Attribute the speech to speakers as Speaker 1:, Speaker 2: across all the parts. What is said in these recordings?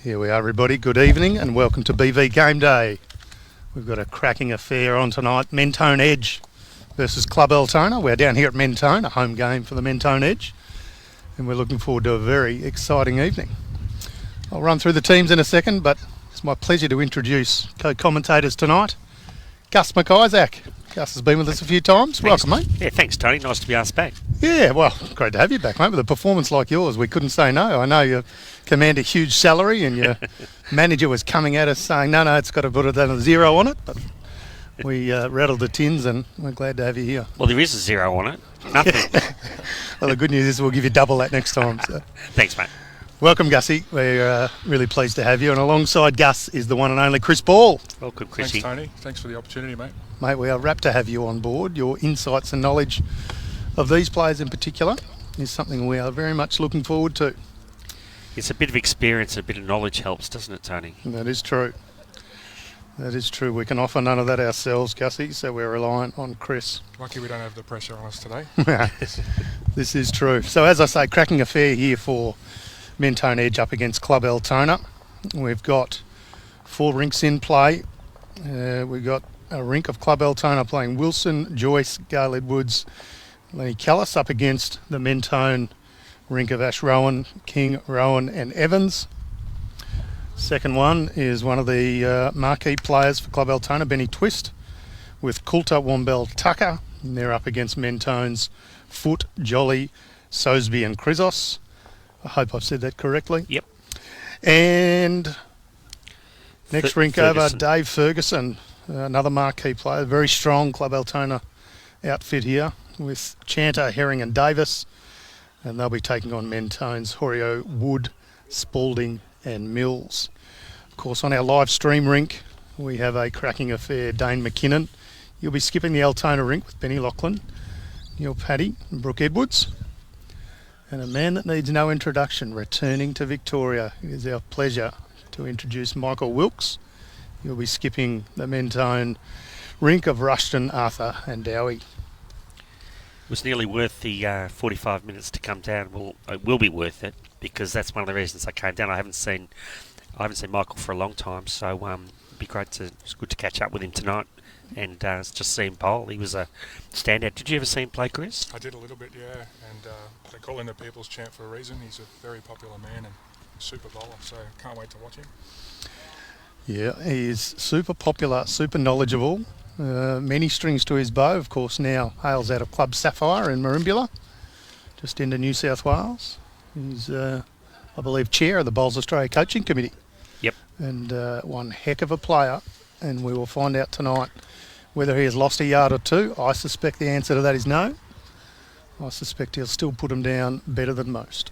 Speaker 1: Here we are, everybody. Good evening and welcome to BV Game Day. We've got a cracking affair on tonight. Mentone Edge versus Club Altona. We're down here at Mentone, a home game for the Mentone Edge, and we're looking forward to a very exciting evening. I'll run through the teams in a second, but it's my pleasure to introduce co-commentators tonight. Gus McIsaac. Gus has been with us a few times.
Speaker 2: Thanks.
Speaker 1: Welcome, mate.
Speaker 2: Yeah, thanks, Tony. Nice to be asked back.
Speaker 1: Yeah, well, great to have you back, mate. With a performance like yours, we couldn't say no. I know you command a huge salary and your manager was coming at us saying, no, it's got to put a zero on it. But we rattled the tins and we're glad to have you here.
Speaker 2: Well, there is a zero on it. Nothing.
Speaker 1: Well, the good news is we'll give you double that next time. So.
Speaker 2: Thanks, mate.
Speaker 1: Welcome, Gussie. We're really pleased to have you. And alongside Gus is the one and only Chris Ball.
Speaker 2: Welcome, Chrissy.
Speaker 3: Thanks, Tony. Thanks for the opportunity, mate.
Speaker 1: Mate, we are rapt to have you on board. Your insights and knowledge of these players in particular is something we are very much looking forward to.
Speaker 2: It's a bit of experience, a bit of knowledge helps, doesn't it, Tony?
Speaker 1: That is true. That is true. We can offer none of that ourselves, Gussie, so we're reliant on Chris.
Speaker 3: Lucky we don't have the pressure on us today.
Speaker 1: This is true. So as I say, cracking affair here for Mentone Edge up against Club Altona. We've got 4 rinks in play. We've got a rink of Club Altona playing Wilson, Joyce, Gale Edwards, Lenny Callis up against the Mentone rink of Ash Rowan, King, Rowan and Evans. Second one is one of the marquee players for Club Altona, Benny Twist, with Coulter, Wombell, Tucker. And they're up against Mentone's Foot, Jolly, Sosby and Chrysos. I hope I've said that correctly.
Speaker 2: Yep.
Speaker 1: And next rink over,
Speaker 2: Ferguson.
Speaker 1: Dave Ferguson, another marquee player. Very strong Club Altona outfit here with Chanter, Herring and Davis. And they'll be taking on Mentone's Horio, Wood, Spalding and Mills. Of course, on our live stream rink, we have a cracking affair. Dane McKinnon. You'll be skipping the Altona rink with Benny Lachlan, Neil Paddy and Brooke Edwards. And a man that needs no introduction, returning to Victoria. It is our pleasure to introduce Michael Wilkes. You'll be skipping the Mentone rink of Rushton, Arthur and Dowie.
Speaker 2: It was nearly worth the 45 minutes to come down. Well, it will be worth it because that's one of the reasons I came down. I haven't seen Michael for a long time, so it'd be great it's good to catch up with him tonight and just see him bowl. He was a standout. Did you ever see him play, Chris?
Speaker 3: I did a little bit, yeah. And they call him the People's Champ for a reason. He's a very popular man and super bowler, so can't wait to watch him.
Speaker 1: Yeah, he is super popular, super knowledgeable. Many strings to his bow, of course, now hails out of Club Sapphire in Merimbula, just into New South Wales. He's, I believe, chair of the Bowls Australia Coaching Committee.
Speaker 2: Yep.
Speaker 1: And one heck of a player, and we will find out tonight whether he has lost a yard or two. I suspect the answer to that is no. I suspect he'll still put him down better than most.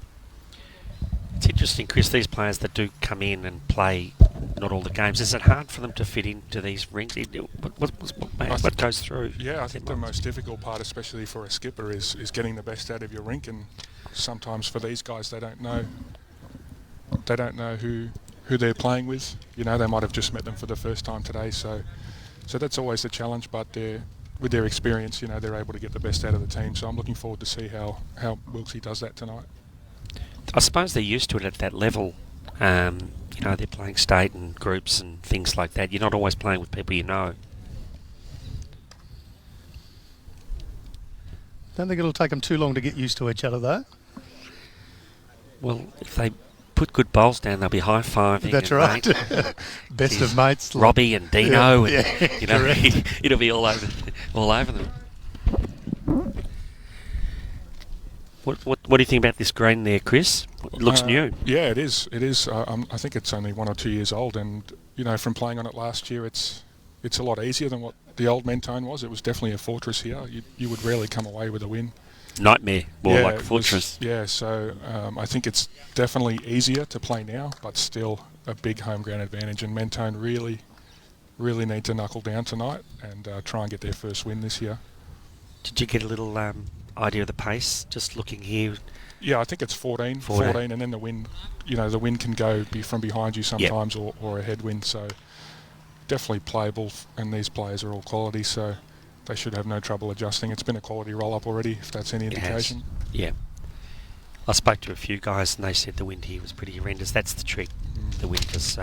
Speaker 2: It's interesting, Chris, these players that do come in and play not all the games, is it hard for them to fit into these rinks? What goes through?
Speaker 3: Yeah, I think the most difficult part, especially for a skipper, is getting the best out of your rink. And sometimes for these guys, they don't know who they're playing with. You know, they might have just met them for the first time today. So that's always the challenge. But with their experience, you know, they're able to get the best out of the team. So I'm looking forward to see how Wilkesy does that tonight.
Speaker 2: I suppose they're used to it at that level. You know, they're playing state and groups and things like that. You're not always playing with people you know.
Speaker 1: Don't think it'll take them too long to get used to each other, though.
Speaker 2: Well, if they put good bowls down, they'll be high-fiving.
Speaker 1: That's right. Best of mates.
Speaker 2: Robbie and Dino.
Speaker 1: Yeah,
Speaker 2: and, you know, it'll be all over them. What do you think about this green there, Chris? It looks new.
Speaker 3: Yeah, it is. It is. I think it's only 1 or 2 years old, and you know, from playing on it last year, it's a lot easier than what the old Mentone was. It was definitely a fortress here. You would rarely come away with a win.
Speaker 2: Nightmare, more like a fortress.
Speaker 3: So I think it's definitely easier to play now, but still a big home ground advantage. And Mentone really need to knuckle down tonight and try and get their first win this year.
Speaker 2: Did you get a little idea of the pace, just looking here?
Speaker 3: Yeah, I think it's 14, and then the wind, you know, the wind can be from behind you sometimes, or a headwind, so definitely playable, and these players are all quality, so they should have no trouble adjusting. It's been a quality roll-up already, if that's any indication.
Speaker 2: Yeah. I spoke to a few guys and they said the wind here was pretty horrendous. That's the trick. the wind does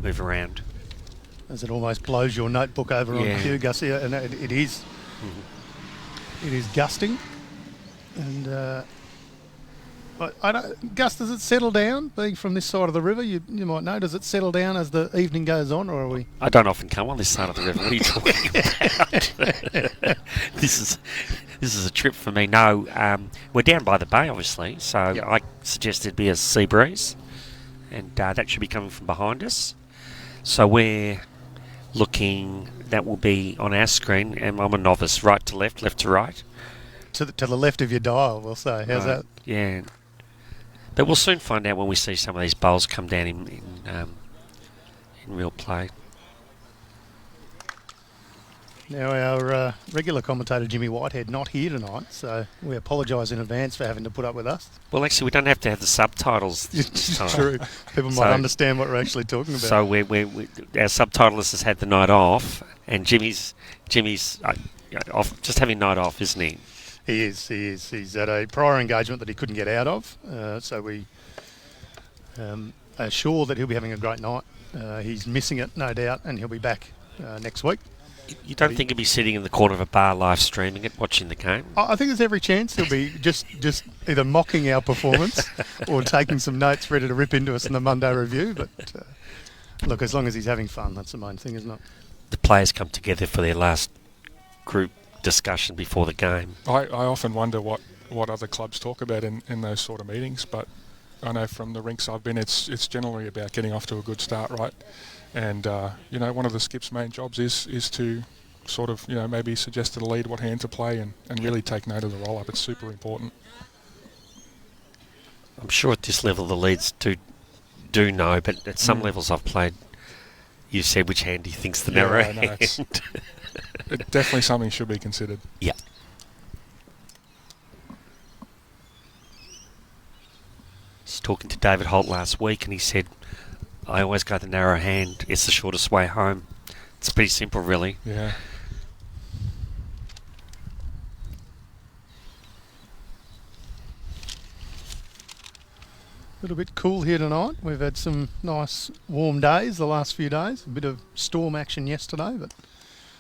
Speaker 2: move around.
Speaker 1: As it almost blows your notebook over on cue, Gussie, and it is. It is gusting, and I don't. Gus, does it settle down? Being from this side of the river, you might know. Does it settle down as the evening goes on, or are we?
Speaker 2: I don't often come on this side of the river. What are you talking about? This is a trip for me. No, we're down by the bay, obviously. So I suggested it'd be a sea breeze, and that should be coming from behind us. So we're looking. That will be on our screen, and I'm a novice. Right to left, left to right.
Speaker 1: To the left of your dial, we'll say. How's that?
Speaker 2: Yeah. But we'll soon find out when we see some of these bowls come down in real play.
Speaker 1: Now our regular commentator Jimmy Whitehead not here tonight, so we apologise in advance for having to put up with us.
Speaker 2: Well, actually, we don't have to have the subtitles this time.
Speaker 1: True. People might understand what we're actually talking about.
Speaker 2: So our subtitlist has had the night off, and Jimmy's off, just having night off, isn't he?
Speaker 1: He is. He's at a prior engagement that he couldn't get out of, so we are sure that he'll be having a great night. He's missing it, no doubt, and he'll be back next week.
Speaker 2: You don't think he'll be sitting in the corner of a bar live streaming it, watching the game?
Speaker 1: I think there's every chance he'll be just either mocking our performance or taking some notes ready to rip into us in the Monday review. But look, as long as he's having fun, that's the main thing, isn't it?
Speaker 2: The players come together for their last group discussion before the game.
Speaker 3: I often wonder what other clubs talk about in those sort of meetings, but I know from the rinks I've been, it's generally about getting off to a good start, right? And one of the skip's main jobs is to sort of maybe suggest to the lead what hand to play and really take note of the roll up. It's super important.
Speaker 2: I'm sure at this level the leads do know, but at some levels I've played, you said which hand he thinks the narrow hand.
Speaker 3: It's definitely something should be considered.
Speaker 2: Yeah. I was talking to David Holt last week, and he said, I always go the narrow hand. It's the shortest way home. It's pretty simple, really.
Speaker 3: Yeah.
Speaker 1: A little bit cool here tonight. We've had some nice warm days the last few days. A bit of storm action yesterday, but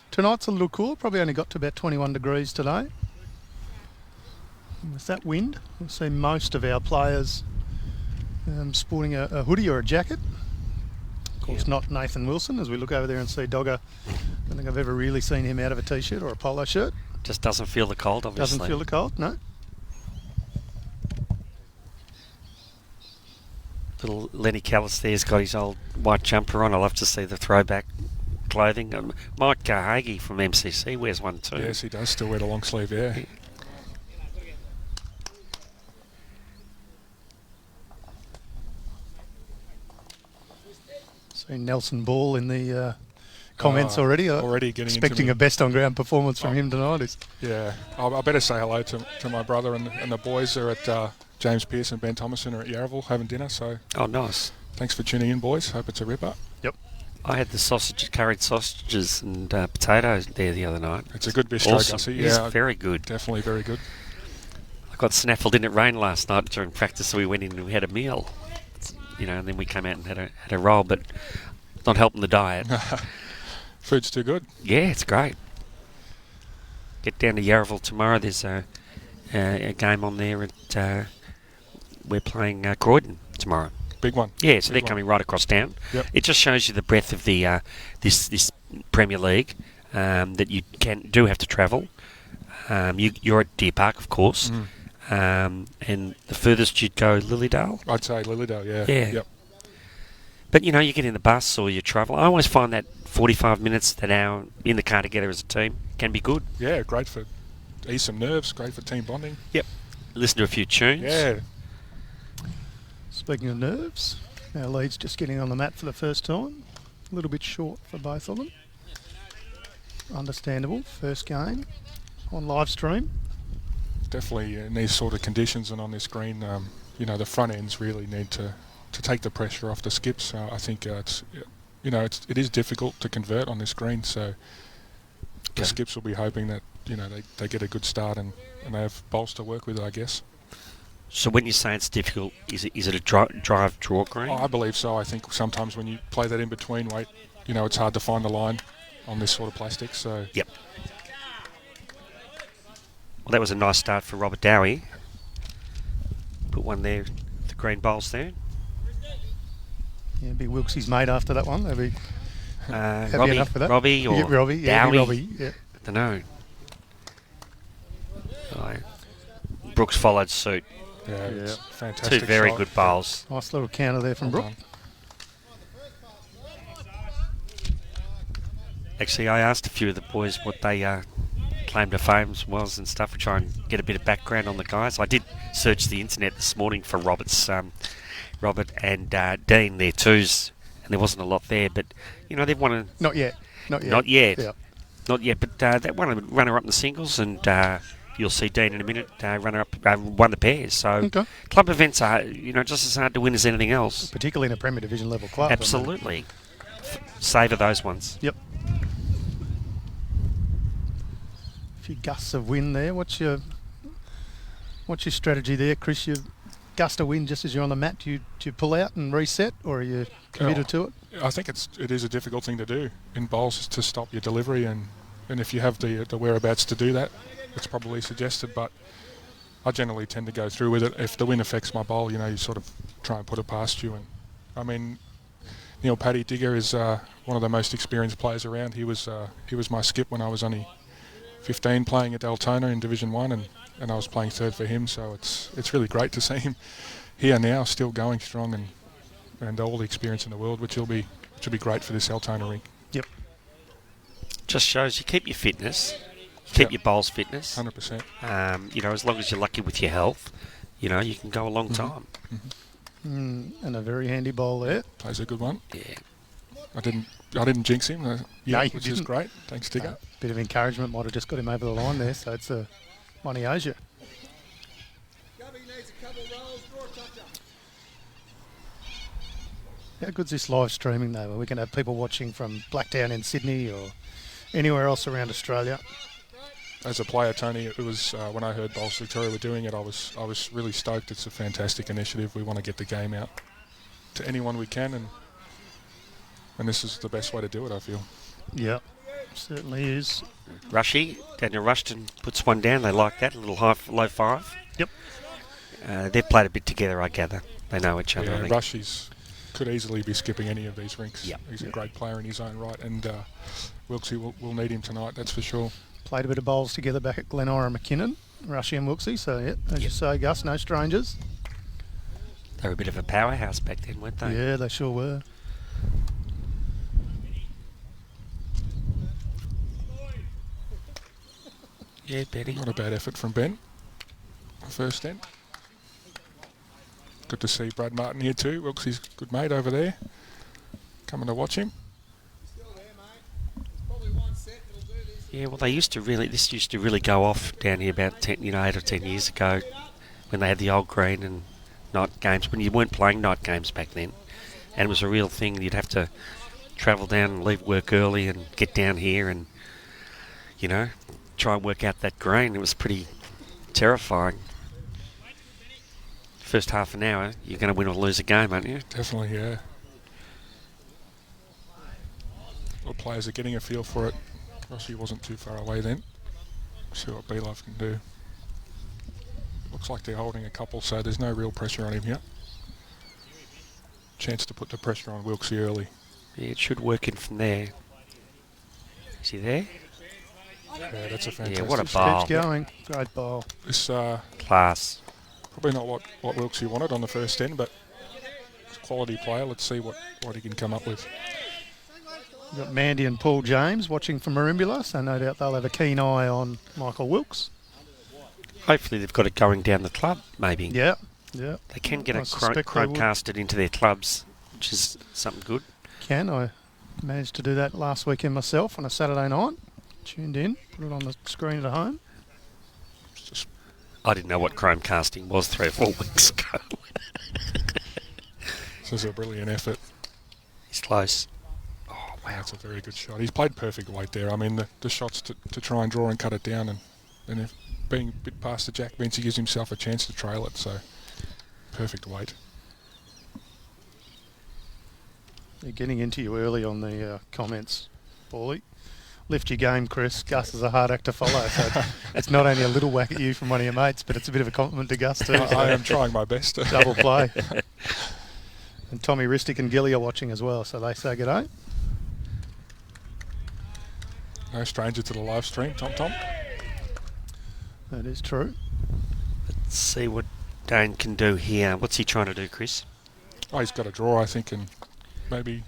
Speaker 1: tonight's a little cooler. Probably only got to about 21 degrees today. And with that wind, we'll see most of our players sporting a hoodie or a jacket. Of course, not Nathan Wilson, as we look over there and see Dogger. I don't think I've ever really seen him out of a t-shirt or a polo shirt.
Speaker 2: Just doesn't feel the cold, obviously.
Speaker 1: Doesn't feel the cold, no.
Speaker 2: Little Lenny Callis there's got his old white jumper on. I love to see the throwback clothing. Mike Hagee from MCC wears one too.
Speaker 3: Yes, he does still wear the long sleeve, yeah.
Speaker 1: Seen Nelson Ball in the comments already.
Speaker 3: Already getting
Speaker 1: expecting a best on ground performance from him tonight.
Speaker 3: Yeah, I better say hello to my brother and the boys are at James Pearce and Ben Thomason are at Yarraville having dinner. So
Speaker 2: nice.
Speaker 3: Thanks for tuning in, boys. Hope it's a ripper.
Speaker 1: Yep.
Speaker 2: I had the curried sausages and potatoes there the other night.
Speaker 3: It's a good bistro,
Speaker 2: awesome.
Speaker 3: Gussie.
Speaker 2: Yeah, it's very good.
Speaker 3: Definitely very good.
Speaker 2: I got snaffled in it rain last night during practice, so we went in and we had a meal. And then we came out and had a roll, but not helping the diet.
Speaker 3: Food's too good.
Speaker 2: Yeah, it's great. Get down to Yarraville tomorrow. There's a game on there. We're playing Croydon tomorrow.
Speaker 3: Big one.
Speaker 2: Yeah, so they're coming right across town.
Speaker 3: Yep.
Speaker 2: It just shows you the breadth of the this Premier League, that you do have to travel. You're at Deer Park, of course. And the furthest you'd go, Lilydale?
Speaker 3: I'd say Lilydale, yeah.
Speaker 2: Yeah.
Speaker 3: Yep.
Speaker 2: But, you get in the bus or you travel. I always find that 45 minutes, an hour in the car together as a team can be good.
Speaker 3: Yeah, great for ease some nerves, great for team bonding.
Speaker 2: Yep. Listen to a few tunes.
Speaker 3: Yeah.
Speaker 1: Speaking of nerves, our lead's just getting on the mat for the first time. A little bit short for both of them. Understandable. First game on live stream.
Speaker 3: Definitely in these sort of conditions and on this green, the front ends really need to take the pressure off the skips. I think it is difficult to convert on this green, so the skips will be hoping that they get a good start and they have bowls to work with, I guess.
Speaker 2: So when you say it's difficult, is it a drive draw green?
Speaker 3: I believe so. I think sometimes when you play that in between weight, it's hard to find the line on this sort of plastic. So
Speaker 2: Yep. Well, that was a nice start for Robert Dowie. Put one there, the green bowls there.
Speaker 1: Yeah, be Wilkes's mate after that one. They'll be happy enough for that.
Speaker 2: Robbie or
Speaker 1: Robbie, yeah,
Speaker 2: Dowie.
Speaker 1: Robbie, yeah.
Speaker 2: I don't know. Oh, Brooks followed suit.
Speaker 3: yeah, it's fantastic.
Speaker 2: Two very
Speaker 3: shot.
Speaker 2: good bowls.
Speaker 1: Nice little counter there from
Speaker 3: Well
Speaker 1: Brook.
Speaker 3: done.
Speaker 2: Actually, I asked a few of the boys what they claim to fame was and stuff to try and get a bit of background on the guys. I did search the internet this morning for Robert and Dean, their twos, and there wasn't a lot there. But they've won a
Speaker 1: Not yet.
Speaker 2: not yet,
Speaker 1: Yeah.
Speaker 2: not yet. But that won a runner-up in the singles, and you'll see Dean in a minute. Runner-up won the pairs. So
Speaker 1: Okay.
Speaker 2: club events are just as hard to win as anything else.
Speaker 1: Particularly in a Premier Division level club.
Speaker 2: Absolutely, savour those ones.
Speaker 1: Yep. A few gusts of wind there. What's your strategy there, Chris? You gust of wind just as you're on the mat. Do you pull out and reset, or are you committed to it?
Speaker 3: I think it is a difficult thing to do in bowls to stop your delivery, and if you have the whereabouts to do that, it's probably suggested. But I generally tend to go through with it. If the wind affects my bowl, you sort of try and put it past you. And I mean, Paddy Digger is one of the most experienced players around. He was my skip when I was only 15 playing at Altona in Division 1, and I was playing third for him, so it's really great to see him here now, still going strong and all the experience in the world, which will be great for this Altona rink.
Speaker 1: Yep.
Speaker 2: Just shows you keep your fitness, keep your bowls fitness.
Speaker 3: 100%.
Speaker 2: As long as you're lucky with your health, you can go a long time.
Speaker 1: And a very handy bowl there.
Speaker 3: Plays a good one.
Speaker 2: Yeah.
Speaker 3: I didn't jinx him.
Speaker 1: No, you
Speaker 3: which is
Speaker 1: didn't.
Speaker 3: great. Thanks, Digger.
Speaker 1: Bit of encouragement might have just got him over the line there, so it's one he owes you. How good's this live streaming though? Where we can have people watching from Blacktown in Sydney or anywhere else around Australia?
Speaker 3: As a player, Tony, it was when I heard Bowls Victoria were doing it, I was really stoked. It's a fantastic initiative. We want to get the game out to anyone we can, and this is the best way to do it, I feel.
Speaker 1: Yeah, certainly is.
Speaker 2: Daniel Rushton puts one down. They like that, a little low five.
Speaker 1: Yep.
Speaker 2: They've played a bit together, I gather. They know each other. I
Speaker 3: Yeah,
Speaker 2: think.
Speaker 3: Rushy's could easily be skipping any of these rinks.
Speaker 2: Yep.
Speaker 3: He's a great player in his own right, and Wilkesy will need him tonight, that's for sure.
Speaker 1: Played a bit of bowls together back at Glenora McKinnon, Rushy and Wilkesy, so yeah, as you say, Gus, no strangers.
Speaker 2: They were a bit of a powerhouse back then, weren't they?
Speaker 1: Yeah, they sure were.
Speaker 2: Yeah, Betty.
Speaker 3: Not a bad effort from Ben. First end. Good to see Brad Martin here too. Wilksy's good mate over there. Coming to watch him.
Speaker 2: Yeah, well, this used to really go off down here about 8 or 10 years ago when they had the old green and night games, when you weren't playing night games back then. And it was a real thing. You'd have to travel down and leave work early and get down here and, try and work out that green. It was pretty terrifying. First half an hour, you're going to win or lose a game, aren't you?
Speaker 3: Definitely, yeah. All players are getting a feel for it. Rossi wasn't too far away then. See what B-Love can do. Looks like they're holding a couple, so there's no real pressure on him here. Chance to put the pressure on Wilkesy early.
Speaker 2: Yeah, it should work in from there. Is he there?
Speaker 3: Yeah, that's a fantastic.
Speaker 2: Yeah, what a
Speaker 1: Keeps
Speaker 2: bowl.
Speaker 1: going. Great bowl.
Speaker 3: This
Speaker 2: Class.
Speaker 3: probably not what Wilkesy wanted on the first end, but it's a quality player. Let's see what he can come up with.
Speaker 1: We've got Mandy and Paul James watching from Merimbula, so no doubt they'll have a keen eye on Michael Wilkes.
Speaker 2: Hopefully they've got it going down the club, maybe.
Speaker 1: Yeah.
Speaker 2: They can get
Speaker 1: I
Speaker 2: it
Speaker 1: suspect they would.
Speaker 2: chromecasted into their clubs, which is something good.
Speaker 1: I managed to do that last weekend myself on a Saturday night. Tuned in, put it on the screen at home.
Speaker 2: I didn't know what chromecasting was 3 or 4 weeks ago.
Speaker 3: This is a brilliant effort.
Speaker 2: He's close. Oh, wow.
Speaker 3: That's a very good shot. He's played perfect weight there. I mean, the shots to try and draw and cut it down, and if being a bit past the jack means he gives himself a chance to trail it. So perfect weight.
Speaker 1: They're getting into you early on the comments, Paulie. Lift your game, Chris. Gus is a hard act to follow. So it's not only a little whack at you from one of your mates, but it's a bit of a compliment to Gus too.
Speaker 3: I am trying my best.
Speaker 1: Double play. And Tommy Ristic and Gilly are watching as well, so they say g'day.
Speaker 3: No stranger to the live stream, Tom.
Speaker 1: That is true.
Speaker 2: Let's see what Dane can do here. What's he trying to do, Chris?
Speaker 3: Oh, he's got a draw, I think, and maybe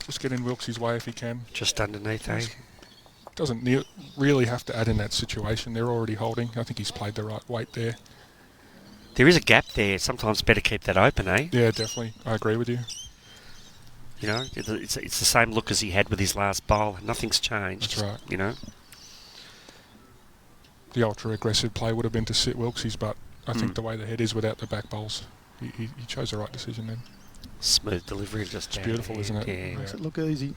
Speaker 3: just get in Wilkes's way if he can.
Speaker 2: Just underneath, eh?
Speaker 3: Doesn't really have to add in that situation. They're already holding. I think he's played the right weight there.
Speaker 2: There is a gap there. Sometimes better keep that open, eh?
Speaker 3: Yeah, definitely. I agree with you.
Speaker 2: You know, it's the same look as he had with his last bowl. Nothing's changed.
Speaker 3: That's right.
Speaker 2: You know?
Speaker 3: The ultra-aggressive play would have been to sit Wilkes's, but I think the way the head is without the back bowls, he chose the right decision then.
Speaker 2: Smooth delivery, just
Speaker 3: It's beautiful, isn't it?
Speaker 2: Yeah.
Speaker 1: Makes it look easy.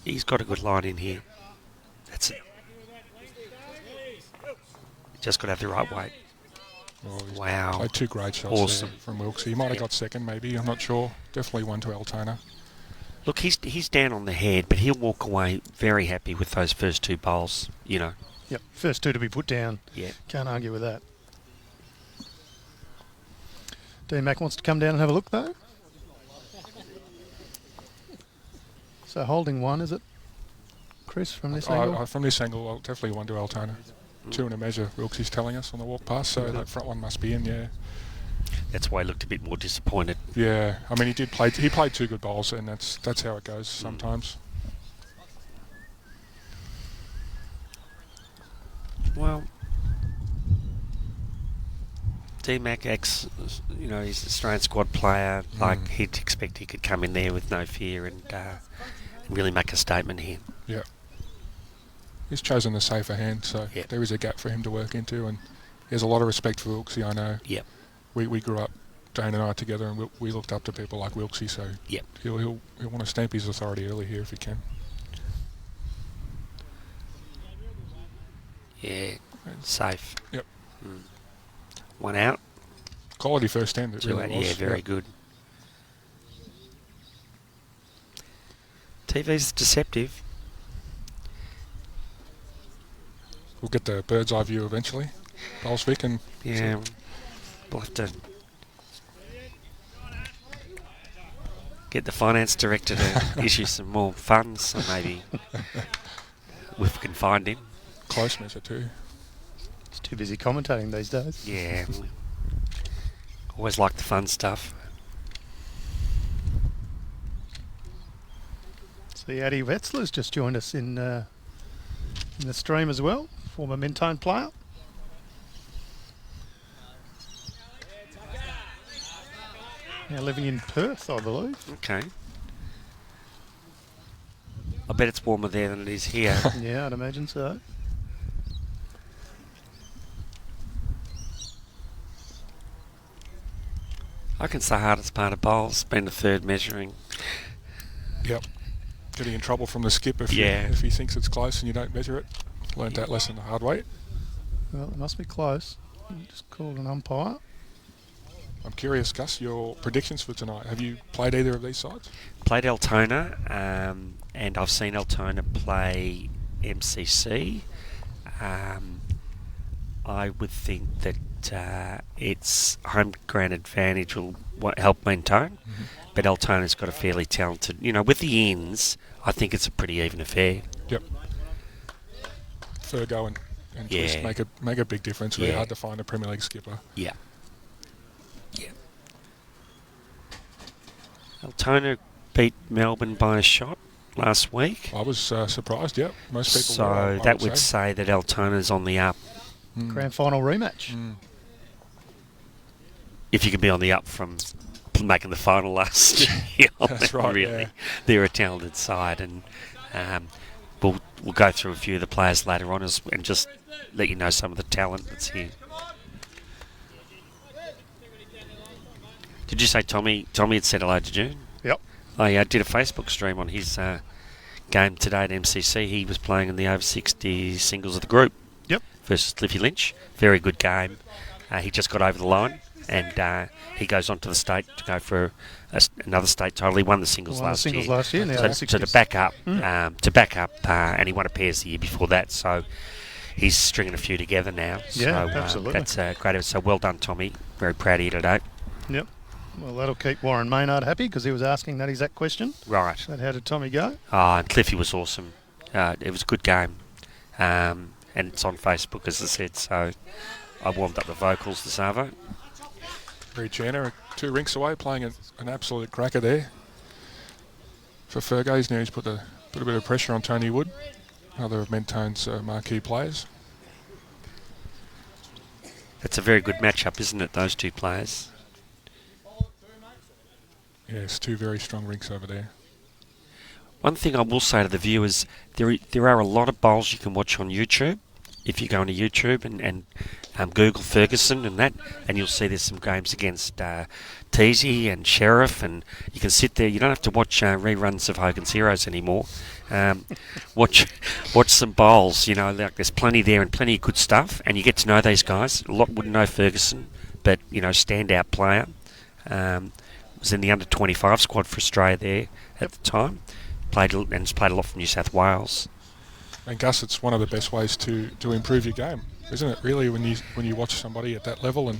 Speaker 2: He's got a good line in here. That's it. Just got to have the right weight.
Speaker 3: Oh, he's
Speaker 2: Wow.
Speaker 3: played 2 great shots
Speaker 2: Awesome.
Speaker 3: there from Wilkes. He might have got second, maybe. I'm not sure. Definitely one to Altona.
Speaker 2: Look, he's down on the head, but he'll walk away very happy with those first 2 bowls, you know.
Speaker 1: Yep, first 2 to be put down.
Speaker 2: Yeah.
Speaker 1: Can't argue with that. D-Mac wants to come down and have a look, though. So holding 1, is it, Chris, from this angle?
Speaker 3: From this angle, I'll definitely one to Altona. 2 in a measure, Wilkes is telling us on the walk past, so that front one must be in, yeah.
Speaker 2: That's why he looked a bit more disappointed.
Speaker 3: Yeah, I mean, he played 2 good bowls, and that's how it goes sometimes.
Speaker 2: Well, D-Mac X, you know, he's an Australian squad player. Like, he'd expect he could come in there with no fear and really make a statement here.
Speaker 3: Yeah. He's chosen the safer hand, so
Speaker 2: Yep.
Speaker 3: there is a gap for him to work into, and he has a lot of respect for Wilkesy, I know.
Speaker 2: Yep.
Speaker 3: We grew up, Dane and I, together, and we looked up to people like Wilkesy, so
Speaker 2: Yep.
Speaker 3: he'll want to stamp his authority early here if he can.
Speaker 2: Yeah, safe.
Speaker 3: Yep.
Speaker 2: 1 out.
Speaker 3: Quality first hand, it
Speaker 2: 2
Speaker 3: really
Speaker 2: out,
Speaker 3: was.
Speaker 2: yeah, very good. TV's deceptive.
Speaker 3: We'll get the bird's eye view eventually. Bolsvik and
Speaker 2: Yeah, we'll have to get the finance director to issue some more funds, so maybe if we can find him.
Speaker 3: close measure too.
Speaker 1: He's too busy commentating these days.
Speaker 2: Yeah, always like the fun stuff.
Speaker 1: See, Addy Wetzler's just joined us in the stream as well, former Mentone player. Now living in Perth, I believe.
Speaker 2: Okay. I bet it's warmer there than it is here.
Speaker 1: Yeah, I'd imagine so.
Speaker 2: I can say hardest part of bowls, been the 3rd measuring.
Speaker 3: Yep. Getting in trouble from the skip if he thinks it's close and you don't measure it. Learned that lesson the hard way.
Speaker 1: Well, it must be close. Just called an umpire.
Speaker 3: I'm curious, Gus, your predictions for tonight. Have you played either of these sides?
Speaker 2: Played Altona, and I've seen Altona play MCC. I would think that its home ground advantage will help Mentone, but Altona's got a fairly talented, you know, with the ins, I think it's a pretty even affair.
Speaker 3: Yep. Fergo and twist make a big difference. Really hard to find a Premier League skipper.
Speaker 2: Yeah. Yeah. Altona beat Melbourne by a shot last week.
Speaker 3: I was surprised, yep. Most people
Speaker 2: So
Speaker 3: were, I
Speaker 2: that would say that Altona's on the up.
Speaker 1: Grand final rematch.
Speaker 2: If you can be on the up from making the final last year.
Speaker 3: That's right,
Speaker 2: really.
Speaker 3: yeah.
Speaker 2: They're a talented side, and we'll go through a few of the players later on and just let you know some of the talent that's here. Did you say Tommy had said hello, did you?
Speaker 1: Yep.
Speaker 2: I did a Facebook stream on his game today at MCC. He was playing in the over 60 singles of the group.
Speaker 1: Yep.
Speaker 2: Versus Cliffy Lynch. Very good game. he just got over the line, and he goes on to the state to go for another state title. He won the singles last year.
Speaker 1: Now
Speaker 2: So to back up, and he won a pairs the year before that. So he's stringing a few together now.
Speaker 1: Yeah,
Speaker 2: so,
Speaker 1: absolutely.
Speaker 2: That's great. So well done, Tommy. Very proud of you today.
Speaker 1: Yep. Well, that'll keep Warren Maynard happy because he was asking that exact question.
Speaker 2: Right.
Speaker 1: But how did Tommy go?
Speaker 2: And Cliffy was awesome. It was a good game. And it's on Facebook, as I said. So I warmed up the vocals this Arvo.
Speaker 3: Chandler, 2 rinks away, playing an absolute cracker there. For Fergo's now, he's put a bit of pressure on Tony Wood, another of Mentone's marquee players.
Speaker 2: It's a very good matchup, isn't it, those two players?
Speaker 3: Yes, 2 very strong rinks over there.
Speaker 2: One thing I will say to the viewers, there are a lot of bowls you can watch on YouTube. If you go onto YouTube and Google Ferguson and that, and you'll see there's some games against Teasy and Sheriff, and you can sit there. You don't have to watch reruns of Hogan's Heroes anymore. Watch some bowls. You know, like there's plenty there and plenty of good stuff, and you get to know these guys. A lot wouldn't know Ferguson, but standout player. Was in the under 25 squad for Australia there at the time. Played a lot for New South Wales.
Speaker 3: And Gus, it's one of the best ways to improve your game, isn't it? Really, when you watch somebody at that level, and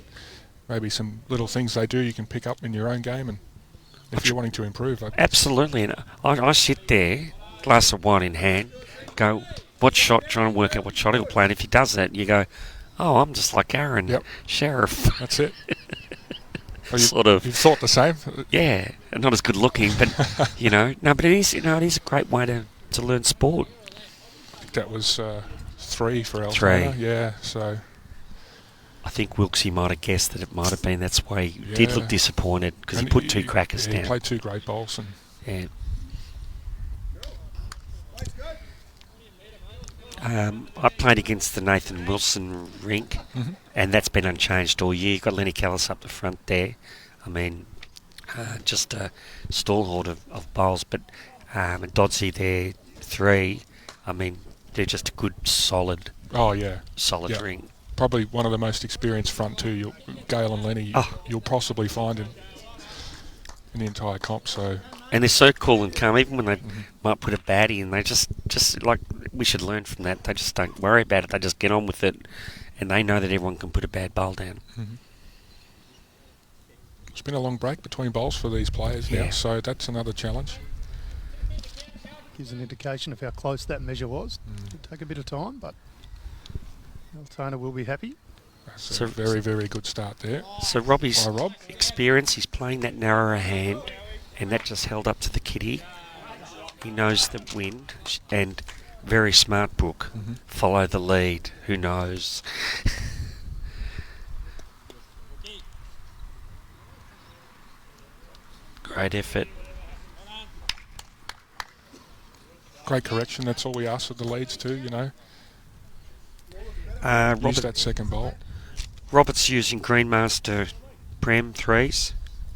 Speaker 3: maybe some little things they do, you can pick up in your own game. And if you're wanting to improve,
Speaker 2: absolutely. And I sit there, glass of wine in hand, go what shot, trying to work out what shot he'll play. And if he does that, you go, oh, I'm just like Aaron,
Speaker 3: yep.
Speaker 2: Sheriff.
Speaker 3: That's it. Well,
Speaker 2: sort of.
Speaker 3: You've thought the same.
Speaker 2: Yeah, not as good looking, but no, but it is a great way to learn sport.
Speaker 3: That was 3 for Altona.
Speaker 2: 3.
Speaker 3: Yeah, so
Speaker 2: I think Wilkesy might have guessed that it might have been. That's why he did look disappointed, because he put 2 crackers down.
Speaker 3: He played 2 great bowls.
Speaker 2: Yeah. I played against the Nathan Wilson rink, and that's been unchanged all year. You've got Lenny Callis up the front there. I mean, just a stalwart of bowls, but and Dodsey there, 3. I mean, they're just a good, solid ring.
Speaker 3: Probably one of the most experienced front 2, Gale and Lenny, you'll possibly find in the entire comp. So. And
Speaker 2: they're so cool and calm, even when they might put a baddie in, they just like, we should learn from that. They just don't worry about it. They just get on with it, and they know that everyone can put a bad bowl down.
Speaker 3: It's been a long break between bowls for these players now, so that's another challenge.
Speaker 1: Gives an indication of how close that measure was. It'll take a bit of time, but Altona will be happy.
Speaker 3: That's a very, very good start there.
Speaker 2: So Robbie's experience, he's playing that narrower hand, and that just held up to the kitty. He knows the wind, and very smart Brooke. Follow the lead. Who knows? Great effort.
Speaker 3: Great correction. That's all we ask of the leads too, Use that second bowl.
Speaker 2: Robert's using Greenmaster Prem 3s,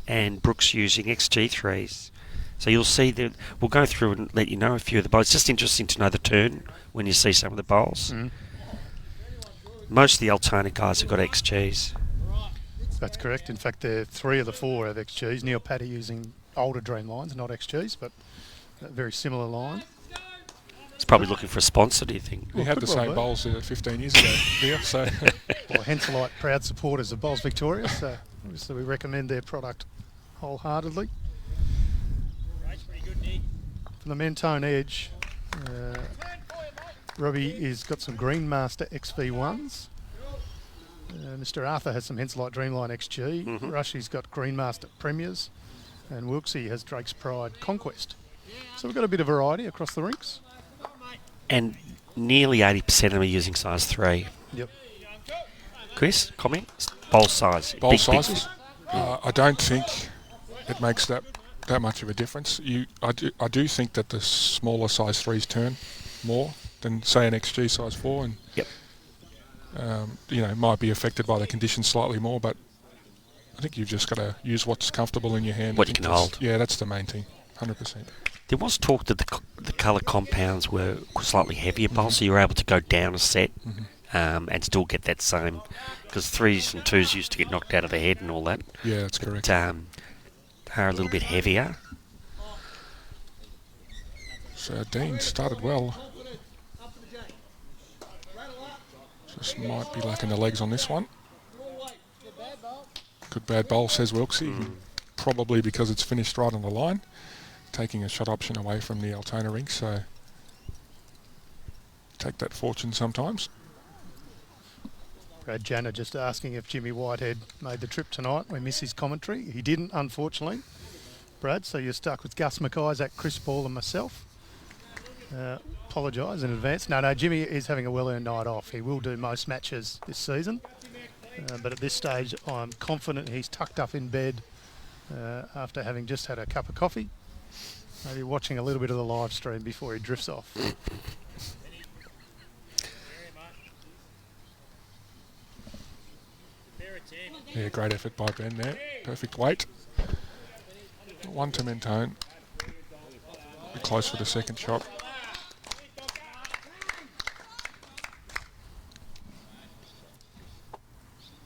Speaker 2: and Brooks using XG 3s. So you'll see that we'll go through and let you know a few of the bowls. It's just interesting to know the turn when you see some of the bowls. Most of the Altona guys have got XGs.
Speaker 1: That's correct. In fact, 3 of the 4 have XGs. Neil Patty using older dream lines, not XGs, but a very similar line.
Speaker 2: He's probably looking for a sponsor, do you think?
Speaker 3: He had the same bowls 15 years ago. So.
Speaker 1: Well, Henselite, proud supporters of Bowls Victoria, so obviously we recommend their product wholeheartedly. From the Mentone edge, Robbie has got some Greenmaster XV1s. Mr. Arthur has some Henselite Dreamline XG. Rushy's got Greenmaster Premiers, and Wilkesy has Drake's Pride Conquest. So we've got a bit of variety across the rinks.
Speaker 2: And nearly 80% of them are using size 3.
Speaker 1: Yep.
Speaker 2: Chris, comment? Bowl size.
Speaker 3: Bowl sizes? I don't think it makes that much of a difference. I do think that the smaller size 3s turn more than, say, an XG size 4. And might be affected by the conditions slightly more, but I think you've just got to use what's comfortable in your hand.
Speaker 2: What you can hold.
Speaker 3: Yeah, that's the main thing, 100%.
Speaker 2: There was talk that the colour compounds were slightly heavier bowls, so you were able to go down a set and still get that same, because 3s and 2s used to get knocked out of the head and all that.
Speaker 3: Yeah, that's correct.
Speaker 2: Are a little bit heavier.
Speaker 3: So Dean started well. Just might be lacking the legs on this one. Good bad bowl, says Wilksy. Probably because it's finished right on the line. Taking a shot option away from the Altona rink, so take that fortune sometimes.
Speaker 1: Brad Janner just asking if Jimmy Whitehead made the trip tonight. We miss his commentary. He didn't, unfortunately, Brad, so you're stuck with Gus McIsaac, Chris Ball and myself. Apologise in advance. No, Jimmy is having a well-earned night off. He will do most matches this season, but at this stage I'm confident he's tucked up in bed after having just had a cup of coffee, maybe watching a little bit of the live stream before he drifts off.
Speaker 3: Yeah, great effort by Ben there. Perfect weight. 1 to Mentone. Be close for the second shot.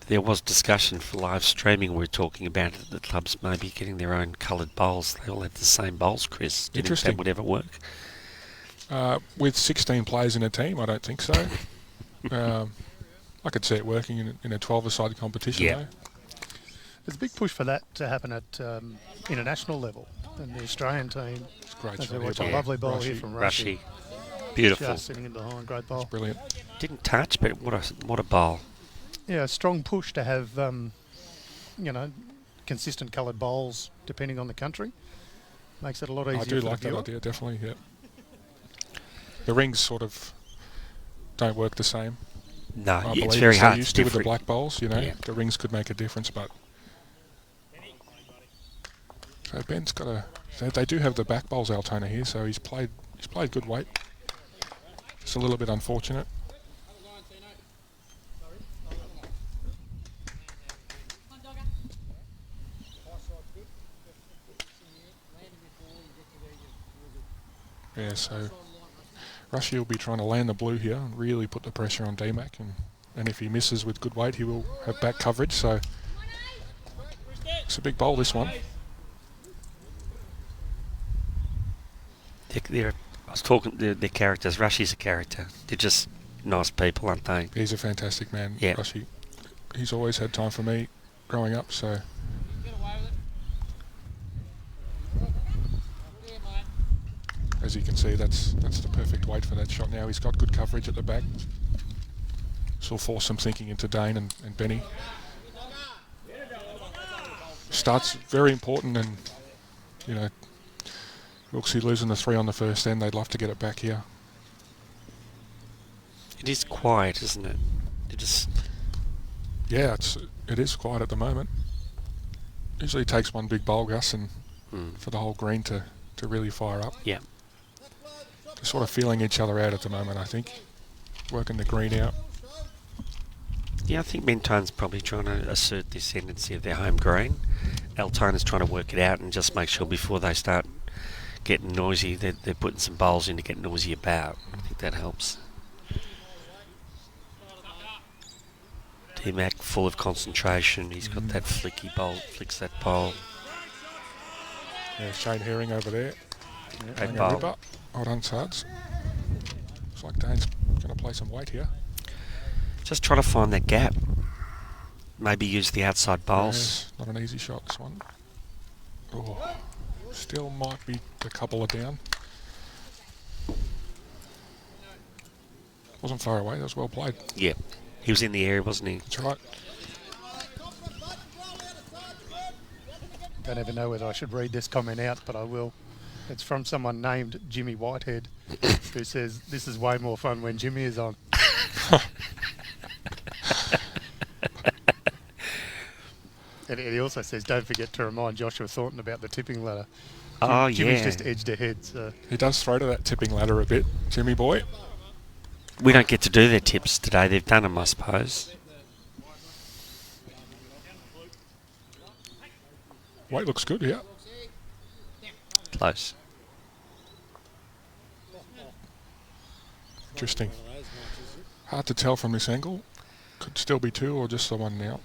Speaker 2: There was discussion for live streaming. We were talking about it, the clubs maybe getting their own coloured bowls. They all have the same bowls, Chris. Do you think that would ever work?
Speaker 3: With 16 players in a team, I don't think so. I could see it working in a 12-a-side competition, though.
Speaker 1: There's a big push for that to happen at international level. And the Australian team,
Speaker 3: It's great.
Speaker 1: as we watch a lovely bowl here from Rushy.
Speaker 2: Beautiful.
Speaker 1: Just sitting in behind, great bowl.
Speaker 3: It's brilliant.
Speaker 2: Didn't touch, but what a bowl.
Speaker 1: Yeah, a strong push to have, consistent coloured bowls depending on the country. Makes it a lot easier.
Speaker 3: I do
Speaker 1: for
Speaker 3: like
Speaker 1: the
Speaker 3: that
Speaker 1: viewer.
Speaker 3: idea, definitely, yeah. The rings sort of don't work the same.
Speaker 2: No,
Speaker 3: I
Speaker 2: it's
Speaker 3: believe,
Speaker 2: very
Speaker 3: as
Speaker 2: hard.
Speaker 3: they
Speaker 2: It's
Speaker 3: used to with the
Speaker 2: different.
Speaker 3: black bowls, you know.
Speaker 2: Yeah.
Speaker 3: The rings could make a difference, but... So Ben's got a... They do have the back bowls, Altona, here, so he's played good weight. Just a little bit unfortunate. Yeah, so Rushy will be trying to land the blue here and really put the pressure on DMAC, and if he misses with good weight, he will have back coverage, so it's a big bowl, this one.
Speaker 2: I was talking to their characters. Rushy's a character. They're just nice people, aren't they?
Speaker 3: He's a fantastic man,
Speaker 2: Yeah.
Speaker 3: Rushy. He's always had time for me growing up, so... As you can see, that's the perfect weight for that shot now. He's got good coverage at the back. This will force some thinking into Dane and Benny. Start's very important, and, you know, Wilksy losing the 3 on the first end, they'd love to get it back here.
Speaker 2: It is quiet, isn't it? It just...
Speaker 3: Yeah, it is quiet at the moment. Usually it takes one big bowl, Gus, and for the whole green to really fire up.
Speaker 2: Yeah.
Speaker 3: They're sort of feeling each other out at the moment, I think. Working the green out.
Speaker 2: Yeah, I think Mentone's probably trying to assert the ascendancy of their home green. Altona's trying to work it out and just make sure before they start getting noisy, they're putting some bowls in to get noisy about. I think that helps. T-Mac full of concentration. He's got that flicky bowl, flicks that bowl.
Speaker 3: Yeah, Shane Herring over there.
Speaker 2: Great
Speaker 3: A
Speaker 2: bowl.
Speaker 3: ripper. Well done, Sards. Looks like Dane's going to play some weight here.
Speaker 2: Just trying to find that gap. Maybe use the outside bowls.
Speaker 3: Yeah, not an easy shot, this one. Oh, still might be a couple of down. Wasn't far away, that was well played.
Speaker 2: Yeah. He was in the area, wasn't he?
Speaker 3: That's right.
Speaker 1: Don't even know whether I should read this comment out, but I will. It's from someone named Jimmy Whitehead, who says, "This is way more fun when Jimmy is on." And he also says, "Don't forget to remind Joshua Thornton about the tipping ladder."
Speaker 2: Oh,
Speaker 1: Jimmy's
Speaker 2: yeah.
Speaker 1: just edged ahead. So
Speaker 3: He does throw to that tipping ladder a bit, Jimmy boy.
Speaker 2: We don't get to do their tips today. They've done them, I suppose.
Speaker 3: Weight looks good, yeah.
Speaker 2: Close.
Speaker 3: Interesting. Hard to tell from this angle. Could still be 2 or just the 1 now.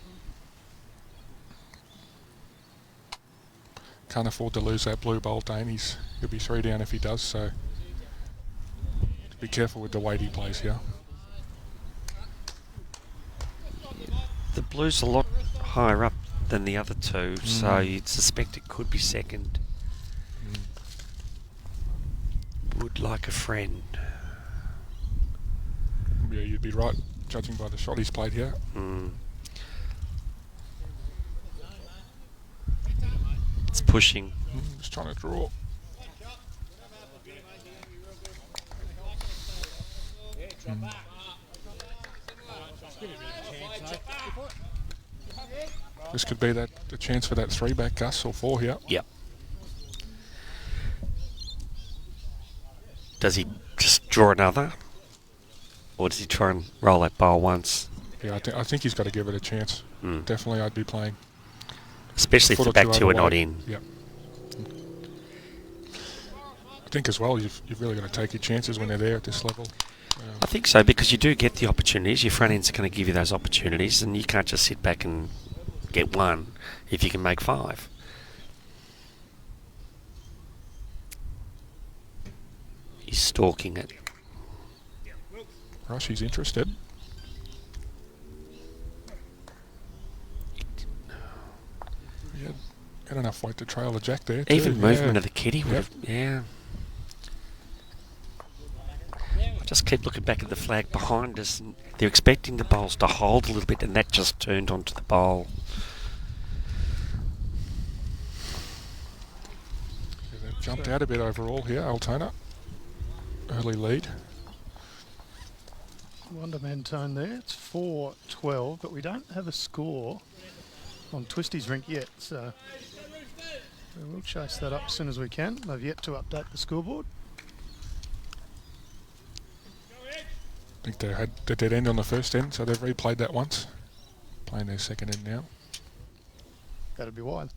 Speaker 3: Can't afford to lose that blue bowl, Dane. He'll be 3 down if he does, so be careful with the weight he plays here.
Speaker 2: The blue's a lot higher up than the other two, so you'd suspect it could be second. Would like a friend.
Speaker 3: Yeah, you'd be right, judging by the shot he's played here.
Speaker 2: It's pushing.
Speaker 3: Just trying to draw. This could be the chance for that 3-back, Gus, or 4 here.
Speaker 2: Yep. Does he just draw another? Or does he try and roll that bowl once?
Speaker 3: Yeah, I think he's got to give it a chance. Definitely I'd be playing.
Speaker 2: Especially if the back 2 are not in.
Speaker 3: Yep. I think as well, you've really got to take your chances when they're there at this level.
Speaker 2: I think so, because you do get the opportunities. Your front end's going to give you those opportunities, and you can't just sit back and get 1 if you can make 5. He's stalking it.
Speaker 3: Rush, he's interested. He had enough weight to trail the jack there.
Speaker 2: Even movement of the kitty would have, yeah. I just keep looking back at the flag behind us, and they're expecting the bowls to hold a little bit, and that just turned onto the bowl.
Speaker 3: Yeah, they've jumped out a bit overall here, Altona. Early lead.
Speaker 1: Wonder Mentone there. It's 4-12, but we don't have a score on Twisty's rink yet, so we'll chase that up as soon as we can. They've yet to update the scoreboard.
Speaker 3: I think they had the dead end on the first end, so they've replayed that once. Playing their second end now.
Speaker 1: That'd be wide.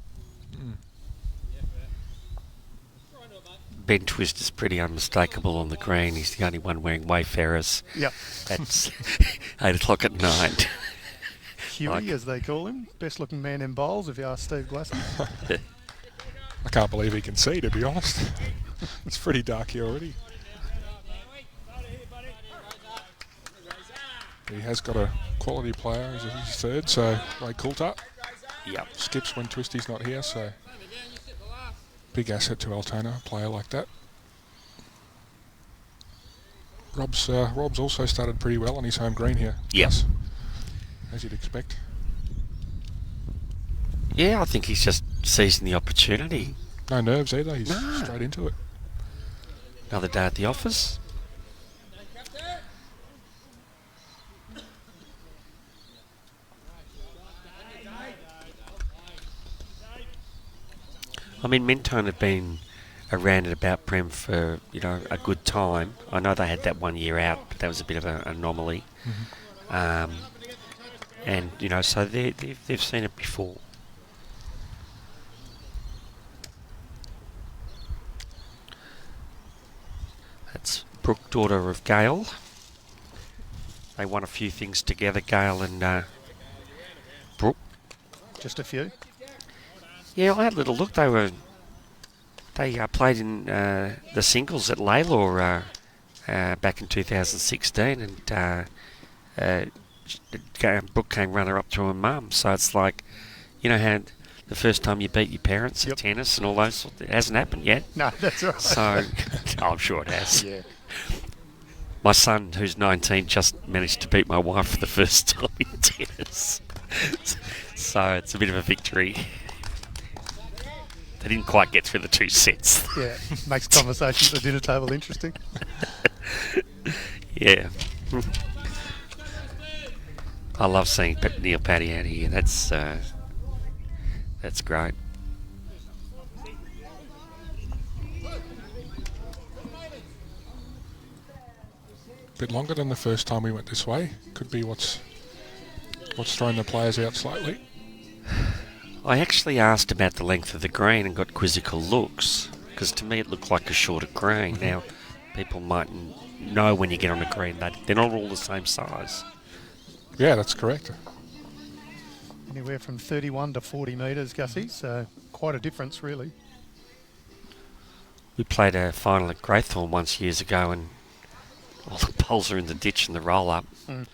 Speaker 2: Ben Twist is pretty unmistakable on the green. He's the only one wearing Wayfarers.
Speaker 1: Yep.
Speaker 2: At 8 o'clock at night.
Speaker 1: Huey, as they call him. Best looking man in bowls, if you ask Steve Glasson.
Speaker 3: I can't believe he can see, to be honest. It's pretty dark here already. He has got a quality player as his third, so Ray Coulter.
Speaker 2: Yep.
Speaker 3: Skips when Twisty's not here, so big asset to Altona, a player like that. Rob's also started pretty well on his home green here.
Speaker 2: Yes.
Speaker 3: As you'd expect.
Speaker 2: Yeah, I think he's just seizing the opportunity.
Speaker 3: No nerves either, he's straight into it.
Speaker 2: Another day at the office. I mean, Mentone have been around and about Prem for, a good time. I know they had that 1 year out, but that was a bit of an anomaly. And, so they've seen it before. That's Brooke, daughter of Gail. They won a few things together, Gail and Brooke.
Speaker 1: Just a few.
Speaker 2: Yeah, I had a little look. They played in the singles at Laylaw back in 2016, and Brooke came runner-up to her mum. So it's like, how the first time you beat your parents at tennis and all those, it hasn't happened yet.
Speaker 1: No, that's right.
Speaker 2: So I'm sure it has.
Speaker 1: Yeah.
Speaker 2: My son, who's 19, just managed to beat my wife for the first time in tennis. So it's a bit of a victory. They didn't quite get through the 2 sets.
Speaker 1: Yeah, makes conversation at the dinner table interesting.
Speaker 2: Yeah. I love seeing Neil Paddy out here. That's great.
Speaker 3: Bit longer than the first time we went this way. Could be what's thrown the players out slightly.
Speaker 2: I actually asked about the length of the green and got quizzical looks, because to me it looked like a shorter green. Now, people might know when you get on the green. They're not all the same size.
Speaker 3: Yeah, that's correct.
Speaker 1: Anywhere from 31 to 40 metres, Gussie, so quite a difference, really.
Speaker 2: We played a final at Greythorn once years ago, and all the poles are in the ditch and the roll-up. You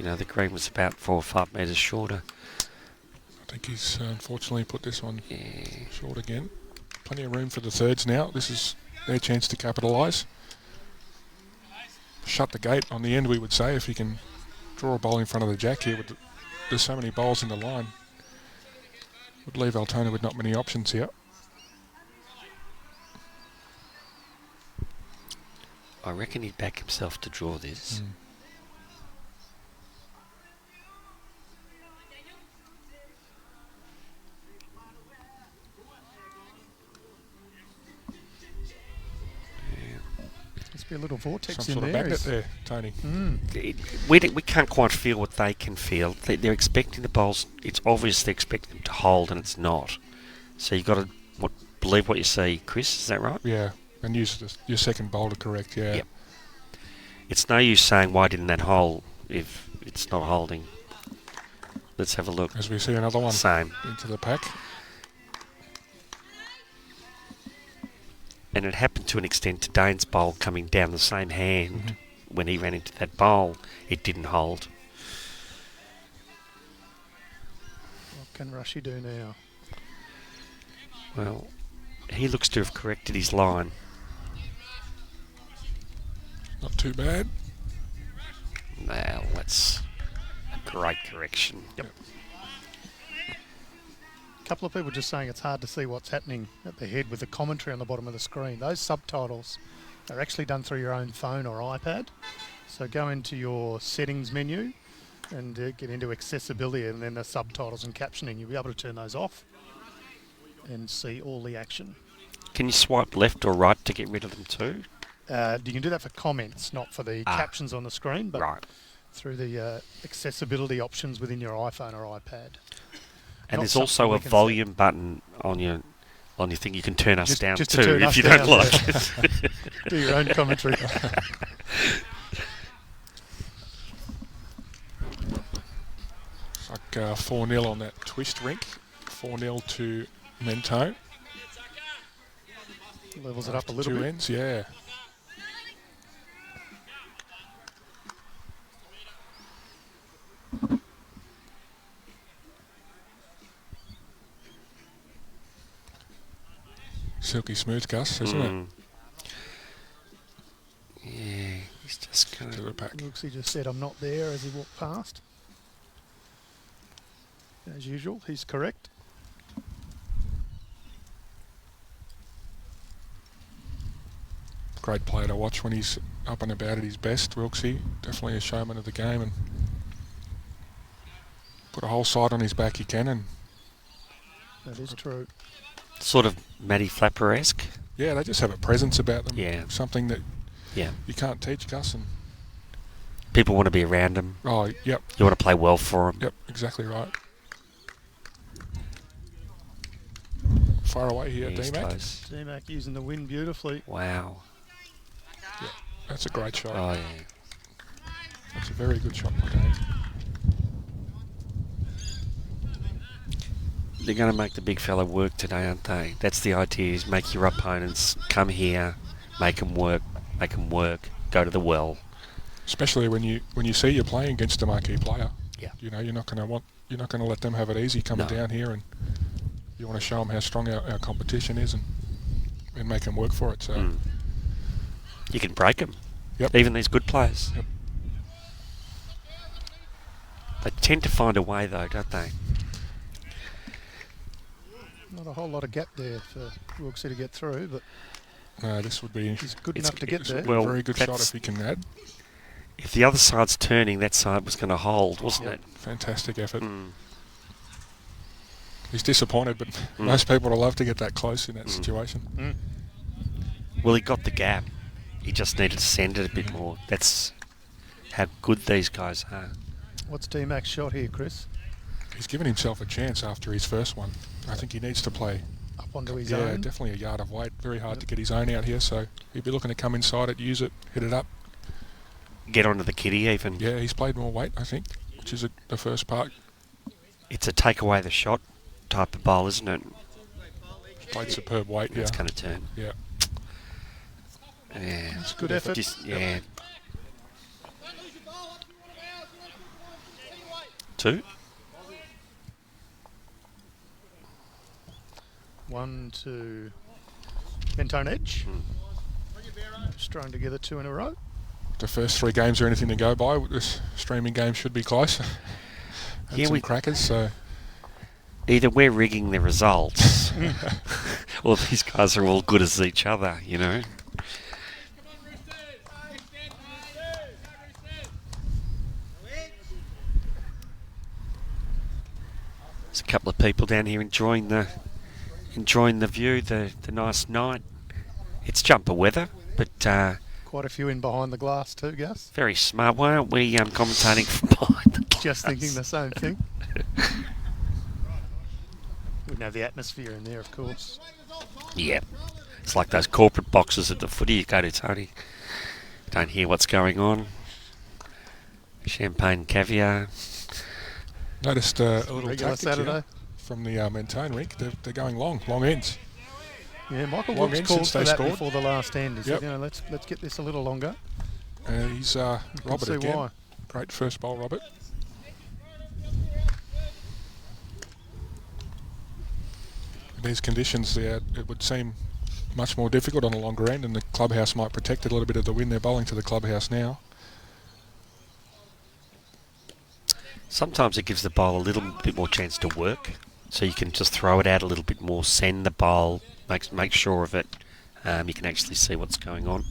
Speaker 2: know, the green was about 4 or 5 metres shorter.
Speaker 3: I think he's unfortunately put this one short again. Plenty of room for the thirds now. This is their chance to capitalise. Shut the gate on the end, we would say, if he can draw a bowl in front of the jack here. There's so many bowls in the line. Would leave Altona with not many options here.
Speaker 2: I reckon he'd back himself to draw this.
Speaker 1: Must be a little vortex
Speaker 3: Some
Speaker 1: in
Speaker 3: sort
Speaker 1: there.
Speaker 3: of magnet there, Tony.
Speaker 2: We can't quite feel what they can feel. They're expecting the bowls. It's obvious they're expecting them to hold, and it's not. So you've got to believe what you see, Chris. Is that right?
Speaker 3: Yeah, and use your second bowl to correct, yeah.
Speaker 2: Yep. It's no use saying why didn't that hold if it's not holding. Let's have a look.
Speaker 3: As we see another one
Speaker 2: Same.
Speaker 3: into the pack.
Speaker 2: And it happened to an extent to Dane's bowl coming down the same hand. When he ran into that bowl, it didn't hold.
Speaker 1: What can Rushy do now?
Speaker 2: Well, he looks to have corrected his line.
Speaker 3: Not too bad.
Speaker 2: Well, that's a great correction.
Speaker 1: Yep. A couple of people just saying it's hard to see what's happening at the head with the commentary on the bottom of the screen. Those subtitles are actually done through your own phone or iPad. So go into your settings menu and get into accessibility, and then the subtitles and captioning. You'll be able to turn those off and see all the action.
Speaker 2: Can you swipe left or right to get rid of them too?
Speaker 1: You can do that for comments, not for the captions on the screen, but through the accessibility options within your iPhone or iPad.
Speaker 2: And there's also a volume button on your thing. You can turn us down
Speaker 1: just
Speaker 2: too
Speaker 1: turn
Speaker 2: if
Speaker 1: us
Speaker 2: you
Speaker 1: down,
Speaker 2: don't like it.
Speaker 1: Do your own commentary.
Speaker 3: It's like 4-0 on that twist rink. 4-0 to Mentone.
Speaker 1: Levels it up a little
Speaker 3: Two
Speaker 1: bit.
Speaker 3: ends, yeah. Silky smooth, Gus, isn't it?
Speaker 2: Yeah, he's just kind
Speaker 3: To
Speaker 2: of...
Speaker 3: the pack.
Speaker 1: Looks he just said I'm not there as he walked past. As usual, he's correct.
Speaker 3: Great player to watch when he's up and about at his best, Wilksy. Definitely a showman of the game, and put a whole side on his back he can. And
Speaker 1: That is true.
Speaker 2: Sort of Matty Flapper-esque.
Speaker 3: yeah, they just have a presence about them.
Speaker 2: Yeah.
Speaker 3: Something that
Speaker 2: Yeah.
Speaker 3: you can't teach, Gus. And
Speaker 2: People want to be around them.
Speaker 3: oh, yep,
Speaker 2: You want to play well for them.
Speaker 3: yep, exactly right. Far away here,
Speaker 2: He's
Speaker 3: D-Mac.
Speaker 2: close.
Speaker 1: D-Mac using the wind beautifully.
Speaker 2: Wow.
Speaker 3: That's a great shot.
Speaker 2: Oh, yeah.
Speaker 3: That's a very good shot, my game.
Speaker 2: They're going to make the big fella work today, aren't they? That's the idea, is make your opponents come here, make them work, go to the well.
Speaker 3: Especially when you see you're playing against a marquee player.
Speaker 2: Yeah.
Speaker 3: You know, you're not going to let them have it easy coming down here, and you want to show them how strong our competition is and make them work for it. So
Speaker 2: You can break them.
Speaker 3: Yep.
Speaker 2: Even these good players.
Speaker 3: Yep.
Speaker 2: They tend to find a way, though, don't they?
Speaker 1: Not a whole lot of gap there for Wilksy to get through, but
Speaker 3: this would be
Speaker 1: he's good enough to get there.
Speaker 3: a very good shot if he can add.
Speaker 2: If the other side's turning, that side was going to hold, wasn't it?
Speaker 3: Fantastic effort. He's disappointed, but most people would love to get that close in that situation.
Speaker 2: Well, he got the gap. He just needed to send it a bit more. That's how good these guys are.
Speaker 1: What's D-Mac's shot here, Chris?
Speaker 3: He's given himself a chance after his first one. I think he needs to play
Speaker 1: Up onto his
Speaker 3: yeah,
Speaker 1: own.
Speaker 3: definitely a yard of weight. Very hard to get his own out here, so he'd be looking to come inside it, use it, hit it up.
Speaker 2: get onto the kitty even.
Speaker 3: Yeah, he's played more weight, I think, which is the first part.
Speaker 2: It's a take away the shot type of bowl, isn't it?
Speaker 3: He's played superb weight, yeah.
Speaker 2: It's going to turn.
Speaker 3: Yeah.
Speaker 2: Yeah.
Speaker 1: It's a good effort.
Speaker 2: Yeah. 2.
Speaker 1: 1 to Mentone Edge. Strung together 2 in a row.
Speaker 3: The first 3 games are anything to go by. This streaming game should be close. And some crackers, so...
Speaker 2: Either we're rigging the results, or these guys are all good as each other, you know. There's a couple of people down here enjoying the view, the nice night. It's jumper weather, but
Speaker 1: quite a few in behind the glass too, Gus.
Speaker 2: Very smart. Why aren't we commentating from behind the glass?
Speaker 1: Just thinking the same thing. Wouldn't have the atmosphere in there, of course.
Speaker 2: Yeah. It's like those corporate boxes at the footy you go to, Tony. Don't hear what's going on. Champagne caviar.
Speaker 3: Noticed a little
Speaker 1: regular
Speaker 3: tactic
Speaker 1: Saturday
Speaker 3: here from the Mentone rink. They're going long ends.
Speaker 1: Yeah, Michael
Speaker 3: Long
Speaker 1: Brooks
Speaker 3: ends
Speaker 1: called
Speaker 3: since
Speaker 1: for
Speaker 3: they
Speaker 1: that
Speaker 3: scored.
Speaker 1: before the last end. He
Speaker 3: Yep.
Speaker 1: said, let's get this a little longer.
Speaker 3: He's Robert
Speaker 1: see
Speaker 3: again.
Speaker 1: why.
Speaker 3: Great first bowl, Robert. In these conditions, it would seem much more difficult on a longer end, and the clubhouse might protect it a little bit of the wind. They're bowling to the clubhouse now.
Speaker 2: Sometimes it gives the bowl a little bit more chance to work, so you can just throw it out a little bit more, send the bowl, make sure of it. You can actually see what's going on.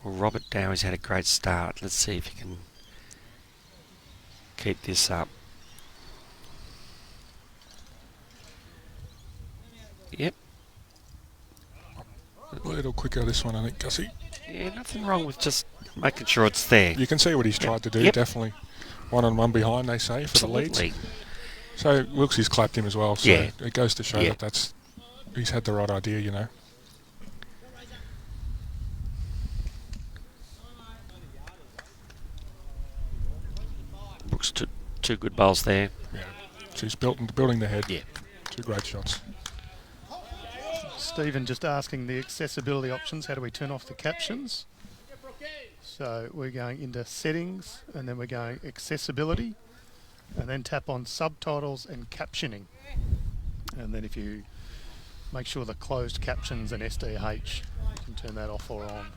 Speaker 2: Well, Robert Dowy's had a great start. Let's see if he can keep this up. Yep.
Speaker 3: A little quicker this one, I think, Gussie.
Speaker 2: Yeah, nothing wrong with just making sure it's there.
Speaker 3: You can see what he's tried to do,
Speaker 2: Yep.
Speaker 3: definitely. 1-on-1 behind, they say, for the leads.
Speaker 2: Absolutely.
Speaker 3: So Wilkes's clapped him as well, so
Speaker 2: Yeah.
Speaker 3: it goes to show
Speaker 2: Yeah.
Speaker 3: that he's had the right idea, you know.
Speaker 2: Brooks two good bowls there.
Speaker 3: Yeah. So he's building the head.
Speaker 2: Yeah.
Speaker 3: 2 great shots.
Speaker 1: Stephen just asking the accessibility options. How do we turn off the captions? So we're going into settings, and then we're going accessibility, and then tap on subtitles and captioning. And then if you make sure the closed captions and SDH, you can turn that off or on.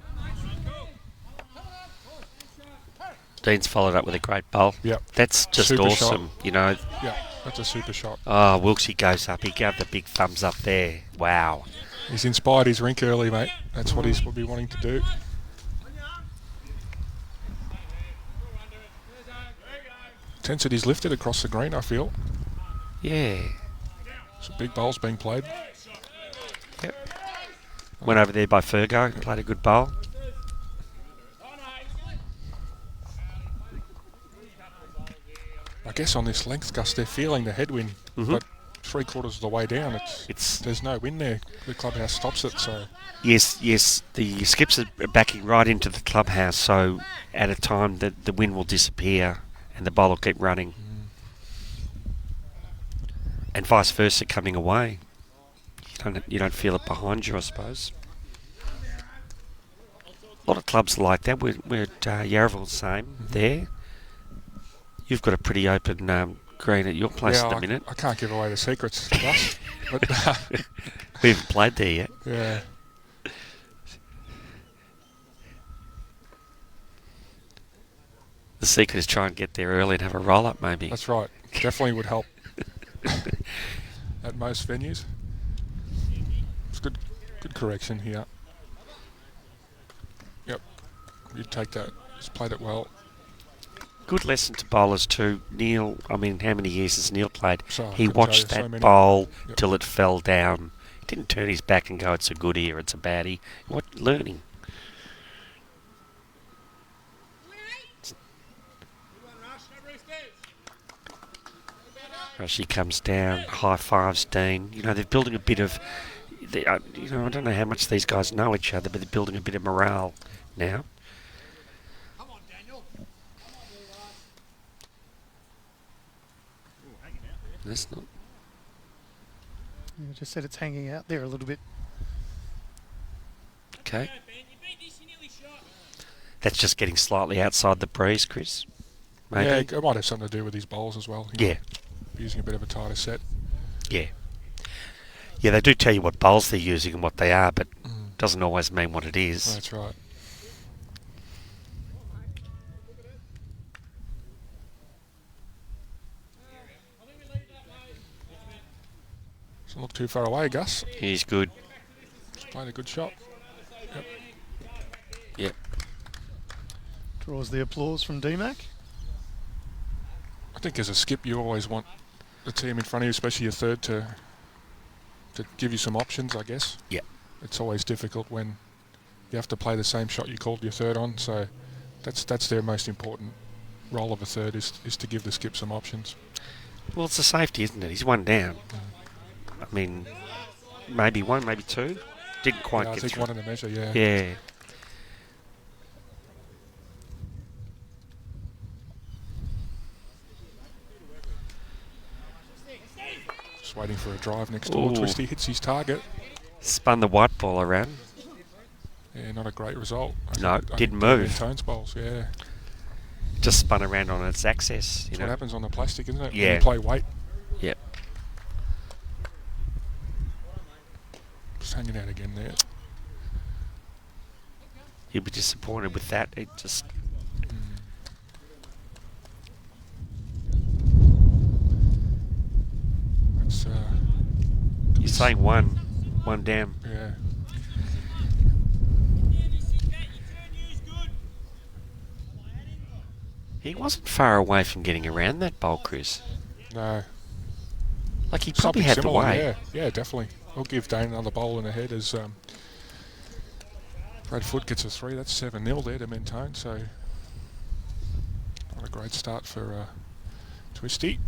Speaker 2: Dean's followed up with a great bowl.
Speaker 3: Yep.
Speaker 2: That's just
Speaker 3: Super
Speaker 2: awesome.
Speaker 3: shot.
Speaker 2: You know.
Speaker 3: Yeah, that's a super shot.
Speaker 2: Oh, Wilkesy goes up. He gave the big thumbs up there. Wow.
Speaker 3: He's inspired his rink early, mate. That's what he's be wanting to do. Intensity's lifted across the green, I feel.
Speaker 2: Yeah.
Speaker 3: Some big bowls being played.
Speaker 2: Yep. Went over there by Fergo. Played a good bowl.
Speaker 3: I guess on this length, Gus, they're feeling the headwind, but 3/4 of the way down, there's no wind there. The clubhouse stops it, so...
Speaker 2: Yes, the skips are backing right into the clubhouse, so at a time that the wind will disappear and the bowl will keep running. And vice versa coming away. You don't feel it behind you, I suppose. A lot of clubs are like that. We're at Yarraville the same there. You've got a pretty open green at your place at the minute.
Speaker 3: I can't give away the secrets, Gus. But
Speaker 2: we haven't played there yet.
Speaker 3: Yeah.
Speaker 2: The secret is try and get there early and have a roll-up, maybe.
Speaker 3: That's right. Definitely would help at most venues. It's good correction here. Yep. You take that. Just played it well.
Speaker 2: Good lesson to bowlers too. Neil, I mean, how many years has Neil played?
Speaker 3: So,
Speaker 2: He
Speaker 3: couldn't
Speaker 2: watched
Speaker 3: tell you, so
Speaker 2: that
Speaker 3: many.
Speaker 2: bowl
Speaker 3: Yep.
Speaker 2: till it fell down. He didn't turn his back and go, it's a goodie or it's a baddie. What learning? She comes down, high fives Dean. You know, they're building a bit of... I don't know how much these guys know each other, but they're building a bit of morale now. That's not.
Speaker 1: I just said it's hanging out there a little bit.
Speaker 2: Okay. That's just getting slightly outside the breeze, Chris. Maybe.
Speaker 3: Yeah, it might have something to do with his bowls as well.
Speaker 2: Yeah.
Speaker 3: Using a bit of a tighter set.
Speaker 2: Yeah. Yeah, they do tell you what bowls they're using and what they are, but doesn't always mean what it is.
Speaker 3: That's right. Doesn't look too far away, Gus.
Speaker 2: He's good.
Speaker 3: He's played a good shot. Yep.
Speaker 2: Yep.
Speaker 1: Draws the applause from DMAC.
Speaker 3: I think as a skip, you always want the team in front of you, especially your third, to give you some options, I guess.
Speaker 2: Yeah.
Speaker 3: It's always difficult when you have to play the same shot you called your third on, so that's their most important role of a third, is to give the skip some options.
Speaker 2: Well, it's a safety, isn't it? He's one down. I mean, maybe one, maybe two. Didn't quite
Speaker 3: I
Speaker 2: get
Speaker 3: think
Speaker 2: through.
Speaker 3: one in the measure, yeah.
Speaker 2: Yeah.
Speaker 3: Just waiting for a drive next door.
Speaker 2: Ooh.
Speaker 3: Twisty hits his target.
Speaker 2: Spun the white ball around.
Speaker 3: Yeah, not a great result.
Speaker 2: No, didn't move.
Speaker 3: Mentone's bowls, yeah.
Speaker 2: Just spun around on its axis.
Speaker 3: That's what happens on the plastic, isn't it?
Speaker 2: Yeah.
Speaker 3: When you play weight.
Speaker 2: Yep.
Speaker 3: Just hanging out again there.
Speaker 2: He'll be disappointed with that. It just.
Speaker 3: It's,
Speaker 2: You're saying one down.
Speaker 3: yeah.
Speaker 2: He wasn't far away from getting around that bowl, Chris.
Speaker 3: No.
Speaker 2: Like he probably
Speaker 3: Something
Speaker 2: had the
Speaker 3: similar,
Speaker 2: way.
Speaker 3: yeah, definitely. We'll give Dane another bowl in the head as Brad Foote gets a 3. That's 7-0 there to Mentone, so not a great start for Twisty.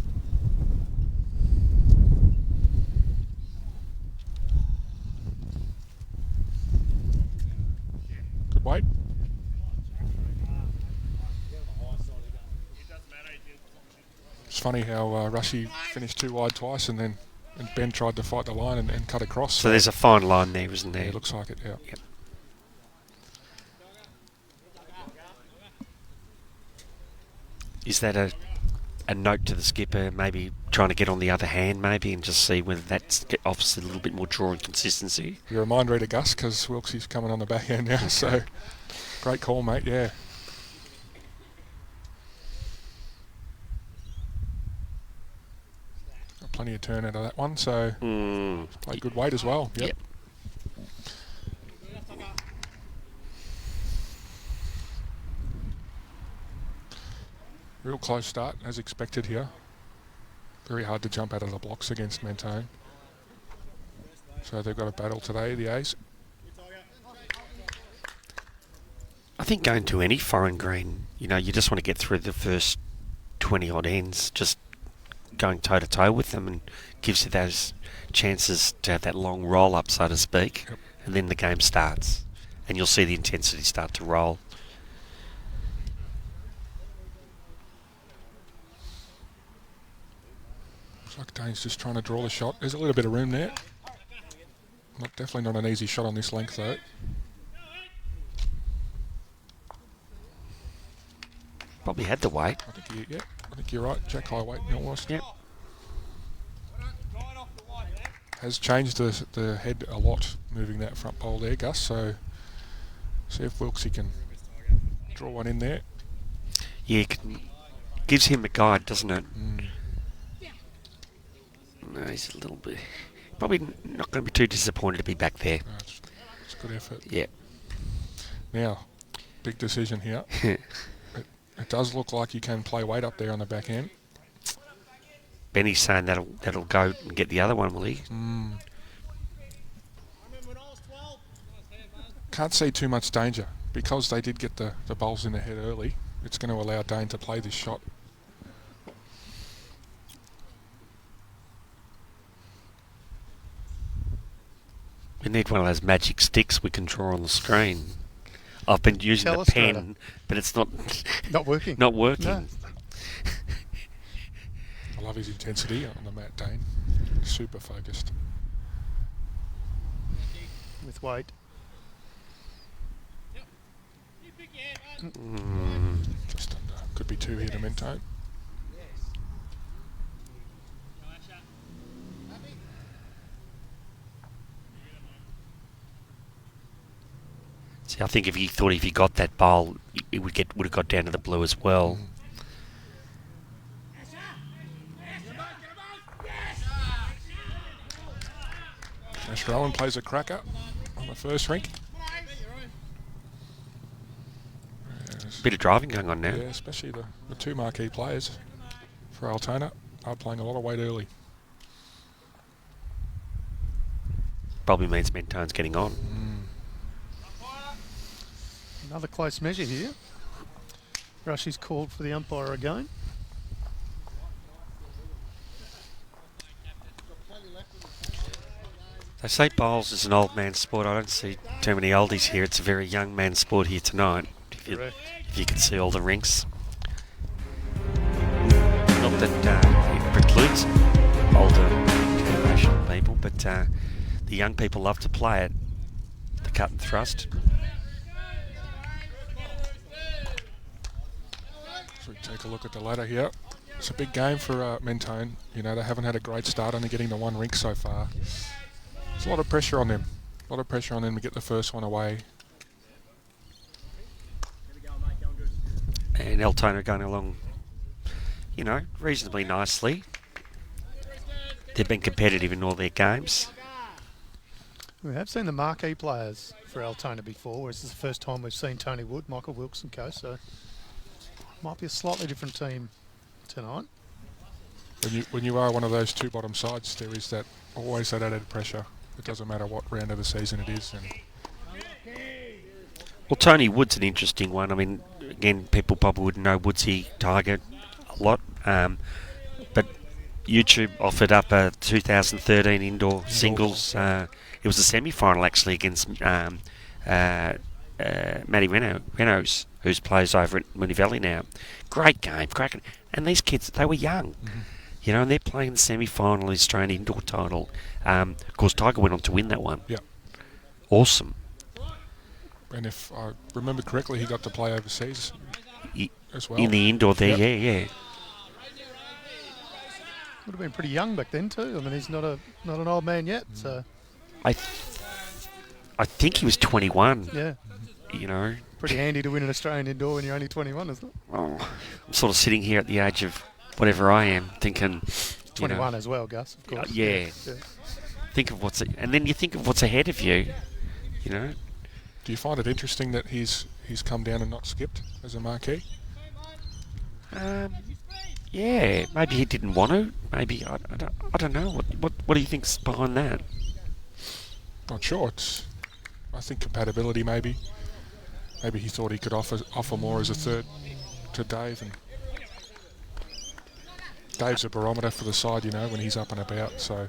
Speaker 3: Good weight. It's funny how Rushy finished too wide twice, and Ben tried to fight the line and cut across.
Speaker 2: So there's a fine line there, isn't there?
Speaker 3: Yeah, it looks like it, yeah.
Speaker 2: Yep. Is that a note to the skipper, maybe trying to get on the other hand, maybe, and just see whether that's offers a little bit more draw and consistency?
Speaker 3: You're a mind reader, Gus, because Wilkes's coming on the back end now, so great call, mate, yeah. Got plenty of turn out of that one, so played good weight as well. Yep. Real close start, as expected here. Very hard to jump out of the blocks against Mentone. So they've got a battle today, the A's.
Speaker 2: I think going to any foreign green, you just want to get through the first 20 odd ends, just going toe to toe with them, and gives you those chances to have that long roll up, so to speak, and then the game starts, and you'll see the intensity start to roll.
Speaker 3: Looks like Dane's just trying to draw the shot. There's a little bit of room there. Definitely not an easy shot on this length though.
Speaker 2: Probably had the weight.
Speaker 3: I think you're right. Jack high weight, almost.
Speaker 2: Yep.
Speaker 3: Has changed the head a lot, moving that front pole there, Gus. So see if Wilksy can draw one in there.
Speaker 2: Yeah, gives him a guide, doesn't it? No, he's a little bit. Probably not going to be too disappointed to be back there.
Speaker 3: No, it's a good effort.
Speaker 2: Yeah.
Speaker 3: Now, big decision here. It does look like you can play weight up there on the back end.
Speaker 2: Benny's saying that'll go and get the other one, will he?
Speaker 3: Can't see too much danger. Because they did get the bowls in the head early, it's going to allow Dane to play this shot.
Speaker 2: We need one of those magic sticks we can draw on the screen. I've been using the pen, but it's not
Speaker 1: working.
Speaker 2: Not working.
Speaker 1: No.
Speaker 3: I love his intensity on the mat, Dane. Super focused.
Speaker 1: With weight.
Speaker 3: Just under. Could be 2 here to Mentone.
Speaker 2: See, I think if he got that bowl, it would have got down to the blue as well.
Speaker 3: Ash Rowan plays a cracker on the first rink.
Speaker 2: Bit of driving going on now.
Speaker 3: Yeah, especially the 2 marquee players for Altona are playing a lot of weight early.
Speaker 2: Probably means Mentone's getting on.
Speaker 1: Another close measure here. Rushy's called for the umpire again.
Speaker 2: They say bowls is an old man's sport. I don't see too many oldies here. It's a very young man's sport here tonight. If you can see all the rinks. Not that it precludes older generation people, but the young people love to play it. The cut and thrust.
Speaker 3: So we take a look at the ladder here. It's a big game for Mentone. You know, they haven't had a great start, only getting the 1 rink so far. There's a lot of pressure on them. A lot of pressure on them to get the first one away.
Speaker 2: And Altona going along, you know, reasonably nicely. They've been competitive in all their games.
Speaker 1: We have seen the marquee players for Altona before, whereas this is the first time we've seen Tony Wood, Michael Wilkes and co, so might be a slightly different team tonight.
Speaker 3: When you are one of those 2 bottom sides, there is that always that added pressure. It doesn't matter what round of the season it is. And
Speaker 2: well, Tony Wood's an interesting one. I mean, again, people probably wouldn't know Woodsy Tiger a lot, but YouTube offered up a 2013 indoor singles. It was a semi-final actually against Matty Reynolds, who plays over at Moonee Valley now. Great game, cracking. And these kids, they were young. You know, and they're playing the semi-final of the Australian indoor title. Of course, Tiger went on to win that one.
Speaker 3: Yeah.
Speaker 2: Awesome.
Speaker 3: And if I remember correctly, he got to play overseas as well.
Speaker 2: In the indoor there, yeah.
Speaker 1: Would have been pretty young back then too. I mean, he's not an old man yet. So
Speaker 2: I think he was 21.
Speaker 1: Yeah.
Speaker 2: You know.
Speaker 1: Pretty handy to win an Australian indoor when you're only 21, isn't it?
Speaker 2: Oh, I'm sort of sitting here at the age of whatever I am, thinking.
Speaker 1: 21 as well, Gus. Of course.
Speaker 2: Yeah. Think of and then you think of what's ahead of you. You know.
Speaker 3: Do you find it interesting that he's come down and not skipped as a marquee?
Speaker 2: Yeah, maybe he didn't want to. Maybe I don't know. What do you think's behind that?
Speaker 3: Not sure. I think compatibility maybe. Maybe he thought he could offer more as a third to Dave, and Dave's a barometer for the side, you know, when he's up and about. So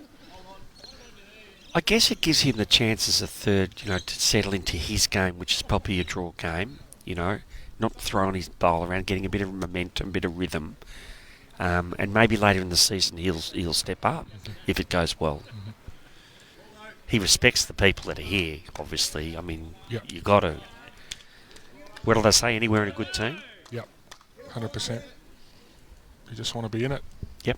Speaker 2: I guess it gives him the chance as a third, you know, to settle into his game, which is probably a draw game. You know, not throwing his bowl around, getting a bit of momentum, a bit of rhythm, and maybe later in the season he'll step up if it goes well. He respects the people that are here, obviously. I mean, you got to. What do they say? Anywhere in a good team?
Speaker 3: Yep, 100%. You just want to be in it.
Speaker 2: Yep.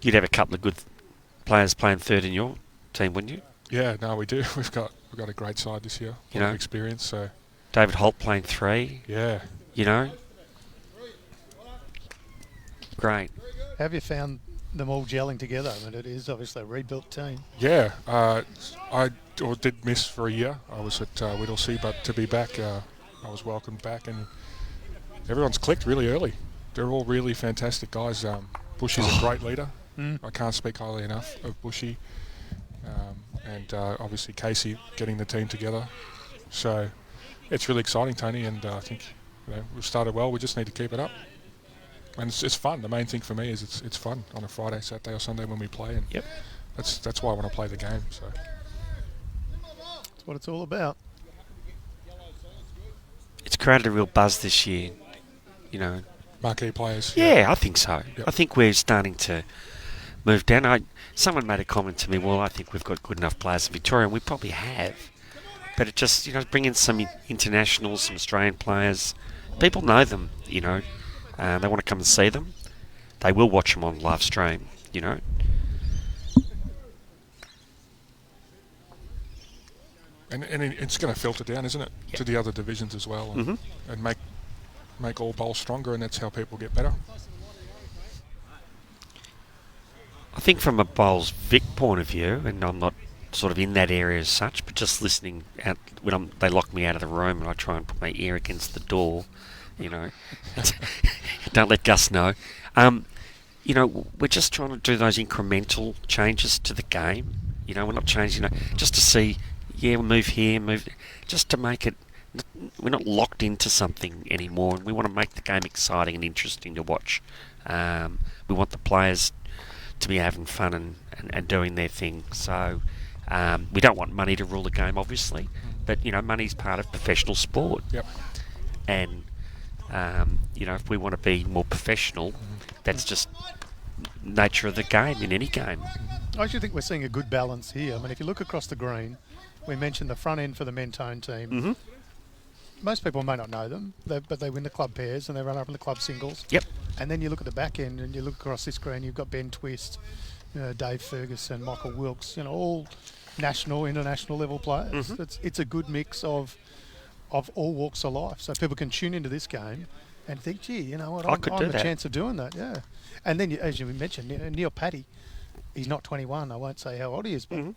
Speaker 2: You'd have a couple of good players playing third in your team, wouldn't you?
Speaker 3: Yeah, no, we do. We've got a great side this year. A lot of experience. So
Speaker 2: David Holt playing 3.
Speaker 3: Yeah.
Speaker 2: You know. Great.
Speaker 1: Have you found them all gelling together? I mean, it is obviously a rebuilt team.
Speaker 3: Yeah, I did miss for a year. I was at Whittlesea, but to be back, I was welcomed back, and everyone's clicked really early. They're all really fantastic guys. Bushy's a great leader. I can't speak highly enough of Bushy, and obviously Casey getting the team together. So it's really exciting, Tony, and I think we've started well. We just need to keep it up. And it's fun. The main thing for me is it's fun on a Friday, Saturday, or Sunday when we play, and
Speaker 2: Yep.
Speaker 3: that's why I want to play the game. So
Speaker 1: That's what it's all about.
Speaker 2: It's created a real buzz this year, you know.
Speaker 3: marquee players.
Speaker 2: Yeah, I think so.
Speaker 3: Yep.
Speaker 2: I think we're starting to move down. Someone made a comment to me, well, I think we've got good enough players in Victoria, and we probably have. But it just, bring in some internationals, some Australian players. People know them, They want to come and see them. They will watch them on live stream,
Speaker 3: And it's going to filter down, isn't it,
Speaker 2: Yep.
Speaker 3: to the other divisions as well, and,
Speaker 2: Mm-hmm.
Speaker 3: and make all bowls stronger, and that's how people get better.
Speaker 2: I think from a Bowls Vic point of view, and I'm not sort of in that area as such, but just listening out when they lock me out of the room and I try and put my ear against the door, don't let Gus know. We're just trying to do those incremental changes to the game. We're not changing, just to see, we'll move here, just to make it. We're not locked into something anymore, and we want to make the game exciting and interesting to watch. We want the players to be having fun and doing their thing. So we don't want money to rule the game, obviously, but money's part of professional sport.
Speaker 3: Yep.
Speaker 2: And if we want to be more professional, that's just nature of the game in any game.
Speaker 1: I actually think we're seeing a good balance here. I mean, if you look across the green, we mentioned the front end for the Mentone team.
Speaker 2: Mm-hmm.
Speaker 1: Most people may not know them, but they win the club pairs and they run up in the club singles.
Speaker 2: Yep.
Speaker 1: And then you look at the back end and you look across this green, you've got Ben Twist, Dave Ferguson, Michael Wilkes, all national, international level players.
Speaker 2: Mm-hmm.
Speaker 1: It's a good mix of all walks of life. So people can tune into this game and think, gee, you know what,
Speaker 2: I could do
Speaker 1: I'm a
Speaker 2: that.
Speaker 1: chance of doing that, yeah. And then, as you mentioned, Neil Patty, he's not 21. I won't say how old he is, but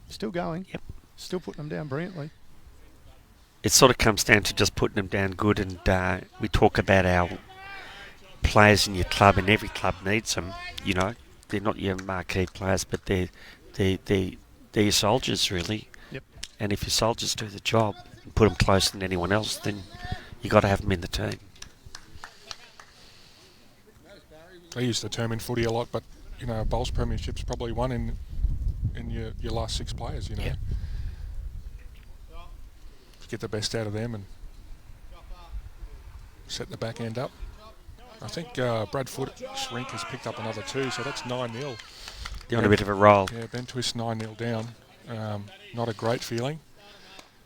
Speaker 1: still going.
Speaker 2: Yep.
Speaker 1: Still putting them down brilliantly.
Speaker 2: It sort of comes down to just putting them down good, and we talk about our players in your club, and every club needs them. They're not your marquee players, but they're your soldiers, really.
Speaker 1: Yep.
Speaker 2: And if your soldiers do the job and put them closer than anyone else, then you got to have them in the team.
Speaker 3: They use the term in footy a lot, but a bowls premiership's probably won in your last 6 players.
Speaker 2: Yeah.
Speaker 3: Get the best out of them and set the back end up. I think Brad Shrink has picked up another 2, so that's 9-0.
Speaker 2: They're on a bit of a roll.
Speaker 3: Yeah, Ben Twist 9-0 down. Not a great feeling.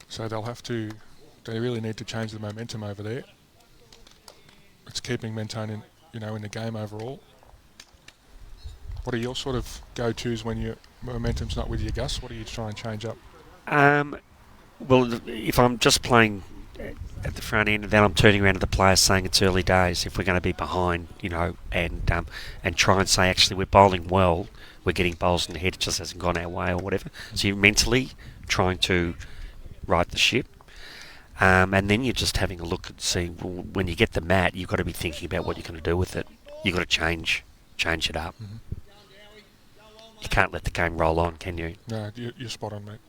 Speaker 3: So they really need to change the momentum over there. It's keeping Mentone in the game overall. What are your sort of go-tos when your momentum's not with you, Gus? What are you trying to change up?
Speaker 2: Well, if I'm just playing at the front end, then I'm turning around to the players saying it's early days. If we're going to be behind, and try and say actually we're bowling well, we're getting bowls in the head, it just hasn't gone our way or whatever. So you're mentally trying to right the ship, and then you're just having a look and see, well, when you get the mat, you've got to be thinking about what you're going to do with it. You've got to change it up.
Speaker 3: Mm-hmm.
Speaker 2: You can't let the game roll on, can you?
Speaker 3: No, you're spot on, mate.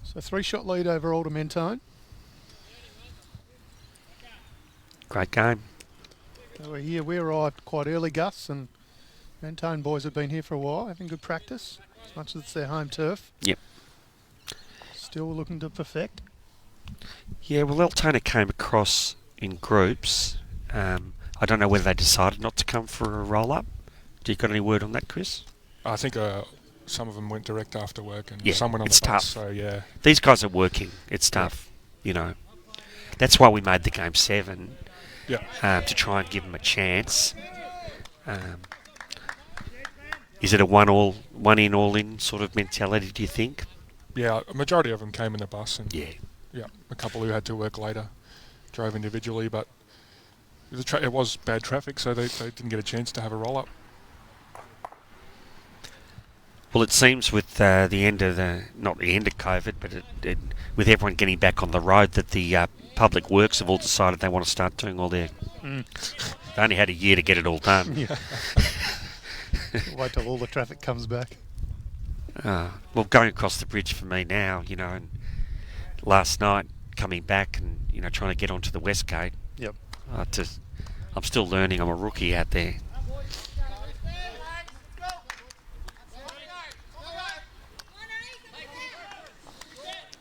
Speaker 1: So 3-shot lead overall to Mentone.
Speaker 2: Great game.
Speaker 1: So we arrived quite early, Gus, and Mentone boys have been here for a while, having good practice, as much as it's their home turf.
Speaker 2: Yep.
Speaker 1: Still looking to perfect.
Speaker 2: Yeah, well, Altona came across in groups. I don't know whether they decided not to come for a roll-up. Do you got any word on that, Chris?
Speaker 3: I think some of them went direct after work, and
Speaker 2: Yeah,
Speaker 3: some went on
Speaker 2: it's
Speaker 3: the bus.
Speaker 2: tough.
Speaker 3: So yeah,
Speaker 2: These guys are working. It's tough, That's why we made the game 7,
Speaker 3: yeah.
Speaker 2: to try and give them a chance. Is it a one in, all in sort of mentality, do you think?
Speaker 3: Yeah, a majority of them came in the bus, and
Speaker 2: Yeah.
Speaker 3: a couple who had to work later drove individually, but it was bad traffic, so they didn't get a chance to have a roll-up.
Speaker 2: Well, it seems with the end of not the end of COVID, but with everyone getting back on the road, that the public works have all decided they want to start doing all their... They only had a year to get it all done.
Speaker 1: Yeah. Wait till all the traffic comes back.
Speaker 2: Well, going across the bridge for me now, and last night coming back and, trying to get onto the West Gate.
Speaker 1: Yep.
Speaker 2: I I'm still learning. I'm a rookie out there.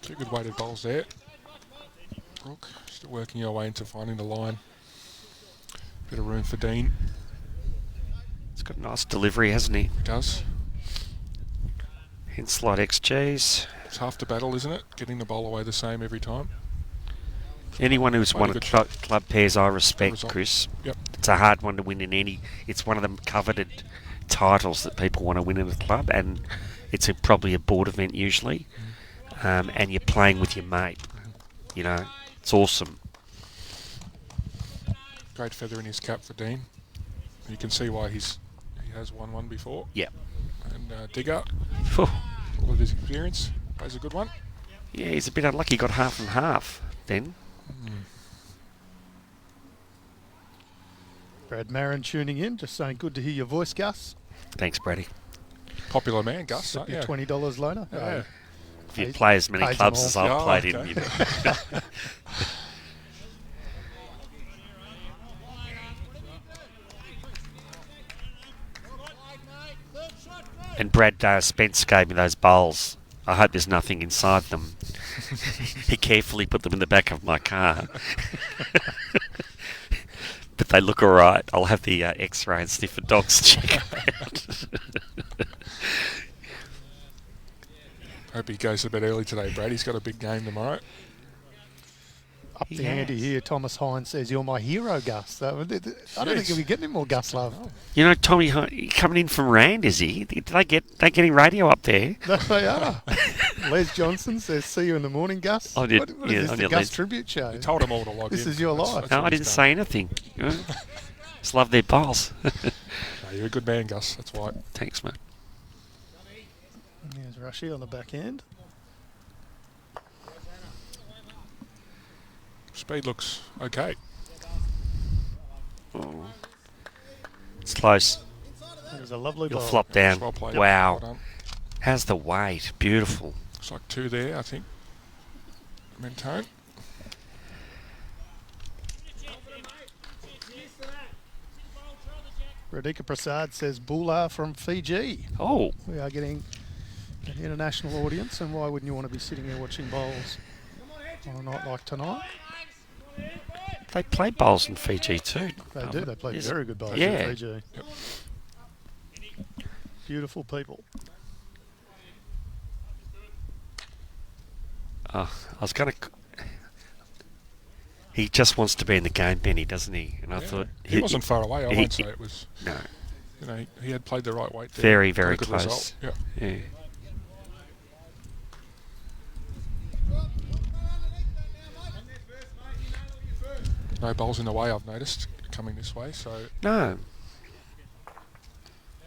Speaker 3: Two good weighted bowls there. Brooke, still working your way into finding the line. Bit of room for Dean.
Speaker 2: He's got a nice delivery, hasn't he?
Speaker 3: He does.
Speaker 2: In slight XGs.
Speaker 3: It's half the battle, isn't it? Getting the bowl away the same every time.
Speaker 2: Anyone who's won a club pairs, I respect, Chris.
Speaker 3: Yep.
Speaker 2: It's a hard one to win in any. It's one of the coveted titles that people want to win in a club, and it's probably a board event usually. And you're playing with your mate. You know, it's awesome.
Speaker 3: Great feather in his cap for Dean. You can see why he has won one before.
Speaker 2: Yep.
Speaker 3: And Digger, all of his experience, plays a good one.
Speaker 2: Yeah, he's a bit unlucky. He got half and half then.
Speaker 1: Brad Marin tuning in, just saying good to hear your voice, Gus.
Speaker 2: Thanks, Brady.
Speaker 3: Popular man, Gus.
Speaker 1: Slip your $20 later.
Speaker 3: Yeah.
Speaker 2: If you play as many clubs as I've played in, you know. And Brad Spence gave me those bowls. I hope there's nothing inside them. He carefully put them in the back of my car. But they look all right. I'll have the X-ray and sniff a dog's check out.
Speaker 3: Hope he goes a bit early today, Brad. He's got a big game tomorrow.
Speaker 1: Up the ante here, Thomas Hines says, "You're my hero, Gus." I don't think he'll be getting any more Gus love.
Speaker 2: You know, Tommy coming in from Rand, is he? They're getting radio up there.
Speaker 1: No, they are. Les Johnson says, "See you in the morning, Gus."
Speaker 2: I did.
Speaker 1: What is this, the Gus tribute show?
Speaker 3: You told them all to log in.
Speaker 1: This is your life.
Speaker 2: No, I didn't say anything. Just love their bowls.
Speaker 3: No, you're a good man, Gus. That's why.
Speaker 2: Thanks, mate.
Speaker 1: And there's Rushy on the back end.
Speaker 3: Speed looks okay.
Speaker 2: Oh. It's close.
Speaker 1: There's a lovely
Speaker 2: You'll
Speaker 1: ball.
Speaker 2: flop down.
Speaker 3: Well played.
Speaker 2: Wow.
Speaker 3: Well done.
Speaker 2: How's the weight? Beautiful.
Speaker 3: Looks like two there, I think. Mentone.
Speaker 1: Radhika Prasad says, "Bula from Fiji."
Speaker 2: Oh.
Speaker 1: We are getting an international audience, and why wouldn't you want to be sitting there watching bowls on a night like tonight?
Speaker 2: They play bowls in Fiji too.
Speaker 1: They do. They play very good bowls
Speaker 2: Yeah.
Speaker 1: in Fiji.
Speaker 3: Yep.
Speaker 1: Beautiful people.
Speaker 2: I was going to... He just wants to be in the game, Benny, doesn't he? And I thought...
Speaker 3: He wasn't far away. I won't say it was...
Speaker 2: No.
Speaker 3: You know, he had played the right weight there.
Speaker 2: Very,
Speaker 3: Got a
Speaker 2: very
Speaker 3: good
Speaker 2: close.
Speaker 3: result.
Speaker 2: Yeah.
Speaker 3: No bowls in the way, I've noticed, coming this way. So
Speaker 2: No.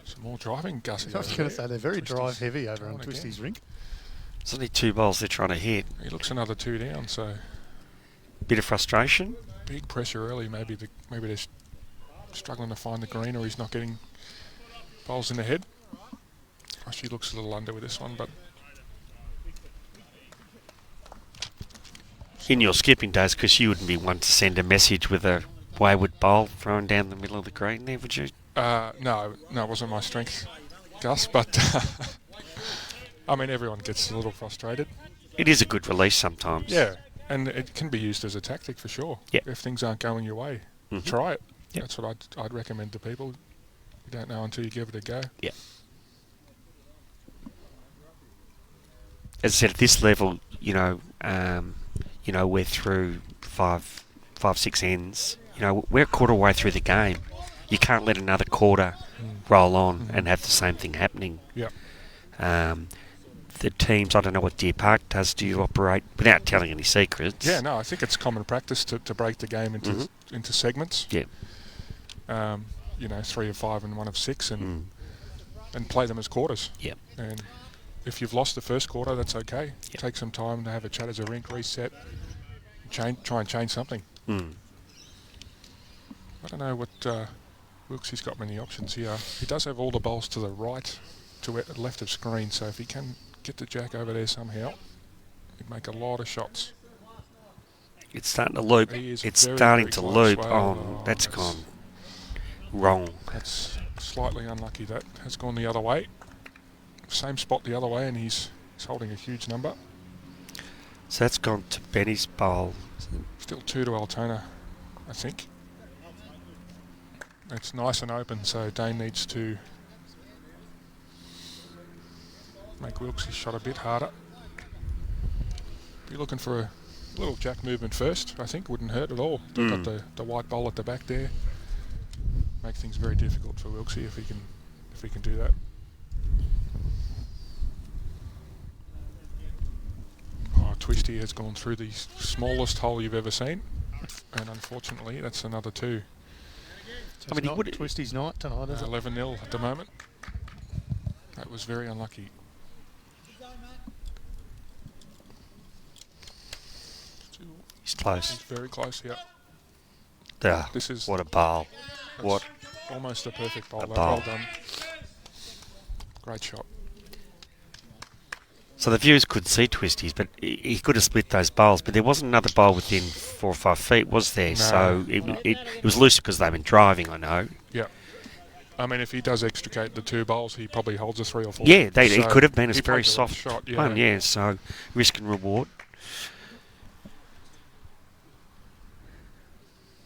Speaker 3: some more driving, Gussie.
Speaker 1: I was going to say, they're very drive heavy over on Twisty's rink.
Speaker 2: There's only two bowls they're trying to hit.
Speaker 3: He looks another two down, so
Speaker 2: Bit of frustration.
Speaker 3: big pressure early. Maybe they're struggling to find the green, or he's not getting bowls in the head. Oh, she looks a little under with this one, but
Speaker 2: In your skipping days, because you wouldn't be one to send a message with a wayward bowl thrown down the middle of the green there, would you?
Speaker 3: no, it wasn't my strength, Gus. But I mean, everyone gets a little frustrated.
Speaker 2: It is a good release sometimes.
Speaker 3: Yeah, and it can be used as a tactic for sure.
Speaker 2: Yep.
Speaker 3: If things aren't going your way,
Speaker 2: Mhm.
Speaker 3: try it.
Speaker 2: Yep.
Speaker 3: That's what I'd recommend to people. You don't know until you give it a go.
Speaker 2: Yeah. As I said, at this level, we're through five, 6 ends. We're a quarter way through the game. You can't let another quarter roll on and have the same thing happening.
Speaker 3: Yep.
Speaker 2: The teams, I don't know what Deer Park does. Do you operate without telling any secrets?
Speaker 3: Yeah, no, I think it's common practice to break the game into segments.
Speaker 2: Yeah.
Speaker 3: 3 of 5 and 1 of 6, and play them as quarters.
Speaker 2: Yep.
Speaker 3: And if you've lost the first quarter, that's okay.
Speaker 2: Yep.
Speaker 3: Take some time to have a chat as a rink, reset, try and change something.
Speaker 2: Mm.
Speaker 3: I don't know what Wilkes got many options here. He does have all the bowls to the right, to left of screen, so if he can get the jack over there somehow, he'd make a lot of shots.
Speaker 2: It's starting to loop.
Speaker 3: He is
Speaker 2: It's
Speaker 3: very,
Speaker 2: starting
Speaker 3: very
Speaker 2: to
Speaker 3: close.
Speaker 2: loop.
Speaker 3: Wow.
Speaker 2: Oh, that's gone. wrong.
Speaker 3: That's slightly unlucky. That has gone the other way. Same spot the other way, and he's holding a huge number.
Speaker 2: So that's gone to Benny's bowl.
Speaker 3: Still 2 to Altona, I think. It's nice and open, so Dane needs to make Wilkes' shot a bit harder. Be looking for a little jack movement first, I think. Wouldn't hurt at all. They've got the white bowl at the back there. Make things very difficult for Wilkes if he can do that. Oh, Twisty has gone through the smallest hole you've ever seen, and unfortunately that's another 2.
Speaker 1: So I mean, Twisty's night tonight, is it?
Speaker 3: 11-0 at the moment. That was very unlucky.
Speaker 2: He's close.
Speaker 3: He's very close, yeah.
Speaker 2: This is what a bowl. What
Speaker 3: almost a perfect bowl.
Speaker 2: A bowl.
Speaker 3: Well done. Great shot.
Speaker 2: So the viewers could see Twisties, but he could have split those bowls. But there wasn't another bowl within 4 or 5 feet, was there?
Speaker 3: No.
Speaker 2: So it was loose because they've been driving, I know.
Speaker 3: Yeah. I mean, if he does extricate the 2 bowls, he probably holds a 3 or 4.
Speaker 2: Yeah, it could have been a very soft
Speaker 3: shot. Yeah.
Speaker 2: one. Yeah, so risk and reward.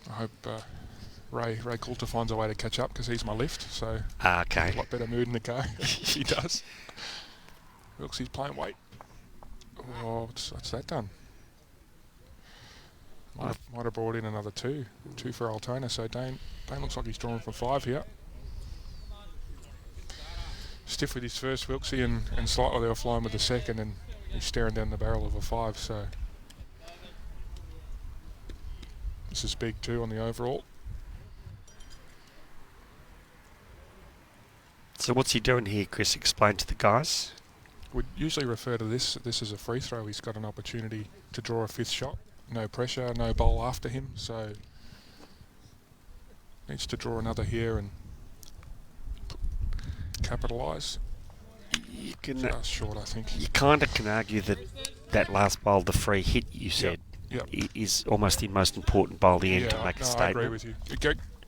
Speaker 3: I hope Ray Coulter finds a way to catch up because he's my lift. So
Speaker 2: Okay.
Speaker 3: a lot better mood in the car. He does. Wilkes, he's playing weight. Oh, what's that done? Might have brought in another 2. 2 for Altona. So Dane looks like he's drawn for 5 here. Stiff with his first, Wilkesy, and slightly they were flying with the second, and he's staring down the barrel of a 5. So this is big too on the overall.
Speaker 2: So what's he doing here, Chris? Explain to the guys.
Speaker 3: We'd usually refer to this as a free throw. He's got an opportunity to draw a 5th shot. No pressure, no bowl after him, so needs to draw another here and capitalise.
Speaker 2: You can
Speaker 3: Just short, I think.
Speaker 2: You kind of can argue that last bowl, the free hit you said,
Speaker 3: Yep.
Speaker 2: is almost the most important bowl at the end to make a statement.
Speaker 3: I agree with you.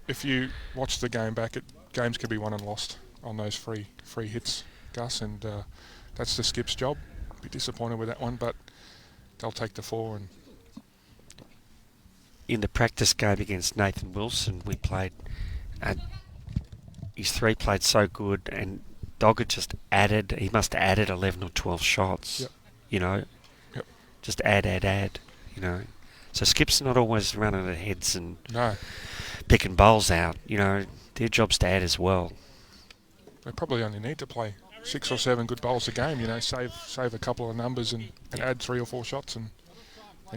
Speaker 3: If you watch the game back, games can be won and lost on those free hits, Gus, and that's the skip's job. Be disappointed with that one, but they'll take the 4. And
Speaker 2: in the practice game against Nathan Wilson, we played, and his 3 played so good, and Dogger just added. He must have added 11 or 12 shots.
Speaker 3: Yep.
Speaker 2: You know,
Speaker 3: Yep.
Speaker 2: just add. You know, so Skip's not always running at heads and picking bowls out. You know, their job's to add as well.
Speaker 3: They probably only need to play 6 or 7 good bowls a game. You know, save a couple of numbers and add 3 or 4 shots, and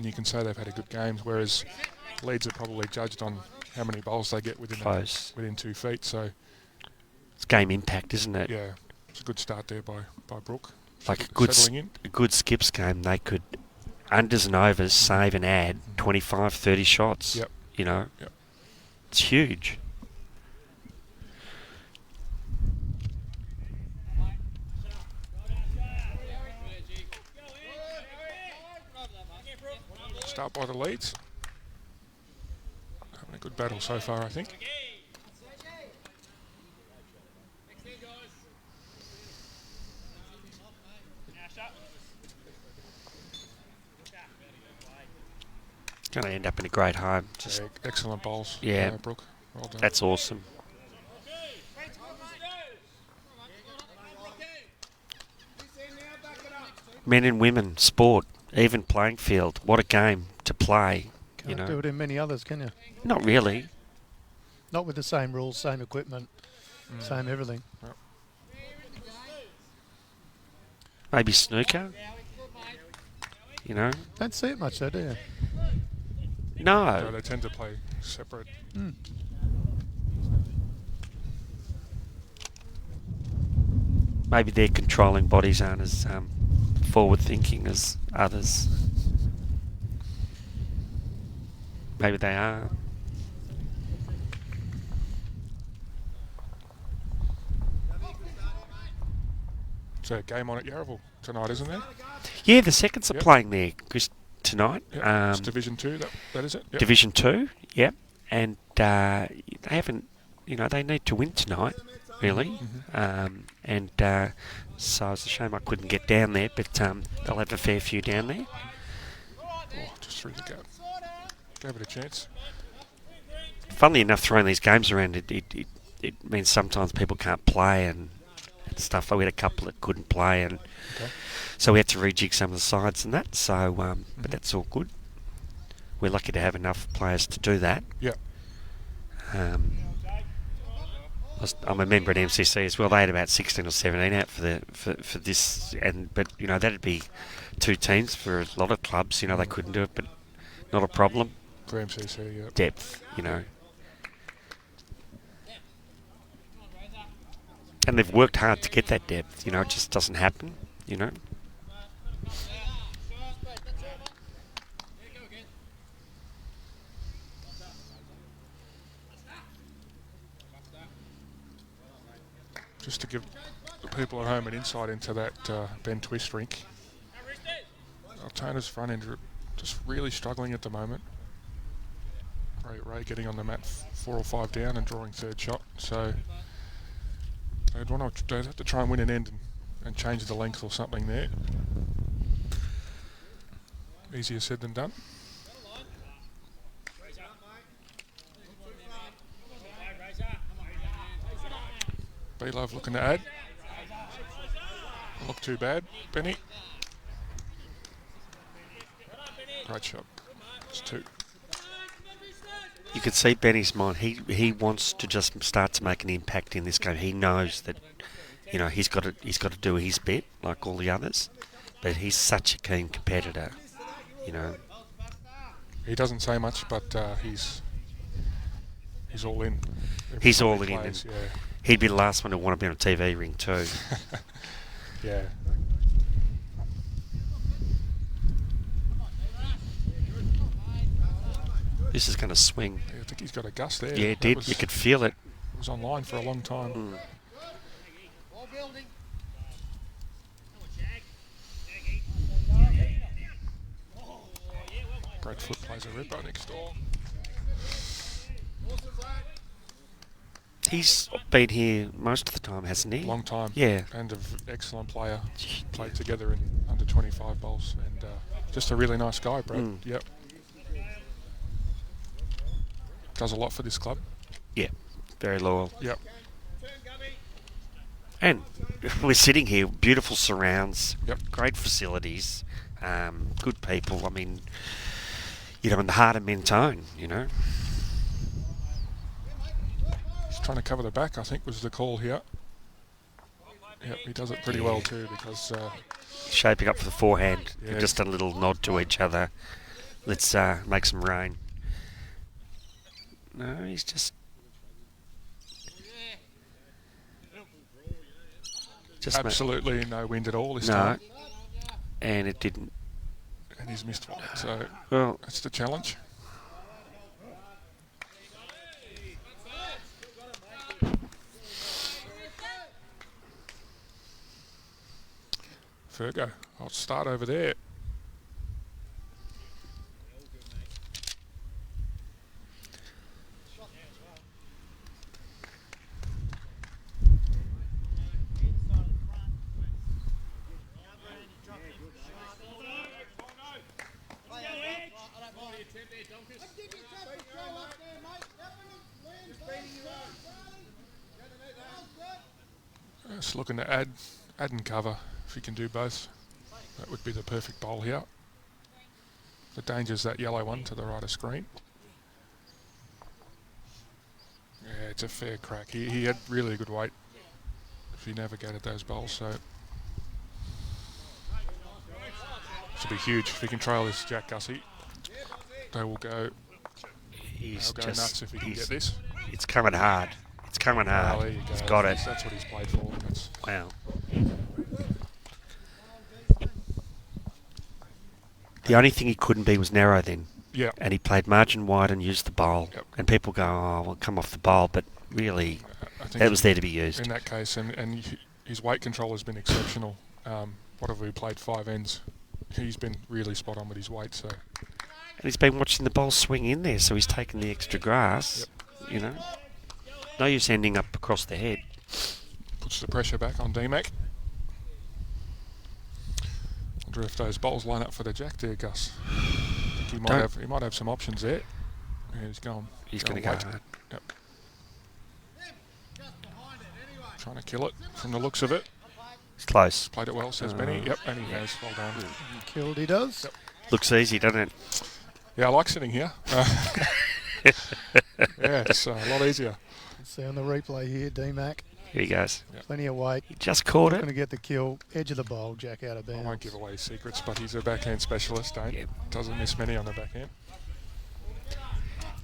Speaker 3: you can say they've had a good game. Whereas Leeds are probably judged on how many bowls they get within 2 feet. So
Speaker 2: it's game impact, isn't it?
Speaker 3: Yeah, it's a good start there by Brooke.
Speaker 2: Like
Speaker 3: Settling in.
Speaker 2: a good Skips game, they could unders and overs save and add 25, 30 shots.
Speaker 3: Yep.
Speaker 2: You know,
Speaker 3: Yep.
Speaker 2: It's huge.
Speaker 3: Start by the Leeds. Having a good battle so far, I think.
Speaker 2: Going to end up in a great home. Just
Speaker 3: excellent bowls.
Speaker 2: Yeah,
Speaker 3: Brooke. Well done.
Speaker 2: That's awesome. Men and women, sport, even playing field. What a game to play.
Speaker 1: Can't do it in many others, can you?
Speaker 2: Not really.
Speaker 1: Not with the same rules, same equipment, same everything.
Speaker 3: Yep.
Speaker 2: Maybe snooker. You know?
Speaker 1: Don't see it much though, do you?
Speaker 2: No.
Speaker 3: So they tend to play separate.
Speaker 2: Maybe their controlling bodies aren't as forward-thinking as others. Maybe they are.
Speaker 3: It's a game on at Yarraville tonight, isn't there?
Speaker 2: Yeah, the seconds are playing there, Chris, tonight.
Speaker 3: Yep. It's Division 2, that is it? Yep.
Speaker 2: Division 2, yep. And they haven't you know, they need to win tonight, really. And so it's a shame I couldn't get down there, but they'll have a fair few down there.
Speaker 3: Oh, just through the gap. Gave it a chance.
Speaker 2: Funnily enough, throwing these games around, it means sometimes people can't play and stuff. We had a couple that couldn't play, and so we had to rejig some of the sides and that. So, but that's all good. We're lucky to have enough players to do that.
Speaker 3: Yeah.
Speaker 2: I'm a member at MCC as well. They had about 16 or 17 out for this, but you know that'd be 2 teams for a lot of clubs. You know they couldn't do it, but not a problem.
Speaker 3: For MCC, yeah.
Speaker 2: Depth, you know. And they've worked hard to get that depth, you know, it just doesn't happen, you know.
Speaker 3: Just to give the people at home an insight into that Ben Twist rink. Altona's front end are just really struggling at the moment. Ray getting on the mat 4 or 5 down and drawing third shot, so they'd have to try and win an end and change the length or something there. Easier said than done. B-Love looking to add. Look too bad, Benny. Great shot. It's 2.
Speaker 2: You could see Benny's mind. He wants to just start to make an impact in this game. He knows that, you know, he's got to do his bit like all the others, but he's such a keen competitor, you know.
Speaker 3: He doesn't say much, but he's all in.
Speaker 2: He's all in.
Speaker 3: Plays, yeah.
Speaker 2: He'd be the last one to want to be on a TV ring too.
Speaker 3: Yeah.
Speaker 2: This is going to swing.
Speaker 3: Yeah, I think he's got a gust there.
Speaker 2: Yeah, it did. You could feel it.
Speaker 3: It was online for a long time. Great foot plays a ripper next door.
Speaker 2: He's been here most of the time, hasn't he?
Speaker 3: Long time.
Speaker 2: Yeah.
Speaker 3: And an excellent player. Played together in under 25 bowls. And just a really nice guy, Brad. Yep. Does a lot for this club.
Speaker 2: Yeah. Very loyal.
Speaker 3: Yep.
Speaker 2: And we're sitting here, beautiful surrounds, great facilities, good people. I mean, you know, in the heart of Mentone, you know.
Speaker 3: He's trying to cover the back, I think, was the call here. Yep, he does it pretty well too because...
Speaker 2: shaping up for the forehand. Yeah. Just a little nod to each other. Let's make some rain. No, he's just
Speaker 3: absolutely no wind at all this time.
Speaker 2: And it didn't.
Speaker 3: And he's missed one. So
Speaker 2: well,
Speaker 3: that's the challenge. Fergo, I'll start over there. Just looking to add and cover if you can do both. That would be the perfect bowl here. The danger's that yellow one to the right of screen. Yeah, it's a fair crack. He had really good weight if he navigated those bowls, so should be huge if he can trail this Jack Gussie. They will go.
Speaker 2: He's
Speaker 3: go nuts if he can get this.
Speaker 2: It's coming hard. It's coming hard.
Speaker 3: There you go.
Speaker 2: He's got it.
Speaker 3: That's what he's played for.
Speaker 2: Wow. The only thing he couldn't be was narrow then.
Speaker 3: Yeah.
Speaker 2: And he played margin wide and used the bowl. Yep. And people go, oh, well, come off the bowl. But really, that was there to be used.
Speaker 3: In that case, and his weight control has been exceptional. Whatever he played 5 ends, he's been really spot on with his weight. So.
Speaker 2: And he's been watching the bowl swing in there, so he's taken the extra grass, you know. No use ending up across the head.
Speaker 3: Puts the pressure back on D-Mac. Wonder if those bowls line up for the jack there, Gus. I think he might have some options there. Yeah, he's going.
Speaker 2: He's going to go hard.
Speaker 3: Yep. Trying to kill it from the looks of it.
Speaker 2: It's close.
Speaker 3: Played it well, says Benny. Yep, and he has. Well done.
Speaker 1: Killed, he does.
Speaker 3: Yep.
Speaker 2: Looks easy, doesn't it?
Speaker 3: Yeah, I like sitting here. Yeah, it's a lot easier.
Speaker 1: See on the replay here, D-Mac.
Speaker 2: Here he goes.
Speaker 3: Yep.
Speaker 1: Plenty of weight.
Speaker 2: He just caught
Speaker 1: Going
Speaker 2: it.
Speaker 1: to get the kill. Edge of the bowl, jack out of bounds.
Speaker 3: I won't give away his secrets, but he's a backhand specialist. Doesn't miss many on the backhand.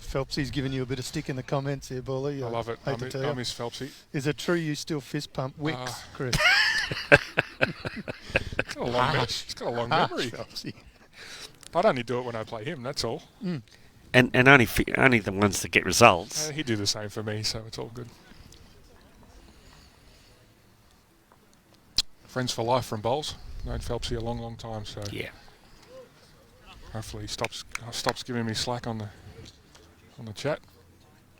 Speaker 1: Phelpsy's giving you a bit of stick in the comments here, Bully.
Speaker 3: I love it. I miss Phelpsy.
Speaker 1: Is it true you still fist pump Wicks, Chris?
Speaker 3: He's got a long memory.
Speaker 1: Phelpsy.
Speaker 3: I'd only do it when I play him, that's all.
Speaker 1: Mm.
Speaker 2: And only the ones that get results.
Speaker 3: He'd do the same for me, so it's all good. Friends for life from bowls. Known Phelpsy a long, long time, so
Speaker 2: Yeah.
Speaker 3: hopefully he stops giving me slack on the chat.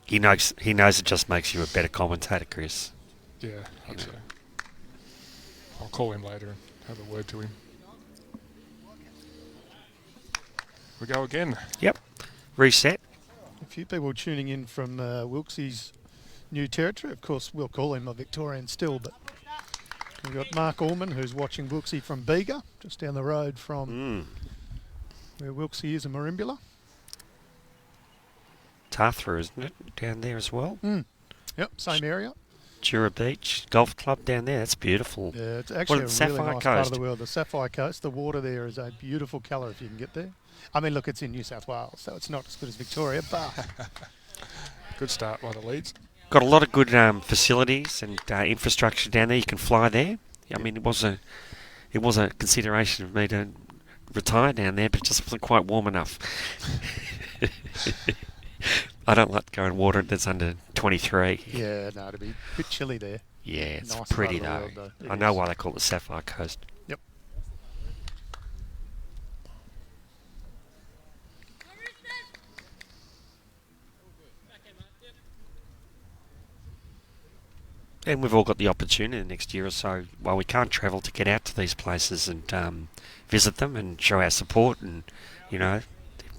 Speaker 2: He knows it just makes you a better commentator, Chris.
Speaker 3: Yeah, I'd say. I'll call him later and have a word to him. We go again.
Speaker 2: Yep. Reset.
Speaker 1: A few people tuning in from Wilkes's new territory. Of course, we'll call him a Victorian still, but we've got Mark Allman, who's watching Wilkesy from Bega, just down the road from where Wilkesy is in Merimbula.
Speaker 2: Tathra, isn't it? Down there as well.
Speaker 1: Yep, same area.
Speaker 2: Jura Beach Golf Club down there. That's beautiful.
Speaker 1: Yeah, it's actually a really
Speaker 2: Sapphire
Speaker 1: nice part
Speaker 2: Coast.
Speaker 1: of the world. The Sapphire Coast, the water there is a beautiful colour if you can get there. I mean, look, it's in New South Wales, so it's not as good as Victoria, but...
Speaker 3: Good start by the Leeds.
Speaker 2: Got a lot of good facilities and infrastructure down there. You can fly there. I mean, it was a consideration of me to retire down there, but it just wasn't quite warm enough. I don't like to go in water that's under 23.
Speaker 1: Yeah, no, it'd be a bit chilly there.
Speaker 2: Yeah, it's
Speaker 1: Nice
Speaker 2: pretty
Speaker 1: part of the
Speaker 2: though.
Speaker 1: world, though.
Speaker 2: I
Speaker 1: It
Speaker 2: know
Speaker 1: is.
Speaker 2: why they call it the Sapphire Coast.
Speaker 1: Yep.
Speaker 2: And we've all got the opportunity next year or so, while we can't travel, to get out to these places and visit them and show our support. And, you know,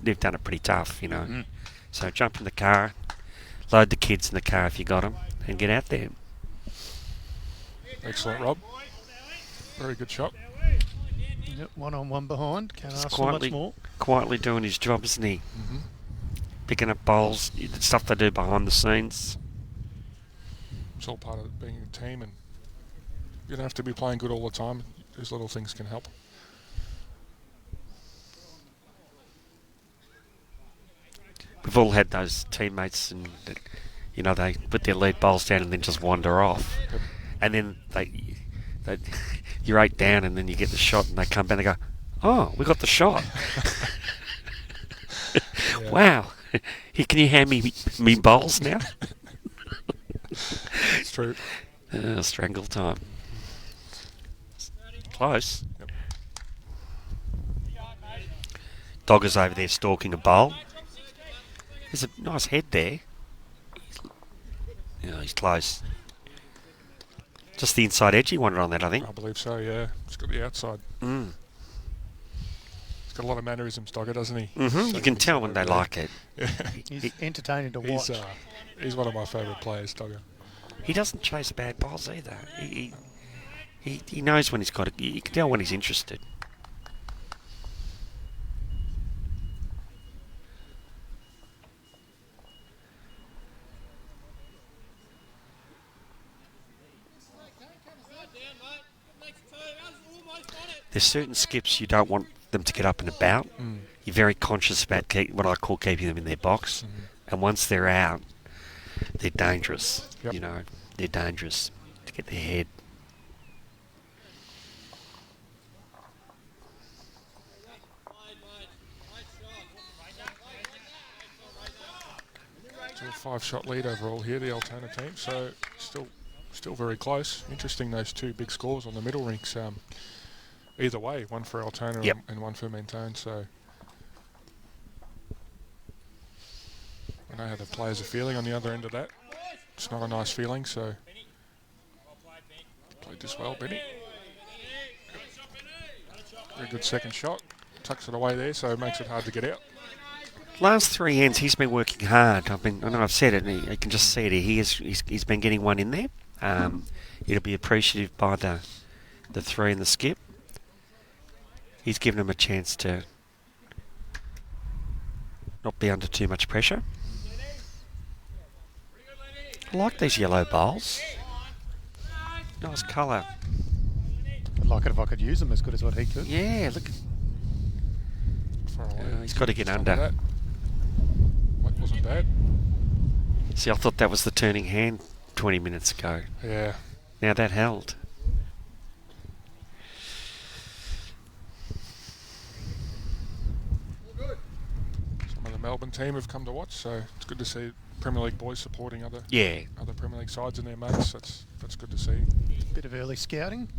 Speaker 2: they've done it pretty tough, you know. So jump in the car, load the kids in the car if you got them, and get out there.
Speaker 3: Excellent, Rob. Very good shot.
Speaker 1: Yep, 1-on-1 behind. Can't
Speaker 2: He's
Speaker 1: ask for much more.
Speaker 2: quietly doing his job, isn't he? Picking up bowls, the stuff they do behind the scenes.
Speaker 3: It's all part of being a team, and you don't have to be playing good all the time. These little things can help.
Speaker 2: We've all had those teammates, and you know, they put their lead bowls down and then just wander off, and then they you're 8 down, and then you get the shot, and they come back and they go, "Oh, we got the shot."
Speaker 3: Yeah.
Speaker 2: Wow. Here, can you hand me bowls now?
Speaker 3: It's true.
Speaker 2: Strangle time. Close.
Speaker 3: Yep.
Speaker 2: Dogger's over there stalking a bowl. There's a nice head there. He's close. Just the inside edge he wanted on that, I think.
Speaker 3: I believe so, yeah. It's got the outside. He's got a lot of mannerisms, Dogger, doesn't he?
Speaker 2: So you can tell when they like it.
Speaker 3: Yeah.
Speaker 1: He's entertaining to watch.
Speaker 3: He's one of my favourite players, Dogger.
Speaker 2: He doesn't chase bad balls either. He knows when he's got it. You can tell when he's interested. There's certain skips you don't want them to get up and about. You're very conscious about what I call keeping them in their box. And once they're out, they're dangerous.
Speaker 3: Yep.
Speaker 2: You know, they're dangerous to get their head.
Speaker 3: So a 5-shot lead overall here, the Altona team. So still very close. Interesting, those two big scores on the middle rinks. Either way, one for Altona and one for Mentone. So I know how the players are feeling on the other end of that. it's not a nice feeling. So played this well, Benny. Very good second shot. Tucks it away there, so it makes it hard to get out.
Speaker 2: Last 3 ends, he's been working hard. I know I've said it, and you can just see it here. He's been getting one in there. It'll be appreciative by the 3 and the skip. He's given him a chance to not be under too much pressure. I like these yellow bowls. Nice colour.
Speaker 1: I'd like it if I could use them as good as what he could.
Speaker 2: Yeah, look. He's got to get under.
Speaker 3: That wasn't bad.
Speaker 2: See, I thought that was the turning hand 20 minutes ago.
Speaker 3: Yeah.
Speaker 2: Now that held.
Speaker 3: Some of the Melbourne team have come to watch, so it's good to see Premier League boys supporting other Premier League sides in their mates. That's good to see.
Speaker 1: Bit of early scouting,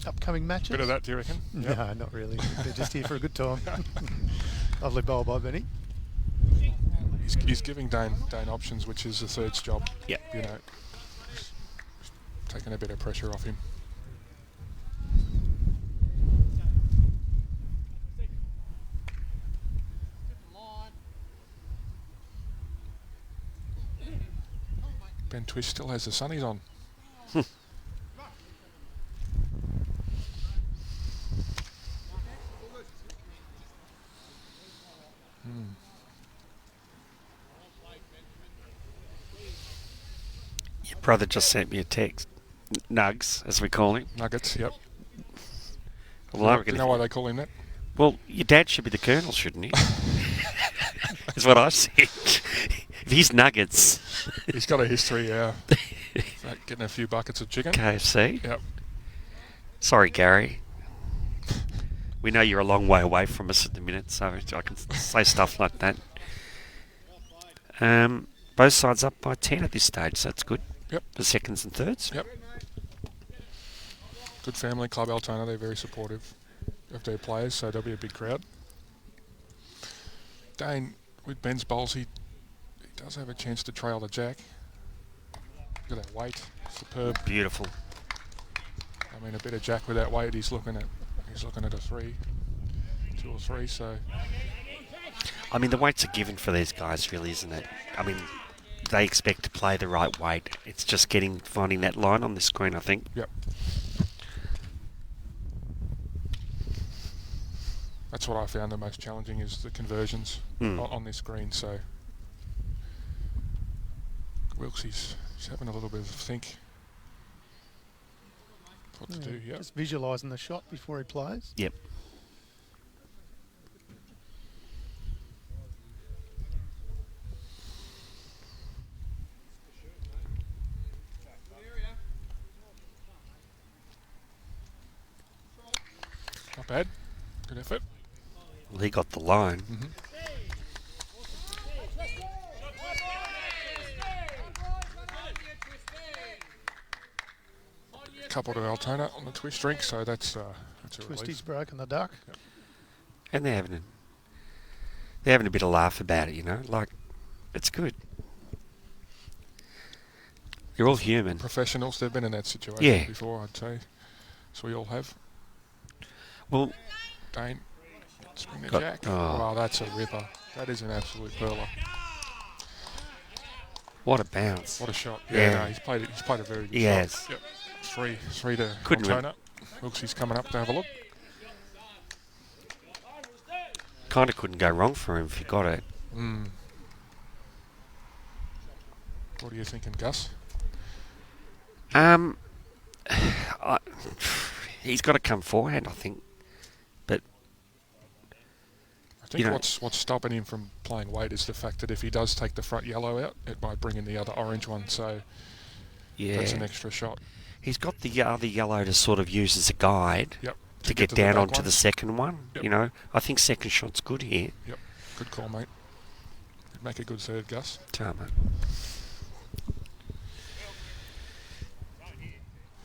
Speaker 1: upcoming matches.
Speaker 3: Bit of that, do you reckon? Yep.
Speaker 1: No, not really. They're just here for a good time. Lovely bowl by Benny.
Speaker 3: He's giving Dane options, which is the third's job.
Speaker 2: Yeah.
Speaker 3: You know, just taking a bit of pressure off him. Ben Twist still has the sunnies on.
Speaker 2: Your brother just sent me a text. Nugs, as we call him.
Speaker 3: Nuggets, yep.
Speaker 2: Well,
Speaker 3: you know why they call him that?
Speaker 2: Well, your dad should be the colonel, shouldn't he? Is what I said. If he's Nuggets.
Speaker 3: He's got a history, like getting a few buckets of chicken.
Speaker 2: KFC?
Speaker 3: Yep.
Speaker 2: Sorry, Gary. We know you're a long way away from us at the minute, so I can say stuff like that. Both sides up by 10 at this stage, so that's good.
Speaker 3: Yep.
Speaker 2: The seconds and thirds.
Speaker 3: Yep. Good family, Club Altona. They're very supportive of their players, so there'll be a big crowd. Dane, with Ben's bowls, he does have a chance to trail the jack. Look at that weight. Superb.
Speaker 2: Beautiful.
Speaker 3: I mean, a bit of jack with that weight, he's looking at a 3, 2 or 3, so...
Speaker 2: I mean, the weight's a given for these guys, really, isn't it? I mean, they expect to play the right weight. It's just finding that line on the screen, I think.
Speaker 3: Yep. That's what I found the most challenging, is the conversions on this screen. So Wilkes, he's having a little bit of a think what to do. Yep.
Speaker 1: Just visualising the shot before he plays.
Speaker 2: Yep.
Speaker 3: Not bad. Good effort.
Speaker 2: Well, he got the line.
Speaker 3: Couple to Altona on the twist drink, so that's a
Speaker 1: Twisty's
Speaker 3: relief.
Speaker 1: broken the duck.
Speaker 3: Yep.
Speaker 2: And they're having a bit of laugh about it, you know. Like, it's good. You're all human.
Speaker 3: Professionals, they've been in that situation before, I'd say. So we all have.
Speaker 2: Well,
Speaker 3: Dane, spring the jack.
Speaker 2: Oh.
Speaker 3: Wow, that's a ripper. That is an absolute perler.
Speaker 2: what a bounce.
Speaker 3: What a shot.
Speaker 2: Yeah.
Speaker 3: No, he's played a very good
Speaker 2: He
Speaker 3: shot.
Speaker 2: has.
Speaker 3: Yep. Three to
Speaker 2: Couldn't win.
Speaker 3: Altona. Wilkes coming up to have a look.
Speaker 2: Kind of couldn't go wrong for him if he got it.
Speaker 3: What are you thinking, Gus?
Speaker 2: He's got to come forehand, I think. But
Speaker 3: I think what's stopping him from playing weight is the fact that if he does take the front yellow out, it might bring in the other orange one. So that's an extra shot.
Speaker 2: He's got the other yellow to sort of use as a guide.
Speaker 3: Yep.
Speaker 2: To get down onto
Speaker 3: one.
Speaker 2: the second one.
Speaker 3: Yep.
Speaker 2: You know, I think second shot's good here.
Speaker 3: Yep. Good call, mate. Make a good third, Gus.
Speaker 2: Mate.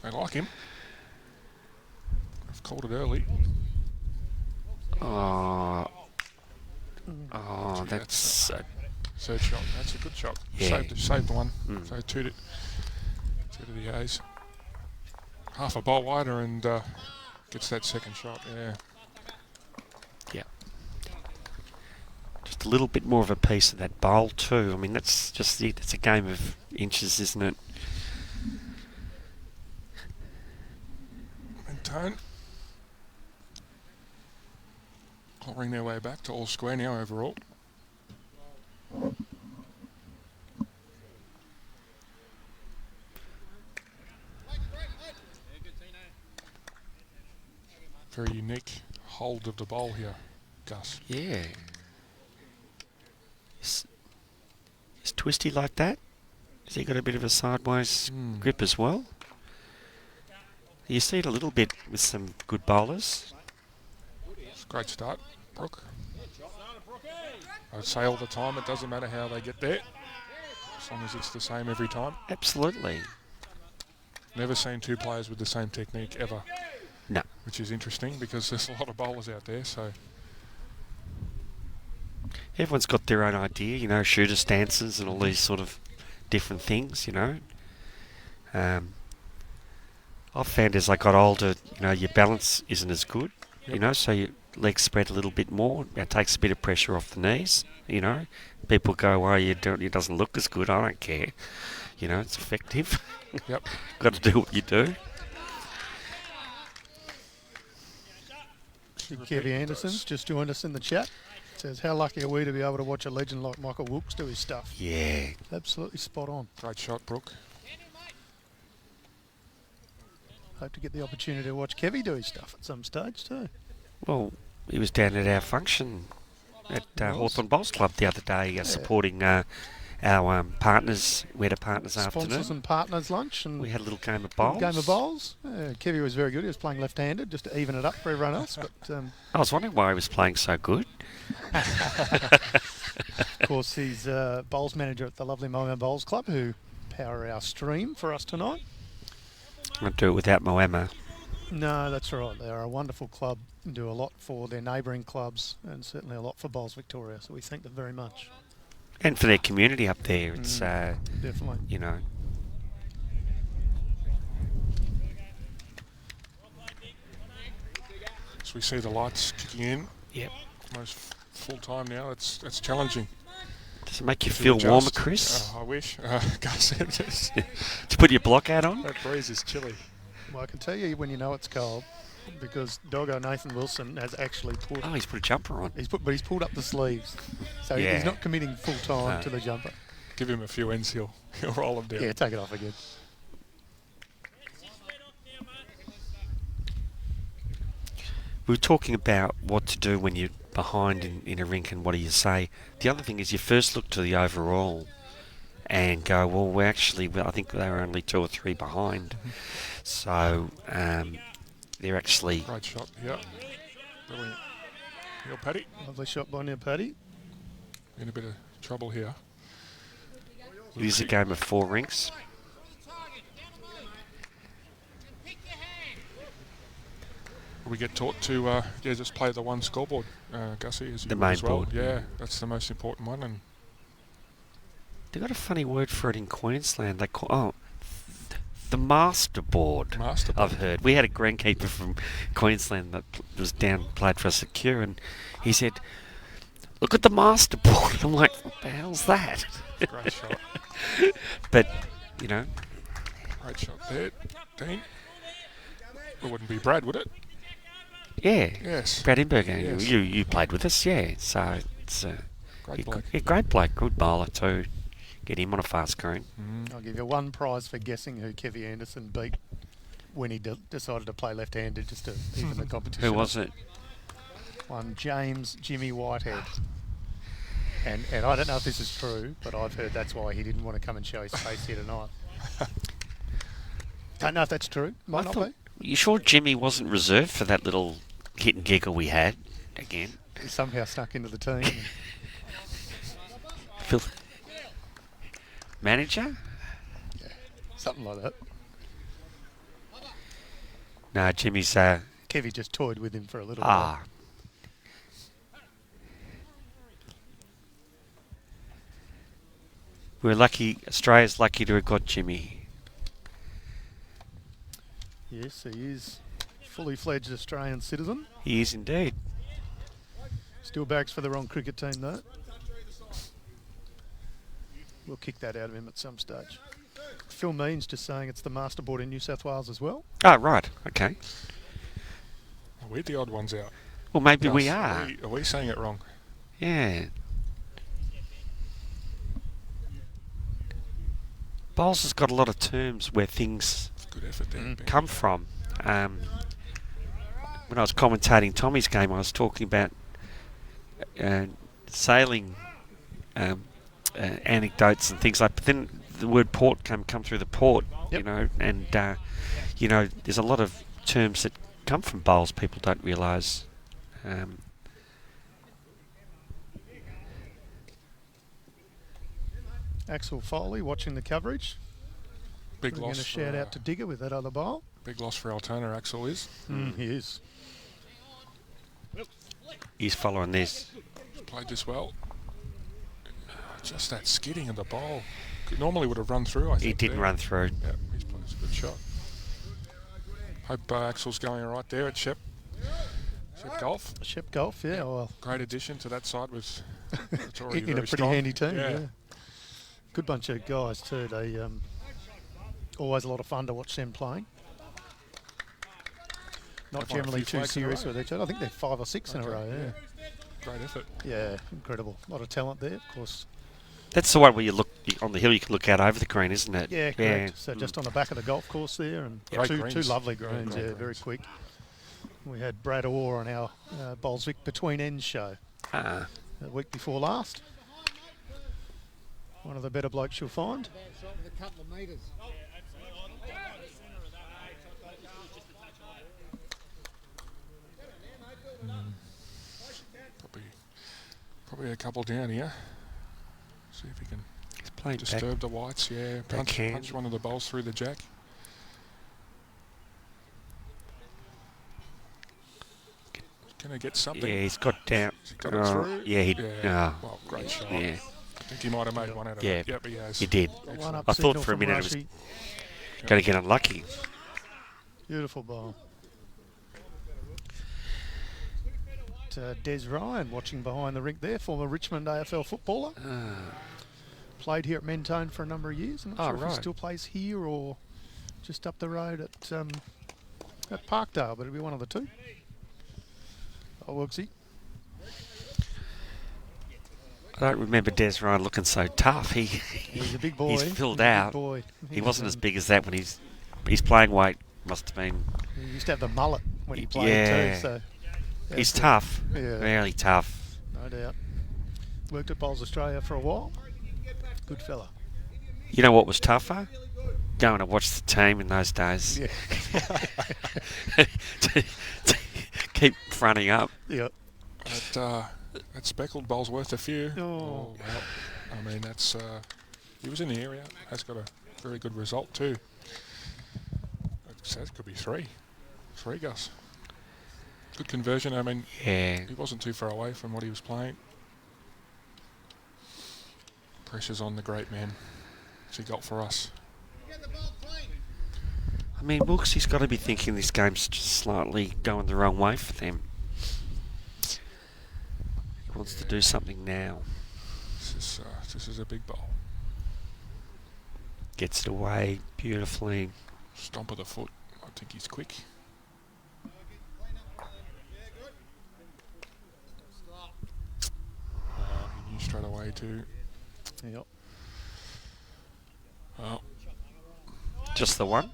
Speaker 3: I like him. I've called it early.
Speaker 2: Oh, that's
Speaker 3: Third shot. That's a good shot.
Speaker 2: Yeah.
Speaker 3: Saved one. So two to the A's. Half a bowl wider and gets that second shot. Yeah.
Speaker 2: Yeah. Just a little bit more of a piece of that bowl too. I mean, that's just it. It's a game of inches, isn't it?
Speaker 3: Mentone. Clawing their way back to all square now overall. Very unique hold of the bowl here, Gus.
Speaker 2: Yeah. Is Twisty like that? Has he got a bit of a sideways grip as well? You see it a little bit with some good bowlers.
Speaker 3: It's a great start, Brooke. I would say all the time, it doesn't matter how they get there, as long as it's the same every time.
Speaker 2: Absolutely.
Speaker 3: Never seen two players with the same technique ever.
Speaker 2: No.
Speaker 3: Which is interesting because there's a lot of bowlers out there, so...
Speaker 2: Everyone's got their own idea, you know, shooter stances and all these sort of different things, you know. I've found as I got older, you know, your balance isn't as good, you know, so your legs spread a little bit more. It takes a bit of pressure off the knees, you know. People go, well, it doesn't look as good. I don't care. You know, it's effective.
Speaker 3: Yep.
Speaker 2: Got to do what you do.
Speaker 1: Kevy Anderson's just joined us in the chat. Says, how lucky are we to be able to watch a legend like Michael Wilkes do his stuff?
Speaker 2: Yeah.
Speaker 1: Absolutely spot on.
Speaker 3: Great shot, Brooke.
Speaker 1: Hope to get the opportunity to watch Kevy do his stuff at some stage too.
Speaker 2: Well, he was down at our function at Hawthorn Bowls Club the other day supporting our partners. We had a partners afternoon.
Speaker 1: Sponsors and partners lunch. And
Speaker 2: we had a little game of bowls.
Speaker 1: Kevy was very good. He was playing left-handed just to even it up for everyone else. But
Speaker 2: I was wondering why he was playing so good.
Speaker 1: Of course, he's bowls manager at the lovely Moama Bowls Club, who power our stream for us tonight.
Speaker 2: I'm going to do it without Moama.
Speaker 1: No, that's right. They're a wonderful club and do a lot for their neighbouring clubs and certainly a lot for Bowls Victoria. So we thank them very much.
Speaker 2: And for their community up there. It's,
Speaker 1: definitely.
Speaker 2: You know.
Speaker 3: So we see the lights kicking in.
Speaker 2: Yep.
Speaker 3: Almost full time now. It's challenging.
Speaker 2: Does it make you feel warmer, Chris?
Speaker 3: I wish. Gus,
Speaker 2: to put your block out on?
Speaker 3: That breeze is chilly.
Speaker 1: Well, I can tell you when you know it's cold, because Doggo Nathan Wilson has actually put...
Speaker 2: Oh, he's put a jumper on.
Speaker 1: But he's pulled up the sleeves. So he's not committing full time to the jumper.
Speaker 3: Give him a few ends, he'll roll him down.
Speaker 1: Yeah, take it off again.
Speaker 2: We were talking about what to do when you're behind in a rink and what do you say. The other thing is you first look to the overall and go, well, I think they were only 2 or 3 behind. So they're actually...
Speaker 3: Great shot, yeah. Brilliant. Neil Paddy.
Speaker 1: Lovely shot by Neil Paddy.
Speaker 3: In a bit of trouble here.
Speaker 2: It is a game of 4 rinks.
Speaker 3: We get taught to just play the one scoreboard, Gussie, as
Speaker 2: the
Speaker 3: you
Speaker 2: main
Speaker 3: as well.
Speaker 2: board.
Speaker 3: Yeah, that's the most important one. And
Speaker 2: they've got a funny word for it in Queensland. They call the master board. I've heard. We had a greenkeeper from Queensland that was down, played for us at Kew, and he said, "Look at the master board." I'm like, "What the hell's that?"
Speaker 3: Great shot.
Speaker 2: But you know,
Speaker 3: great shot there, Dean. It wouldn't be Brad, would it?
Speaker 2: Yeah.
Speaker 3: Yes.
Speaker 2: Brad Imberger.
Speaker 3: Yes.
Speaker 2: You played with us, yeah. So it's
Speaker 3: great bloke.
Speaker 2: Great bloke, good bowler too. Get him on a fast screen.
Speaker 1: I'll give you one prize for guessing who Kevy Anderson beat when he decided to play left-handed just to even the competition.
Speaker 2: Who was it?
Speaker 1: One Jimmy Whitehead. And I don't know if this is true, but I've heard that's why he didn't want to come and show his face here tonight. Don't know if that's true. Might not be.
Speaker 2: You sure Jimmy wasn't reserved for that little hit and giggle we had again?
Speaker 1: He somehow snuck into the team.
Speaker 2: Manager?
Speaker 1: Yeah, something like that.
Speaker 2: No, Jimmy's...
Speaker 1: Kevy just toyed with him for a little while.
Speaker 2: We're lucky. Australia's lucky to have got Jimmy.
Speaker 1: Yes, he is fully fledged Australian citizen.
Speaker 2: He is indeed.
Speaker 1: Still bags for the wrong cricket team though. We'll kick that out of him at some stage. Phil Means just saying it's the master board in New South Wales as well.
Speaker 2: Oh, right. Okay.
Speaker 3: We're the odd ones out.
Speaker 2: Well, maybe we
Speaker 3: Gus,
Speaker 2: are.
Speaker 3: Are we saying it wrong?
Speaker 2: Yeah. Bowls has got a lot of terms where things
Speaker 3: Good effort there. Ben.
Speaker 2: come from. When I was commentating Tommy's game, I was talking about sailing anecdotes and things like. But then the word port come through the port,
Speaker 1: Yep.
Speaker 2: you know, and you know, there's a lot of terms that come from bowls people don't realise.
Speaker 1: Axel Foley watching the coverage.
Speaker 3: Big
Speaker 1: We're going
Speaker 3: loss.
Speaker 1: to shout out to Digger with that other bowl.
Speaker 3: Big loss for Altona. Axel is.
Speaker 1: He is.
Speaker 2: He's following this.
Speaker 3: Played this well. Just that skidding of the bowl. Normally would have run through, I think.
Speaker 2: He didn't
Speaker 3: there.
Speaker 2: run through.
Speaker 3: Yeah, he's played a good shot. Hope Axel's going all right there at Shep Golf.
Speaker 1: Shep Golf, yeah. Well,
Speaker 3: Great addition to that side was it's already
Speaker 1: in a
Speaker 3: very
Speaker 1: pretty
Speaker 3: strong.
Speaker 1: handy team,
Speaker 3: Yeah.
Speaker 1: yeah. Good bunch of guys too. They always a lot of fun to watch them playing. Not
Speaker 3: They've won a
Speaker 1: generally
Speaker 3: few
Speaker 1: too
Speaker 3: flags in a
Speaker 1: serious
Speaker 3: row.
Speaker 1: with each other. I think they're 5 or 6 in a
Speaker 3: Okay,
Speaker 1: row, yeah.
Speaker 3: Great effort.
Speaker 1: Yeah, incredible. A lot of talent there, of course.
Speaker 2: That's the one where you look on the hill. You can look out over the green, isn't it?
Speaker 1: Yeah, correct. So just on the back of the golf course there, and
Speaker 3: Great
Speaker 1: two
Speaker 3: greens.
Speaker 1: lovely
Speaker 3: Yeah,
Speaker 1: greens,
Speaker 3: great
Speaker 1: yeah, very
Speaker 3: greens.
Speaker 1: quick. We had Brad Orr on our Bolsvik Between Ends show
Speaker 2: Ah.
Speaker 1: the week before last. One of the better blokes you'll find.
Speaker 3: Probably a couple down here. See if he can
Speaker 2: He's playing back.
Speaker 3: disturb the whites. Yeah, punch
Speaker 2: Backhand.
Speaker 3: one of the bowls through the jack. Going to get something.
Speaker 2: Yeah, he's got down.
Speaker 3: Has he got it through?
Speaker 2: Yeah, he.
Speaker 3: Yeah. Well, great shot.
Speaker 2: Yeah,
Speaker 3: I think he might have made one out of
Speaker 2: Yeah.
Speaker 3: that. Yep, he has.
Speaker 2: he did.
Speaker 1: One
Speaker 3: Excellent.
Speaker 1: up
Speaker 2: I thought
Speaker 1: signal
Speaker 2: for a
Speaker 1: from
Speaker 2: minute it was
Speaker 1: Rushy.
Speaker 2: going to get unlucky.
Speaker 1: Beautiful ball. Des Ryan watching behind the rink there, former Richmond AFL footballer. Played here at Mentone for a number of years. I'm not
Speaker 2: Oh,
Speaker 1: sure if he
Speaker 2: right.
Speaker 1: still plays here or just up the road at Parkdale, but it'll be one of the two. Oh, Wilksy.
Speaker 2: I don't remember Des Ryan looking so tough.
Speaker 1: He's a big boy.
Speaker 2: He's
Speaker 1: He's
Speaker 2: filled
Speaker 1: a big
Speaker 2: out.
Speaker 1: boy.
Speaker 2: He wasn't as big as that when his playing weight must have been.
Speaker 1: He used to have the mullet when he played
Speaker 2: Yeah.
Speaker 1: too. So
Speaker 2: He's
Speaker 1: that's
Speaker 2: tough.
Speaker 1: Yeah.
Speaker 2: Really tough.
Speaker 1: no doubt. Worked at Bowls Australia for a while. Good fella.
Speaker 2: You know what was tougher? Going to watch the team in those days.
Speaker 1: Yeah.
Speaker 2: To keep fronting up.
Speaker 1: Yep.
Speaker 3: That speckled bowl's worth a few.
Speaker 1: Oh.
Speaker 3: Well, I mean, that's he was in the area. Has got a very good result too. That could be three, Gus. Good conversion. I mean,
Speaker 2: Yeah.
Speaker 3: he wasn't too far away from what he was playing. Pressure's on the great man. What's he got for us?
Speaker 2: I mean, Wilkes, got to be thinking this game's just slightly going the wrong way for them. He wants to do something now.
Speaker 3: This is a big bowl.
Speaker 2: Gets it away beautifully.
Speaker 3: Stomp of the foot. I think he's quick. He knew straight away too.
Speaker 1: Yep.
Speaker 3: Oh,
Speaker 2: Just the one?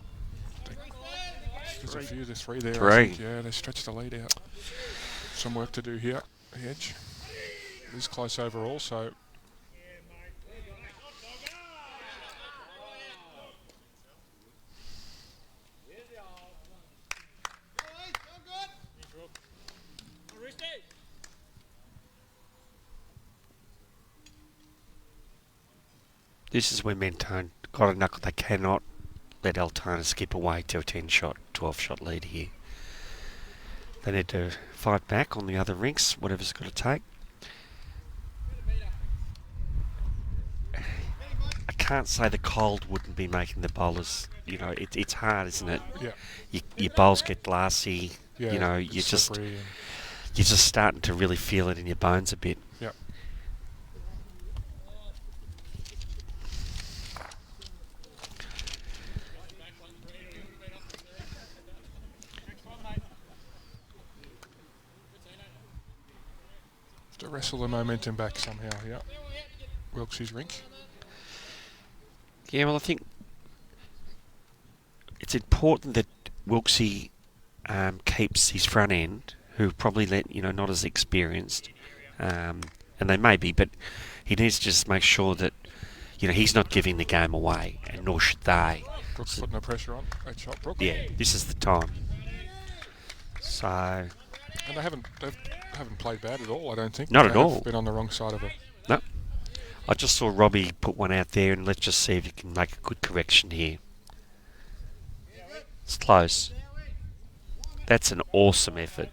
Speaker 3: there's a few. There's three there. I
Speaker 2: Three.
Speaker 3: think. Yeah, they stretched the lead out. Some work to do here. The edge. It is close overall, so
Speaker 2: This is where Mentone got a knuckle. They cannot let Altona skip away to a 10-shot, 12-shot lead here. They need to fight back on the other rinks, whatever's it got to take. can't say the cold wouldn't be making the bowlers. You know, it's hard, isn't it?
Speaker 3: Yeah.
Speaker 2: Your bowls get glassy.
Speaker 3: Yeah.
Speaker 2: You know, you're just starting to really feel it in your bones a bit.
Speaker 3: Yeah. To wrestle the momentum back somehow. Yeah. Wilkes's rink.
Speaker 2: Yeah, well, I think it's important that Wilkesy keeps his front end, who probably not as experienced, and they may be, but he needs to just make sure that he's not giving the game away, and nor should they.
Speaker 3: Brooks putting the pressure on. Great shot, Brooks.
Speaker 2: Yeah, this is the time. So.
Speaker 3: And they haven't played bad at all, I don't think.
Speaker 2: Not at all.
Speaker 3: They've been on the wrong side of it.
Speaker 2: No. I just saw Robbie put one out there, and let's just see if he can make a good correction here. It's close. That's an awesome effort.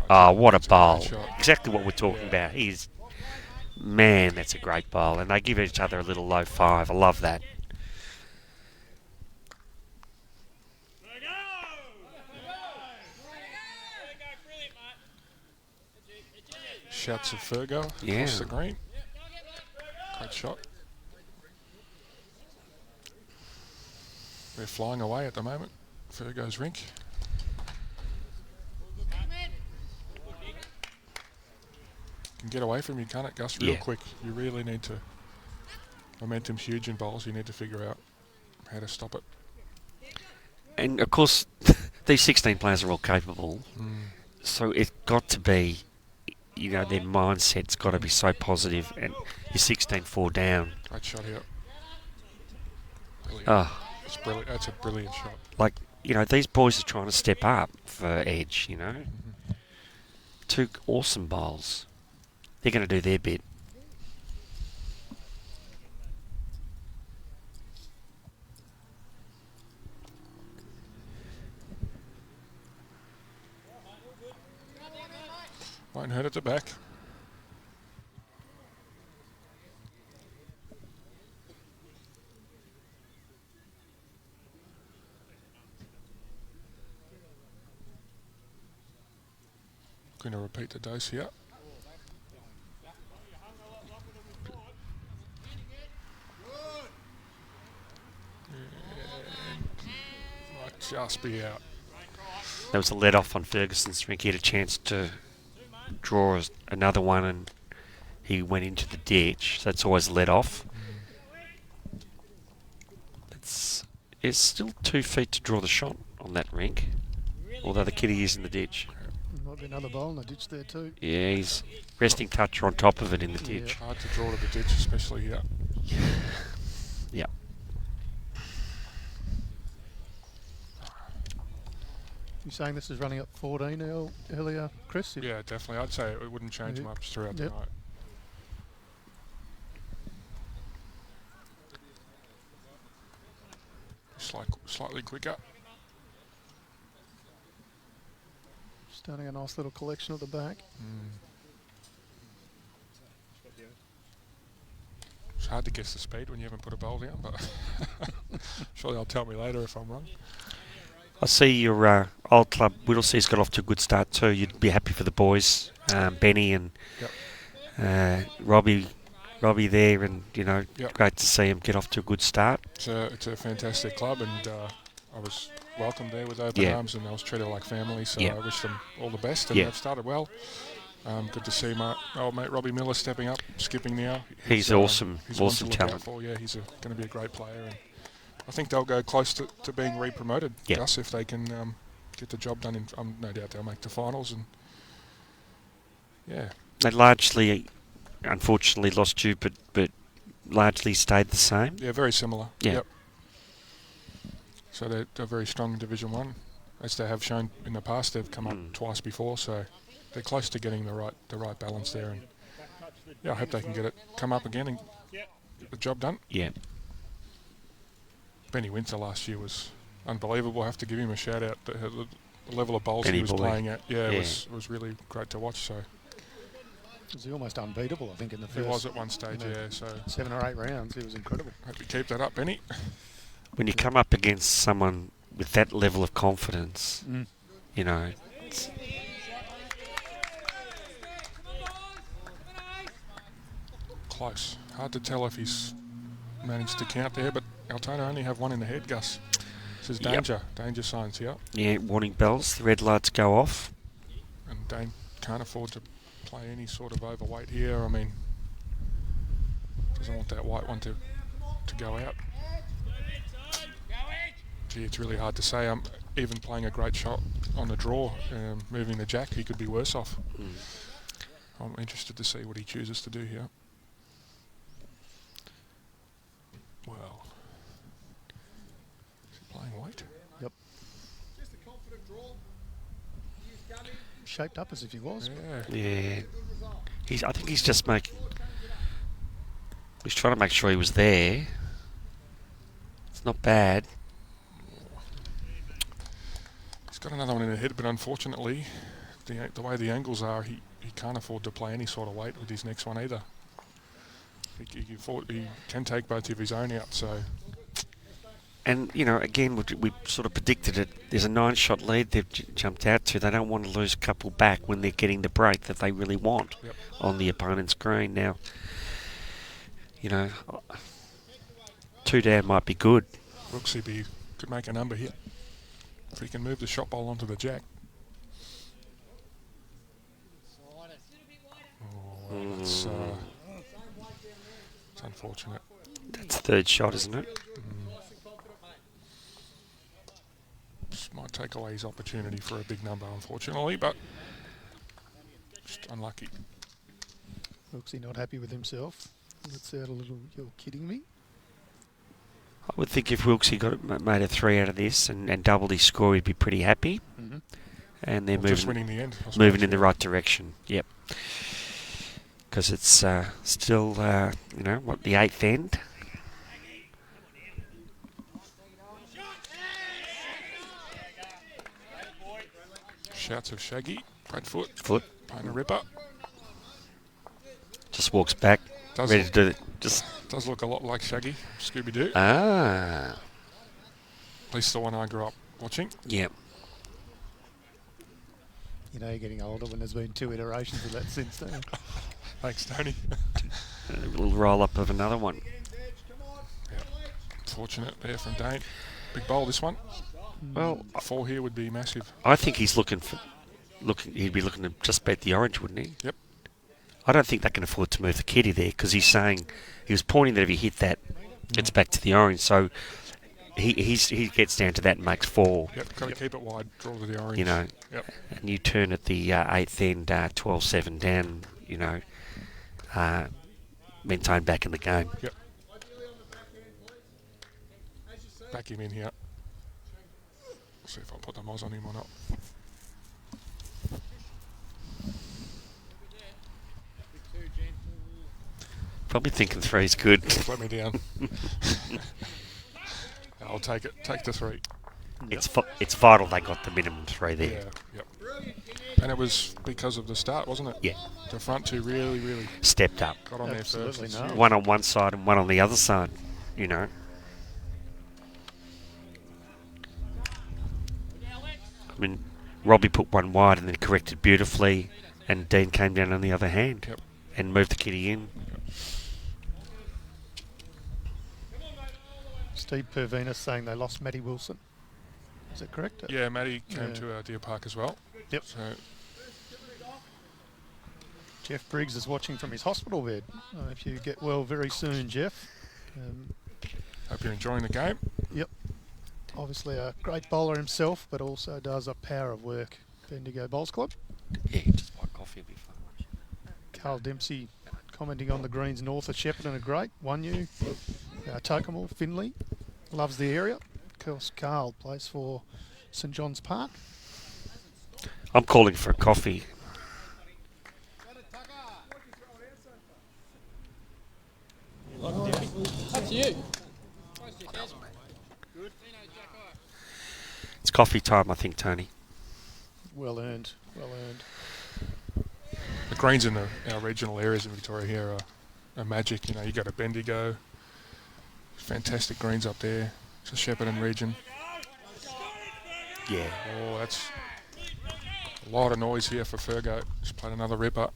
Speaker 2: What a bowl. Exactly what we're talking about. Man, that's a great bowl. And they give each other a little low five. I love that.
Speaker 3: Shouts of Fergo across the green. Great shot. They're flying away at the moment. Fergo's rink. Can get away from you, can't it, Gus? Real quick. You really need to. Momentum's huge in bowls. You need to figure out how to stop it.
Speaker 2: And of course, these 16 players are all capable. So it's got to be. Their mindset's got to be so positive, and you're 16-4 down.
Speaker 3: Great shot here. It's brilliant. That's a brilliant shot.
Speaker 2: Like, these boys are trying to step up for edge, Two awesome bowls. They're going to do their bit.
Speaker 3: Won't hurt at the back. Going to repeat the dose here. Might just be out.
Speaker 2: There was a let off on Ferguson's rink. He had a chance to draw another one, and he went into the ditch. So that's always let off. It's still 2 feet to draw the shot on that rink, although the kitty is in the ditch.
Speaker 1: Might be another bowl in the ditch there too.
Speaker 2: Yeah, he's resting toucher on top of it in the ditch.
Speaker 3: Hard to draw to the ditch, especially here.
Speaker 2: Yeah.
Speaker 1: You saying this is running up 14 earlier, Chris?
Speaker 3: Yeah, definitely. I'd say it wouldn't change much throughout the night. Slightly quicker.
Speaker 1: Starting a nice little collection at the back.
Speaker 3: It's hard to guess the speed when you haven't put a bowl down, but surely they'll tell me later if I'm wrong.
Speaker 2: I see your old club Whittlesea's got off to a good start too. You'd be happy for the boys, Benny and Robbie there, and great to see him get off to a good start.
Speaker 3: It's a fantastic club, and I was welcomed there with open arms, and I was treated like family. So I wish them all the best, and they've started well. Good to see my old mate Robbie Miller stepping up, skipping now.
Speaker 2: He's awesome, awesome talent.
Speaker 3: He's going to be a great player, and I think they'll go close to being re-promoted, Gus, if they can get the job done. No doubt they'll make the finals, and
Speaker 2: they largely, unfortunately, lost you, but largely stayed the same.
Speaker 3: Yeah, very similar.
Speaker 2: Yeah.
Speaker 3: Yep. So they're very strong in Division 1, as they have shown in the past. They've come up twice before, so they're close to getting the right balance there. And I hope they can come up again and get the job done.
Speaker 2: Yeah.
Speaker 3: Benny Winter last year was unbelievable. I have to give him a shout out. The level of bowls
Speaker 2: Benny
Speaker 3: he was
Speaker 2: boy.
Speaker 3: playing at, it was really great to watch. So
Speaker 1: Was he almost unbeatable, I think, in the
Speaker 3: He
Speaker 1: first...
Speaker 3: was at one stage, yeah. So
Speaker 1: 7 or 8 rounds, he was incredible.
Speaker 3: hope you keep that up, Benny.
Speaker 2: When you come up against someone with that level of confidence, you know,
Speaker 3: Close. Hard to tell if he's managed to count there, but Altona only have one in the head, Gus. This is danger. Danger signs here.
Speaker 2: yeah, warning bells, the red lights go off.
Speaker 3: And Dane can't afford to play any sort of overweight here. I mean, doesn't want that white one to go out. Gee, it's really hard to say. Even playing a great shot on the draw, moving the jack, he could be worse off. I'm interested to see what he chooses to do here. Well, is he playing white?
Speaker 1: Yep. Shaped up as if he was.
Speaker 3: Yeah.
Speaker 2: Yeah. I think he's just making... He's trying to make sure he was there. It's not bad.
Speaker 3: He's got another one in the head, but unfortunately, the way the angles are, he can't afford to play any sort of weight with his next one either. He can take both of his own out, so...
Speaker 2: And, you know, again, we sort of predicted it. There's a 9-shot lead they've jumped out to. They don't want to lose a couple back when they're getting the break that they really want on the opponent's green. Now, you know, 2 down might be good.
Speaker 3: Brooksy could make a number here if he can move the shot ball onto the jack. Oh, it's unfortunate.
Speaker 2: That's third shot, isn't it?
Speaker 3: Just might take away his opportunity for a big number, unfortunately, but just unlucky.
Speaker 1: Looks he not happy with himself. Lets out a little, "You're kidding me."
Speaker 2: I would think if Wilkesy made a 3 out of this and doubled his score, he'd be pretty happy. And they're
Speaker 3: just winning the end.
Speaker 2: moving in the right direction. Yep. Because it's still, you know, what, the 8th end?
Speaker 3: Shouts of Shaggy, Bradfoot,
Speaker 2: Foot.
Speaker 3: Payne a ripper.
Speaker 2: Just walks back, ready to do it.
Speaker 3: Does look a lot like Shaggy, Scooby-Doo.
Speaker 2: Ah.
Speaker 3: At least the one I grew up watching.
Speaker 2: Yep.
Speaker 1: You know you're getting older when there's been 2 iterations of that since then.
Speaker 3: Thanks, Tony.
Speaker 2: A little roll-up of another one.
Speaker 3: Yep. Fortunate there from Dane. Big bowl, this one.
Speaker 2: Well,
Speaker 3: 4 here would be massive.
Speaker 2: I think he's he'd be looking to just bet the orange, wouldn't he?
Speaker 3: Yep.
Speaker 2: I don't think they can afford to move the kitty there because he was pointing that if he hit that, it's back to the orange. So he gets down to that and makes 4.
Speaker 3: Yep, got to keep it wide, draw to the orange.
Speaker 2: You know, and you turn at the 8th end, 12-7 down, you know, Mentone back in the game.
Speaker 3: Yep. Back him in here. See if I'll put the Moz on him or not.
Speaker 2: Probably thinking 3's good.
Speaker 3: Just let me down. I'll take it. Take the 3.
Speaker 2: It's vital they got the minimum 3 there.
Speaker 3: Yeah, yep. And it was because of the start, wasn't it?
Speaker 2: Yeah.
Speaker 3: The front 2 really
Speaker 2: Stepped up.
Speaker 3: got on there first.
Speaker 1: No.
Speaker 2: One on one side and one on the other side, you know. I mean, Robbie put one wide and then corrected beautifully, and Dean came down on the other hand and moved the kitty in.
Speaker 1: Steve Pervinas saying they lost Matty Wilson. Is that correct?
Speaker 3: Yeah, Matty came to Deer Park as well.
Speaker 1: Yep.
Speaker 3: So
Speaker 1: Jeff Briggs is watching from his hospital bed. I hope you get well very soon, Jeff.
Speaker 3: hope you're enjoying the game.
Speaker 1: Yep. Obviously a great bowler himself, but also does a power of work for Indigo Bowls Club.
Speaker 2: Yeah, just white coffee will be fine.
Speaker 1: Carl Dempsey commenting on the greens north of Shepparton are great. Wunyu, Tokemal, Finley, loves the area. Of course, Carl plays for St John's Park.
Speaker 2: I'm calling for a coffee.
Speaker 4: Up to you.
Speaker 2: It's coffee time, I think, Tony.
Speaker 1: Well earned, well earned.
Speaker 3: the greens in our regional areas in Victoria here are magic. You know, you go to Bendigo, fantastic greens up there. It's the Shepparton region.
Speaker 2: Yeah.
Speaker 3: Oh, that's a lot of noise here for Fergo. Just played another ripper.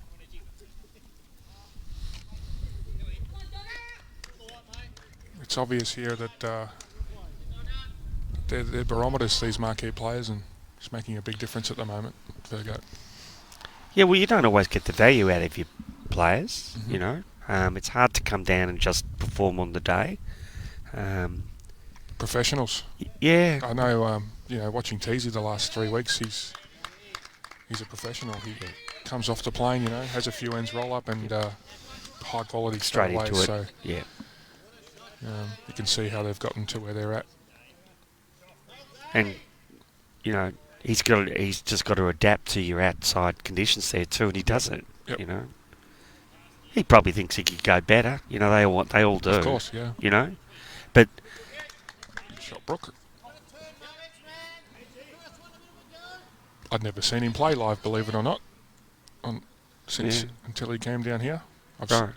Speaker 3: It's obvious here that they're barometers, these marquee players, and it's making a big difference at the moment, Fergo.
Speaker 2: Yeah, well, you don't always get the value out of your players, you know. It's hard to come down and just perform on the day.
Speaker 3: Professionals.
Speaker 2: Yeah.
Speaker 3: I know, you know, watching Teasy the last 3 weeks, he's a professional. He comes off the plane, you know, has a few ends roll up and high quality straight away.
Speaker 2: Into it.
Speaker 3: So
Speaker 2: yeah.
Speaker 3: You can see how they've gotten to where they're at.
Speaker 2: And, you know, he's just got to adapt to your outside conditions there too, and he does it, you know. He probably thinks he could go better. You know, they all do.
Speaker 3: Of course, yeah.
Speaker 2: You know? But...
Speaker 3: Shot Brooker. I'd never seen him play live, believe it or not, until he came down here.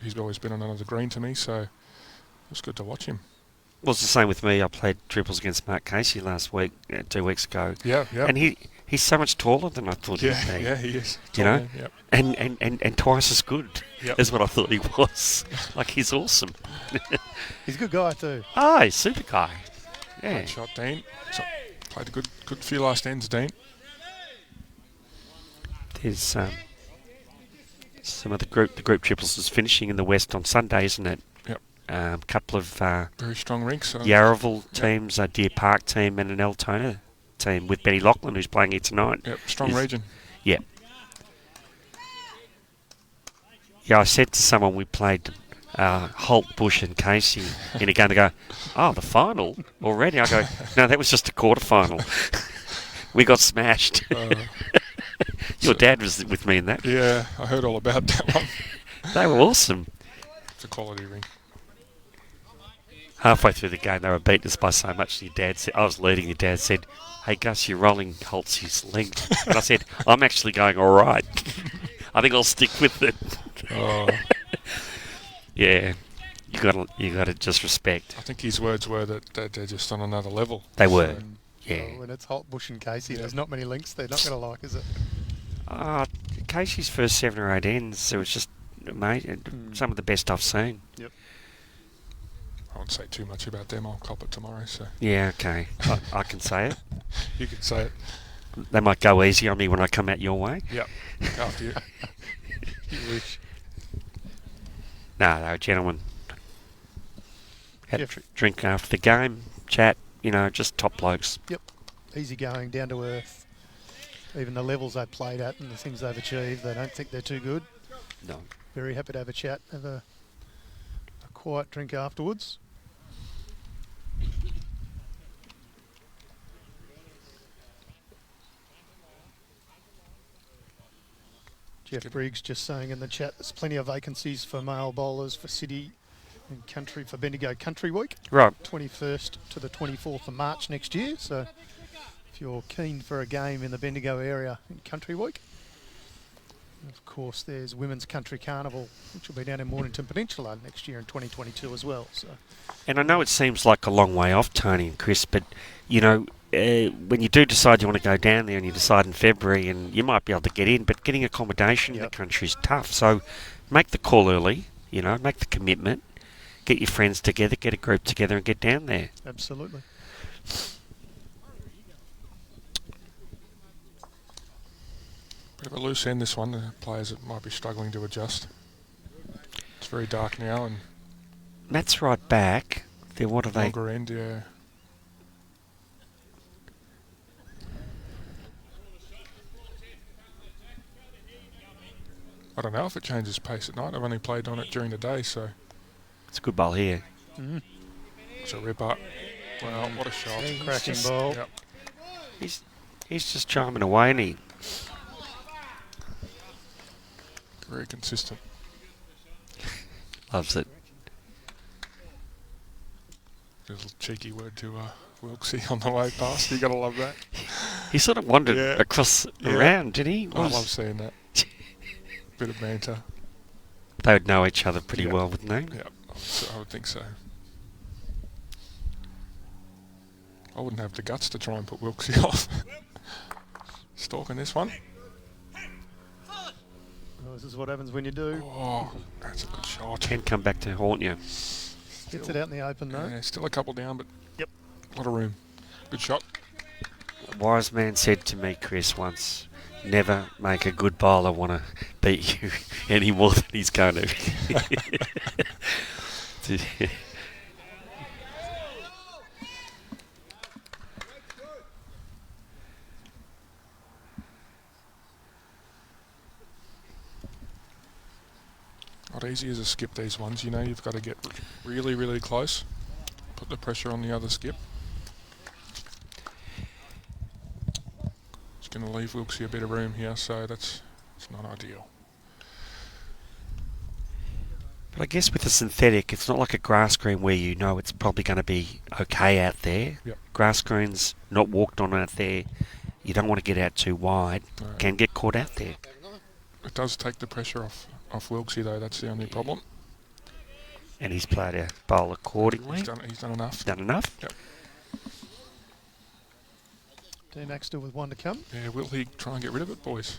Speaker 3: He's always been on another green to me, so it was good to watch him.
Speaker 2: Well, it's the same with me. I played triples against Mark Casey last week, 2 weeks ago.
Speaker 3: Yeah.
Speaker 2: And he's so much taller than I thought he'd be.
Speaker 3: Yeah, he is.
Speaker 2: You know?
Speaker 3: Yep.
Speaker 2: And twice as good as what I thought he was. Like, he's awesome.
Speaker 1: He's a good guy too.
Speaker 2: Oh, he's a super guy. Yeah.
Speaker 3: Great shot, Dean. So, played a good few last ends, Dean.
Speaker 2: There's some of the group triples is finishing in the West on Sunday, isn't it?
Speaker 3: Yep.
Speaker 2: Couple of
Speaker 3: very strong rinks.
Speaker 2: Yarraville teams, a Deer Park team and an Altona team with Benny Lachlan, who's playing here tonight.
Speaker 3: Yep, strong region.
Speaker 2: Yeah. Yeah, I said to someone we played Holt, Bush and Casey in a game. They go, oh, the final already? I go, no, that was just a quarter final. We got smashed. Your dad was with me in that.
Speaker 3: Yeah, I heard all about that one.
Speaker 2: They were awesome.
Speaker 3: It's a quality ring.
Speaker 2: Halfway through the game, they were beating us by so much. Your dad said, I was leading. Your dad said, "Hey Gus, you're rolling Holtzy's length," and I said, "I'm actually going all right. I think I'll stick with it."
Speaker 3: Oh.
Speaker 2: Yeah, you got to just respect.
Speaker 3: I think his words were that they're just on another level.
Speaker 2: They were. Yeah.
Speaker 1: Well, when it's Holt, Bush and Casey, there's not many links they're not going to like, is it?
Speaker 2: Casey's first 7 or 8 ends, it was just amazing. Some of the best I've seen.
Speaker 1: Yep.
Speaker 3: I won't say too much about them. I'll cop it tomorrow. So.
Speaker 2: Yeah, okay. I can say it.
Speaker 3: You can say it.
Speaker 2: They might go easy on me when I come out your way.
Speaker 3: Yep. After you.
Speaker 1: You wish.
Speaker 2: No, they were gentlemen. Had a drink after the game, chat, you know, just top blokes.
Speaker 1: Yep. Easy going, down to earth. Even the levels they played at and the things they've achieved, they don't think they're too good.
Speaker 2: No.
Speaker 1: Very happy to have a chat, have a quiet drink afterwards. Jeff Briggs just saying in the chat there's plenty of vacancies for male bowlers for City and Country for Bendigo Country Week.
Speaker 2: Right.
Speaker 1: 21st to the 24th of March next year. So if you're keen for a game in the Bendigo area in Country Week. And of course, there's Women's Country Carnival, which will be down in Mornington Peninsula next year in 2022 as well. So,
Speaker 2: and I know it seems like a long way off, Tony and Chris, but, you know, when you do decide you want to go down there and you decide in February and you might be able to get in, but getting accommodation in the country is tough. So make the call early, you know, make the commitment, get your friends together, get a group together and get down there.
Speaker 1: Absolutely.
Speaker 3: Bit of a loose end, this one. The players that might be struggling to adjust. It's very dark now, and
Speaker 2: Matt's right back. Then what are they?
Speaker 3: Longer end, yeah. I don't know if it changes pace at night. I've only played on it during the day, so.
Speaker 2: It's a good ball here.
Speaker 3: It's a rip up. Wow, what a shot!
Speaker 1: Cracking ball.
Speaker 3: Yep.
Speaker 2: He's just charming away, and he.
Speaker 3: Very consistent.
Speaker 2: Loves it.
Speaker 3: A little cheeky word to Wilksy on the way past. You got to love that.
Speaker 2: He sort of wandered across around, did he?
Speaker 3: I love seeing that. Bit of banter.
Speaker 2: They would know each other pretty
Speaker 3: Yeah.
Speaker 2: well, wouldn't they?
Speaker 3: Yeah, I would think so. I wouldn't have the guts to try and put Wilksy off. Stalking this one.
Speaker 1: Well, this is what happens when you do.
Speaker 3: Oh, that's a good shot.
Speaker 2: Can come back to haunt you.
Speaker 1: Gets it out in the open though.
Speaker 3: Yeah, still a couple down, but
Speaker 1: Yep.
Speaker 3: a lot of room. Good shot.
Speaker 2: A wise man said to me, Chris, once, never make a good bowler want to beat you any more than he's going to.
Speaker 3: Not easy as a skip, these ones. You know, you've got to get really, really close. Put the pressure on the other skip. It's going to leave Wilksy a bit of room here, so it's not ideal.
Speaker 2: But I guess with a synthetic, it's not like a grass green where you know it's probably going to be okay out there.
Speaker 3: Yep.
Speaker 2: Grass greens not walked on out there. You don't want to get out too wide.
Speaker 3: No.
Speaker 2: Can get caught out there.
Speaker 3: It does take the pressure off Wilksy, though. That's the only problem.
Speaker 2: And he's played a bowl accordingly.
Speaker 3: He's done enough.
Speaker 2: Done enough.
Speaker 3: Yep.
Speaker 1: D-Mac still with one to come.
Speaker 3: Yeah, will he try and get rid of it, boys?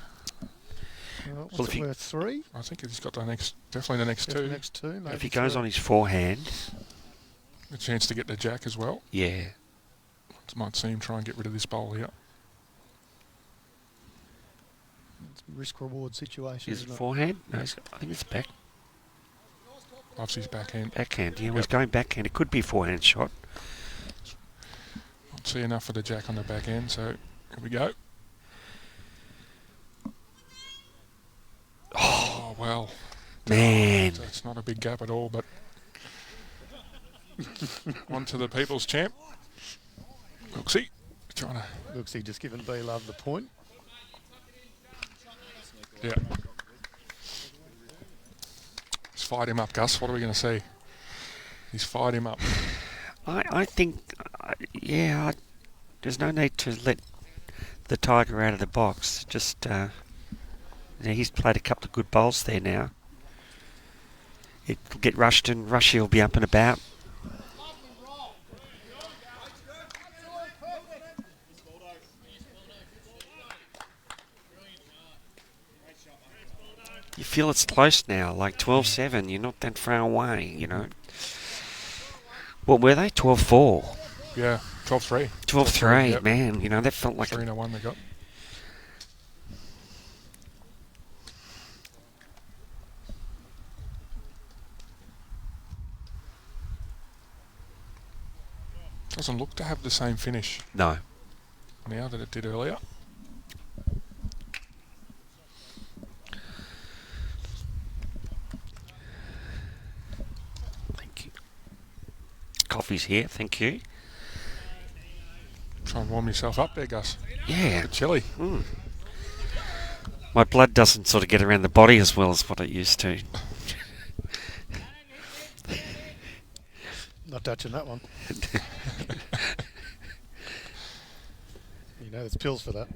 Speaker 1: What's
Speaker 2: Well, if
Speaker 1: it
Speaker 2: he-
Speaker 1: worth? 3?
Speaker 3: I think he's got definitely the next
Speaker 1: Get
Speaker 3: two.
Speaker 1: the next 2. Maybe
Speaker 2: If he goes
Speaker 1: 3.
Speaker 2: on his forehand,
Speaker 3: A chance to get the jack as well.
Speaker 2: yeah.
Speaker 3: Might see him try and get rid of this bowl here.
Speaker 1: It's a risk-reward situation.
Speaker 2: Is it
Speaker 1: Isn't it?
Speaker 2: forehand? No, I think it's
Speaker 3: Loves his backhand.
Speaker 2: backhand. Yeah, well, he's
Speaker 3: Yep.
Speaker 2: going backhand. It could be a forehand shot.
Speaker 3: Not see enough for the jack on the backhand, so here we go. Oh, well.
Speaker 2: Man.
Speaker 3: So it's not a big gap at all, but on to the people's champ. Wilksy trying to...
Speaker 1: Looks he just given B-Love the point.
Speaker 3: Yeah. He's fired him up, Gus. What are we going to see? He's fired him up.
Speaker 2: I think, there's no need to let the Tiger out of the box. Just, he's played a couple of good bowls there now. It'll get rushed and Rushy will be up and about. You feel it's close now, like 12-7. You're not that far away, you know. What were they? 12-4.
Speaker 3: Yeah, 12-3.
Speaker 2: 12-3,
Speaker 3: Yep.
Speaker 2: man. You know, that felt like
Speaker 3: 3-1 they got. Doesn't look to have the same finish
Speaker 2: no.
Speaker 3: now that it did earlier.
Speaker 2: Thank you. Coffee's here, thank you.
Speaker 3: Try and warm yourself up there, Gus.
Speaker 2: Yeah.
Speaker 3: Bit chilly.
Speaker 2: Mm. My blood doesn't sort of get around the body as well as what it used to.
Speaker 1: Not touching that one. You know, there's pills for that.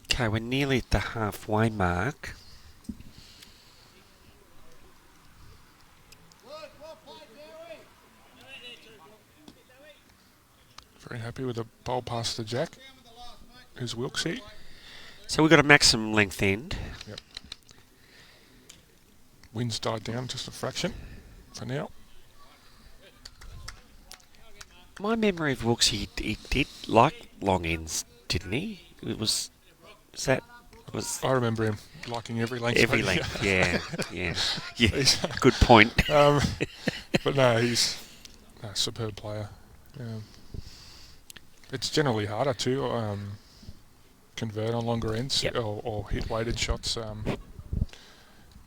Speaker 2: Okay, we're nearly at the halfway mark.
Speaker 3: Very happy with the bowl past the jack. Who's Wilksy?
Speaker 2: So we've got a maximum length end.
Speaker 3: Yep. Wind's died down just a fraction for now.
Speaker 2: My memory of Wilkes, he did like long ends, didn't he? It was
Speaker 3: I remember him liking every length.
Speaker 2: every
Speaker 3: but
Speaker 2: length. Yeah, yeah, yeah.
Speaker 3: He's-
Speaker 2: Good point.
Speaker 3: but no, he's a superb player. It's generally harder to convert on longer ends.
Speaker 2: Yep.
Speaker 3: or hit weighted shots,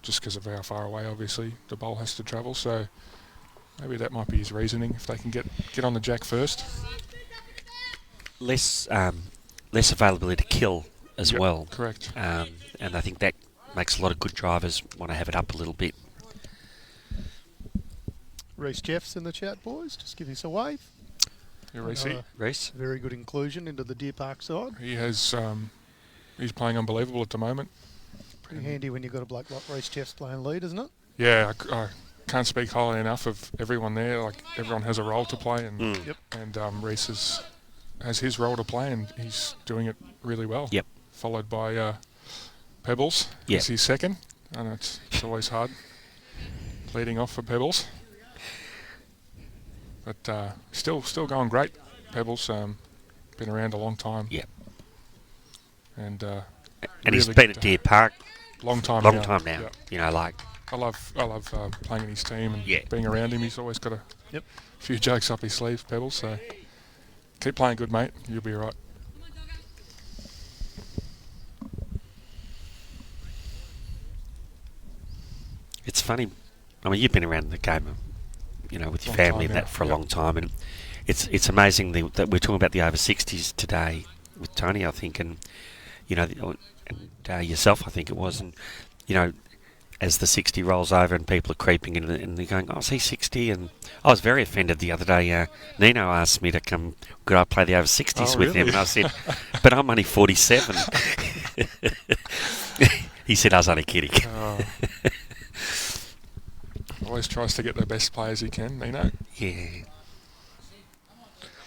Speaker 3: just because of how far away, obviously, the bowl has to travel. So maybe that might be his reasoning. If they can get on the jack first.
Speaker 2: Less availability to kill as
Speaker 3: Yep,
Speaker 2: well.
Speaker 3: Correct.
Speaker 2: And I think that makes a lot of good drivers want to have it up a little bit.
Speaker 1: Reece Jeffs in the chat, boys. Just give us a wave.
Speaker 3: Yeah,
Speaker 2: Reece?
Speaker 1: Very good inclusion into the Deer Park side.
Speaker 3: He has. He's playing unbelievable at the moment.
Speaker 1: Pretty handy when you've got a bloke like Reece Jeffs playing lead, isn't it?
Speaker 3: Yeah, I can't speak highly enough of everyone there. Like, everyone has a role to play, and Reece has his role to play, and he's doing it really well.
Speaker 2: Yep.
Speaker 3: Followed by Pebbles.
Speaker 2: Yep.
Speaker 3: Is his second, and it's always hard leading off for Pebbles. But still going great. Pebbles been around a long time.
Speaker 2: Yep.
Speaker 3: And
Speaker 2: and he's
Speaker 3: really
Speaker 2: been at Deer Park
Speaker 3: long time
Speaker 2: now.
Speaker 3: Yeah.
Speaker 2: You know, like
Speaker 3: I love playing in his team and
Speaker 2: Yeah.
Speaker 3: being around him. He's always got a
Speaker 1: Yep.
Speaker 3: few jokes up his sleeve, Pebbles. So keep playing good, mate. You'll be all right.
Speaker 2: it's funny. I mean, you've been around the game, you know, with your
Speaker 3: Long
Speaker 2: family
Speaker 3: time
Speaker 2: and that
Speaker 3: now,
Speaker 2: for a
Speaker 3: yep.
Speaker 2: long time, and it's amazing that we're talking about the over 60s today with Tony, I think, and you know, and yourself, I think it was, and you know, as the 60 rolls over and people are creeping in and they're going, oh, is he 60? And I was very offended the other day. Nino asked me to come, could I play the over 60s with him?
Speaker 3: Really?
Speaker 2: And I said, but I'm only 47. He said, I was only kidding.
Speaker 3: Oh. Always tries to get the best players he can, Nino.
Speaker 2: Yeah.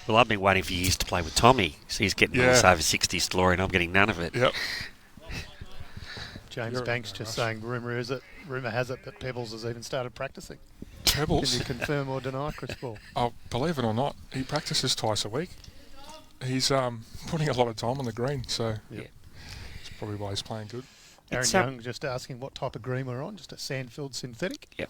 Speaker 2: Well, I've been waiting for years to play with Tommy. So he's getting all this over 60s glory and I'm getting none of it.
Speaker 3: Yep.
Speaker 1: James
Speaker 3: You're
Speaker 1: Banks
Speaker 3: right,
Speaker 1: just
Speaker 3: Russ.
Speaker 1: saying, rumour has it that Pebbles has even started practicing.
Speaker 3: Pebbles.
Speaker 1: Can you confirm or deny, Chris Paul?
Speaker 3: Oh, believe it or not, he practices twice a week. He's putting a lot of time on the green, so
Speaker 1: Yep.
Speaker 3: that's probably why he's playing good.
Speaker 1: Aaron
Speaker 2: It's,
Speaker 1: Young just asking what type of green we're on, just a sandfield synthetic.
Speaker 2: Yep.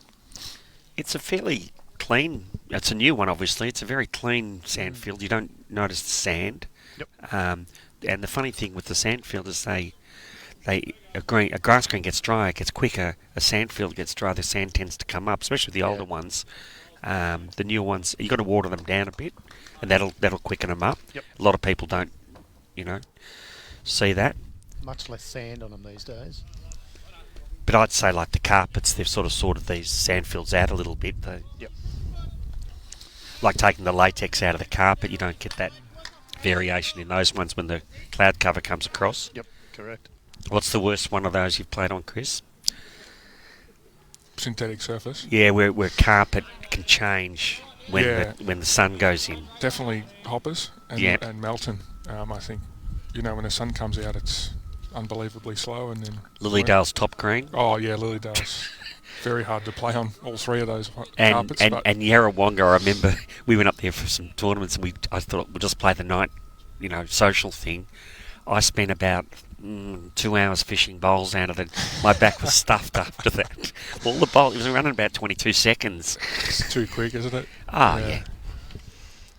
Speaker 2: It's a fairly clean, it's a new one obviously, it's a very clean sand field. You don't notice the sand.
Speaker 1: Yep.
Speaker 2: And the funny thing with the sand field is a grass green gets dry, it gets quicker. A sand field gets dry, the sand tends to come up, especially the older ones. The newer ones, you've got to water them down a bit, and that'll quicken them up.
Speaker 1: Yep.
Speaker 2: A lot of people don't, see that.
Speaker 1: Much less sand on them these days.
Speaker 2: But I'd say like the carpets, they've sort of sorted these sandfields out a little bit.
Speaker 1: Yep.
Speaker 2: Like taking the latex out of the carpet, you don't get that variation in those ones when the cloud cover comes across.
Speaker 1: Yep, correct.
Speaker 2: What's the worst one of those you've played on, Chris?
Speaker 3: Synthetic surface.
Speaker 2: Yeah, where carpet can change when
Speaker 3: Yeah.
Speaker 2: when the sun goes in.
Speaker 3: Definitely Hoppers and,
Speaker 2: Yep.
Speaker 3: and Melton. I think, when the sun comes out, it's unbelievably slow. And then
Speaker 2: Lilydale's top green.
Speaker 3: Oh yeah, Lilydale's very hard to play on all three of those
Speaker 2: And
Speaker 3: carpets.
Speaker 2: and,
Speaker 3: but
Speaker 2: and Yarrawonga, I remember we went up there for some tournaments and I thought we'll just play the night, social thing. I spent about 2 hours fishing bowls out of it. My back was stuffed after that. All the bowls, it was running about 22 seconds.
Speaker 3: it's too quick, isn't it?
Speaker 2: Yeah.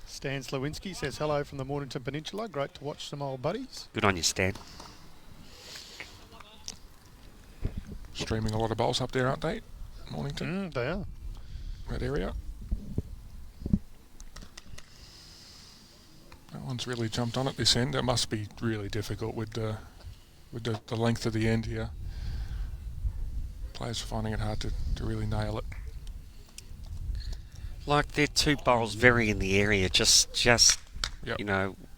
Speaker 1: Stan Slawinski says hello from the Mornington Peninsula. Great to watch some old buddies.
Speaker 2: Good on you, Stan.
Speaker 3: Streaming a lot of bowls up there, aren't they? Mornington,
Speaker 1: They are.
Speaker 3: that area. That one's really jumped on at this end. It must be really difficult with the length of the end here. Players are finding it hard to really nail it.
Speaker 2: Like their two bowls vary in the area, just
Speaker 3: Yep.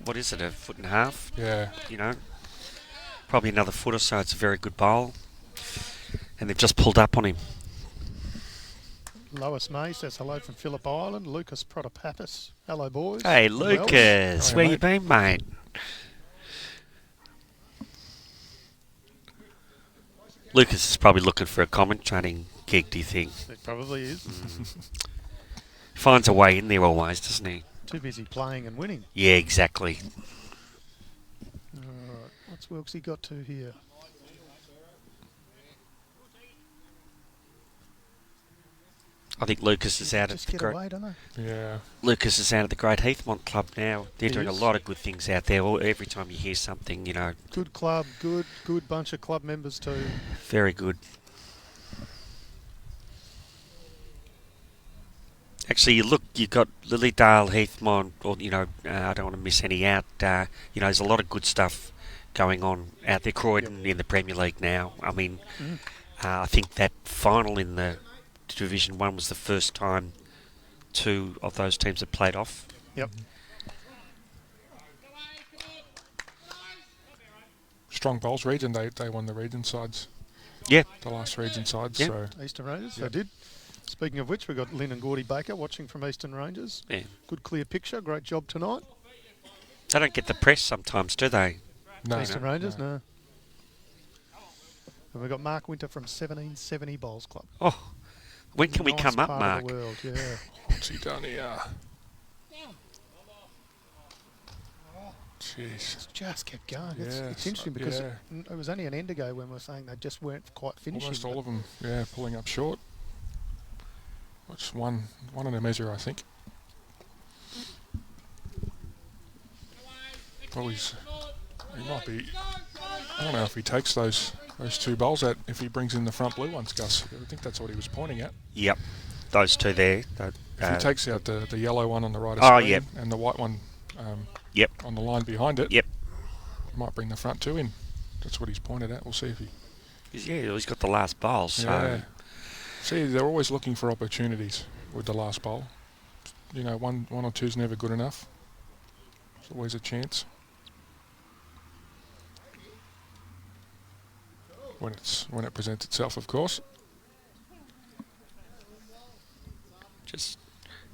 Speaker 2: what is it, a foot and a half?
Speaker 3: Yeah.
Speaker 2: Probably another foot or so. It's a very good bowl. And they've just pulled up on him.
Speaker 1: Lois May says hello from Phillip Island. Lucas Protopapis. Hello, boys.
Speaker 2: Hey,
Speaker 1: From
Speaker 2: Lucas.
Speaker 1: Wells.
Speaker 2: Where
Speaker 3: Hey,
Speaker 2: you been, mate? Lucas is probably looking for a commentating gig, do you think?
Speaker 1: It probably is.
Speaker 2: Finds a way in there always, doesn't he?
Speaker 1: Too busy playing and winning.
Speaker 2: Yeah, exactly.
Speaker 1: Alright, what's Wilkesy got to here?
Speaker 2: I think Lucas is out at
Speaker 1: Just
Speaker 2: the
Speaker 1: get
Speaker 2: great.
Speaker 1: away, don't they?
Speaker 3: Yeah.
Speaker 2: Lucas is out at the Great Heathmont Club now. They're
Speaker 1: He
Speaker 2: doing a
Speaker 1: is.
Speaker 2: lot of good things out there. Every time you hear something,
Speaker 1: Good club, good bunch of club members too.
Speaker 2: very good. Actually, you've got Lilydale, Heathmont, or I don't want to miss any out. There's a lot of good stuff going on out there. Croydon in the Premier League now. I mean, I think that final in the Division 1 was the first time 2 of those teams have played off.
Speaker 1: Yep.
Speaker 3: Strong bowls region. They won the region sides.
Speaker 2: Yeah.
Speaker 3: The last region sides.
Speaker 2: Yeah.
Speaker 3: So
Speaker 1: Eastern Rangers,
Speaker 3: Yep.
Speaker 1: they did. Speaking of which, we've got Lynn and Gordy Baker watching from Eastern Rangers.
Speaker 2: Yeah.
Speaker 1: Good clear picture. Great job tonight.
Speaker 2: They don't get the press sometimes, do they?
Speaker 3: no,
Speaker 1: Eastern Rangers, no. And we've got Mark Winter from 1770 Bowls Club.
Speaker 2: Oh, when can we
Speaker 1: Nice
Speaker 2: come up,
Speaker 1: part
Speaker 2: Mark?
Speaker 1: of the world, yeah.
Speaker 3: What's he done here? Jeez.
Speaker 1: It's just kept going.
Speaker 3: Yes,
Speaker 1: It's interesting because
Speaker 3: yeah.
Speaker 1: it was only an end ago when we were saying they just weren't quite finishing.
Speaker 3: Almost all of them, yeah, pulling up short. Which one in a measure, I think. Well, he might be. I don't know if he takes those 2 bowls out. If he brings in the front blue ones, Gus. I think that's what he was pointing at.
Speaker 2: Yep. Those 2 there.
Speaker 3: If he takes out the yellow one on the right of
Speaker 2: Oh,
Speaker 3: screen
Speaker 2: yep.
Speaker 3: and the white one
Speaker 2: Yep.
Speaker 3: on the line behind it,
Speaker 2: Yep.
Speaker 3: might bring the front 2 in. That's what he's pointed at. We'll see if he.
Speaker 2: Yeah, he's got the last bowl, so...
Speaker 3: Yeah. See, they're always looking for opportunities with the last bowl. You know, one or two's never good enough. There's always a chance. When it presents itself, of course.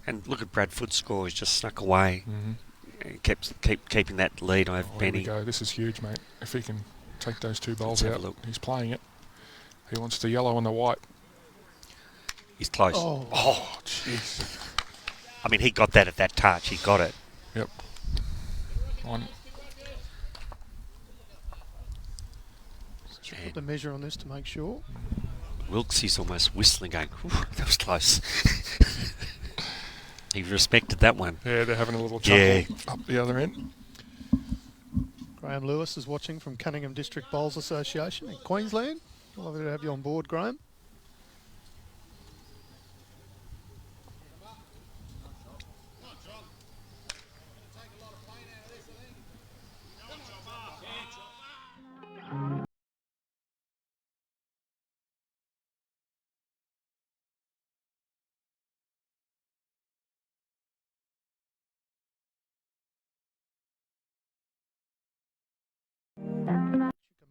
Speaker 2: And look at Bradford's score. He's just snuck away.
Speaker 3: Mm-hmm.
Speaker 2: Keeping that lead over
Speaker 3: Here we
Speaker 2: Benny.
Speaker 3: go. This is huge, mate. If he can take those 2 bowls
Speaker 2: Let's have
Speaker 3: out,
Speaker 2: a look.
Speaker 3: he's playing it. He wants the yellow and the white.
Speaker 2: He's close.
Speaker 3: Oh, jeez.
Speaker 2: I mean, he got that at that touch. He got it.
Speaker 3: Yep. One.
Speaker 1: Should put the measure on this to make sure.
Speaker 2: Wilkes almost whistling, going, that was close. He respected that one.
Speaker 3: Yeah, they're having a little chuckle up the other end.
Speaker 1: Graham Lewis is watching from Cunningham District Bowls Association in Queensland. Lovely to have you on board, Graham.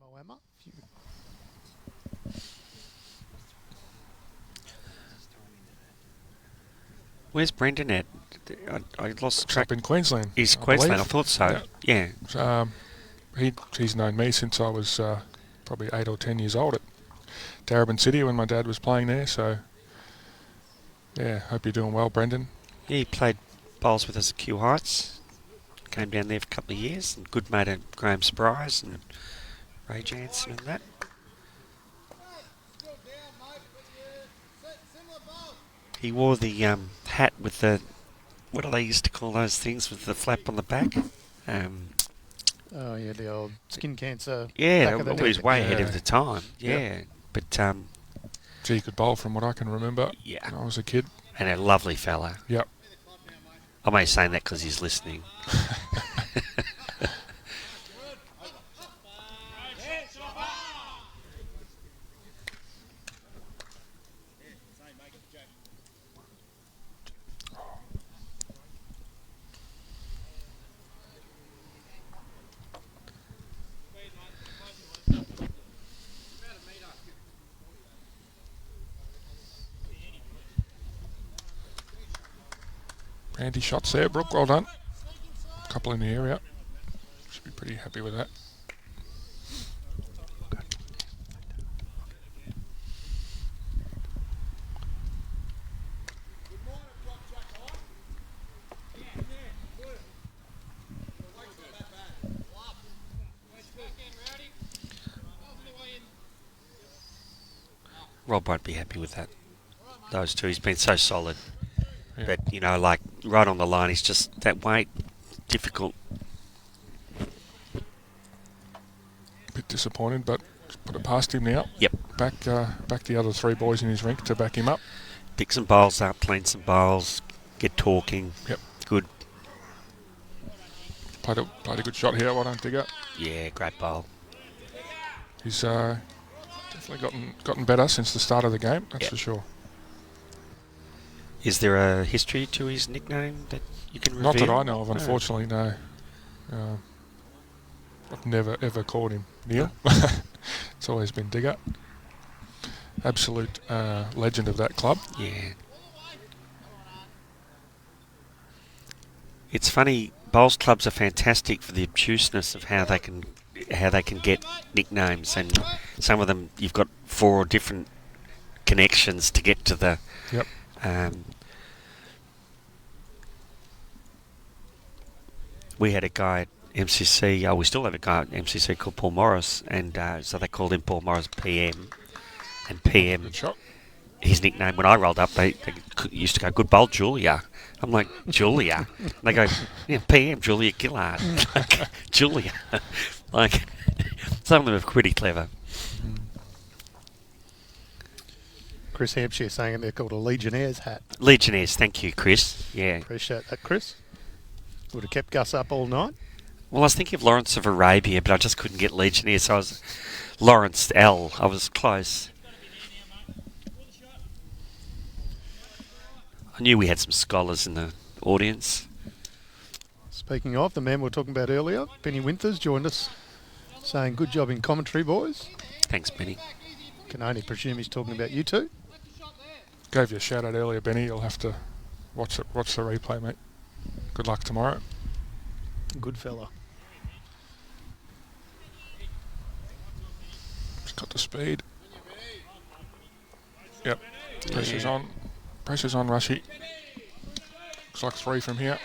Speaker 1: Moama.
Speaker 2: Where's Brendan at? I lost track.
Speaker 3: Up in Queensland.
Speaker 2: He's
Speaker 3: I
Speaker 2: Queensland, I
Speaker 3: believe.
Speaker 2: thought so. Yeah.
Speaker 3: He's known me since I was probably 8 or 10 years old at Darebin City when my dad was playing there. So, yeah, hope you're doing well, Brendan.
Speaker 2: Yeah, he played bowls with us at Kew Heights. Came down there for a couple of years. And good mate at Graham Spryce and Ray Jansen and that. He wore the hat with the... What do they used to call those things with the flap on the back?
Speaker 1: Oh, yeah, the old skin cancer.
Speaker 2: Yeah,
Speaker 1: back of the
Speaker 2: always
Speaker 1: neck.
Speaker 2: way ahead
Speaker 3: Yeah.
Speaker 2: of the time. Yeah.
Speaker 3: Yep.
Speaker 2: But,
Speaker 3: Gee, he could bowl from what I can remember
Speaker 2: yeah.
Speaker 3: when I was a kid.
Speaker 2: And a lovely fella.
Speaker 3: Yep.
Speaker 2: I'm only saying that because he's listening.
Speaker 3: Handy shots there, Brooke. Well done. Couple in the area. Should be pretty happy with that.
Speaker 2: Rob won't be happy with that. Those two, he's been so solid.
Speaker 3: Yeah.
Speaker 2: But, you know, like, right on the line, he's just that weight, difficult.
Speaker 3: Bit disappointed, but put it past him now.
Speaker 2: Yep.
Speaker 3: Back the other 3 boys in his rink to back him up.
Speaker 2: Pick some bowls up, clean some bowls, get talking.
Speaker 3: Yep.
Speaker 2: Good.
Speaker 3: Played a good shot here. Well done, Digger.
Speaker 2: Yeah, great bowl.
Speaker 3: He's definitely gotten better since the start of the game, that's for sure.
Speaker 2: Is there a history to his nickname that you can reveal?
Speaker 3: Not that I know of, unfortunately, no. I've never ever called him Neil. It's always been Digger. Absolute legend of that club.
Speaker 2: Yeah. It's funny, bowls clubs are fantastic for the obtuseness of how they can get nicknames, and some of them you've got 4 different connections to get to the.
Speaker 3: Yep.
Speaker 2: We had a guy at MCC. We still have a guy at MCC called Paul Morris, and so they called him Paul Morris PM, and PM.
Speaker 3: Good shot.
Speaker 2: His nickname when I rolled up, they used to go, "Good bowl, Julia." I'm like, "Julia?" And they go, "Yeah, PM, Julia Gillard." Like, Julia. Like, some of them are pretty clever.
Speaker 1: Chris Hampshire saying they're called a Legionnaires hat.
Speaker 2: Legionnaires, thank you, Chris. Yeah.
Speaker 1: Appreciate that, Chris. Would have kept Gus up all night.
Speaker 2: Well, I was thinking of Lawrence of Arabia, but I just couldn't get Legionnaires, so I was Lawrence L. I was close. I knew we had some scholars in the audience.
Speaker 1: Speaking of, the man we were talking about earlier, Benny Winters, joined us saying, "Good job in commentary, boys."
Speaker 2: Thanks, Benny.
Speaker 1: Can only presume he's talking about you two.
Speaker 3: Gave you a shout out earlier, Benny. You'll have to watch the replay, mate. Good luck tomorrow.
Speaker 1: Good fella.
Speaker 3: He's got the speed. Yep. Pressure's on. Pressure's on, Rushy. Looks like 3 from here.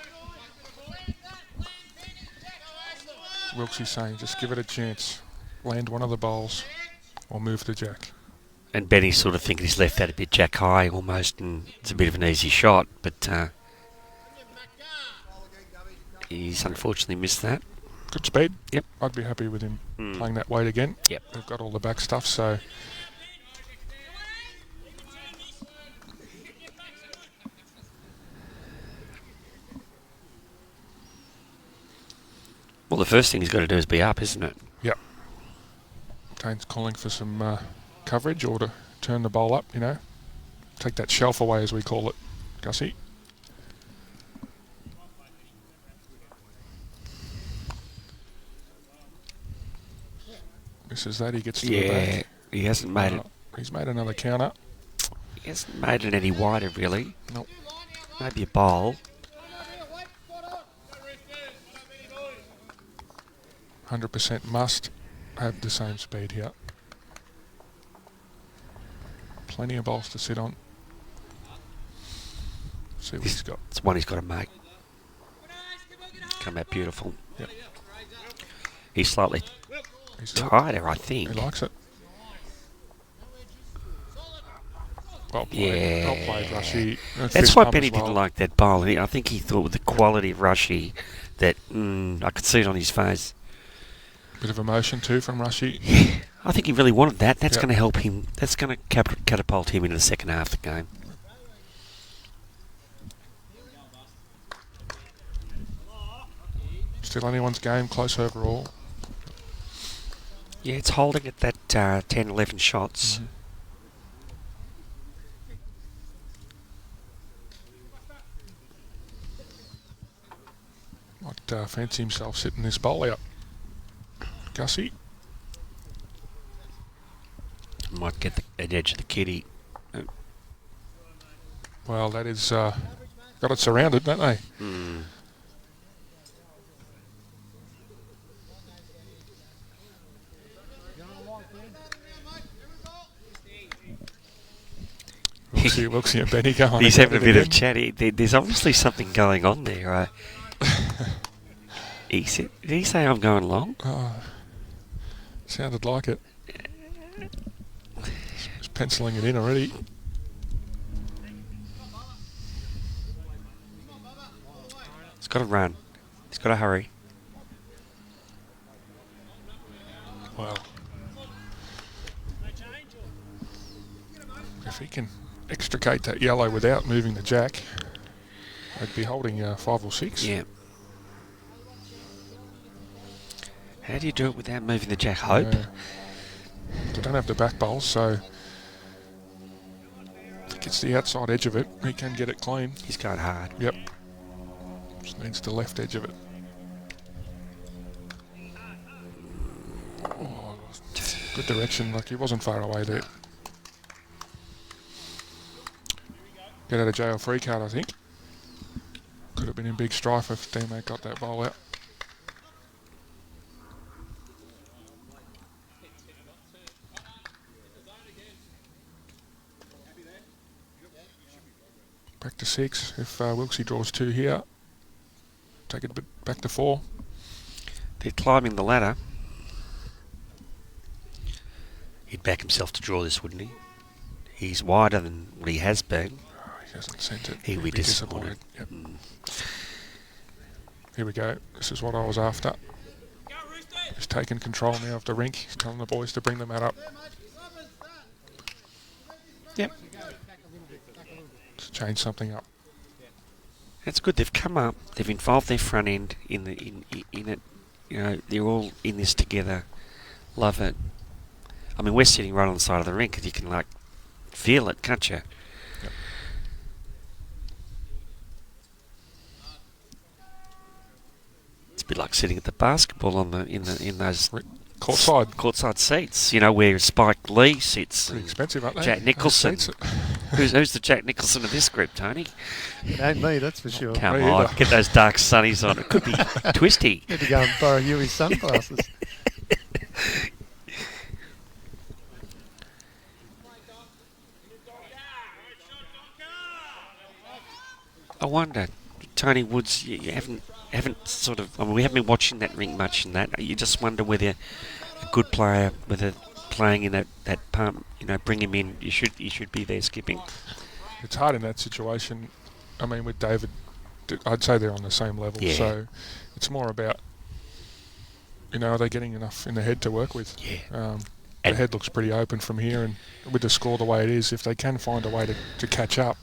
Speaker 3: Wilkes's saying, just give it a chance. Land one of the bowls or move the jack.
Speaker 2: And Benny's sort of thinking he's left that a bit jack high almost, and it's a bit of an easy shot, but he's unfortunately missed that.
Speaker 3: Good speed.
Speaker 2: Yep.
Speaker 3: I'd be happy with him playing that weight again.
Speaker 2: Yep.
Speaker 3: They've got all the back stuff, so...
Speaker 2: Well, the first thing he's got to do is be up, isn't it?
Speaker 3: Yep. Dane's calling for some coverage or to turn the bowl up, you know. Take that shelf away, as we call it, Gussie. Misses that, he gets to the back.
Speaker 2: He hasn't made it.
Speaker 3: He's made another counter.
Speaker 2: He hasn't made it any wider, really.
Speaker 3: Nope.
Speaker 2: Maybe a bowl.
Speaker 3: 100% must have the same speed here. Plenty of bowls to sit on. See what he's got.
Speaker 2: It's one he's got to make. Come out beautiful.
Speaker 3: Yep.
Speaker 2: He's slightly tighter, I think.
Speaker 3: He likes it. Well played.
Speaker 2: Yeah.
Speaker 3: Well played, Rushy.
Speaker 2: That's why Benny didn't like that bowl. I think he thought with the quality of Rushy that I could see it on his face.
Speaker 3: Bit of emotion too from Rushy.
Speaker 2: Yeah, I think he really wanted that. That's going to help him. That's going to catapult him into the second half of the game.
Speaker 3: Still anyone's game, close overall.
Speaker 2: Yeah, it's holding at that 10, 11 shots.
Speaker 3: Mm-hmm. Might fancy himself sitting this bowl out. Gussie.
Speaker 2: Might get an edge of the kitty.
Speaker 3: Well, that is got it surrounded, don't they?
Speaker 2: Mm.
Speaker 3: Wilkesy and Benny going.
Speaker 2: He's having a bit of chat. There's obviously something going on there. Did he say I'm going long?
Speaker 3: Sounded like it. He's penciling it in already.
Speaker 2: He's got to run. He's got to hurry.
Speaker 3: Well, if he can extricate that yellow without moving the jack, they'd be holding 5 or 6.
Speaker 2: Yeah. How do you do it without moving the jack? Hope.
Speaker 3: They don't have the back bowls, so if he gets the outside edge of it, he can get it clean.
Speaker 2: He's going hard.
Speaker 3: Yep. Just needs the left edge of it. Oh, good direction, like he wasn't far away there. Get out of jail free card, I think. Could have been in big strife if teammate got that bowl out. Back to 6. If Wilksy draws 2 here, take it back to 4.
Speaker 2: They're climbing the ladder. He'd back himself to draw this, wouldn't he? He's wider than what he has been.
Speaker 3: Oh, he hasn't sent it.
Speaker 2: He'll be disappointed.
Speaker 3: Yep. Here we go. This is what I was after. He's taking control now of the rink. He's telling the boys to bring the mat up.
Speaker 2: Yep.
Speaker 3: To change something up.
Speaker 2: That's good. They've come up. They've involved their front end in it. You know, they're all in this together. Love it. I mean, we're sitting right on the side of the rink, and you can like feel it, can't you?
Speaker 3: Yep.
Speaker 2: It's a bit like sitting at the basketball on in those courtside seats. You know, where Spike Lee sits.
Speaker 3: Pretty expensive, aren't they?
Speaker 2: Jack Nicholson. Who's the Jack Nicholson of this group, Tony?
Speaker 1: It ain't me, that's for sure.
Speaker 2: Come on, get those dark sunnies on. It could be twisty.
Speaker 1: Need to go and borrow Huey's sunglasses.
Speaker 2: I wonder, Tony Woods, you haven't sort of. I mean, we haven't been watching that rink much in that. You just wonder whether a good player, whether playing in that pump, you know, bring him in. You should be there skipping.
Speaker 3: It's hard in that situation. I mean, with David, I'd say they're on the same level.
Speaker 2: Yeah.
Speaker 3: So it's more about, you know, are they getting enough in the head to work with?
Speaker 2: Yeah.
Speaker 3: The head looks pretty open from here, and with the score the way it is, if they can find a way to catch up,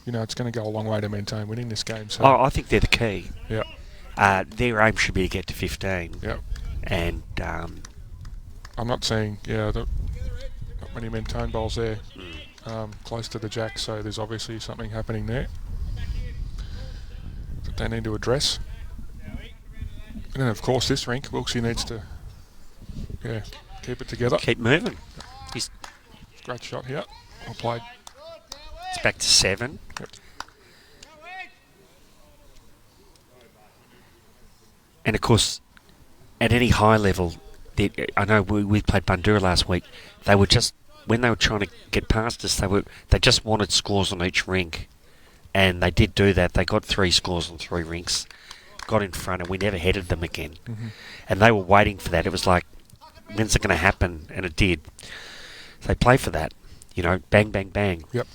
Speaker 3: you know, it's going to go a long way to Mentone winning this game. So
Speaker 2: I think they're the key.
Speaker 3: Yeah.
Speaker 2: Their aim should be to get to 15.
Speaker 3: Yeah.
Speaker 2: And
Speaker 3: I'm not saying, not many Mentone bowls there, close to the jack, so there's obviously something happening there that they need to address. And then, of course, this rink, Wilksy needs to, keep it together.
Speaker 2: Keep moving. He's
Speaker 3: Great shot here. Well played.
Speaker 2: It's back to 7.
Speaker 3: Yep.
Speaker 2: And of course, at any high level, I know we played Bundoora last week. They were just, when they were trying to get past us, they just wanted scores on each rink, and they did do that. They got 3 scores on 3 rinks, got in front, and we never headed them again.
Speaker 3: Mm-hmm.
Speaker 2: And they were waiting for that. It was like, when's it going to happen? And it did. So they play for that. You know, bang, bang, bang.
Speaker 3: Yep.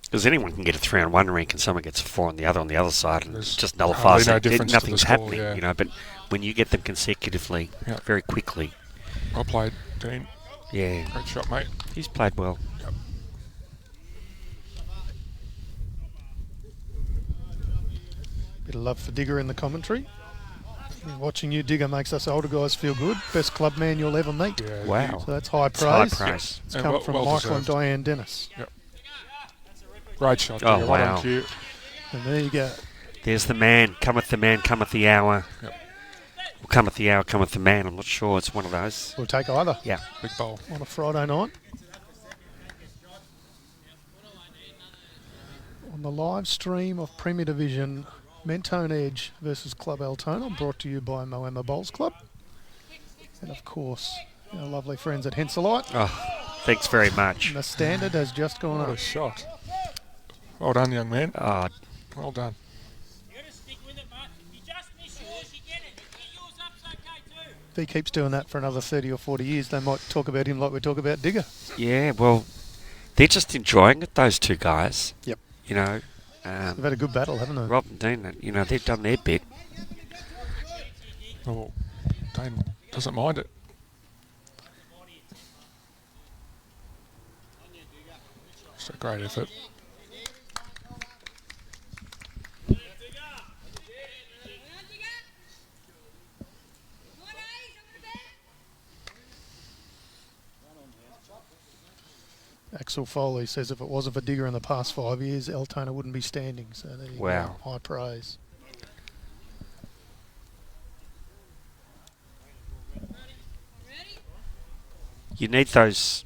Speaker 2: Because anyone can get a 3 on one rink and someone gets a 4 on the other side, and
Speaker 3: There's
Speaker 2: it just nullifies
Speaker 3: no
Speaker 2: it.
Speaker 3: difference to the
Speaker 2: Nothing's
Speaker 3: score,
Speaker 2: happening,
Speaker 3: yeah.
Speaker 2: you know. But when you get them consecutively, very quickly,
Speaker 3: Well played, Dean.
Speaker 2: yeah,
Speaker 3: Great shot, mate.
Speaker 2: he's played well.
Speaker 3: Yep.
Speaker 1: Bit of love for Digger in the commentary. Watching you, Digger, makes us older guys feel good. Best club man you'll ever meet.
Speaker 3: Yeah,
Speaker 2: Wow.
Speaker 1: So that's high
Speaker 2: It's high
Speaker 1: praise.
Speaker 2: praise.
Speaker 1: It's
Speaker 3: And
Speaker 1: come
Speaker 3: well-
Speaker 1: from
Speaker 3: well
Speaker 1: Michael and
Speaker 3: deserved.
Speaker 1: Diane Dennis.
Speaker 3: Great shot.
Speaker 2: Oh,
Speaker 3: Digger. Right
Speaker 2: wow.
Speaker 3: on cue.
Speaker 1: And there you go.
Speaker 2: There's the man. Cometh the man, cometh the hour.
Speaker 3: Yep.
Speaker 2: Well, cometh the hour, cometh the man. I'm not sure. It's one of those.
Speaker 1: We'll take either
Speaker 2: Yeah.
Speaker 3: Big bowl.
Speaker 1: on a Friday night. On the live stream of Premier Division, Mentone Edge versus Club Altona, brought to you by Moama Bowls Club. And of course, our lovely friends at Henselite.
Speaker 2: Oh, thanks very much.
Speaker 1: And the standard has just gone
Speaker 3: What
Speaker 1: up.
Speaker 3: a shot. Well done, young man.
Speaker 2: Oh,
Speaker 3: Well done.
Speaker 1: If he keeps doing that for another 30 or 40 years, they might talk about him like we talk about Digger.
Speaker 2: yeah. Well, they're just enjoying it. Those two guys.
Speaker 1: Yep.
Speaker 2: You know,
Speaker 1: They've had a good battle, haven't they?
Speaker 2: Rob and Dean. You know, they've done their bit.
Speaker 3: Oh, Dane doesn't mind it. It's a great effort.
Speaker 1: Axel Foley says if it wasn't for Digger in the past 5 years, Altona wouldn't be standing. So there you
Speaker 2: Wow.
Speaker 1: go. High praise.
Speaker 2: You need those.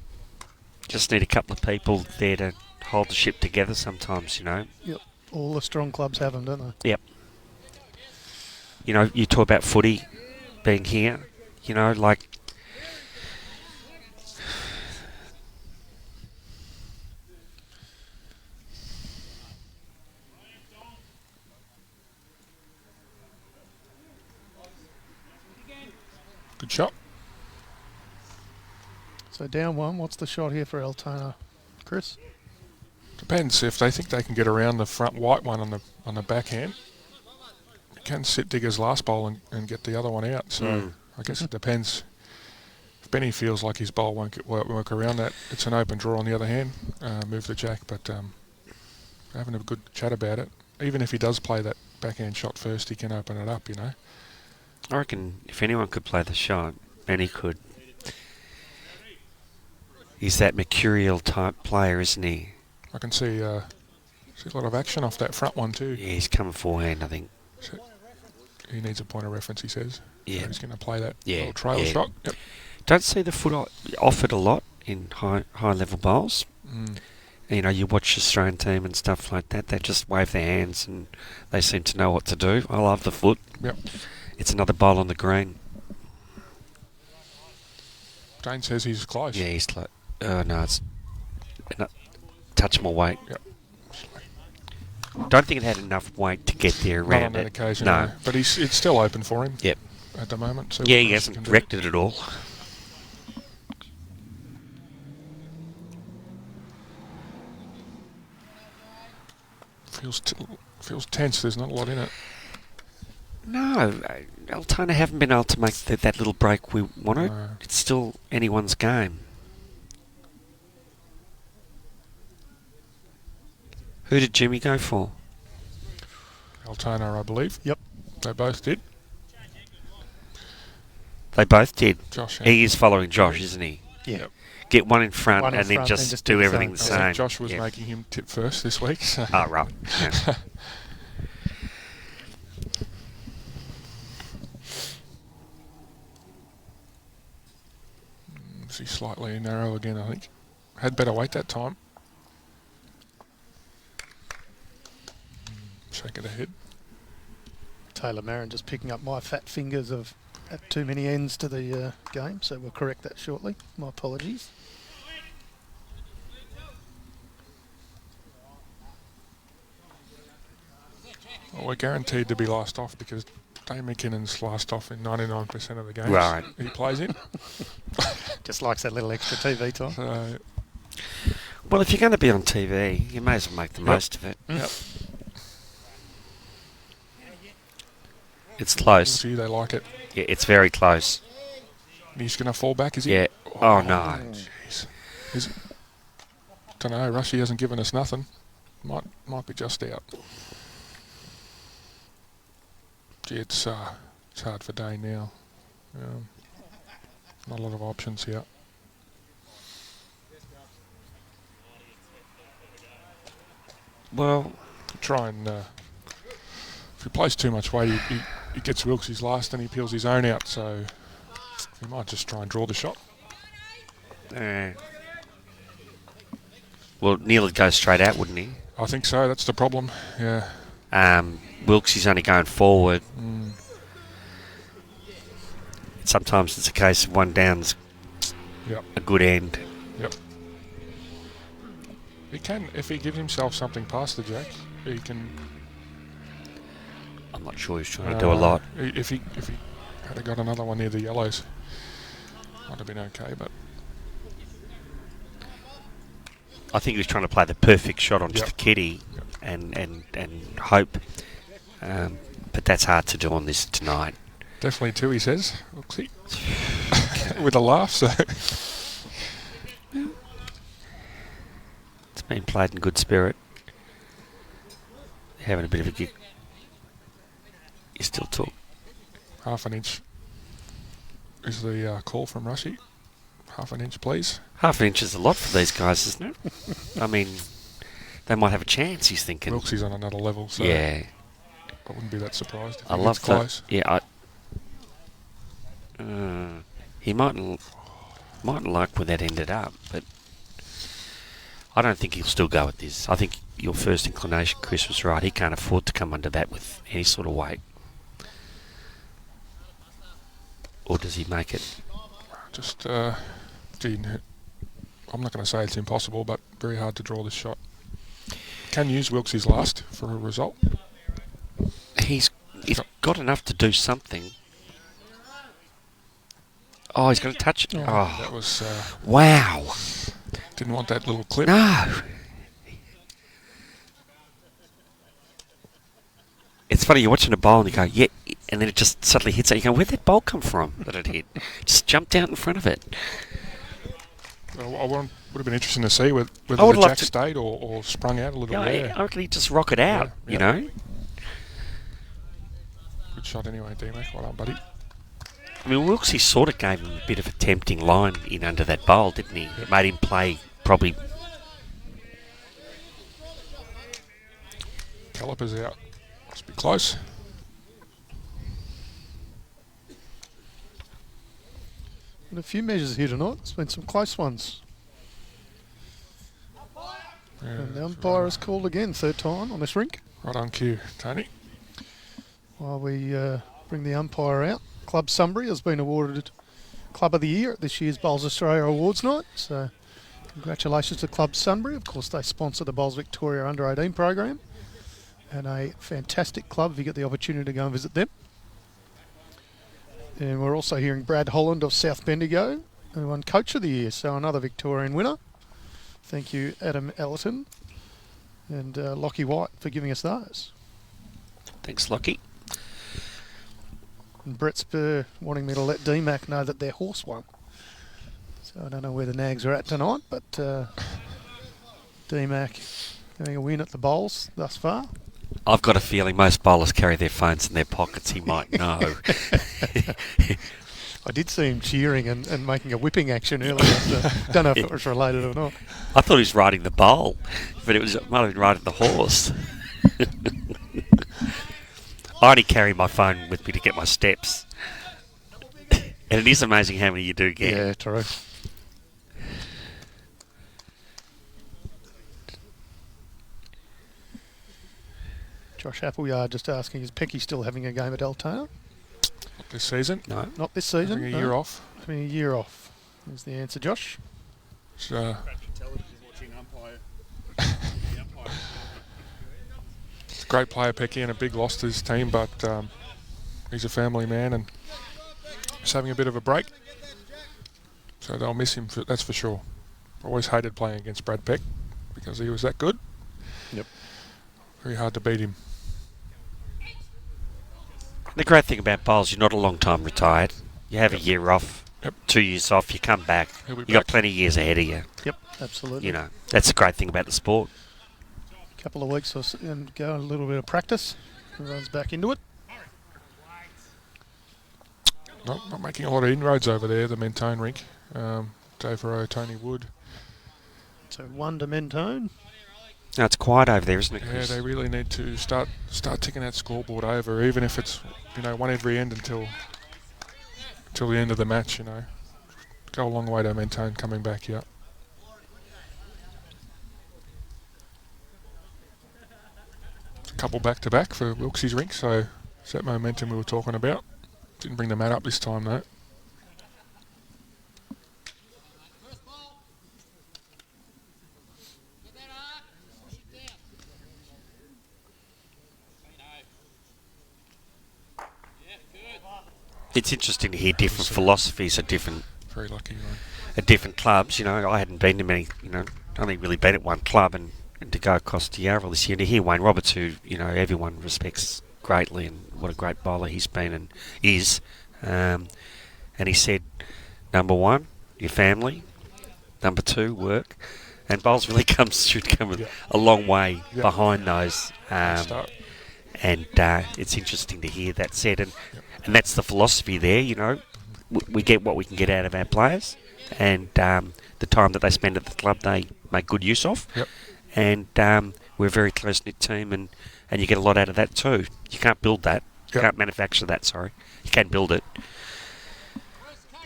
Speaker 2: Just need a couple of people there to hold the ship together sometimes, you know.
Speaker 1: Yep. All the strong clubs have them, don't they?
Speaker 2: Yep. You know, you talk about footy being here, you know, like...
Speaker 3: Good shot.
Speaker 1: So down 1, what's the shot here for Altona, Chris?
Speaker 3: Depends if they think they can get around the front white one on the backhand. You can sit Digger's last bowl and get the other one out. So I guess it depends. If Benny feels like his bowl won't work around that, it's an open draw on the other hand. Move the jack, but having a good chat about it. Even if he does play that backhand shot first, he can open it up, you know.
Speaker 2: I reckon if anyone could play the shot, Benny could. He's that mercurial type player, isn't he?
Speaker 3: I can see a lot of action off that front one too.
Speaker 2: Yeah, he's coming forehand, I think.
Speaker 3: So he needs a point of reference, he says.
Speaker 2: Yeah.
Speaker 3: So he's going to play that
Speaker 2: Yeah,
Speaker 3: little trail
Speaker 2: yeah.
Speaker 3: shot. Yep.
Speaker 2: Don't see the foot offered a lot in high level bowls. You know, you watch the Australian team and stuff like that. They just wave their hands and they seem to know what to do. I love the foot.
Speaker 3: Yep.
Speaker 2: It's another bowl on the green.
Speaker 3: Jane says he's close.
Speaker 2: Yeah, he's close. No, it's touch more weight.
Speaker 3: Yep.
Speaker 2: Don't think it had enough weight to get there
Speaker 3: Not
Speaker 2: around
Speaker 3: on that
Speaker 2: it.
Speaker 3: occasion,
Speaker 2: No.
Speaker 3: no. But it's still open for him.
Speaker 2: Yep.
Speaker 3: At the moment. So
Speaker 2: Yeah, he hasn't wrecked it at all.
Speaker 3: Feels tense. There's not a lot in it.
Speaker 2: No, Altona haven't been able to make that little break we wanted.
Speaker 3: No.
Speaker 2: It's still anyone's game. Who did Jimmy go for?
Speaker 3: Altona, I believe.
Speaker 1: Yep.
Speaker 3: They both did.
Speaker 2: They both did.
Speaker 3: Josh.
Speaker 2: He is following Josh, isn't he?
Speaker 1: Yeah.
Speaker 2: Yep. Get one in front
Speaker 1: One in
Speaker 2: and then
Speaker 1: front,
Speaker 2: just
Speaker 1: then just
Speaker 2: do
Speaker 1: do the
Speaker 2: everything the
Speaker 1: same.
Speaker 3: I
Speaker 2: same.
Speaker 3: think Josh was
Speaker 2: Yep.
Speaker 3: making him tip first this week. So.
Speaker 2: Oh, right. Yeah.
Speaker 3: He's slightly narrow again, I think. Had better weight that time. Shake it ahead.
Speaker 1: Taylor Marin just picking up my fat fingers of at too many ends to the game, so we'll correct that shortly. My apologies.
Speaker 3: Well, we're guaranteed to be last off because Dave McKinnon's last off in 99% of the games
Speaker 2: Right.
Speaker 3: he plays in.
Speaker 1: Just likes that little extra TV time.
Speaker 3: So,
Speaker 2: Well, if you're going to be on TV, you may as well make the most of it.
Speaker 3: yep.
Speaker 2: It's close.
Speaker 3: See, they like it.
Speaker 2: Yeah, it's very close.
Speaker 3: He's going to fall back, is he?
Speaker 2: Yeah. Oh, no.
Speaker 3: Jeez. Don't know. Rushy hasn't given us nothing. Might be just out. Gee, it's hard for Dane now. Not a lot of options here.
Speaker 2: Well,
Speaker 3: Try and if he plays too much weight, he gets Wilkes' last and he peels his own out. So he might just try and draw the shot.
Speaker 2: well, Neil would go straight out, wouldn't he?
Speaker 3: I think so. That's the problem. Yeah.
Speaker 2: Wilkes is only going forward. Sometimes it's a case of one down's
Speaker 3: Yep.
Speaker 2: a good end.
Speaker 3: Yep. He can, if he gives himself something past the jack, he can.
Speaker 2: I'm not sure he's trying to do a lot.
Speaker 3: If he had got another one near the yellows, might have been okay. But
Speaker 2: I think he was trying to play the perfect shot onto
Speaker 3: Yep.
Speaker 2: the kitty
Speaker 3: Yep.
Speaker 2: and hope. But that's hard to do on this tonight.
Speaker 3: definitely two, he says. Oopsie. With a laugh. So
Speaker 2: It's been played in good spirit. Having a bit of a gig. You still talk.
Speaker 3: half an inch is the call from Rushy. Half an inch, please.
Speaker 2: Half an inch is a lot for these guys, isn't it? I mean, they might have a chance, he's thinking.
Speaker 3: Wilkes's on another level, so
Speaker 2: yeah.
Speaker 3: I wouldn't be that surprised if
Speaker 2: I
Speaker 3: he
Speaker 2: love
Speaker 3: gets close.
Speaker 2: He mightn't like where that ended up, but I don't think he'll still go with this. I think your first inclination, Chris, was right. He can't afford to come under that with any sort of weight. Or does he make it?
Speaker 3: Just, I'm not going to say it's impossible, but very hard to draw this shot. Can use Wilkes's last for a result.
Speaker 2: He's got enough to do something. Oh, he's going to touch it. Oh,
Speaker 3: that was...
Speaker 2: wow.
Speaker 3: Didn't want that little clip.
Speaker 2: No. It's funny, you're watching a bowl and you go, yeah, and then it just suddenly hits it. You go, where'd that bowl come from that it hit? Just jumped out in front of it.
Speaker 3: Would have been interesting to see whether
Speaker 2: I would
Speaker 3: the
Speaker 2: love
Speaker 3: jack
Speaker 2: to
Speaker 3: stayed or sprung out a little
Speaker 2: Yeah,
Speaker 3: bit.
Speaker 2: I reckon he'd just rock it out, you know?
Speaker 3: Good shot anyway, D-Mac. Well done, buddy.
Speaker 2: I mean, Wilkes, he sort of gave him a bit of a tempting line in under that bowl, didn't he? It made him play probably...
Speaker 3: Calipers out. Must be close.
Speaker 1: And a few measures here tonight. There's been some close ones.
Speaker 3: Yeah,
Speaker 1: And the umpire has called again, third time on this rink.
Speaker 3: right on cue, Tony.
Speaker 1: While we bring the umpire out, Club Sunbury has been awarded Club of the Year at this year's Bowls Australia Awards night. So congratulations to Club Sunbury. Of course, they sponsor the Bowls Victoria Under-18 program. And a fantastic club if you get the opportunity to go and visit them. And we're also hearing Brad Holland of South Bendigo, who won Coach of the Year, so another Victorian winner. Thank you, Adam Ellerton and Lockie White, for giving us those.
Speaker 2: Thanks, Lockie.
Speaker 1: And Brett Spur wanting me to let D-Mac know that their horse won. So I don't know where the nags are at tonight, but D-Mac having a win at the bowls thus far.
Speaker 2: I've got a feeling most bowlers carry their phones in their pockets. He might know.
Speaker 1: I did see him cheering and making a whipping action earlier. So don't know if it was related or not.
Speaker 2: I thought he was riding the bowl, but it might have been riding the horse. I only carry my phone with me to get my steps. And it is amazing how many you do get.
Speaker 1: Yeah, true. Josh Appleyard just asking, is Pecky still having a game at Altona?
Speaker 3: Not this season.
Speaker 2: No.
Speaker 1: Not this season.
Speaker 3: Having a year off.
Speaker 1: Having a year off. Is the answer, Josh.
Speaker 3: It's, great player, Pecky, and a big loss to his team, but he's a family man and he's having a bit of a break. So they'll miss him, that's for sure. Always hated playing against Brad Peck because he was that good.
Speaker 1: Yep.
Speaker 3: Very hard to beat him.
Speaker 2: The great thing about bowls, you're not a long time retired. You have a year off, 2 years off, you come back. You've got plenty of years ahead of you.
Speaker 1: Yep, absolutely.
Speaker 2: You know, that's the great thing about the sport.
Speaker 1: Couple of weeks or so, and go a little bit of practice. Everyone's back into it.
Speaker 3: Not making a lot of inroads over there, the Mentone rink. Dave Rowe, Tony Wood.
Speaker 1: So 1 to Mentone.
Speaker 2: No, it's quiet over there, isn't it,
Speaker 3: Yeah,
Speaker 2: Chris?
Speaker 3: they really need to start ticking that scoreboard over, even if it's one every end until the end of the match. Go a long way to Mentone coming back here. A couple back to back for Wilkes's rink, so it's that momentum we were talking about. Didn't bring the mat up this time though.
Speaker 2: It's interesting to hear different philosophies at different
Speaker 3: Very lucky, right?
Speaker 2: at different clubs. I hadn't been to many. Only really been at one club, and to go across to Yarraville this year to hear Wayne Roberts, who everyone respects greatly, and what a great bowler he's been and is. And he said, number one, your family. Number two, work. And bowls really should come a long way behind those. And it's interesting to hear that said, and that's the philosophy there. We get what we can get out of our players, and the time that they spend at the club they make good use of.
Speaker 3: Yep.
Speaker 2: And we're a very close-knit team, and you get a lot out of that too. You can't build that. You can't manufacture that, sorry. You can build it.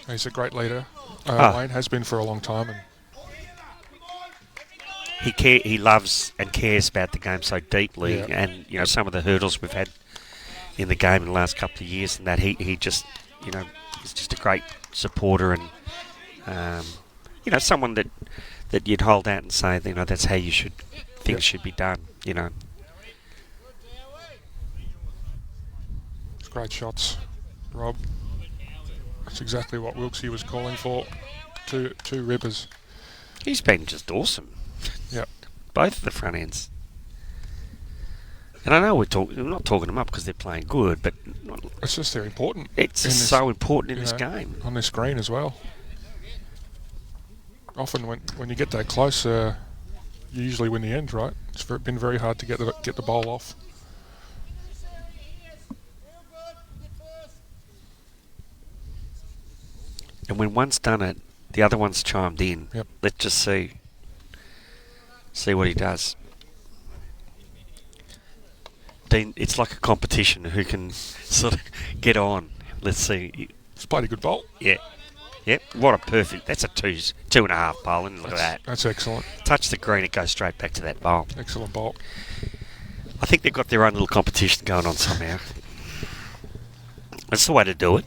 Speaker 3: He's a great leader. Wayne has been for a long time. And
Speaker 2: he loves and cares about the game so deeply, and some of the hurdles we've had in the game in the last couple of years, and that he just he's just a great supporter, and someone that you'd hold out and say that's how things should be done.
Speaker 3: It's great shots, Rob. That's exactly what Wilkesy was calling for. Two rippers.
Speaker 2: He's been just awesome.
Speaker 3: Yep.
Speaker 2: Both of the front ends. And I know we're not talking them up because they're playing good, but
Speaker 3: it's just they're important.
Speaker 2: It's just so important in this game.
Speaker 3: On this screen as well. Often when you get that close, you usually win the end, right? It's been very hard to get the ball off.
Speaker 2: And when one's done it, the other one's chimed in.
Speaker 3: Yep.
Speaker 2: Let's just see what he does. Dean, it's like a competition who can sort of get on. Let's see.
Speaker 3: He's played a good bowl.
Speaker 2: Yeah. Yep. What a perfect. That's a 2.5 bowl. And look at that.
Speaker 3: That's excellent.
Speaker 2: Touch the green, it goes straight back to that bowl.
Speaker 3: Excellent bowl.
Speaker 2: I think they've got their own little competition going on somehow. That's the way to do it.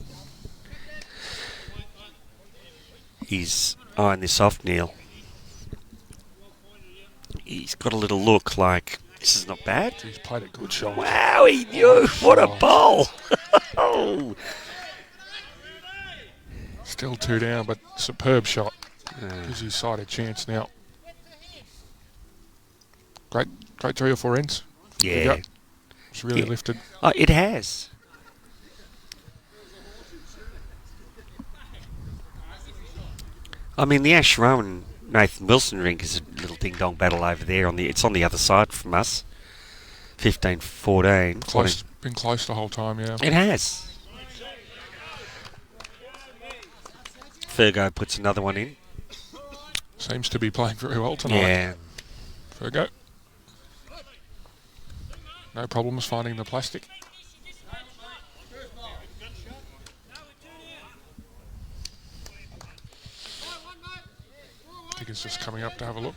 Speaker 2: He's eyeing this off, Neil. He's got a little look like this is not bad.
Speaker 3: He's played a good shot.
Speaker 2: Wow, he knew. What a bowl.
Speaker 3: Still 2 down, but superb shot. Gives his side a chance now. Great 3 or 4 ends.
Speaker 2: Yeah.
Speaker 3: It's really lifted.
Speaker 2: Oh, it has. I mean, the Ash Rowan Nathan Wilson rink is a little ding-dong battle over there. It's on the other side from us. 15-14.
Speaker 3: Close, been close the whole time, yeah.
Speaker 2: It has. Fergo puts another one in.
Speaker 3: Seems to be playing very well tonight.
Speaker 2: Yeah.
Speaker 3: Fergo. No problems finding the plastic. Tigger's just coming up to have a look.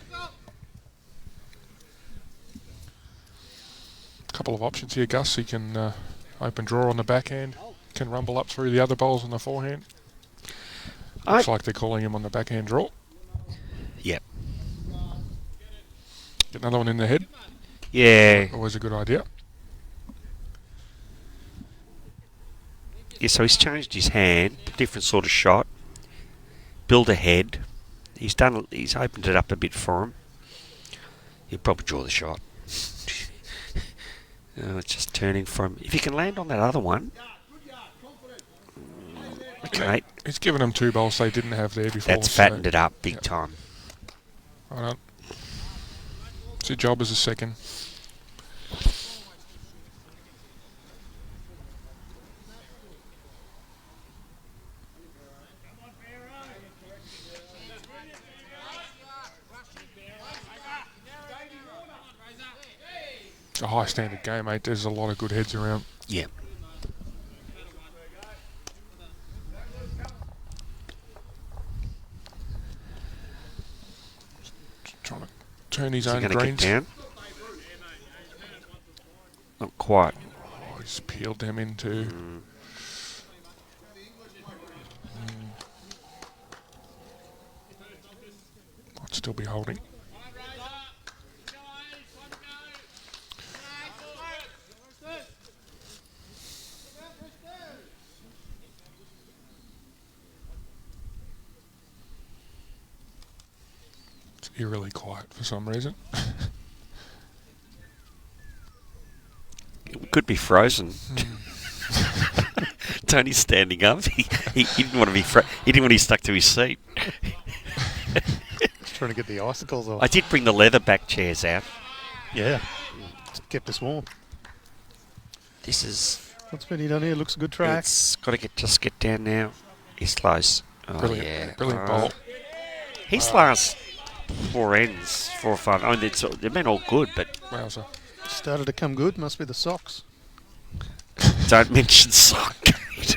Speaker 3: Couple of options here, Gus. He can open draw on the backhand, can rumble up through the other bowls on the forehand. Looks like they're calling him on the backhand draw.
Speaker 2: Yep.
Speaker 3: Get another one in the head.
Speaker 2: Yeah.
Speaker 3: Always a good idea.
Speaker 2: Yeah, so he's changed his hand, different sort of shot. Build a head. He's opened it up a bit for him. He'll probably draw the shot. It's just turning from. If he can land on that other one. Okay.
Speaker 3: He's given them 2 bowls they didn't have there before.
Speaker 2: That's fattened it up big time.
Speaker 3: Right on. It's your job as a second. It's a high standard game, mate. There's a lot of good heads around.
Speaker 2: Yeah.
Speaker 3: Trying to turn his
Speaker 2: Is
Speaker 3: own
Speaker 2: he
Speaker 3: greens.
Speaker 2: Get down? Not quite.
Speaker 3: Oh, he's peeled them into. Might still be holding. It's eerily quiet for some reason.
Speaker 2: It could be frozen. Tony's standing up. He didn't want to be. He didn't want to be stuck to his seat.
Speaker 1: Trying to get the icicles off.
Speaker 2: I did bring the leather back chairs out.
Speaker 1: Yeah. It's kept us warm.
Speaker 2: This is.
Speaker 1: What's Benny done here? Looks a good track.
Speaker 2: It's got to just get down now. He's close.
Speaker 3: Brilliant bowl.
Speaker 2: His last 4 ends, 4 or 5. I mean, they've been all good, but
Speaker 3: Wowza.
Speaker 1: Started to come good. Must be the socks.
Speaker 2: don't mention Sockgate.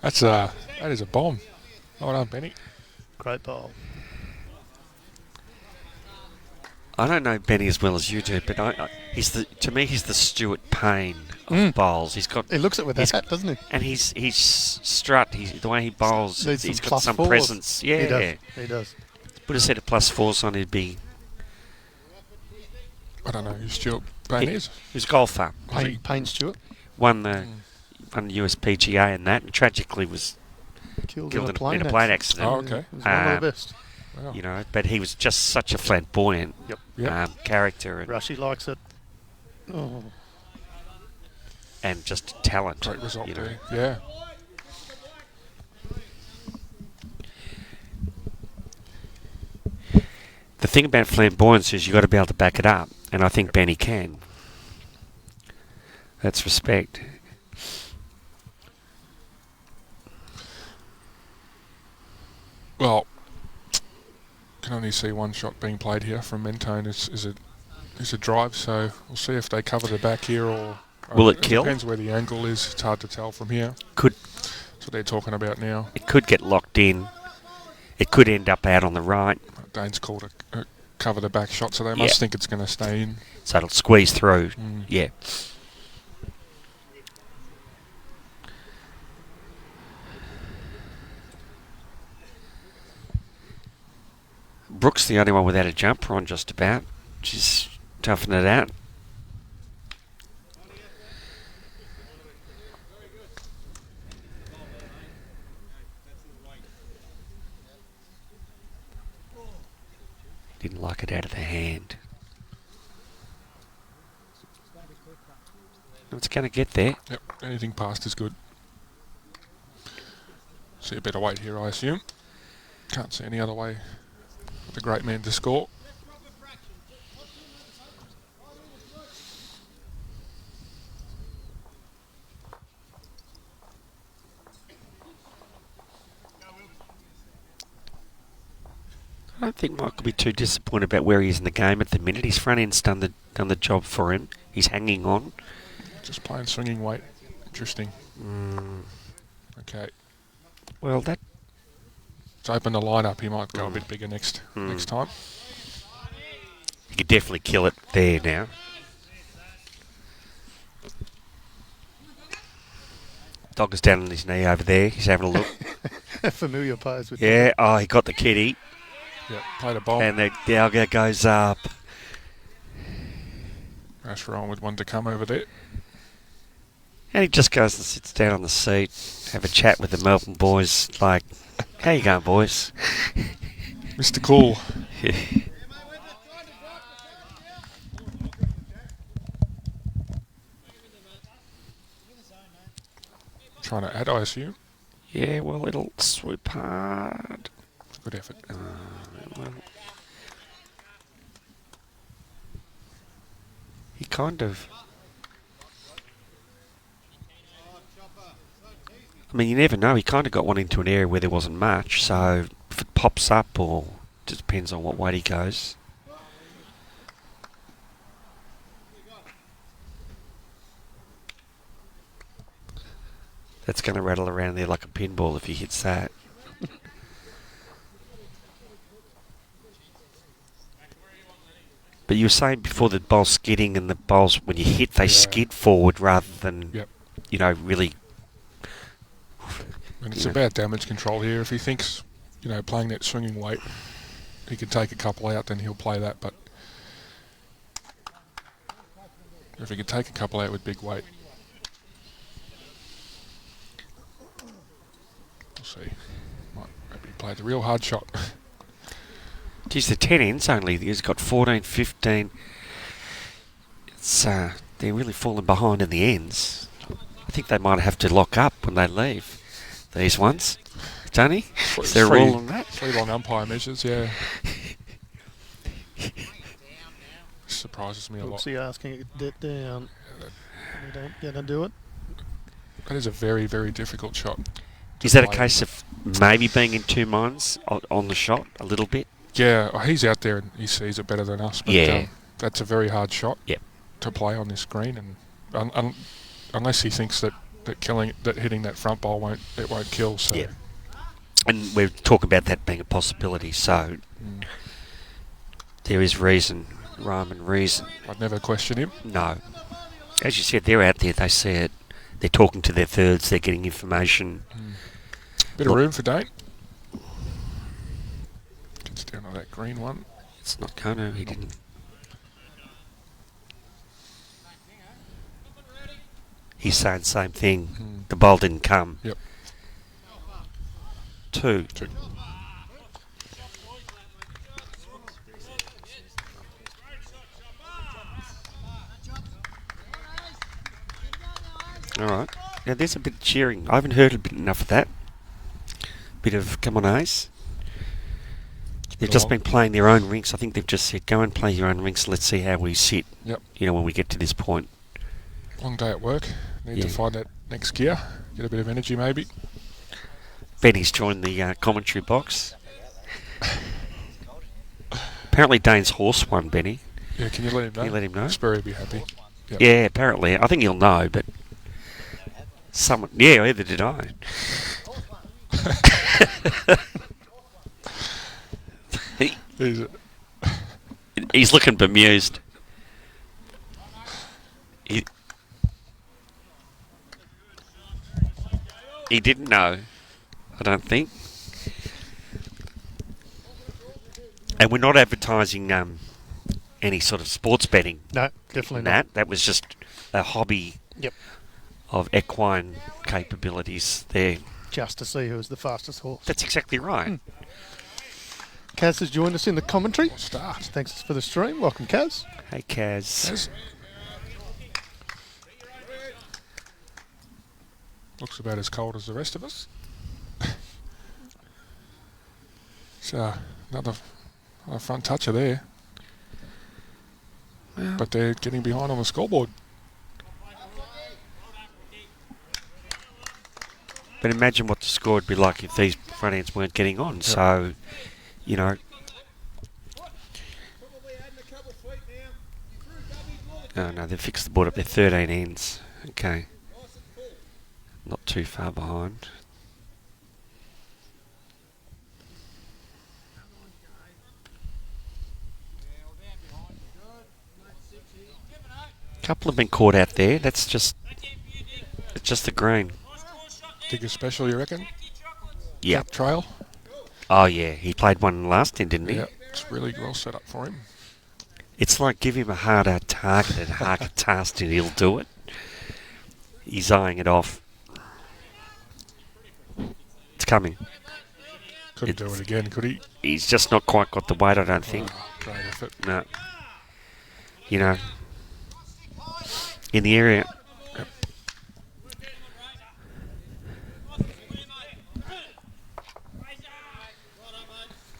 Speaker 3: That is a bomb. Well done, Benny.
Speaker 1: Great bowl.
Speaker 2: I don't know Benny as well as you do, but to me he's the Stuart Payne of bowls. He
Speaker 1: looks it with that hat, doesn't he?
Speaker 2: And he's strut. The way he bowls, he's got some presence. Yeah,
Speaker 1: he does.
Speaker 2: Put a set of +4s on, he'd be.
Speaker 3: I don't know who Stuart Payne is.
Speaker 2: He was a golfer.
Speaker 1: Payne Stewart.
Speaker 2: Won the USPGA and that, and tragically was
Speaker 1: Killed
Speaker 2: in
Speaker 1: in
Speaker 2: a plane accident.
Speaker 3: Oh, okay.
Speaker 1: He was one of the best.
Speaker 3: Wow.
Speaker 2: You know, but he was just such a flamboyant character and,
Speaker 1: Rushy likes it. Oh.
Speaker 2: and just talent.
Speaker 3: Great result
Speaker 2: you know.
Speaker 3: there. Yeah.
Speaker 2: The thing about flamboyance is you've got to be able to back it up, and I think Benny can. That's respect.
Speaker 3: Well, can only see one shot being played here from Mentone. Is a drive, so we'll see if they cover the back here or.
Speaker 2: Will it kill?
Speaker 3: Depends where the angle is. It's hard to tell from here. That's what they're talking about now.
Speaker 2: It could get locked in. It could end up out on the right.
Speaker 3: Dane's called a cover the back shot, so they must think it's going to stay in.
Speaker 2: So it'll squeeze through. Yeah. Brooks the only one without a jumper on just about. She's toughing it out. Didn't like it out of the hand. It's going to get there.
Speaker 3: Yep, anything past is good. See a better weight here, I assume. Can't see any other way for the great man to score.
Speaker 2: I don't think Mike will be too disappointed about where he is in the game at the minute. His front end's done the job for him. He's hanging on.
Speaker 3: Just playing swinging weight. Interesting. Okay.
Speaker 2: Well, that...
Speaker 3: Let's open the lineup. He might go a bit bigger next time.
Speaker 2: He could definitely kill it there now. Dog is down on his knee over there. He's having a look.
Speaker 1: A familiar pose with
Speaker 2: he got the kitty.
Speaker 3: Yep, played a bomb.
Speaker 2: And the alga goes up.
Speaker 3: Ash on with one to come over there.
Speaker 2: And he just goes and sits down on the seat, have a chat with the Melbourne boys, like, how you going, boys?
Speaker 3: Mr. Cool. Trying to add, I assume.
Speaker 2: Yeah, well, it'll swoop hard.
Speaker 3: Good effort.
Speaker 2: Well, he kind of... I mean, you never know. He kind of got one into an area where there wasn't much, so if it pops up or just depends on what weight he goes. That's going to rattle around there like a pinball if he hits that. But you were saying before the bowl's skidding and the bowls, when you hit, they skid forward rather than, really...
Speaker 3: And it's about damage control here. If he thinks, playing that swinging weight, he can take a couple out, then he'll play that. But if he could take a couple out with big weight, we'll see. Might maybe play the real hard shot.
Speaker 2: Geez, the 10 ends only. He's got 14, 15. It's they're really falling behind in the ends. I think they might have to lock up when they leave. These ones, Tony. Is there a rule on that?
Speaker 3: 3 long umpire measures, yeah. Surprises me a lot.
Speaker 1: What's he asking it to get down? You don't get to do it.
Speaker 3: That is a very, very difficult shot.
Speaker 2: Is that a case of maybe being in two minds on the shot a little bit?
Speaker 3: Yeah, he's out there and he sees it better than us. But that's a very hard shot to play on this green, and unless he thinks that hitting that front bowl won't kill. So.
Speaker 2: Yeah. And we're talking about that being a possibility, so there is rhyme and reason.
Speaker 3: I'd never question him.
Speaker 2: No. As you said, they're out there, they see it, they're talking to their thirds, they're getting information.
Speaker 3: Bit of room for Dane. Gets down on that green one.
Speaker 2: It's not going to, he didn't. He's saying the same thing. The bowl didn't come.
Speaker 3: Yep.
Speaker 2: Two. All right. Now there's a bit of cheering. I haven't heard a bit enough of that. Bit of come on, Ace. They've just been playing their own rinks. I think they've just said, go and play your own rinks. Let's see how we sit.
Speaker 3: Yep.
Speaker 2: You know, when we get to this point.
Speaker 3: Long day at work. Need to find that next gear. Get a bit of energy, maybe.
Speaker 2: Benny's joined the commentary box. Apparently Dane's horse won, Benny.
Speaker 3: Yeah, can you let him know?
Speaker 2: Can you let him know?
Speaker 3: Sperry will be happy. Yep.
Speaker 2: Yeah, apparently. I think he'll know, but someone... Yeah, either did I. He's looking bemused. He didn't know, I don't think. And we're not advertising any sort of sports betting.
Speaker 1: No, definitely not.
Speaker 2: That was just a hobby of equine capabilities there.
Speaker 1: Just to see who's the fastest horse.
Speaker 2: That's exactly right.
Speaker 1: Kaz has joined us in the commentary.
Speaker 3: Start.
Speaker 1: Thanks for the stream. Welcome, Kaz.
Speaker 2: Hey, Kaz.
Speaker 3: Looks about as cold as the rest of us. So, another front toucher there. Well, but they're getting behind on the scoreboard.
Speaker 2: But imagine what the score would be like if these front ends weren't getting on. Yep. So, you know. Oh, no, they've fixed the board up. They're 13 ends. Okay. Not too far behind. A couple have been caught out there. It's just the green.
Speaker 3: Digger special, you reckon?
Speaker 2: Yeah.
Speaker 3: Trail?
Speaker 2: Oh, yeah. He played one last end, didn't he?
Speaker 3: Yeah, it's really well set up for him.
Speaker 2: It's like give him a harder targeted, harder task and he'll do it. He's eyeing it off. It's coming.
Speaker 3: Couldn't do it again, could he?
Speaker 2: He's just not quite got the weight, I don't think.
Speaker 3: Great effort.
Speaker 2: No. You know, in the area.
Speaker 3: Yep.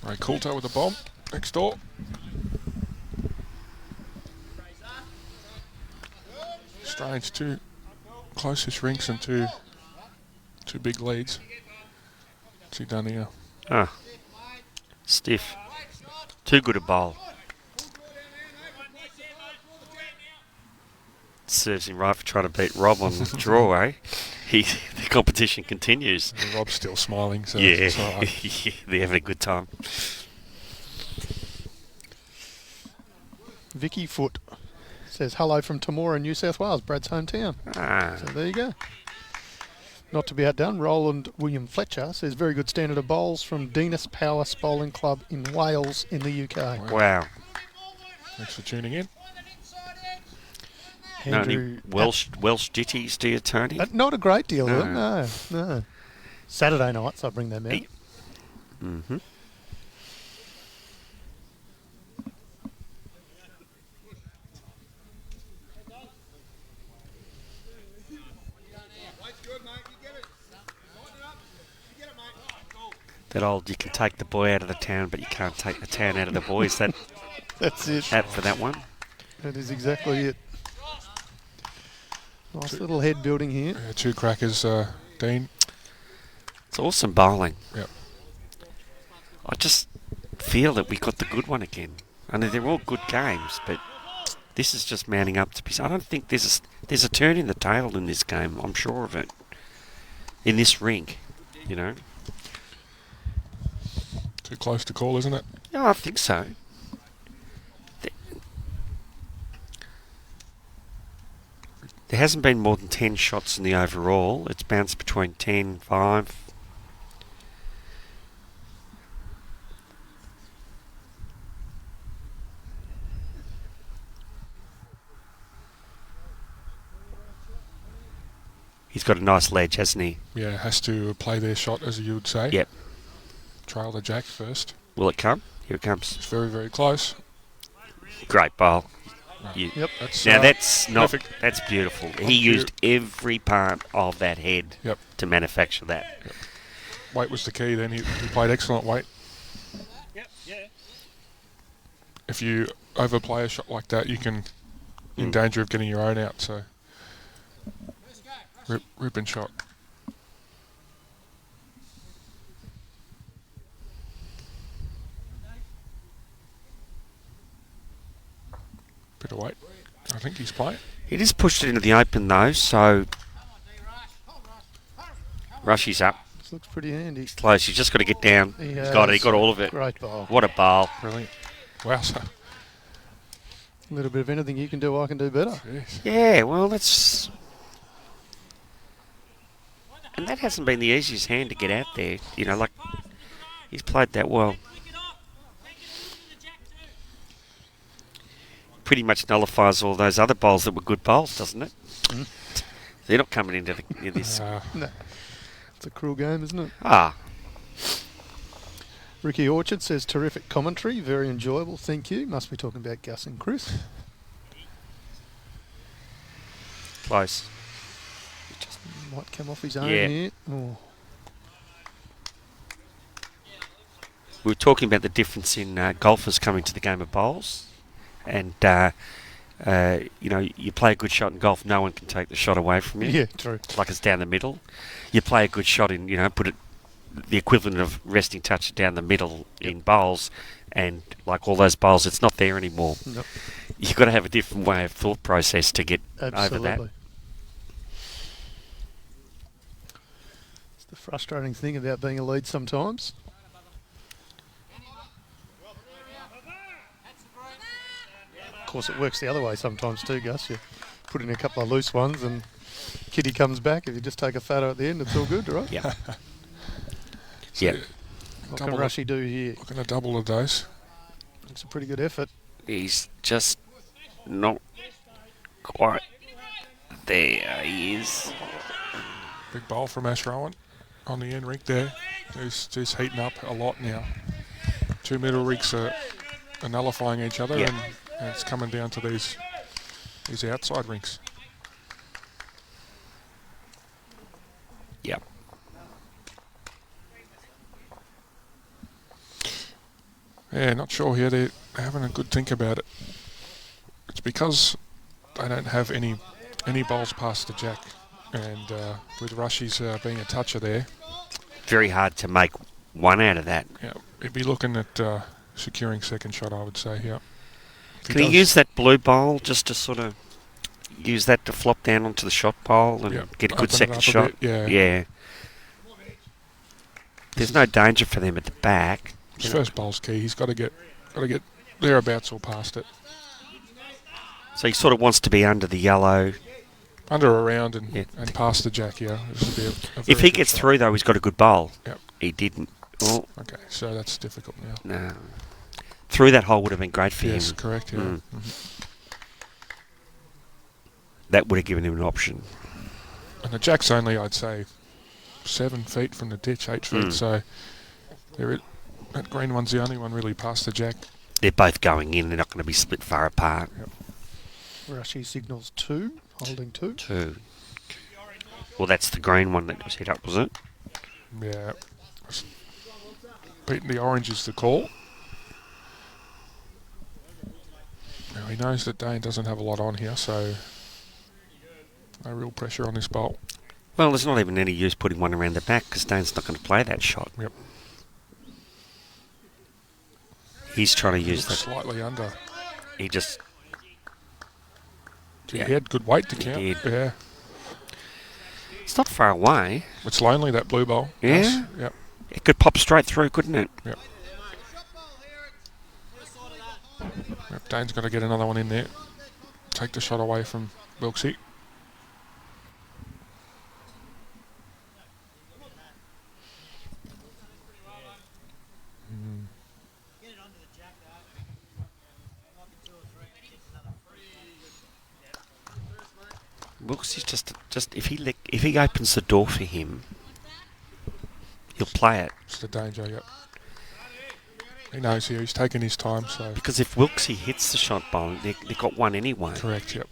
Speaker 3: Ray Coulter with the bomb next door. Strange, two closest rinks and two big leads. What's he done here?
Speaker 2: Ah, stiff. Too good a bowl. Serves him right for trying to beat Rob on the draw, eh? The competition continues.
Speaker 3: And Rob's still smiling, so
Speaker 2: yeah,
Speaker 3: it's all right.
Speaker 2: yeah, they're having a good time.
Speaker 1: Vicky Foot says hello from Temora, New South Wales, Brad's hometown.
Speaker 2: Ah.
Speaker 1: So there you go. Not to be outdone, Roland William Fletcher says very good standard of bowls from Dinas Palace Bowling Club in Wales in the UK.
Speaker 2: Wow.
Speaker 3: Thanks for tuning in.
Speaker 2: Any Welsh ditties, do you, Tony?
Speaker 1: Not a great deal of them, no. Saturday nights I bring them out.
Speaker 2: Mm-hmm. That old, you can take the boy out of the town, but you can't take the town out of the boy. Is that
Speaker 1: that's it.
Speaker 2: Apt for that one?
Speaker 1: That is exactly it. Nice little head building here.
Speaker 3: Two crackers, Dean.
Speaker 2: It's awesome bowling.
Speaker 3: Yep.
Speaker 2: I just feel that we got the good one again. I know they're all good games, but this is just mounting up to be. I don't think there's a turn in the tail in this game. I'm sure of it. In this ring, you know.
Speaker 3: Too close to call, isn't it?
Speaker 2: Yeah, I think so. There hasn't been more than 10 shots in the overall. It's bounced between 10, 5. He's got a nice ledge, hasn't he?
Speaker 3: Yeah, has to play their shot, as you would say.
Speaker 2: Yep.
Speaker 3: Trail the jack first.
Speaker 2: Will it come? Here it comes.
Speaker 3: It's very, very close.
Speaker 2: Great bowl.
Speaker 1: Yep.
Speaker 2: That's not.
Speaker 3: perfect.
Speaker 2: That's beautiful. He used every part of that head
Speaker 3: Yep.
Speaker 2: to manufacture that.
Speaker 3: Yep. Weight was the key then. He played excellent weight.
Speaker 2: Yep. Yeah.
Speaker 3: If you overplay a shot like that, you can in danger of getting your own out. So, ripping shot. Bit of weight. I think he's playing.
Speaker 2: He just pushed it into the open though, so Rushy's up.
Speaker 1: This looks pretty handy.
Speaker 2: He's close. He's just got to get down.
Speaker 1: He
Speaker 2: He's got it. He got all of it.
Speaker 1: Great bowl.
Speaker 2: What a bowl.
Speaker 3: Brilliant. Wow. So,
Speaker 1: A little bit of anything you can do, I can do better.
Speaker 3: jeez.
Speaker 2: Yeah, well, that's... And that hasn't been the easiest hand to get out there. You know, like, he's played that well. Pretty much nullifies all those other bowls that were good bowls, doesn't it?
Speaker 1: Mm.
Speaker 2: They're not coming into this.
Speaker 1: No. It's a cruel game, isn't it?
Speaker 2: Ah,
Speaker 1: Ricky Orchard says, terrific commentary, very enjoyable, thank you. Must be talking about Gus and Chris.
Speaker 2: close.
Speaker 1: Might come off his own
Speaker 2: Yeah.
Speaker 1: here. Oh.
Speaker 2: We were talking about the difference in golfers coming to the game of bowls. And, you know, you play a good shot in golf, no one can take the shot away from you.
Speaker 1: Yeah, true.
Speaker 2: Like it's down the middle. You play a good shot in, you know, put it the equivalent of resting touch down the middle in bowls, and like all those bowls, it's not there anymore.
Speaker 1: Nope.
Speaker 2: You've got to have a different way of thought process to get
Speaker 1: Absolutely.
Speaker 2: over that.
Speaker 1: It's the frustrating thing about being a lead sometimes. Of course, it works the other way sometimes too, Gus. You put in a couple of loose ones and Kitty comes back. If you just take a photo at the end, it's all good, right?
Speaker 2: Yeah.
Speaker 3: So,
Speaker 2: Yeah.
Speaker 1: What can Rushy do here?
Speaker 3: Looking to double the dose.
Speaker 1: It's a pretty good effort.
Speaker 2: He's just not quite there. He is.
Speaker 3: Big bowl from Ash Rowan on the end rig there. He's heating up a lot now. Two middle rigs are nullifying each other,
Speaker 2: Yeah.
Speaker 3: and it's coming down to these outside rinks.
Speaker 2: Yeah.
Speaker 3: Yeah, not sure here. They're having a good think about it. It's because they don't have any bowls past the jack, and with Rushy's being a toucher there,
Speaker 2: Very hard to make one out of that.
Speaker 3: yeah, he'd be looking at securing second shot, I would say. Yeah. If
Speaker 2: Can he
Speaker 3: does-
Speaker 2: use that blue bowl just to sort of use that to flop down onto the shot pole and
Speaker 3: Yeah,
Speaker 2: get a good
Speaker 3: open it
Speaker 2: second
Speaker 3: up a
Speaker 2: shot?
Speaker 3: bit, yeah.
Speaker 2: There's no danger for them at the back.
Speaker 3: His first bowl's key. He's got to get thereabouts or past it,
Speaker 2: So he sort of wants to be under the yellow.
Speaker 3: under around and
Speaker 2: Yeah.
Speaker 3: and past the jack. Yeah. This would be a
Speaker 2: If
Speaker 3: very
Speaker 2: he
Speaker 3: good
Speaker 2: gets
Speaker 3: shot.
Speaker 2: through, though, he's got a good bowl.
Speaker 3: Yep.
Speaker 2: He didn't. Oh,
Speaker 3: Okay, so that's difficult now.
Speaker 2: no. Through that hole would have been great for
Speaker 3: Yes,
Speaker 2: him.
Speaker 3: correct. Yeah.
Speaker 2: Mm.
Speaker 3: Mhm.
Speaker 2: That would have given him an option.
Speaker 3: And the jack's only, I'd say, 7 feet from the ditch, 8 feet.
Speaker 2: Mm.
Speaker 3: So that green one's the only one really past the jack.
Speaker 2: They're both going in. They're not going to be split far apart.
Speaker 1: Rushy signals 2, holding 2.
Speaker 2: 2. Well, that's the green one that was hit up, was it?
Speaker 3: Yeah. Beating the orange is the call. Now he knows that Dane doesn't have a lot on here, so no real pressure on this bowl.
Speaker 2: Well, there's not even any use putting one around the back because Dane's not going to play that shot.
Speaker 3: Yep.
Speaker 2: He's trying to use that.
Speaker 3: Slightly under.
Speaker 2: He just...
Speaker 3: He had good weight to count.
Speaker 2: Did.
Speaker 3: Yeah.
Speaker 2: It's not far away.
Speaker 3: It's lonely, that blue bowl.
Speaker 2: Yeah?
Speaker 3: Yes. Yep.
Speaker 2: It could pop straight through, couldn't it?
Speaker 3: Yep. Yep. Dane's got to get another one in there. Take the shot away from Wilksy.
Speaker 2: Wilkes is just if he opens the door for him, he'll play it.
Speaker 3: It's the danger, yep. He knows here, he's taking his time, so...
Speaker 2: Because if Wilkesy hits the shot bowl, they've got one anyway.
Speaker 3: Correct, yep.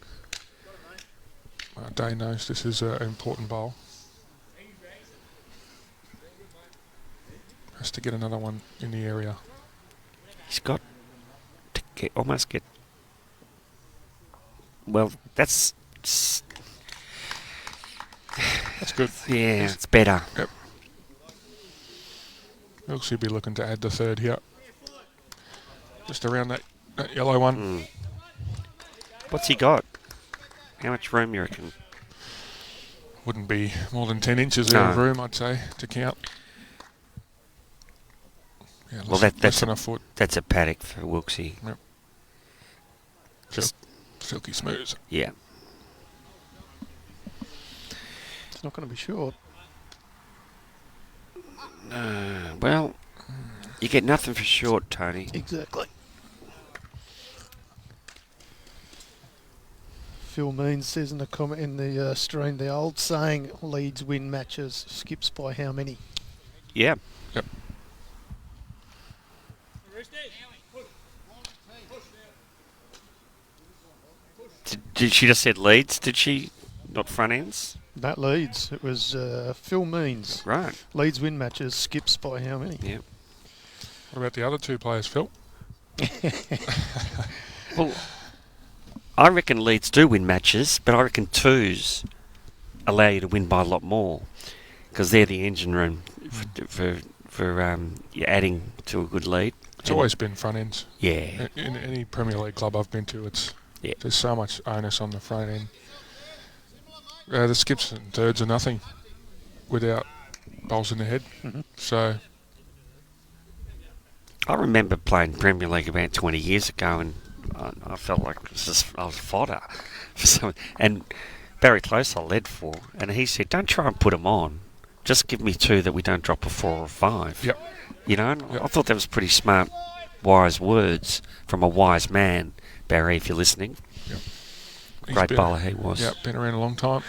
Speaker 3: Dane knows this is an important bowl. Has to get another one in the area.
Speaker 2: He's got to almost get... Well, that's
Speaker 3: good.
Speaker 2: Yeah, it's better.
Speaker 3: Yep. Wilkes will be looking to add the third here. Just around that yellow one.
Speaker 2: Mm. What's he got? How much room you reckon?
Speaker 3: Wouldn't be more than 10 inches
Speaker 2: No.
Speaker 3: out of room, I'd say, to count. Yeah,
Speaker 2: Well,
Speaker 3: less
Speaker 2: that's
Speaker 3: than a foot.
Speaker 2: That's a paddock for Wilksy.
Speaker 3: Yep.
Speaker 2: Just
Speaker 3: Silky smooth.
Speaker 2: yeah.
Speaker 1: It's not going to be short.
Speaker 2: Well, you get nothing for short, Tony.
Speaker 1: Exactly. Phil Means says in the comment in the stream, the old saying, leads win matches, skips by how many?
Speaker 2: Yeah.
Speaker 3: Yep.
Speaker 2: Did she just said leads? Did she? Not front ends?
Speaker 1: That leads. It was Phil Means.
Speaker 2: Right.
Speaker 1: Leads win matches, skips by how many?
Speaker 2: Yeah.
Speaker 3: What about the other two players, Phil?
Speaker 2: Well, I reckon leads do win matches, but I reckon twos allow you to win by a lot more because they're the engine room for you're adding to a good lead.
Speaker 3: It's always been front ends.
Speaker 2: Yeah.
Speaker 3: In any Premier League club I've been to, there's so much onus on the front end. The skips and thirds are nothing without bowls in the head.
Speaker 1: Mm-hmm.
Speaker 3: So
Speaker 2: I remember playing Premier League about 20 years ago, and I felt like I was fodder for someone. And Barry Close I led for, and he said, "Don't try and put them on. Just give me two that we don't drop a 4 or 5."
Speaker 3: Yep.
Speaker 2: You know, and
Speaker 3: Yep.
Speaker 2: I thought that was pretty smart, wise words from a wise man, Barry, if you're listening.
Speaker 3: Yep.
Speaker 2: Great bowler he was.
Speaker 3: Yeah, been around a long time.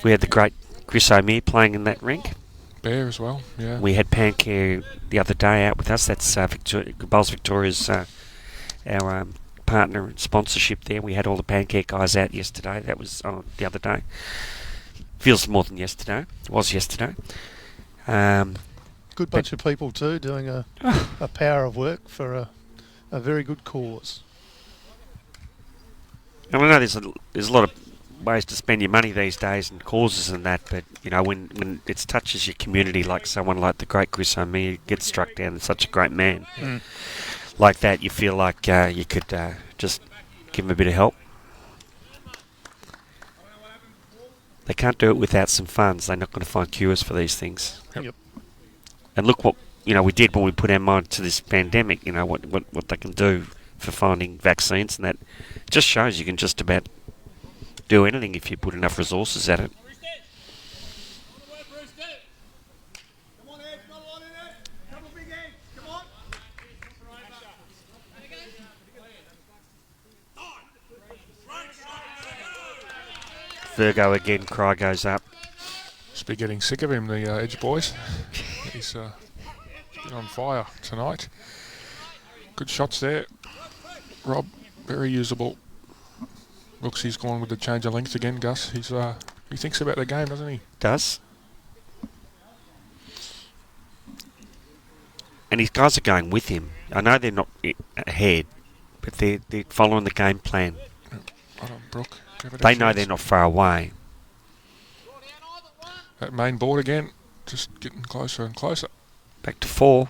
Speaker 2: We had the great Chris O'Meara playing in that rink.
Speaker 3: Bear as well, yeah.
Speaker 2: We had Pancare the other day out with us. That's Bowls Victoria's our partner and sponsorship there. We had all the Pancare guys out yesterday. That was the other day. Feels more than yesterday. It was yesterday.
Speaker 1: Good bunch of people too, doing a power of work for a very good cause.
Speaker 2: And I know there's a lot of ways to spend your money these days and causes and that, but you know when it touches your community like someone like the great Chris O'Meara gets struck down, and such a great man like that, you feel like you could just give him a bit of help. They can't do it without some funds. They're not going to find cures for these things.
Speaker 1: Yep.
Speaker 2: And look what we did when we put our mind to this pandemic. You know what they can do for finding vaccines, and that just shows you can just about do anything if you put enough resources at it. Virgo again, cry goes up.
Speaker 3: Must be getting sick of him, the Edge boys. He's been on fire tonight. Good shots there. Rob, very usable. Looks he's gone with the change of length again, Gus. He thinks about the game, doesn't he?
Speaker 2: Does. And his guys are going with him. I know they're not ahead, but they're following the game plan.
Speaker 3: on Brooke. Give it a
Speaker 2: They know
Speaker 3: chance.
Speaker 2: they're not far away.
Speaker 3: That main board again, just getting closer and closer.
Speaker 2: Back to 4.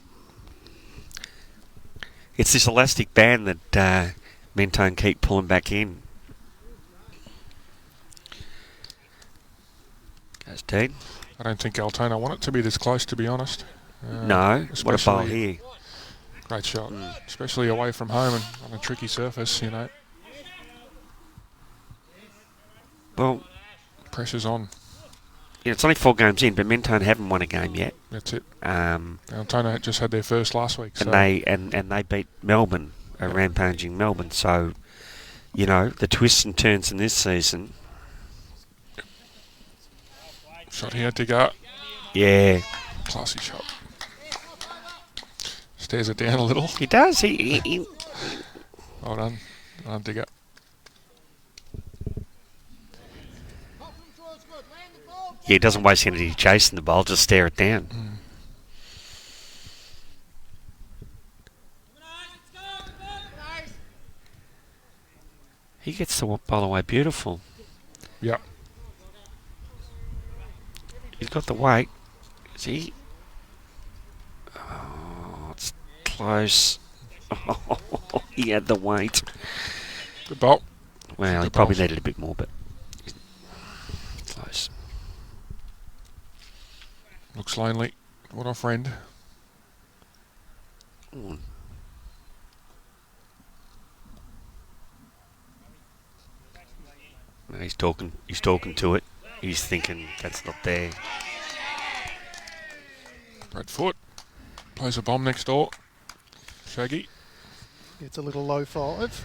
Speaker 2: It's this elastic band that Mentone keep pulling back in. Goes Dean.
Speaker 3: I don't think Altona want it to be this close, to be honest.
Speaker 2: No, what a bowl here.
Speaker 3: Great shot, especially away from home and on a tricky surface, you know.
Speaker 2: Well,
Speaker 3: pressure's on.
Speaker 2: Yeah, it's only 4 games in, but Mentone haven't won a game yet.
Speaker 3: That's it. Altona just had their first last week. So.
Speaker 2: And they beat Melbourne, a rampaging Melbourne. So, you know, the twists and turns in this season.
Speaker 3: Shot here to go.
Speaker 2: Yeah.
Speaker 3: Classy shot. Stares it down a little.
Speaker 2: He does. He
Speaker 3: Well done. Well done, Digger.
Speaker 2: Yeah, he doesn't waste energy chasing the ball, just stare it down. He gets the ball away beautiful.
Speaker 3: Yep.
Speaker 2: He's got the weight. Is he? Oh, it's close. Oh, he had the weight.
Speaker 3: Good ball.
Speaker 2: Well, he probably needed a bit more, but close.
Speaker 3: Looks lonely. What a friend.
Speaker 2: He's talking to it. He's thinking that's not there.
Speaker 3: Brad Foot plays a bomb next door. Shaggy.
Speaker 1: It's a little low 5.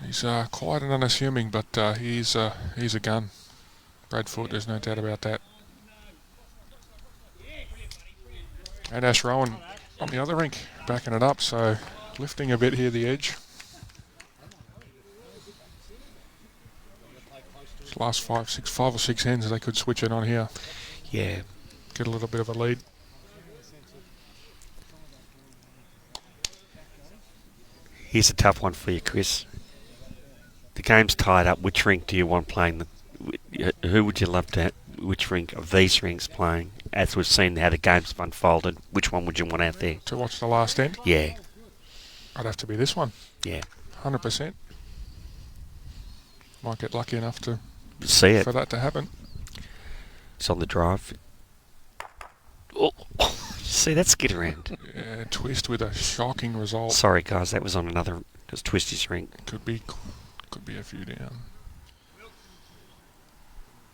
Speaker 3: He's quiet and unassuming, but he's a gun. Brad Foot, there's no doubt about that. And Ash Rowan on the other rink, backing it up, so lifting a bit here the edge. Last 5 or 6 hands, they could switch it on here.
Speaker 2: Yeah.
Speaker 3: Get a little bit of a lead.
Speaker 2: Here's a tough one for you, Chris. The game's tied up. Which rink do you want playing? Who would you love to? Which rink of these rinks playing? As we've seen how the game's unfolded, which one would you want out there?
Speaker 3: To watch the last end?
Speaker 2: Yeah.
Speaker 3: I'd have to be this one.
Speaker 2: Yeah.
Speaker 3: 100%. Might get lucky enough to
Speaker 2: see it
Speaker 3: for that to happen.
Speaker 2: It's on the drive. Oh, see, that's skid around.
Speaker 3: Yeah, twist with a shocking result.
Speaker 2: Sorry, guys, that was on another. It was Twisty's rink.
Speaker 3: Could be a few down.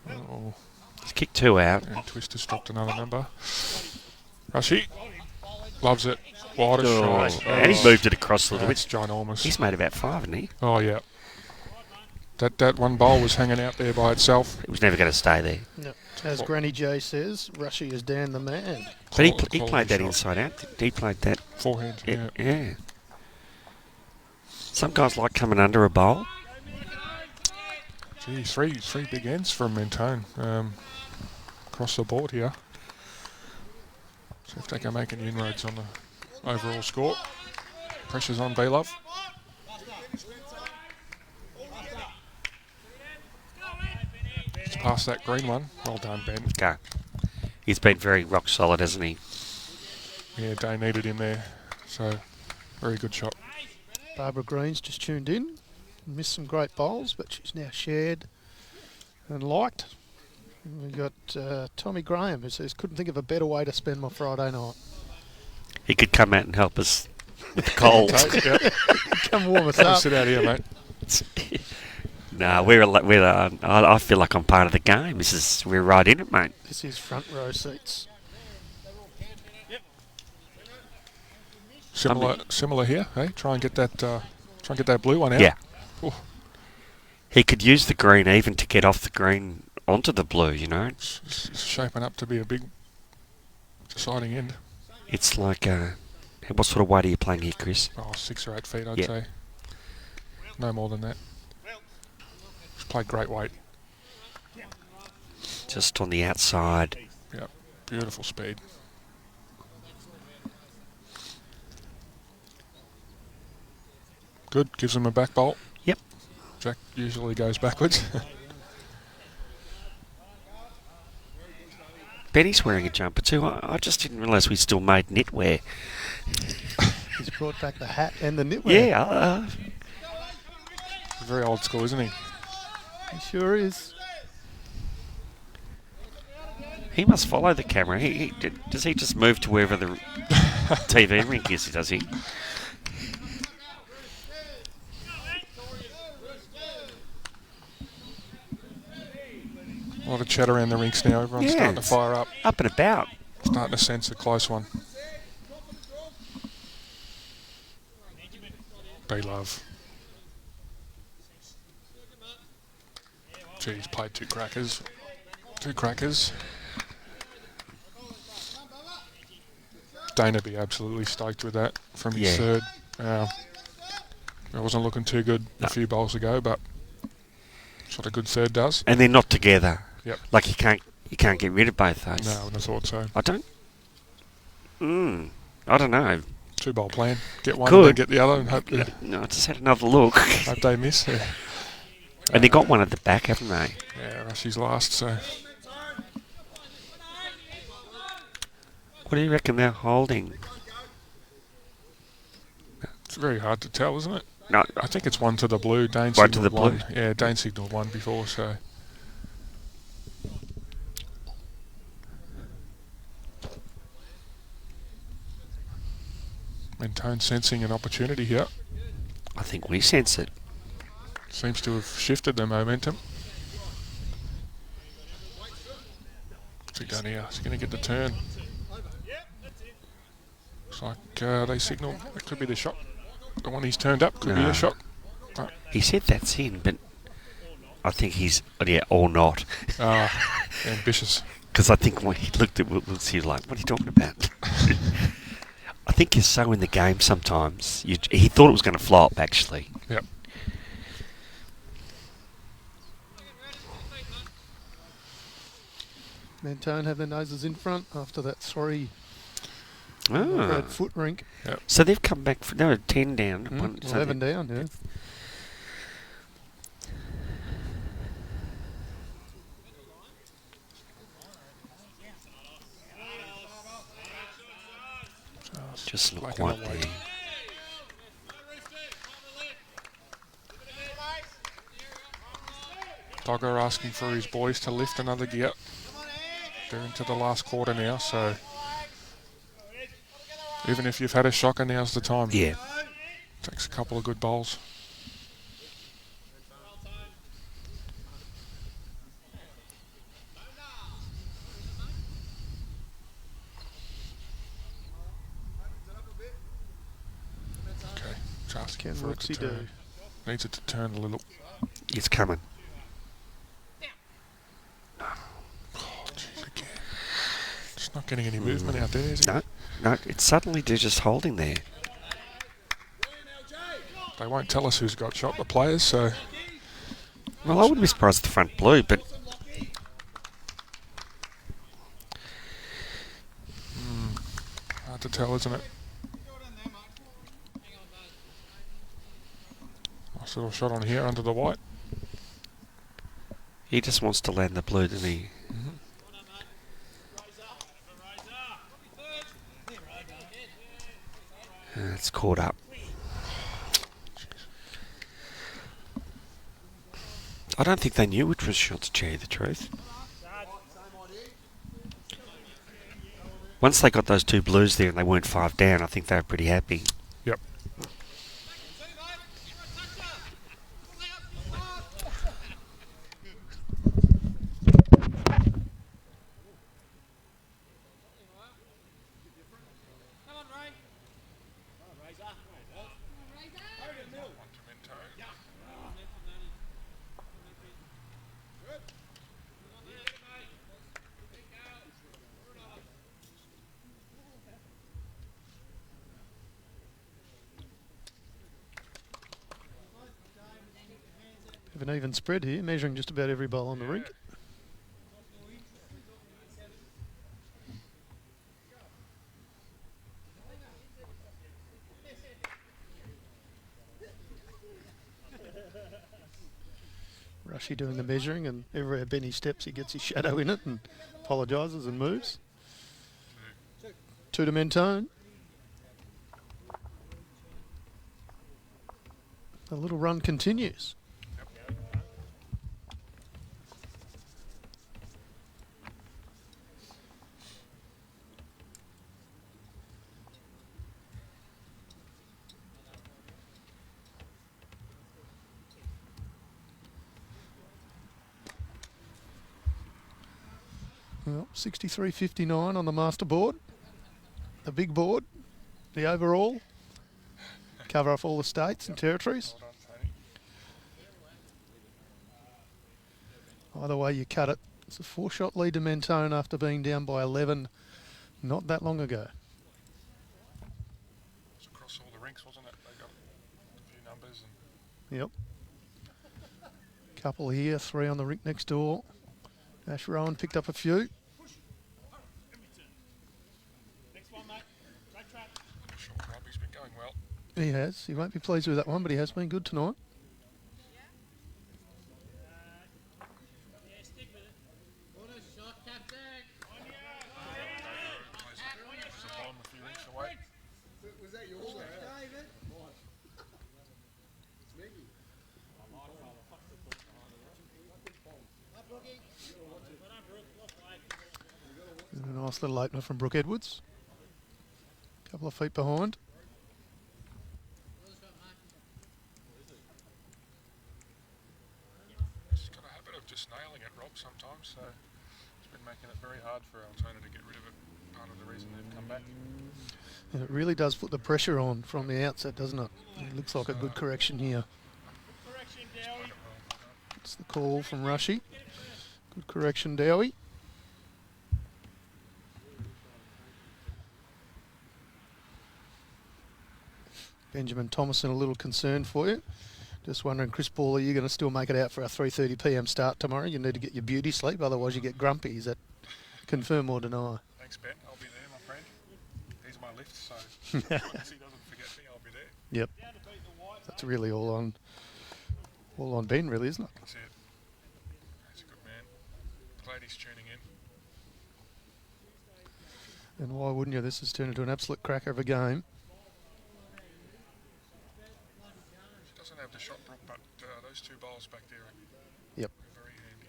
Speaker 3: Oh.
Speaker 2: He's kicked 2 out.
Speaker 3: And Twister's dropped another number. Rushy loves it. What a shot!
Speaker 2: And he moved it across a little bit.
Speaker 3: It's ginormous.
Speaker 2: He's made about 5, hasn't he?
Speaker 3: Oh yeah. That one bowl was hanging out there by itself.
Speaker 2: It was never going to stay there.
Speaker 1: No. As Granny J says, Rushy is Dan the man.
Speaker 2: But he played that inside out. He played that
Speaker 3: forehand.
Speaker 2: Yeah. Some guys like coming under a bowl.
Speaker 3: Gee, three big ends from Mentone across the board here. See if they can make any inroads on the overall score. Pressure's on B-Love. Just past that green one. Well done, Ben.
Speaker 2: Okay. He's been very rock solid, hasn't he?
Speaker 3: Yeah, Day needed him there. So, very good shot.
Speaker 1: Barbara Green's just tuned in. Missed some great bowls, but she's now shared and liked. And we've got Tommy Graham, who says, couldn't think of a better way to spend my Friday night.
Speaker 2: He could come out and help us with the cold.
Speaker 1: Come warm us
Speaker 3: Come
Speaker 1: up.
Speaker 3: sit out here, mate.
Speaker 2: No, I feel like I'm part of the game. We're right in it, mate.
Speaker 1: This is front row seats.
Speaker 3: Similar here, hey? Try and get that blue one out.
Speaker 2: Yeah.
Speaker 3: Ooh.
Speaker 2: He could use the green even to get off the green onto the blue, you know.
Speaker 3: It's shaping up to be a big deciding end.
Speaker 2: It's like, what sort of weight are you playing here, Chris?
Speaker 3: Oh, 6 or 8 feet, I'd say. No more than that. He's played great weight.
Speaker 2: Just on the outside.
Speaker 3: Yep, beautiful speed. Good, gives him a back bolt.
Speaker 2: Yep.
Speaker 3: Jack usually goes backwards.
Speaker 2: Benny's wearing a jumper too. I just didn't realise we still made knitwear.
Speaker 1: He's brought back the hat and the knitwear.
Speaker 2: Yeah.
Speaker 3: Very old school, isn't he?
Speaker 1: He sure is.
Speaker 2: He must follow the camera. Does he just move to wherever the TV rink is, does he?
Speaker 3: A lot of chatter around the rinks now. Everyone's starting to fire up.
Speaker 2: Up and about.
Speaker 3: Starting to sense a close one. B-Love. Gee, he's played 2 crackers. 2 crackers. Dana be absolutely stoked with that from his third. It wasn't looking too good a few bowls ago, but that's what a good third does.
Speaker 2: And they're not together.
Speaker 3: Yep.
Speaker 2: Like you can't get rid of both those.
Speaker 3: No, I wouldn't have thought so.
Speaker 2: I don't know.
Speaker 3: 2-bowl plan. Get one and then get the other and hope
Speaker 2: No, I just had another look.
Speaker 3: hope they miss. Yeah.
Speaker 2: And they got one at the back, haven't they?
Speaker 3: Yeah, Rushie's last, so...
Speaker 2: What do you reckon they're holding?
Speaker 3: It's very hard to tell, isn't it?
Speaker 2: No,
Speaker 3: I think it's 1 to the blue. Dane
Speaker 2: One to
Speaker 3: signalled
Speaker 2: the blue.
Speaker 3: one. Yeah, Dane signalled 1 before, so... Mentone sensing an opportunity here.
Speaker 2: I think we sense it.
Speaker 3: Seems to have shifted the momentum. What's he done here? Is he going to get the turn? Looks like they signal. It could be the shot. The one he's turned up could be a shot.
Speaker 2: He said that's in, but I think he's or not.
Speaker 3: Ambitious.
Speaker 2: Because I think when he looked at Wills, he was like, "What are you talking about?" I think you're so in the game sometimes. He thought it was going to flop, actually.
Speaker 3: Yep.
Speaker 1: Mentone have their noses in front after that sorry foot rink.
Speaker 3: Yep.
Speaker 2: So they've come back. They were 10 down.
Speaker 1: 11 down, yeah.
Speaker 2: Just not
Speaker 3: Black
Speaker 2: quite
Speaker 3: and white.
Speaker 2: there.
Speaker 3: Dogger asking for his boys to lift another gear. They're into the last quarter now, so even if you've had a shocker, now's the time.
Speaker 2: Yeah.
Speaker 3: Takes a couple of good bowls. Okay, just
Speaker 1: Can
Speaker 3: for it to
Speaker 1: Rooksy do?
Speaker 3: turn. Needs it to turn a little.
Speaker 2: It's coming.
Speaker 3: Oh, jeez, again. Just not getting any movement out there, is it?
Speaker 2: No, it's suddenly they're just holding there.
Speaker 3: They won't tell us who's got shot, the players, so...
Speaker 2: Well, I wouldn't be surprised if the front blue, but...
Speaker 3: Hard to tell, isn't it? Nice little shot on here under the white.
Speaker 2: He just wants to land the blue, doesn't he? It's caught up. I don't think they knew which was shots, to tell you the truth. Once they got those 2 blues there and they weren't 5 down, I think they were pretty happy.
Speaker 3: Yep.
Speaker 1: Have an even spread here, measuring just about every bowl on the rink. Rushy doing the measuring, and everywhere Benny steps, he gets his shadow in it and apologises and moves. 2 to Mentone. The little run continues. Well, 63.59 on the master board, the big board, the overall. Cover off all the states and territories.
Speaker 3: Well done, Tony.
Speaker 1: Either way you cut it, it's a 4-shot lead to Mentone after being down by 11 not that long ago.
Speaker 3: It's across all the rinks, wasn't it? They got a few numbers. And
Speaker 1: Yep. Couple here, 3 on the rink next door. Ash Rowan picked up a few.
Speaker 3: short rub, he's been going well.
Speaker 1: He has. He won't be pleased with that one, but he has been good tonight.
Speaker 4: Was that yours, David? It's me.
Speaker 1: And a nice little opener from Brooke Edwards. Couple of feet behind.
Speaker 3: He's got a habit of just nailing it, Rob, sometimes, so it's been making it very hard for Altona to get rid of it. Part of the reason they've come back.
Speaker 1: And it really does put the pressure on from the outset, doesn't it? It looks like a good correction here. It's the call from Rushy. Good correction, Dowie. Benjamin Thomason, a little concerned for you. Just wondering, Chris Paul, are you going to still make it out for our 3:30 p.m. start tomorrow? You need to get your beauty sleep, otherwise you get grumpy. Is that confirm or deny?
Speaker 3: Thanks, Ben. I'll be there, my friend. He's my lift, so as long as he doesn't forget me, I'll be there.
Speaker 1: Yep. That's really all on Ben, really, isn't it?
Speaker 3: That's it. He's a good man. Glad he's tuning in.
Speaker 1: And why wouldn't you? This has turned into an absolute cracker of a game.
Speaker 3: He doesn't have the shot, Brooke, but those two bowls back there are
Speaker 1: Yep.
Speaker 3: very handy.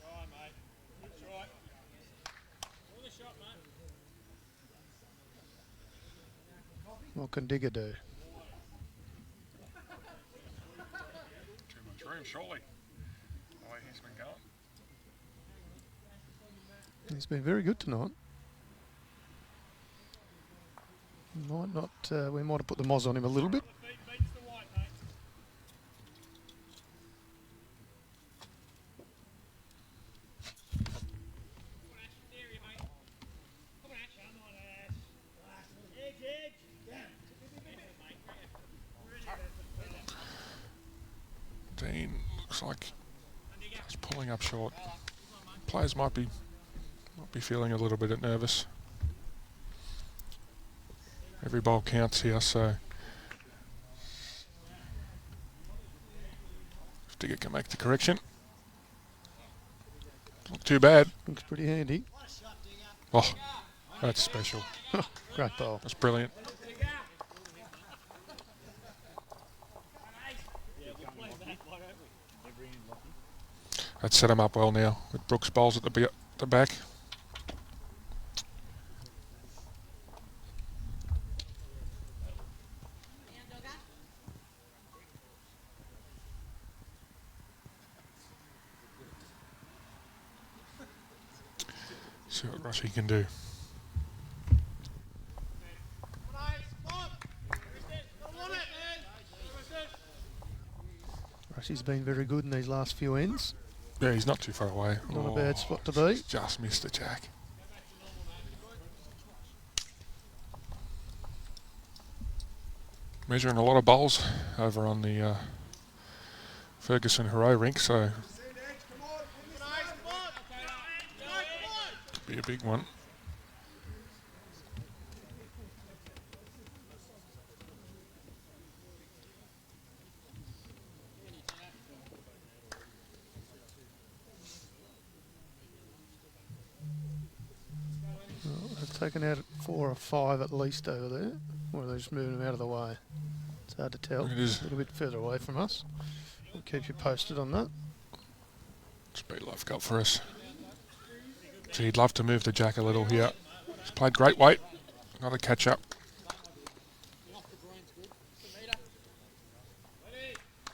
Speaker 5: Right, mate. That's right. All the shot, mate.
Speaker 1: What can Digger do?
Speaker 3: Too much room, surely. The way he's been going.
Speaker 1: He's been very good tonight. Might not. We might have put the moz on him a little bit.
Speaker 5: The feet beats the white, mate. Come on, Ash. There you, mate. Come on, Ash. Come on, Ash. Edge, edge. Down.
Speaker 3: Dean looks like he's pulling up short. Players might be feeling a little bit nervous. Every bowl counts here, so if Digger can make the correction. Not too bad.
Speaker 1: Looks pretty handy.
Speaker 3: Oh, that's special.
Speaker 1: Great bowl.
Speaker 3: That's brilliant. That set him up well now with Brooks' bowls at the back. See what Rushy can do.
Speaker 1: Rushy's been very good in these last few ends.
Speaker 3: Yeah, he's not too far away.
Speaker 1: Not a bad spot to be.
Speaker 3: Just missed the jack. Measuring a lot of bowls over on the Ferguson Hero rink, so could be a big one.
Speaker 1: taken out at 4 or 5 at least over there. Or are they just moving them out of the way? It's hard to tell.
Speaker 3: It is.
Speaker 1: A little bit further away from us. We'll keep you posted on that.
Speaker 3: Speed life got for us. So he'd love to move the jack a little here. He's played great weight. Not a catch up.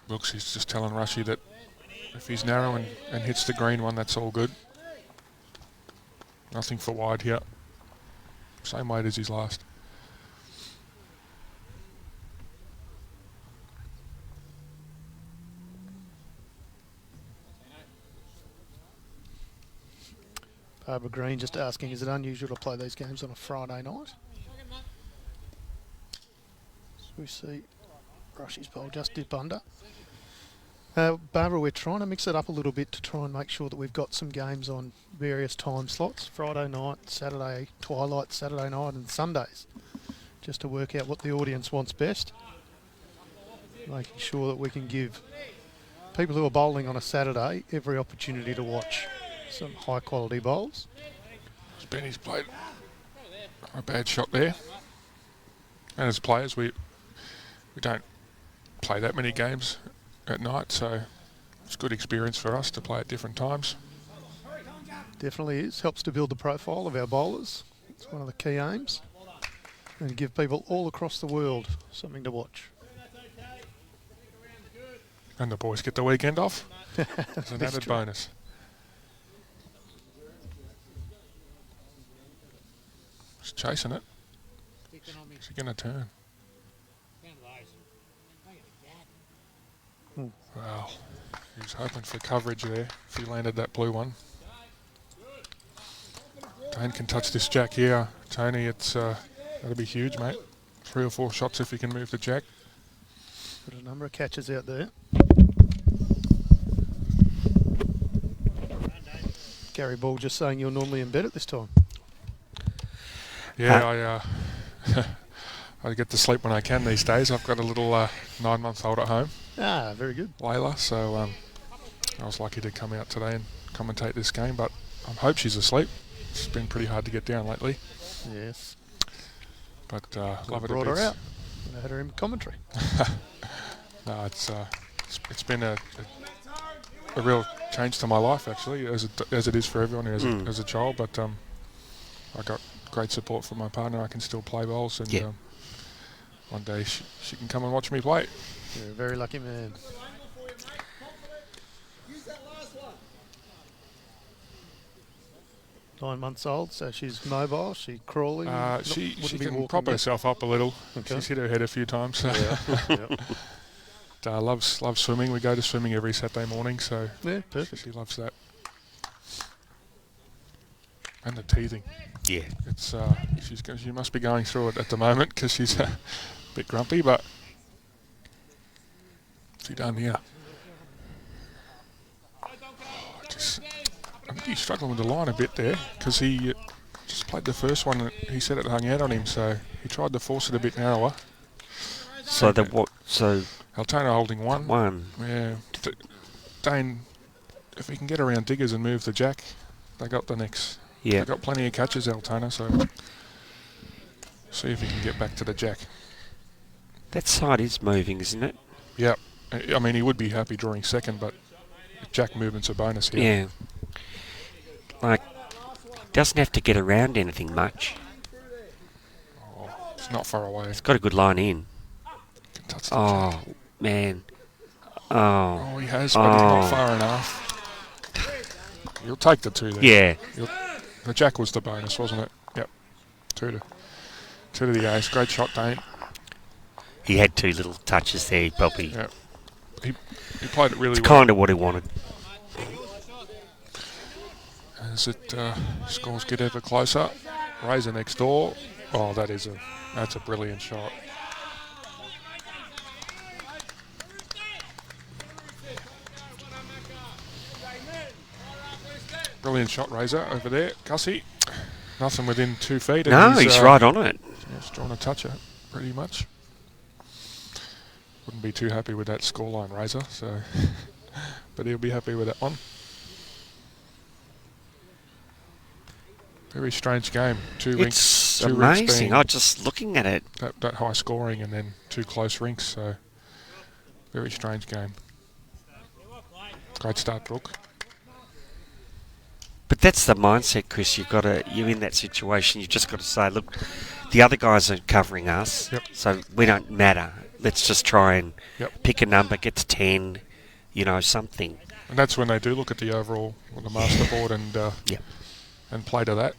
Speaker 3: Brooks is just telling Rushy that if he's narrow and hits the green one, that's all good. Nothing for wide here. Same weight as his last.
Speaker 1: Barbara Green just asking, is it unusual to play these games on a Friday night? So we see Rushy's bowl just dip under. Barbara, we're trying to mix it up a little bit to try and make sure that we've got some games on various time slots. Friday night, Saturday, twilight, Saturday night and Sundays. Just to work out what the audience wants best. Making sure that we can give people who are bowling on a Saturday every opportunity to watch some high quality bowls.
Speaker 3: Benny's played a bad shot there. And as players, we don't play that many games at night, so it's good experience for us to play at different times.
Speaker 1: Definitely is. Helps to build the profile of our bowlers. It's one of the key aims. And give people all across the world something to watch.
Speaker 3: And the boys get the weekend off. It's an added bonus. Just chasing it. Is he going to turn? Wow. He was hoping for coverage there if he landed that blue one. Dane can touch this jack here. Tony, it's that'll be huge, mate. 3 or 4 shots if he can move the jack.
Speaker 1: Got a number of catches out there. Gary Ball just saying you're normally in bed at this time.
Speaker 3: Yeah, I get to sleep when I can these days. I've got a little 9-month-old at home.
Speaker 1: Ah, very good.
Speaker 3: Layla, so I was lucky to come out today and commentate this game, but I hope she's asleep. It's been pretty hard to get down lately.
Speaker 1: Yes.
Speaker 3: But love it.
Speaker 1: Brought her out. I had her in commentary.
Speaker 3: No, it's been a real change to my life actually, as it is for everyone as a child. But I got great support from my partner. I can still play bowls, and one day she can come and watch me play.
Speaker 1: You're a very lucky man.
Speaker 4: Use that last one.
Speaker 1: 9 months old, so she's mobile. She crawling.
Speaker 3: She
Speaker 1: wouldn't be
Speaker 3: can
Speaker 1: walking
Speaker 3: prop
Speaker 1: yet.
Speaker 3: herself up a little.
Speaker 1: Okay.
Speaker 3: She's hit her head a few times. So.
Speaker 1: Yeah.
Speaker 3: Loves swimming. We go to swimming every Saturday morning, so
Speaker 1: Yeah, perfect.
Speaker 3: she loves that. And the teething.
Speaker 2: Yeah.
Speaker 3: It's she must be going through it at the moment because she's a bit grumpy, but what's he done here? I think he's struggling with the line a bit there because he just played the first one and he said it hung out on him, so he tried to force it a bit narrower.
Speaker 2: So So
Speaker 3: Altona holding one.
Speaker 2: one.
Speaker 3: Yeah. Dane, if he can get around diggers and move the jack, they got the next.
Speaker 2: Yeah.
Speaker 3: They've got plenty of catches, Altona, so see if he can get back to the jack.
Speaker 2: That side is moving, isn't it?
Speaker 3: Yep. I mean, he would be happy drawing second, but jack movement's a bonus here.
Speaker 2: Yeah. Like, doesn't have to get around anything much.
Speaker 3: Oh, it's not far away.
Speaker 2: It's got a good line in.
Speaker 3: Can touch the
Speaker 2: Oh,
Speaker 3: jack.
Speaker 2: man. Oh.
Speaker 3: Oh, he has, but he's not far enough. You'll take the 2 there.
Speaker 2: Yeah.
Speaker 3: The jack was the bonus, wasn't it? Yep. 2 to the ace. Great shot, Dane.
Speaker 2: He had 2 little touches there, probably.
Speaker 3: Yep. He played it really
Speaker 2: It's
Speaker 3: well.
Speaker 2: kind of what he wanted.
Speaker 3: As scores get ever closer. Razor next door. Oh, that's a brilliant shot. Brilliant shot, Razor, over there. Gussie, nothing within 2 feet. And
Speaker 2: No, he's right on it.
Speaker 3: Just trying to touch it, pretty much. Wouldn't be too happy with that scoreline, Razor, so but he'll be happy with that one. Very strange game. Two
Speaker 2: It's
Speaker 3: rinks. Two rinks
Speaker 2: amazing.
Speaker 3: being
Speaker 2: I'm just looking at it.
Speaker 3: that high scoring, and then two close rinks. So very strange game. Great start, Brooke.
Speaker 2: But that's the mindset, Chris. You're in that situation. You've just got to say, look, the other guys are covering us,
Speaker 3: Yep.
Speaker 2: so we don't matter. Let's just try and
Speaker 3: Yep.
Speaker 2: pick a number, get to 10, something.
Speaker 3: And that's when they do look at the overall, the master board, and
Speaker 2: Yep.
Speaker 3: and play to that.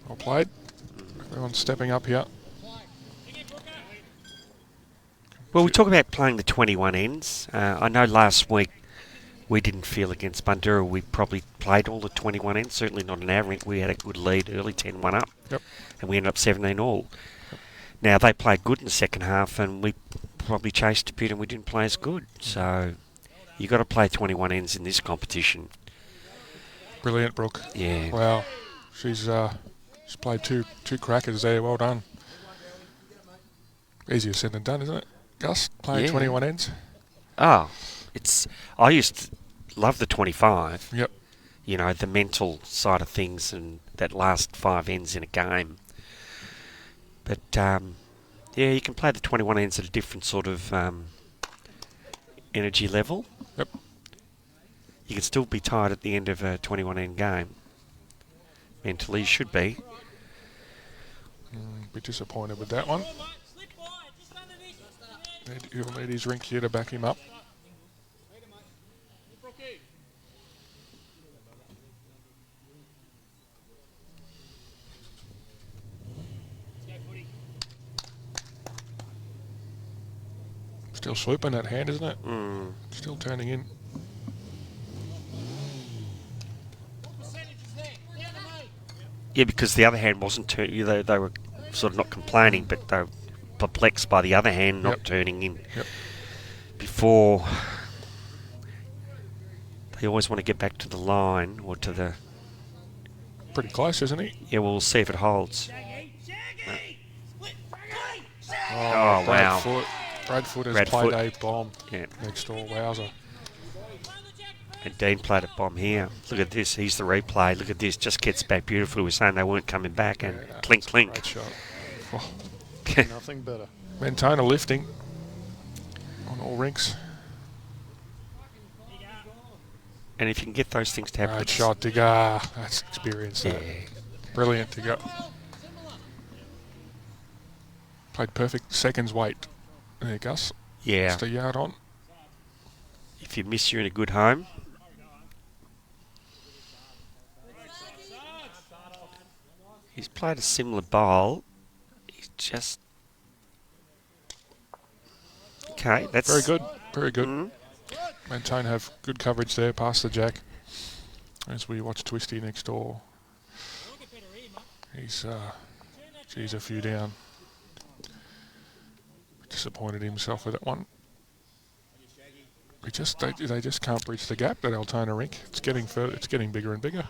Speaker 3: Well played. Everyone's stepping up here.
Speaker 2: Well, we talk about playing the 21 ends. I know last week we didn't feel against Bundoora we probably played all the 21 ends, certainly not an average. We had a good lead early, 10-1 up,
Speaker 3: Yep.
Speaker 2: and we ended up 17 all. Now, they played good in the second half, and we probably chased a bit and we didn't play as good. So you've got to play 21 ends in this competition.
Speaker 3: Brilliant, Brooke.
Speaker 2: Yeah.
Speaker 3: Wow. She's played two crackers there. Well done. Easier said than done, isn't it? Gus, playing
Speaker 2: Yeah.
Speaker 3: 21 ends.
Speaker 2: Oh, I used to love the 25.
Speaker 3: Yep.
Speaker 2: The mental side of things and that last 5 ends in a game. But, you can play the 21 ends at a different sort of energy level.
Speaker 3: Yep.
Speaker 2: You can still be tired at the end of a 21 end game. Mentally, you should be.
Speaker 3: Be disappointed with that one. He'll need his rink here to back him up. Still swooping that hand, isn't it? Still turning in.
Speaker 2: Yeah, because the other hand wasn't turning. They were sort of not complaining, but they were perplexed by the other hand not turning in.
Speaker 3: Yep.
Speaker 2: Before, they always want to get back to the line or to the...
Speaker 3: Pretty close, isn't he?
Speaker 2: Yeah, we'll see if it holds.
Speaker 3: Oh,
Speaker 2: wow.
Speaker 3: Bradfoot has
Speaker 2: Bradfoot.
Speaker 3: played a bomb
Speaker 2: Yeah.
Speaker 3: next door. Wowzer.
Speaker 2: And Dean played a bomb here. Look at this. He's the replay. Look at this. Just gets back beautifully. We were saying they weren't coming back. And
Speaker 3: Yeah,
Speaker 2: clink,
Speaker 3: that's a
Speaker 2: clink.
Speaker 3: Great shot. Oh,
Speaker 1: Nothing better.
Speaker 3: Mentone lifting on all rinks.
Speaker 2: And if you can get those things to happen...
Speaker 3: Great shot, Digger. That's experience.
Speaker 2: Yeah.
Speaker 3: That. Brilliant, Digger. Played perfect seconds weight. There, Gus.
Speaker 2: Yeah.
Speaker 3: Just a yard on.
Speaker 2: If you miss, you're in a good home. He's played a similar bowl. He's just... Okay, that's...
Speaker 3: Very good. Very good.
Speaker 2: Mm.
Speaker 3: Mentone have good coverage there past the jack. As we watch Twisty next door. He's, geez, a few down. Disappointed himself with that one. They just can't breach the gap, that Altona rink. It's getting further. It's getting bigger and bigger.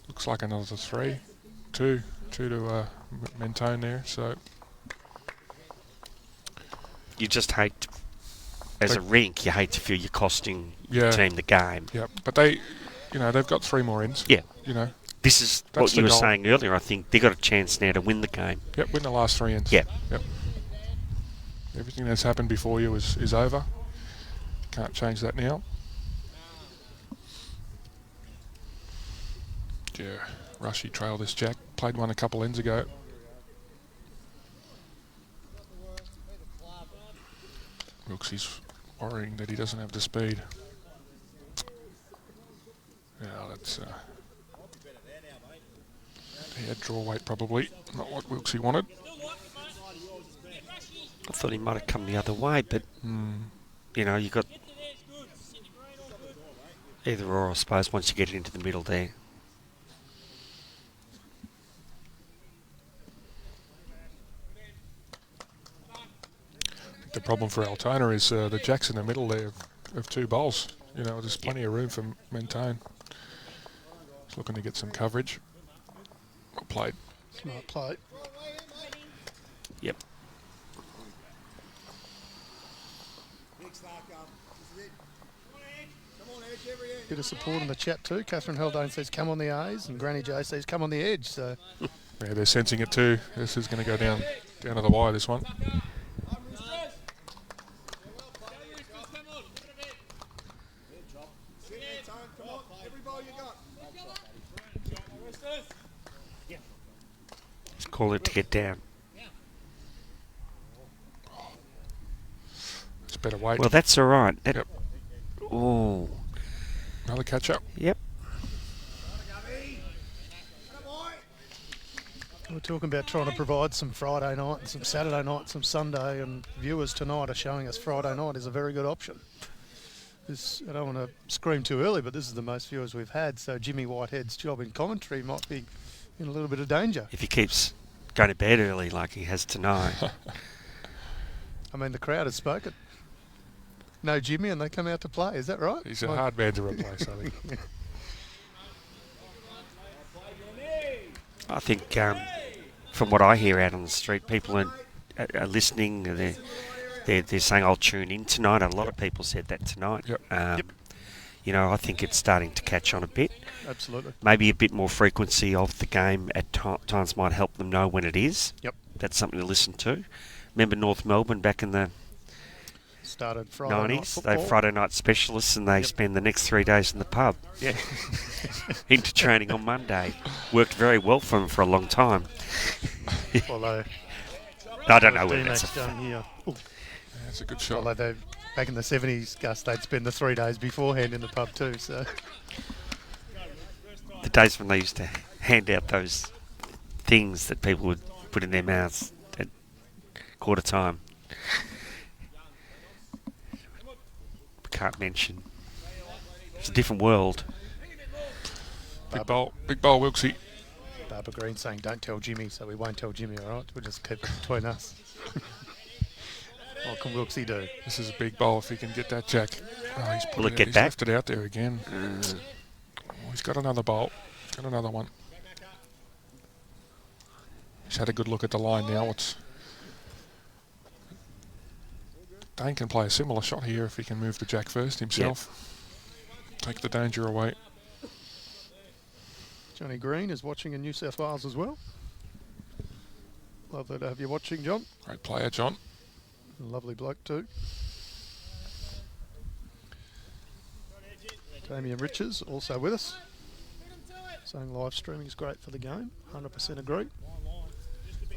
Speaker 3: Looks like another 3. 2 to Mentone there. So
Speaker 2: You just hate... As a rink, you hate to feel you're costing your
Speaker 3: Yeah.
Speaker 2: team the game.
Speaker 3: yeah, but they've got 3 more ends.
Speaker 2: Yeah.
Speaker 3: This
Speaker 2: is
Speaker 3: That's
Speaker 2: what you
Speaker 3: the
Speaker 2: were
Speaker 3: goal.
Speaker 2: saying earlier. I think they got a chance now to win the game.
Speaker 3: Yep, win the last 3 ends.
Speaker 2: Yeah.
Speaker 3: Yep. Everything that's happened before you is over. Can't change that now. Yeah, Rushy trailed this jack. Played one a couple ends ago. Looks he's worrying that he doesn't have the speed. Yeah, that's... he had draw weight probably. Not what Wilkesy wanted.
Speaker 2: I thought he might have come the other way, but, you got either or, I suppose, once you get into the middle there.
Speaker 3: The problem for Altona is the jacks in the middle there of 2 bowls. There's plenty of room for Mentone. He's looking to get some coverage. Well played.
Speaker 1: Smart play.
Speaker 2: Yep.
Speaker 1: Bit of support in the chat too. Catherine Haldane says, come on the A's, and Granny J says, come on the edge. So
Speaker 3: Yeah, they're sensing it too. This is going to go down to the wire, this one.
Speaker 2: Just call it to get down.
Speaker 3: It's better weight.
Speaker 2: Well, that's all right.
Speaker 3: Yep.
Speaker 2: Oh.
Speaker 3: Another catch up.
Speaker 2: Yep.
Speaker 1: we're talking about trying to provide some Friday night and some Saturday night, some Sunday, and viewers tonight are showing us Friday night is a very good option. This, I don't want to scream too early, but this is the most viewers we've had, so Jimmy Whitehead's job in commentary might be in a little bit of danger.
Speaker 2: If he keeps going to bed early like he has tonight.
Speaker 1: I mean, the crowd has spoken. No Jimmy, and they come out to play. Is that right?
Speaker 3: He's a hard man to replace, I think.
Speaker 2: I think from what I hear out on the street, people are listening. They're saying, I'll tune in tonight. A lot of people said that tonight.
Speaker 3: Yep.
Speaker 2: You know, I think it's starting to catch on a bit.
Speaker 1: Absolutely.
Speaker 2: Maybe a bit more frequency of the game at times might help them know when it is.
Speaker 1: Yep.
Speaker 2: That's something to listen to. Remember North Melbourne back in the
Speaker 1: started Friday night
Speaker 2: 90s?
Speaker 1: football.
Speaker 2: They're Friday night specialists, and they spend the next 3 days in the pub.
Speaker 1: Yeah.
Speaker 2: Into training on Monday. Worked very well for them for a long time.
Speaker 1: Although
Speaker 2: I don't know whether that's
Speaker 1: done here. Ooh.
Speaker 3: That's a good shot.
Speaker 1: Although they, back in the 70s, Gus, they'd spend the 3 days beforehand in the pub too. So
Speaker 2: the days when they used to hand out those things that people would put in their mouths at quarter time. Can't mention. It's a different world.
Speaker 3: Big bowl, Wilksy.
Speaker 1: Barbara Green saying, don't tell Jimmy, so we won't tell Jimmy, all right? We'll just keep it between us. What can Wilksy do?
Speaker 3: This is a big bowl if he can get that jack. Oh, he's
Speaker 2: Will it get
Speaker 3: he's
Speaker 2: back?
Speaker 3: left it out there again. Oh, he's got another bowl. He's got another one. He's had a good look at the line now. Dane can play a similar shot here if he can move the jack first himself. Yep. Take the danger away.
Speaker 1: Johnny Green is watching in New South Wales as well. Lovely to have you watching, John.
Speaker 3: Great player, John.
Speaker 1: A lovely bloke too. Damien Riches also with us, saying live streaming is great for the game. 100% agree.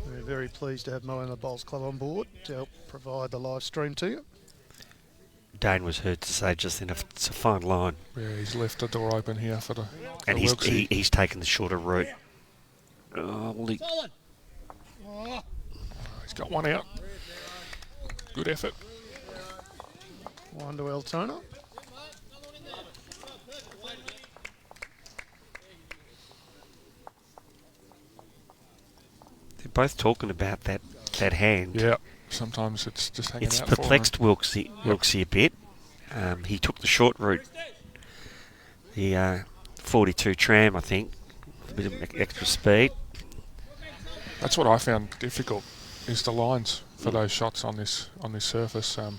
Speaker 1: We're very pleased to have Moama Bowls Club on board to help provide the live stream to you.
Speaker 2: Dane was heard to say just then, it's a fine line.
Speaker 3: Yeah, he's left the door open here for the.
Speaker 2: And he's taken the shorter route. Oh, well,
Speaker 3: he's got one out. Good effort.
Speaker 1: One to Altona.
Speaker 2: They're both talking about that hand.
Speaker 3: Yeah, sometimes it's just hanging
Speaker 2: It's
Speaker 3: out
Speaker 2: perplexed
Speaker 3: for him.
Speaker 2: Wilksy a bit. He took the short route. The 42 tram, I think. A bit of extra speed.
Speaker 3: That's what I found difficult, is the lines for those shots on this surface.
Speaker 2: Well,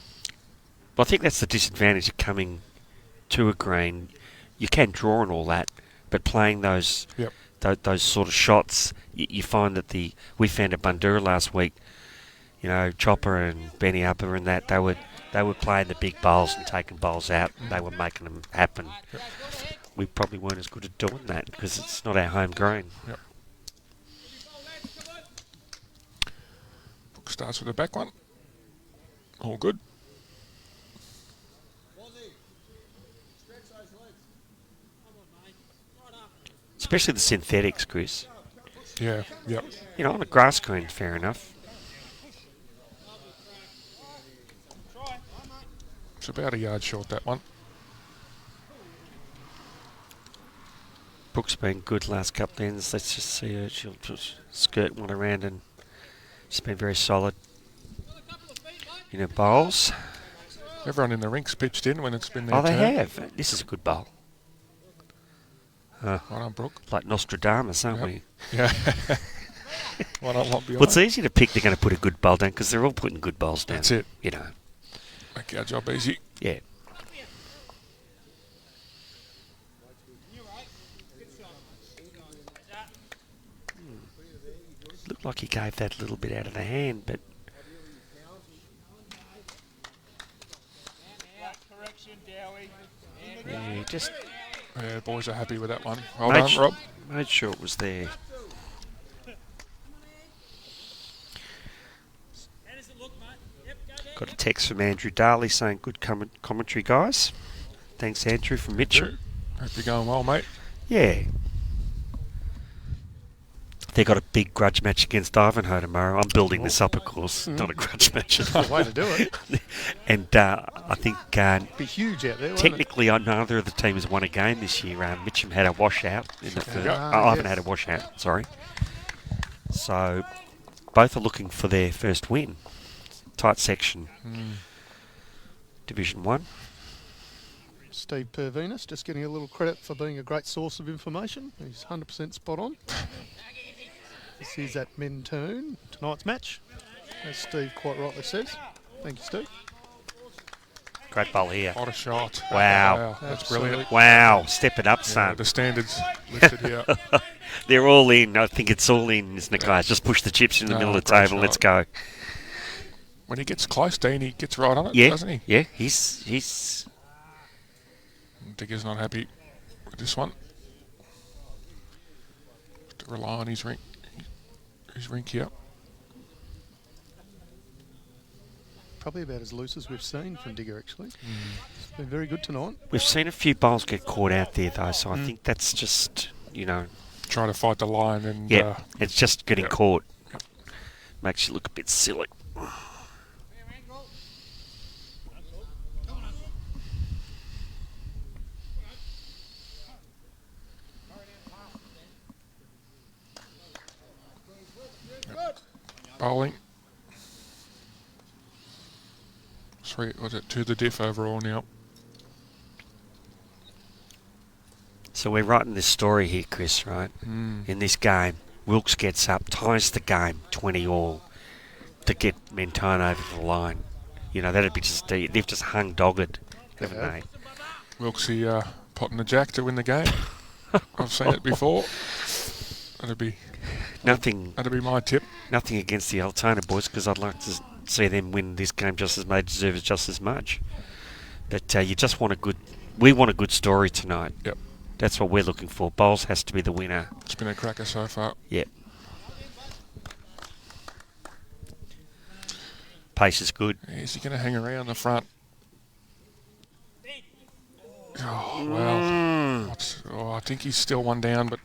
Speaker 2: I think that's the disadvantage of coming to a green. You can draw and all that, but playing those those sort of shots, you find that we found at Bundoora last week, you know, Chopper and Benny Upper and that, they were playing the big bowls and taking bowls out. They were making them happen.
Speaker 3: Yep.
Speaker 2: We probably weren't as good at doing that because it's not our home green.
Speaker 3: Yep. Book starts with the back one. All good.
Speaker 2: Especially the synthetics, Chris.
Speaker 3: Yeah, yep.
Speaker 2: You know, on a grass green, fair enough.
Speaker 3: It's about a yard short, that one.
Speaker 2: Brooke's been good last couple of ends. Let's just see her. She'll just skirt one around and she's been very solid in her bowls.
Speaker 3: Everyone in the rink's pitched in when it's been their
Speaker 2: Oh, they
Speaker 3: turn.
Speaker 2: have. This is a good bowl.
Speaker 3: Well done, Brooke.
Speaker 2: Like Nostradamus, aren't we?
Speaker 3: Yeah. Why not lot behind?
Speaker 2: Well, it's easy to pick they're going to put a good bowl down because they're all putting good bowls down.
Speaker 3: That's it.
Speaker 2: You know.
Speaker 3: Make our job easy.
Speaker 2: Yeah. Looked like he gave that a little bit out of the hand, but
Speaker 5: Correction, Dowie.
Speaker 2: yeah, just
Speaker 3: Yeah, boys are happy with that one. Well
Speaker 2: Mate,
Speaker 3: done, Rob.
Speaker 2: made sure it was there.
Speaker 5: How does it look, mate? Yep, go there.
Speaker 2: Got a text from Andrew Darley saying good commentary, guys. Thanks, Andrew, from Mitchell.
Speaker 3: Hope you're going well, mate.
Speaker 2: Yeah. They got a big grudge match against Ivanhoe tomorrow. I'm building this up, of course. Not a grudge match.
Speaker 1: That's the way to do it.
Speaker 2: And I think
Speaker 1: It'd be huge out there, wouldn't
Speaker 2: technically neither of the teams won a game this year. Mitcham had a washout in the first.
Speaker 1: Ah,
Speaker 2: Ivan
Speaker 1: yes.
Speaker 2: had a washout, sorry. So both are looking for their first win. Tight section. Division 1.
Speaker 1: it? Steve Pervinas just getting a little credit for being a great source of information. He's 100% spot on. This is at Mentone, tonight's match, as Steve quite rightly says. Thank you, Steve.
Speaker 2: Great bowl here.
Speaker 3: What a shot.
Speaker 2: Wow.
Speaker 3: That's brilliant.
Speaker 2: Wow, step it up,
Speaker 3: Yeah,
Speaker 2: son.
Speaker 3: the standards lifted here.
Speaker 2: They're all in. I think it's all in, isn't it, guys? Just push the chips in the middle of the
Speaker 3: great
Speaker 2: table. Let's
Speaker 3: shot.
Speaker 2: go.
Speaker 3: When he gets close, Dean, he gets right on it,
Speaker 2: Yeah,
Speaker 3: doesn't he?
Speaker 2: yeah. He's
Speaker 3: Digger's not happy with this one. Have to rely on his rink here.
Speaker 1: Probably about as loose as we've seen from Digger, actually. It's been very good tonight.
Speaker 2: We've seen a few bowls get caught out there, though, so I think that's just,
Speaker 3: Trying to fight the line and
Speaker 2: it's just getting
Speaker 3: yeah.
Speaker 2: caught. Makes you look a bit silly.
Speaker 3: bowling. To the diff overall now.
Speaker 2: So we're writing this story here, Chris, right? In this game, Wilkes gets up, ties the game 20 all to get Mentone over the line. That'd be just, they've just hung dogged, haven't they?
Speaker 3: Wilksy potting the jack to win the game. I've seen it before. That'd be my tip.
Speaker 2: Nothing against the Altona boys, because I'd like to see them win this game just as they deserve it just as much. But we want a good story tonight.
Speaker 3: Yep.
Speaker 2: That's what we're looking for. Bowles has to be the winner.
Speaker 3: It's been a cracker so far.
Speaker 2: Yep. Pace is good.
Speaker 3: Is he going to hang around the front? Oh, well. I think he's still one down, but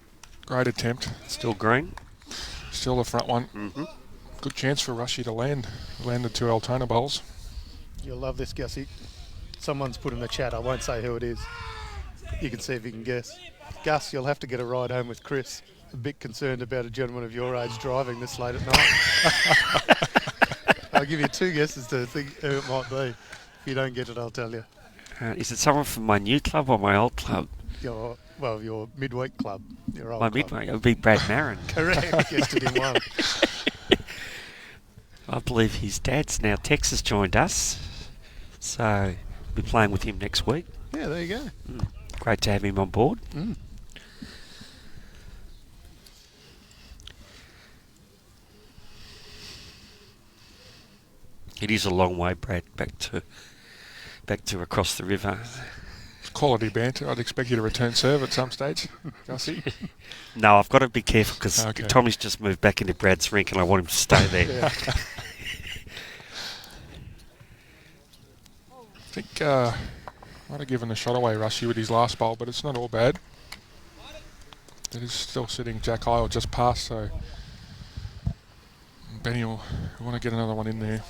Speaker 3: great attempt.
Speaker 2: Still green.
Speaker 3: Still the front one.
Speaker 2: Mm-hmm.
Speaker 3: Good chance for Rushy to land. Landed 2 Altona bowls.
Speaker 1: You'll love this, Gussie. Someone's put in the chat, I won't say who it is. You can see if you can guess. Gus, you'll have to get a ride home with Chris. A bit concerned about a gentleman of your age driving this late at night. I'll give you 2 guesses to think who it might be. If you don't get it, I'll tell you.
Speaker 2: Is it someone from my new club or my old club?
Speaker 1: Your midweek club. Your old
Speaker 2: My
Speaker 1: club.
Speaker 2: midweek. It would be Brad Marin.
Speaker 1: Correct. Guessed in one.
Speaker 2: I believe his dad's now Texas joined us. So we'll be playing with him next week.
Speaker 1: Yeah, there you go.
Speaker 2: Great to have him on board. It is a long way, Brad, back to across the river.
Speaker 3: Quality banter. I'd expect you to return serve at some stage, Gussie.
Speaker 2: No, I've got to be careful because
Speaker 3: Okay.
Speaker 2: Tommy's just moved back into Brad's rink and I want him to stay there.
Speaker 1: Yeah.
Speaker 3: I think might have given a shot away, Rushy, with his last bowl, but it's not all bad. It is still sitting Jack High or just past, so Benny will want to get another one in there.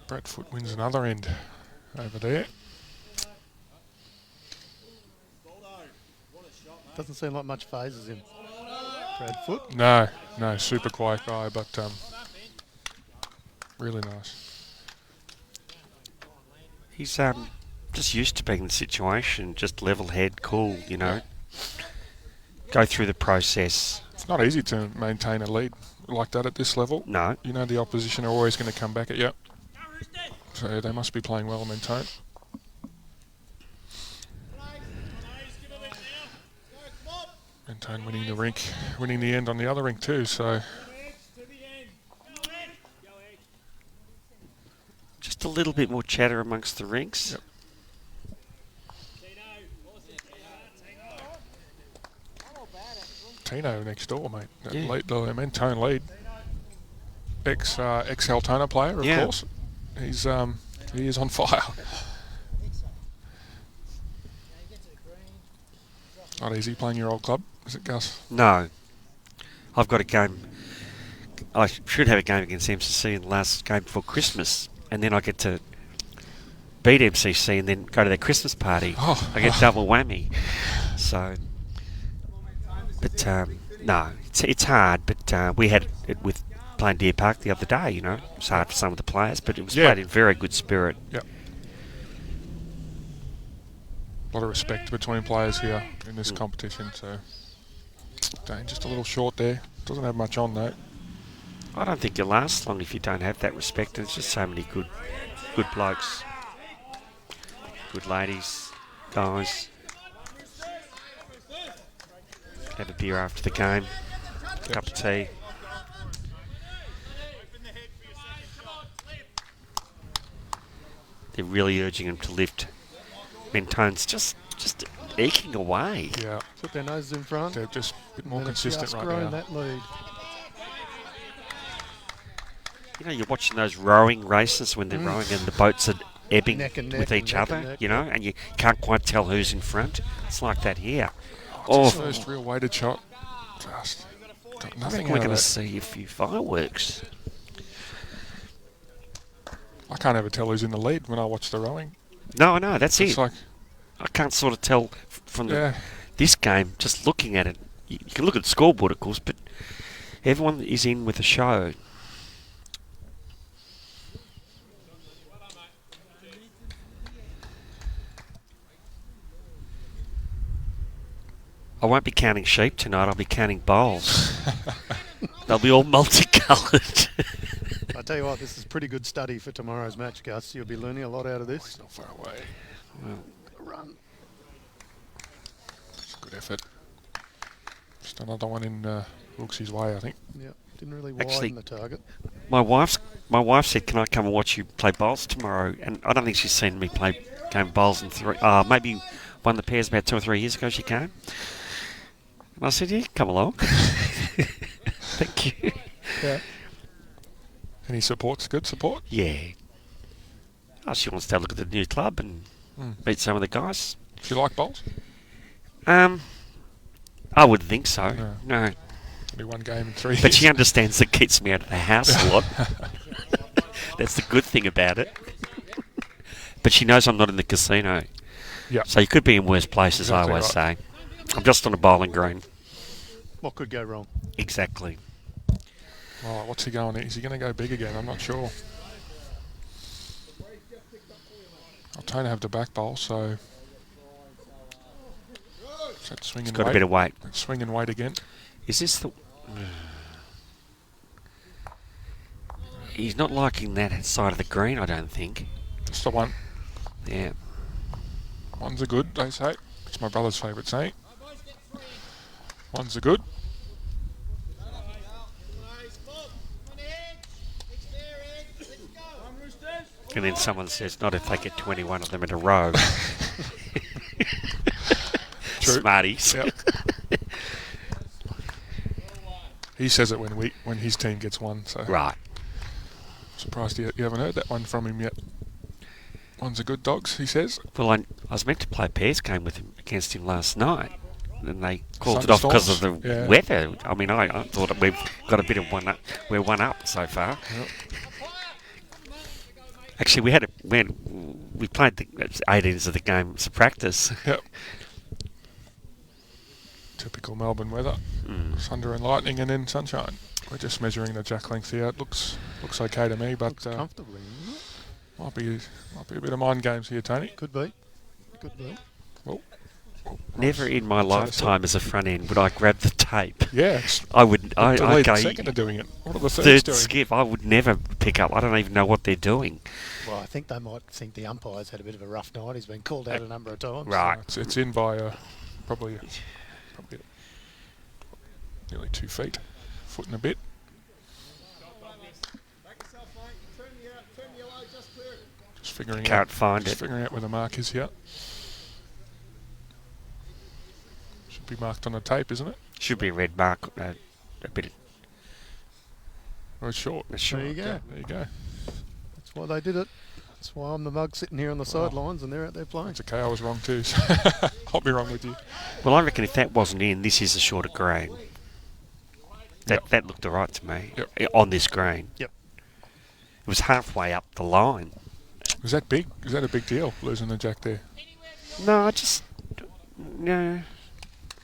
Speaker 3: Bradfoot wins another end over there.
Speaker 1: Doesn't seem like much phases him. Bradfoot.
Speaker 3: No, super quiet guy, but really nice.
Speaker 2: He's just used to being in the situation, just level head, cool, Go through the process,
Speaker 3: It's not easy to maintain a lead like that at this level.
Speaker 2: No.
Speaker 3: You know the opposition are always going to come back at you. So they must be playing well, Mentone. Mentone winning the rink, winning the end on the other rink too, so...
Speaker 2: Just a little bit more chatter amongst the rinks.
Speaker 3: Yep. Tino next door, mate.
Speaker 2: Yeah.
Speaker 3: Lead, the Mentone lead. Ex Altona player, of course. He is on fire. Not easy playing your old club, is it, Gus?
Speaker 2: No. I've got a game. I should have a game against MCC in the last game before Christmas, and then I get to beat MCC and then go to their Christmas party.
Speaker 3: Oh.
Speaker 2: I get double whammy. So, but no, it's hard. But we had it with playing Deer Park the other day. You know, it's hard for some of the players, but it was played in very good spirit.
Speaker 3: Yep. A lot of respect between players here in this competition. So, Dane just a little short there. Doesn't have much on though.
Speaker 2: I don't think you'll last long if you don't have that respect. There's just so many good blokes, good ladies, guys. Have a beer after the game, cup of tea. They're really urging him to lift. Mentone's just eking away.
Speaker 3: Yeah.
Speaker 1: Put their noses in front.
Speaker 3: They're just a bit more
Speaker 1: And
Speaker 3: consistent
Speaker 1: just
Speaker 3: right
Speaker 1: growing
Speaker 3: now.
Speaker 1: that lead.
Speaker 2: You know, you're watching those rowing races when they're rowing and the boats are ebbing
Speaker 1: Neck and neck
Speaker 2: with
Speaker 1: and
Speaker 2: each
Speaker 1: neck and
Speaker 2: other,
Speaker 1: neck.
Speaker 2: you know, and you can't quite tell who's in front. It's like that here.
Speaker 3: Oh, first real weighted shot. Just got
Speaker 2: I
Speaker 3: nothing
Speaker 2: think
Speaker 3: out
Speaker 2: we're
Speaker 3: of
Speaker 2: going to
Speaker 3: that.
Speaker 2: see a few fireworks.
Speaker 3: I can't ever tell who's in the lead when I watch the rowing.
Speaker 2: No, I know, that's
Speaker 3: It's
Speaker 2: it.
Speaker 3: like,
Speaker 2: I can't sort of tell from
Speaker 3: yeah,
Speaker 2: this game, just looking at it. You can look at the scoreboard, of course, but everyone is in with a show. I won't be counting sheep tonight, I'll be counting bowls. They'll be all multicoloured.
Speaker 1: I tell you what, this is pretty good study for tomorrow's match, Gus. You'll be learning a lot out of this.
Speaker 3: not far away.
Speaker 1: Run.
Speaker 3: It's a good effort. Just another one in Wilkes's way, I think.
Speaker 1: Yeah, didn't really
Speaker 2: Actually-
Speaker 1: widen the target.
Speaker 2: My wife said, "Can I come and watch you play bowls tomorrow?" And I don't think she's seen me play game of bowls in maybe one of the pairs about 2 or 3 years ago. She came, and I said, "Yeah, come along." Thank you.
Speaker 1: Yeah.
Speaker 3: Any supports? Good support?
Speaker 2: Yeah. Oh, she wants to have a look at the new club and meet some of the guys.
Speaker 3: Do you like bowls?
Speaker 2: I wouldn't think so.
Speaker 3: No.
Speaker 2: No.
Speaker 3: Only one game in 3 years.
Speaker 2: But she understands it keeps me out of the house a lot. That's the good thing about it. But she knows I'm not in the casino.
Speaker 3: Yeah.
Speaker 2: So you could be in worse places,
Speaker 3: Exactly
Speaker 2: I always
Speaker 3: right.
Speaker 2: say. I'm just on a bowling green.
Speaker 1: What could go wrong?
Speaker 2: Exactly.
Speaker 3: Oh, what's he going? Is he going to go big again? I'm not sure. Altona have the back bowl, so... Is that swing
Speaker 2: He's
Speaker 3: and
Speaker 2: got
Speaker 3: weight?
Speaker 2: a bit of weight.
Speaker 3: Swing and weight again.
Speaker 2: Is this the... He's not liking that side of the green, I don't think.
Speaker 3: Just the one.
Speaker 2: Yeah.
Speaker 3: Ones are good, they say. It's my brother's favourite saying. Ones are good.
Speaker 2: And then someone says, not if they get 21 of them in a row.
Speaker 3: True.
Speaker 2: Smarties.
Speaker 3: Yep. He says it when his team gets one, so...
Speaker 2: Right.
Speaker 3: Surprised you haven't heard that one from him yet. Ones are good dogs, he says.
Speaker 2: Well, I was meant to play a pairs game with him against him last night. And they called it off because of the
Speaker 3: Yeah.
Speaker 2: weather. I mean, I thought that we've got a bit of one up. We're one up so far.
Speaker 3: Yep.
Speaker 2: Actually, we played the 18s of the game as a practice.
Speaker 3: Yep. Typical Melbourne weather. Thunder and lightning and then sunshine. We're just measuring the jack length here. It looks okay to me, but
Speaker 1: Looks comfortably, isn't it?
Speaker 3: might be a bit of mind games here, Tony.
Speaker 1: Could be. Could be.
Speaker 3: Well,
Speaker 2: Never in my
Speaker 3: I'd say so.
Speaker 2: lifetime as a front end would I grab the tape.
Speaker 3: Yeah.
Speaker 2: I would. I
Speaker 3: the lead
Speaker 2: go
Speaker 3: second are doing it. What are the thirds
Speaker 2: third
Speaker 3: doing?
Speaker 2: skip. I would never pick up. I don't even know what they're doing.
Speaker 1: Well, I think they might think the umpire's had a bit of a rough night. He's been called out a number of times.
Speaker 2: Right.
Speaker 3: It's in by probably nearly 2 feet, foot and a bit.
Speaker 4: Back yourself, mate. Turn the yellow, just clear it.
Speaker 3: Just figuring
Speaker 2: Can't
Speaker 3: out.
Speaker 2: find
Speaker 3: Just
Speaker 2: it.
Speaker 3: figuring out where the mark is here. Should be marked on the tape, isn't it?
Speaker 2: Should be a red mark. A bit.
Speaker 3: Or it's short.
Speaker 1: There you go.
Speaker 3: There you go.
Speaker 1: That's why they did it. That's why I'm the mug sitting here on the sidelines and they're out there playing.
Speaker 3: It's okay. I was wrong too. So I'll be wrong with you.
Speaker 2: Well, I reckon if that wasn't in, this is a shorter grain. That looked alright to me.
Speaker 3: Yep.
Speaker 2: On this grain.
Speaker 1: Yep.
Speaker 2: It was halfway up the line.
Speaker 3: Was that big? Is that a big deal, losing the jack there?
Speaker 2: No, I just no.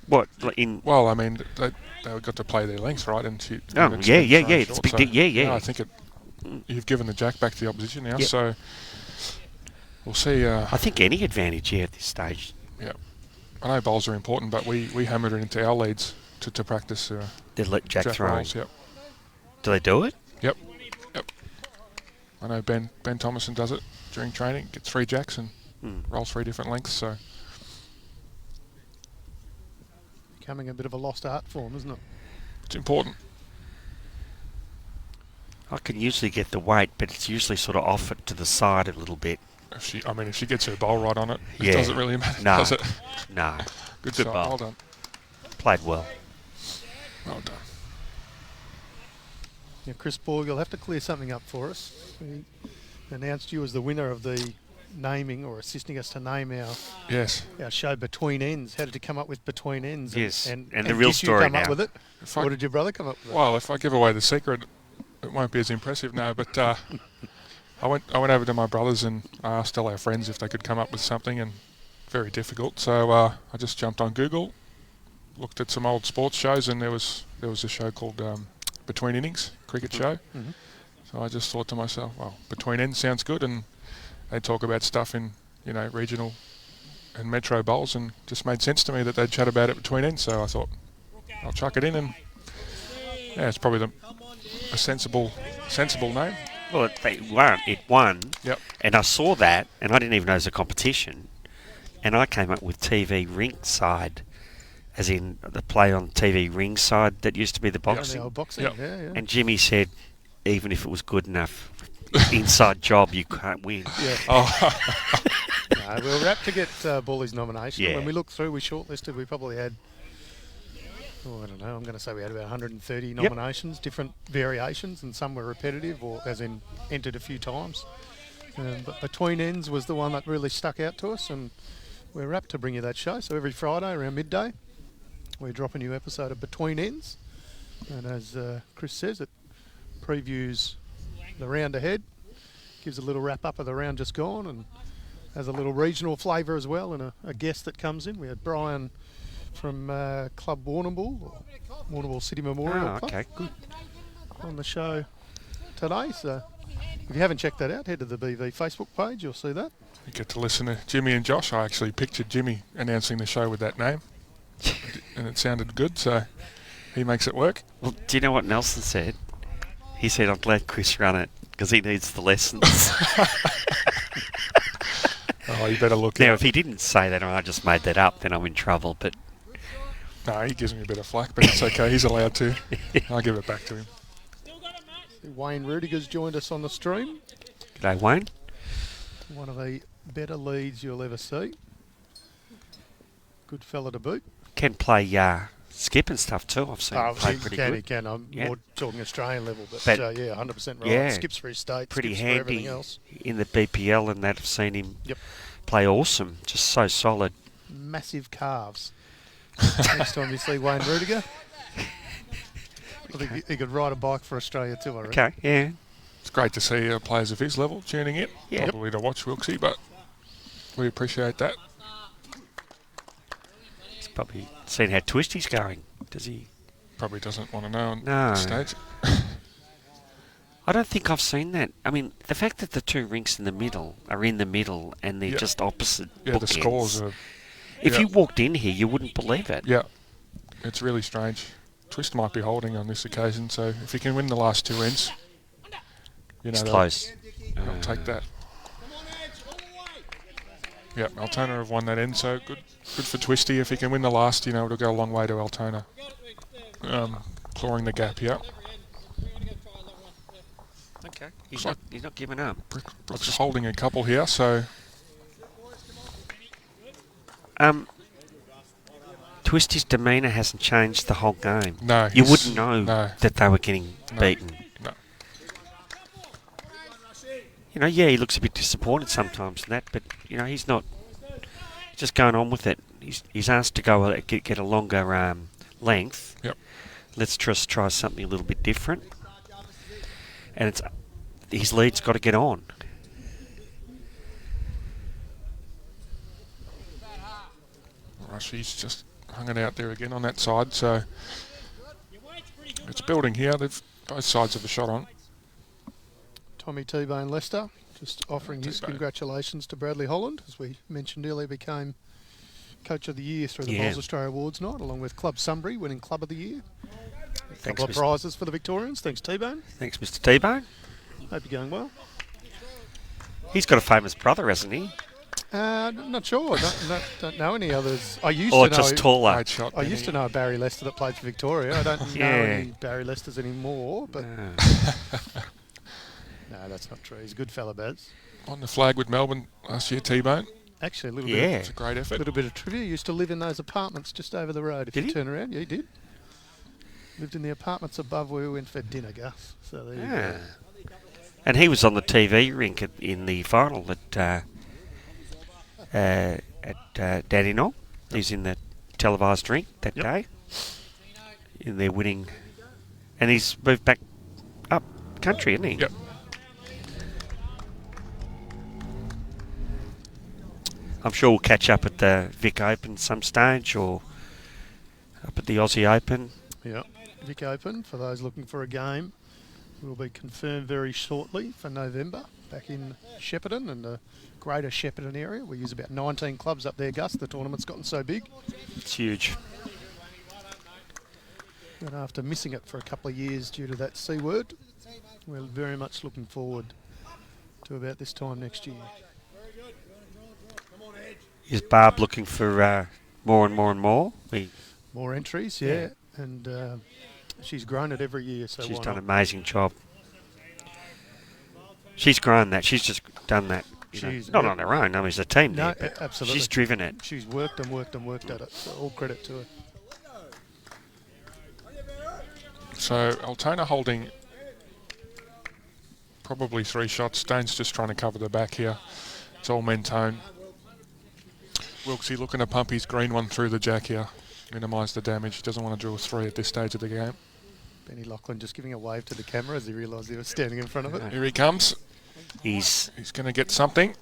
Speaker 2: What like in?
Speaker 3: Well, I mean, they got to play their length, right? And she.
Speaker 2: Oh,
Speaker 3: and it's
Speaker 2: yeah,
Speaker 3: been
Speaker 2: yeah,
Speaker 3: thrown
Speaker 2: yeah. It's
Speaker 3: short,
Speaker 2: a big
Speaker 3: so,
Speaker 2: deal. Yeah.
Speaker 3: I think you've given the jack back to the opposition now,
Speaker 2: Yep.
Speaker 3: so we'll see.
Speaker 2: I think any advantage at this stage.
Speaker 3: Yeah, I know bowls are important, but we hammered it into our leads to practice
Speaker 2: They let Jack throw.
Speaker 3: rolls. Yep.
Speaker 2: Do they do it?
Speaker 3: Yep. I know Ben Thomason does it during training. Gets 3 jacks and rolls 3 different lengths. So
Speaker 1: Becoming a bit of a lost art form, isn't it?
Speaker 3: it's important.
Speaker 2: I can usually get the weight, but it's usually sort of off it to the side a little bit.
Speaker 3: If she gets her bowl right on it,
Speaker 2: Yeah.
Speaker 3: it doesn't really matter,
Speaker 2: No.
Speaker 3: does it?
Speaker 2: No.
Speaker 3: Good
Speaker 2: Good
Speaker 3: shot.
Speaker 2: bowl.
Speaker 3: Well done.
Speaker 2: Played well.
Speaker 3: Well done.
Speaker 1: Yeah, Chris Borg, you'll have to clear something up for us. We announced you as the winner of the naming, or assisting us to name
Speaker 3: Yes.
Speaker 1: our show Between Ends. How did you come up with Between Ends?
Speaker 2: Yes,
Speaker 1: And
Speaker 2: the real
Speaker 1: did
Speaker 2: story
Speaker 1: you come
Speaker 2: now.
Speaker 1: up with it?
Speaker 3: If I-
Speaker 1: Or did your brother come up with it?
Speaker 3: Well, if I give away the secret, it won't be as impressive now. But I went over to my brothers and I asked all our friends if they could come up with something, and very difficult. So I just jumped on Google, looked at some old sports shows, and there was a show called Between Innings, cricket show.
Speaker 1: Mhm.
Speaker 3: So I just thought to myself, well, Between Ends sounds good, and they talk about stuff in regional and metro bowls, and just made sense to me that they'd chat about it between ends. So I thought I'll chuck it in, and yeah, it's probably a sensible name.
Speaker 2: Well, it won.
Speaker 3: Yep.
Speaker 2: And I saw that, and I didn't even know it was a competition. And I came up with TV ringside, as in the play on TV ringside that used to be the
Speaker 1: Yeah,
Speaker 2: boxing.
Speaker 1: the old boxing,
Speaker 3: Yep.
Speaker 1: yeah.
Speaker 2: And Jimmy said, even if it was good enough, inside job, you can't win.
Speaker 1: Yeah.
Speaker 3: Oh,
Speaker 1: No, we were rapt to get Bully's nomination.
Speaker 2: Yeah.
Speaker 1: When we looked through, we shortlisted, we probably had, I don't know, I'm going to say we had about 130 nominations, different variations, and some were repetitive, or as in entered a few times. But Between Ends was the one that really stuck out to us, and we're rapt to bring you that show. So every Friday around midday, we drop a new episode of Between Ends. And as Chris says, it previews the round ahead, gives a little wrap up of the round just gone, and has a little regional flavour as well, and a guest that comes in. We had Brian from Club Warrnambool, or Warrnambool City Memorial
Speaker 2: Oh,
Speaker 1: Club,
Speaker 2: okay, good.
Speaker 1: on the show today. So if you haven't checked that out, head to the BV Facebook page, you'll see that.
Speaker 3: you get to listen to Jimmy and Josh. I actually pictured Jimmy announcing the show with that name, and it sounded good, so he makes it work.
Speaker 2: Well, do you know what Nelson said? He said, I'm glad Chris run it, because he needs the lessons.
Speaker 3: Oh, you better look
Speaker 2: Now,
Speaker 3: out.
Speaker 2: if he didn't say that, or I just made that up, then I'm in trouble. But
Speaker 3: No, he gives me a bit of flack, but it's okay. He's allowed to. I'll give it back to him.
Speaker 1: Wayne Rudiger's joined us on the stream.
Speaker 2: g'day, Wayne.
Speaker 1: One of the better leads you'll ever see. Good fella to boot.
Speaker 2: Can play skip and stuff too. I've seen him play pretty
Speaker 1: He
Speaker 2: good.
Speaker 1: can. I'm
Speaker 2: Yeah.
Speaker 1: more talking Australian level, but
Speaker 2: But-
Speaker 1: yeah, 100% right.
Speaker 2: yeah,
Speaker 1: Skips for his state,
Speaker 2: Pretty
Speaker 1: skips for everything
Speaker 2: handy
Speaker 1: else.
Speaker 2: in the BPL, and that I've seen him
Speaker 1: Yep.
Speaker 2: play awesome. Just so solid.
Speaker 1: Massive calves. Next time you see Wayne Rudiger, I think he could ride a bike for Australia too, I reckon.
Speaker 2: Okay, yeah.
Speaker 3: It's great to see players of his level tuning in.
Speaker 2: Yeah.
Speaker 3: Probably to watch Wilkesy, but we appreciate that.
Speaker 2: He's probably seen how Twisty's going. Does he?
Speaker 3: Probably doesn't want to know on
Speaker 2: No.
Speaker 3: stage.
Speaker 2: I don't think I've seen that. I mean, the fact that the two rinks in the middle are in the middle and they're
Speaker 3: Yeah.
Speaker 2: just opposite
Speaker 3: Yeah, the
Speaker 2: bookends,
Speaker 3: scores are
Speaker 2: If you walked in here, you wouldn't believe it.
Speaker 3: Yeah, it's really strange. Twist might be holding on this occasion, so if he can win the last 2 ends, you know,
Speaker 2: It's close.
Speaker 3: they'll take that. Yeah, Altona have won that end, so good for Twisty. If he can win the last, you know, it'll go a long way to Altona. Clawing the gap here.
Speaker 2: Okay. He's not giving up.
Speaker 3: Brooks is holding a couple here, so...
Speaker 2: Twisty's demeanour hasn't changed the whole game.
Speaker 3: No.
Speaker 2: You wouldn't know
Speaker 3: no.
Speaker 2: that they were getting beaten.
Speaker 3: No.
Speaker 2: You know, yeah, he looks a bit disappointed sometimes in that, but, you know, he's not just going on with it. He's asked to go get a longer length.
Speaker 3: Yep.
Speaker 2: Let's just try something a little bit different. And his lead's got to get on.
Speaker 3: Rushy's just hung it out there again on that side, so it's building here. They've both sides of the shot on.
Speaker 1: Tommy T-Bone Lester just offering his congratulations to Bradley Holland, as we mentioned earlier, became Coach of the Year through the Bowls Australia Awards night, along with Club Sunbury winning Club of the Year. A couple of prizes for the Victorians. Thanks, T-Bone.
Speaker 2: Thanks, Mr. T-Bone.
Speaker 1: Hope you're going well.
Speaker 2: He's got a famous brother, hasn't he?
Speaker 1: Not sure. Don't know any others. I used
Speaker 2: Or
Speaker 1: to know.
Speaker 2: just taller.
Speaker 3: Great shot,
Speaker 1: I used to know a Barry Lester that played for Victoria. I don't know any Barry Lesters anymore, but no, that's not true. He's a good fella, Baz.
Speaker 3: On the flag with Melbourne last year, T-Bone.
Speaker 1: Actually, a little bit.
Speaker 3: It's a great effort.
Speaker 1: A little bit of trivia. He used to live in those apartments just over the road. If
Speaker 2: Did
Speaker 1: you
Speaker 2: he?
Speaker 1: turn around, yeah, he did. Lived in the apartments above where we went for dinner, Gus. So there you go.
Speaker 2: And he was on the TV rink in the final at Dandenong. He's in the televised rink that day. And they're winning. And he's moved back up country, isn't he?
Speaker 3: Yep.
Speaker 2: I'm sure we'll catch up at the Vic Open some stage or up at the Aussie Open.
Speaker 1: Yeah, Vic Open, for those looking for a game, will be confirmed very shortly for November back in Shepparton and the greater Shepparton area. We use about 19 clubs up there, Gus. The tournament's gotten so big.
Speaker 2: It's huge.
Speaker 1: And after missing it for a couple of years due to that C word, we're very much looking forward to about this time next year.
Speaker 2: Is Barb looking for more and more and more?
Speaker 1: More entries, yeah. And she's grown it every year, so
Speaker 2: she's
Speaker 1: why
Speaker 2: done
Speaker 1: not?
Speaker 2: an amazing job. She's grown that. She's just done that. Not on her own. I mean, it's a team
Speaker 1: No,
Speaker 2: there. But
Speaker 1: absolutely.
Speaker 2: she's driven it.
Speaker 1: She's worked and worked and worked at it, so all credit to her.
Speaker 3: So Altona holding probably 3 shots. Dane's just trying to cover the back here. It's all Mentone. Wilksy looking to pump his green one through the jack here. Minimise the damage. He doesn't want to draw 3 at this stage of the game.
Speaker 1: Benny Lachlan just giving a wave to the camera as he realised he was standing in front of it.
Speaker 3: Here he comes.
Speaker 2: He's
Speaker 3: going to get something.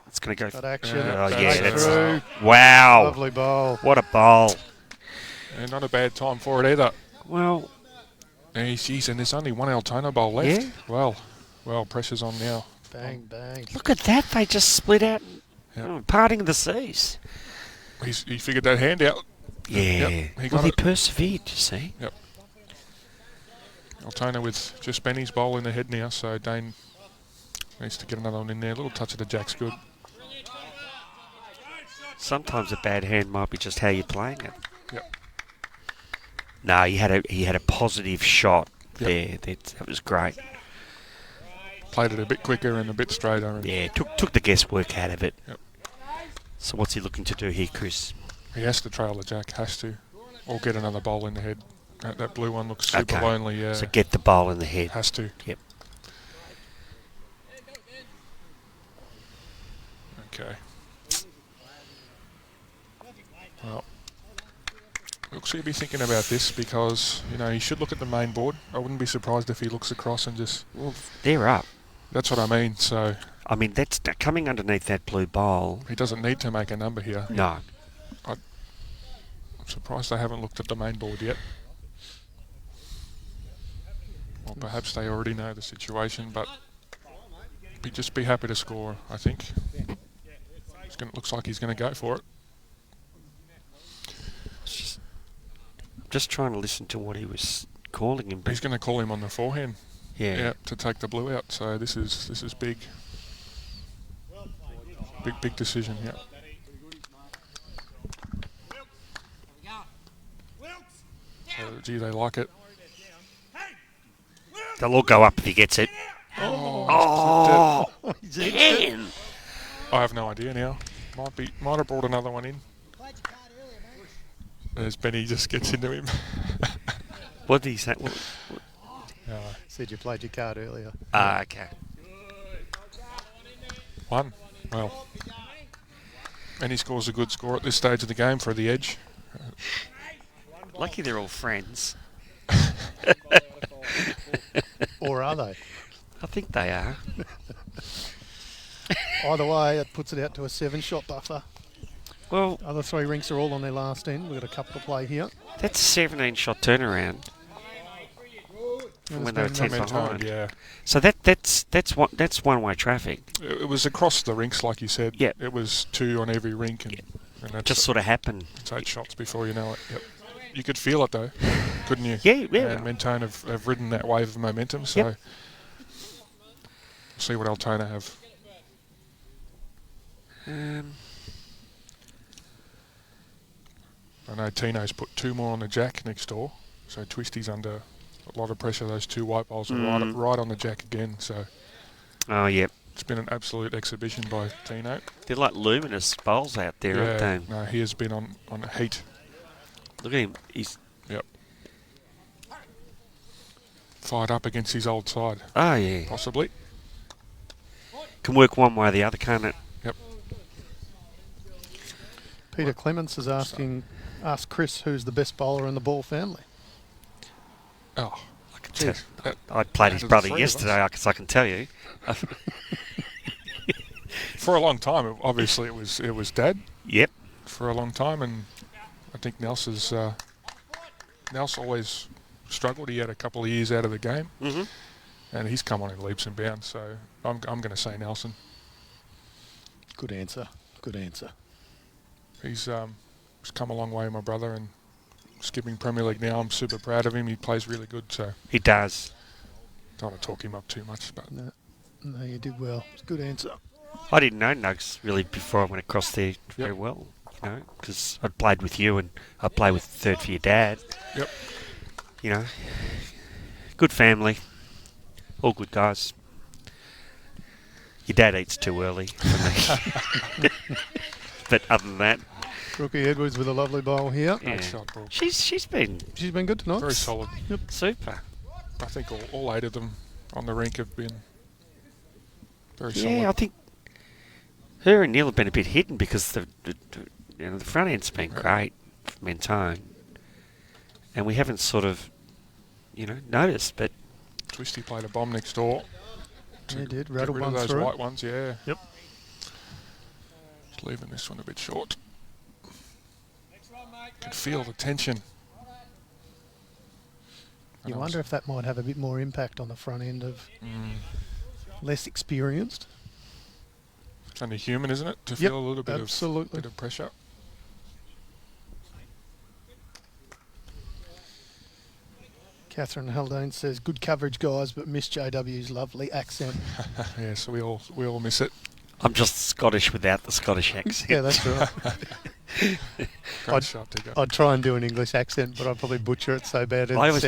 Speaker 2: It's going to go.
Speaker 1: Got action.
Speaker 2: That's
Speaker 1: through.
Speaker 2: Wow.
Speaker 1: Lovely bowl.
Speaker 2: What a bowl.
Speaker 3: And not a bad time for it either.
Speaker 2: Well.
Speaker 3: Geez, and there's only one Altona bowl left.
Speaker 2: Yeah.
Speaker 3: Well, pressure's on now.
Speaker 1: Bang, bang.
Speaker 2: Look at that. They just split out.
Speaker 3: Yep.
Speaker 2: Parting of the seas.
Speaker 3: He figured that hand out.
Speaker 2: Yeah.
Speaker 3: Yep,
Speaker 2: he persevered, you see.
Speaker 3: Yep. Altona with just Benny's bowl in the head now, so Dane needs to get another one in there. A little touch of the jack's good.
Speaker 2: Sometimes a bad hand might be just how you're playing it.
Speaker 3: Yep.
Speaker 2: No, he had a positive shot there. That was great.
Speaker 3: Played it a bit quicker and a bit straighter. And
Speaker 2: Took the guesswork out of it.
Speaker 3: Yep.
Speaker 2: So what's he looking to do here, Chris?
Speaker 3: He has to trail the jack, has to. Or get another bowl in the head. That blue one looks super lonely, yeah.
Speaker 2: So get the bowl in the head.
Speaker 3: Has to.
Speaker 2: Yep.
Speaker 3: Okay. Well, we'll be thinking about this because, he should look at the main board. I wouldn't be surprised if he looks across and just...
Speaker 2: Well, they're up.
Speaker 3: That's what I mean, so...
Speaker 2: I mean, that's coming underneath that blue bowl.
Speaker 3: He doesn't need to make a number here.
Speaker 2: No.
Speaker 3: I'm surprised they haven't looked at the main board yet. Or perhaps they already know the situation, but just be happy to score, I think. Looks like he's going to go for it.
Speaker 2: just trying to listen to what he was calling him. But
Speaker 3: He's going to call him on the forehand.
Speaker 2: yeah.
Speaker 3: To take the blue out. So this is big. Big decision. Yeah. Gee, they like it.
Speaker 2: They'll all go up if he gets it.
Speaker 3: Oh,
Speaker 2: Man!
Speaker 3: I have no idea now. Might have brought another one in. As Benny just gets into him.
Speaker 2: What did he say?
Speaker 1: Said you played your card earlier.
Speaker 2: Okay.
Speaker 3: One. Well, and he scores a good score at this stage of the game for the edge.
Speaker 2: Lucky they're all friends.
Speaker 1: Or are they?
Speaker 2: I think they are.
Speaker 1: Either way, it puts it out to a 7-shot buffer.
Speaker 2: Well,
Speaker 1: Other 3 rinks are all on their last end. We've got a couple to play here.
Speaker 2: that's a 17-shot turnaround from when they were 10
Speaker 3: Mentone,
Speaker 2: behind.
Speaker 3: yeah.
Speaker 2: So that's one-way traffic.
Speaker 3: It was across the rinks, like you said.
Speaker 2: Yep.
Speaker 3: It was 2 on every rink, and that's
Speaker 2: Just sort of happened.
Speaker 3: it's 8 shots before you know it. Yep. You could feel it though, couldn't you?
Speaker 2: Yeah, yeah.
Speaker 3: And Mentone have ridden that wave of momentum, so
Speaker 2: Yep.
Speaker 3: we'll see what Altona have. I know Tino's put 2 more on the jack next door, so Twisty's under a lot of pressure. Those 2 white balls are right on the jack again, so
Speaker 2: Oh, yeah.
Speaker 3: it's been an absolute exhibition by Tino.
Speaker 2: They're like luminous bowls out there, aren't they?
Speaker 3: No, he has been on heat.
Speaker 2: Look at him. He's
Speaker 3: Fired up against his old side,
Speaker 2: oh yeah.
Speaker 3: possibly.
Speaker 2: Can work one way or the other, can't it?
Speaker 3: Yep.
Speaker 1: Peter Clements is asked Chris who's the best bowler in the Ball family.
Speaker 3: Oh,
Speaker 2: I can tell.
Speaker 3: that-
Speaker 2: I played his
Speaker 3: out of the
Speaker 2: brother
Speaker 3: 3 of
Speaker 2: yesterday, I can tell you.
Speaker 3: for a long time, obviously it was Dad
Speaker 2: Yep.
Speaker 3: for a long time, and I think Nels always struggled. He had a couple of years out of the game, and he's come on in leaps and bounds. So I'm going to say Nelson.
Speaker 1: Good answer. Good answer.
Speaker 3: He's come a long way, my brother, and skipping Premier League now. I'm super proud of him. He plays really good, so
Speaker 2: He does.
Speaker 3: don't want to talk him up too much. But
Speaker 1: No, you did well. It's a good answer.
Speaker 2: I didn't know Nugs really before I went across there very well, you know, because I'd played with you and I played with third for your dad.
Speaker 3: Yep.
Speaker 2: You know, good family, all good guys. Your dad eats too early for me. But other than that,
Speaker 1: Brookie Edwards with a lovely bowl here.
Speaker 2: yeah.
Speaker 3: Great shot, Brooke.
Speaker 2: She's been
Speaker 1: She's been good tonight.
Speaker 3: Very solid.
Speaker 2: super.
Speaker 3: I think all 8 of them on the rink have been very solid.
Speaker 2: Yeah, I think her and Neil have been a bit hidden because the front end's been great for Mentone, and we haven't sort of, noticed. But
Speaker 3: Twisty played a bomb next door.
Speaker 1: He did.
Speaker 3: Get
Speaker 1: Rattled
Speaker 3: rid of
Speaker 1: one
Speaker 3: those
Speaker 1: through.
Speaker 3: white ones, yeah.
Speaker 1: Yep.
Speaker 3: Just leaving this one a bit short. Can feel the tension.
Speaker 1: You wonder if that might have a bit more impact on the front end of less experienced.
Speaker 3: It's only human, isn't it, to
Speaker 1: Yep,
Speaker 3: feel a little bit
Speaker 1: absolutely.
Speaker 3: of pressure.
Speaker 1: Catherine Haldane says, good coverage, guys, but miss JW's lovely accent.
Speaker 3: Yeah, so we all miss it.
Speaker 2: I'm just Scottish without the Scottish accent.
Speaker 1: Yeah, that's right.
Speaker 3: Great shot, Digger.
Speaker 1: I'd try and do an English accent, but I'd probably butcher it so bad.
Speaker 2: I always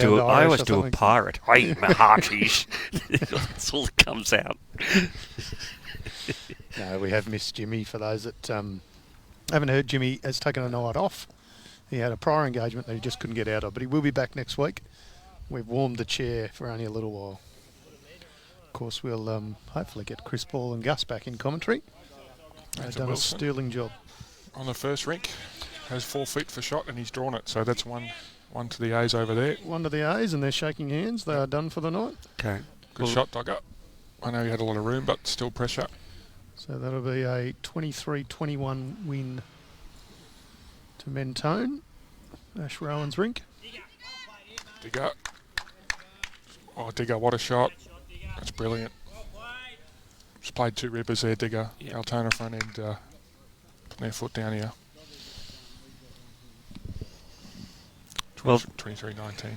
Speaker 2: do a pirate. Hey, my hearties. That's all that comes out.
Speaker 1: No, we have missed Jimmy. For those that haven't heard, Jimmy has taken a night off. He had a prior engagement that he just couldn't get out of, but he will be back next week. We've warmed the chair for only a little while. Of course, we'll hopefully get Chris Paul and Gus back in commentary. They've
Speaker 3: Nathan
Speaker 1: done a
Speaker 3: Wilson
Speaker 1: sterling job.
Speaker 3: on the first rink has 4 feet for shot, and he's drawn it. So that's one to the A's over there.
Speaker 1: One to the A's, and they're shaking hands. They are done for the night.
Speaker 2: Okay.
Speaker 3: Good shot, Dogger. I know he had a lot of room, but still pressure.
Speaker 1: So that'll be a 23-21 win to Mentone, Ash Rowan's rink.
Speaker 3: Digger. Oh, Digger, what a shot. That's brilliant. Just played 2 rippers there, Digger.
Speaker 2: Yep.
Speaker 3: Altona front end, putting their foot down here.
Speaker 2: Well,
Speaker 3: 23-19.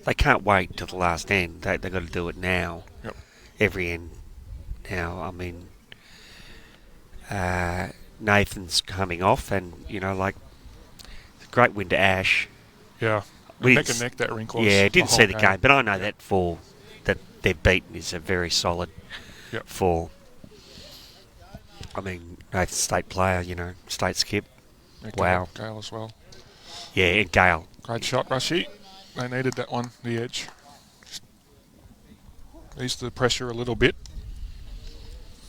Speaker 2: they can't wait till the last end. They've got to do it now.
Speaker 3: Yep.
Speaker 2: Every end now. I mean, Nathan's coming off, and like great win to Ash.
Speaker 3: Yeah.
Speaker 2: We
Speaker 3: Neck
Speaker 2: didn't
Speaker 3: and neck that rink was.
Speaker 2: Yeah,
Speaker 3: the
Speaker 2: didn't
Speaker 3: whole
Speaker 2: see the game, but I know that that they've beaten is a very solid
Speaker 3: Yep.
Speaker 2: for. I mean, Nathan's state player, state skip.
Speaker 3: Yeah,
Speaker 2: Wow.
Speaker 3: Gale as well.
Speaker 2: Yeah, and Gale.
Speaker 3: Great shot, Rushy. They needed that one, the edge. Just eased the pressure a little bit.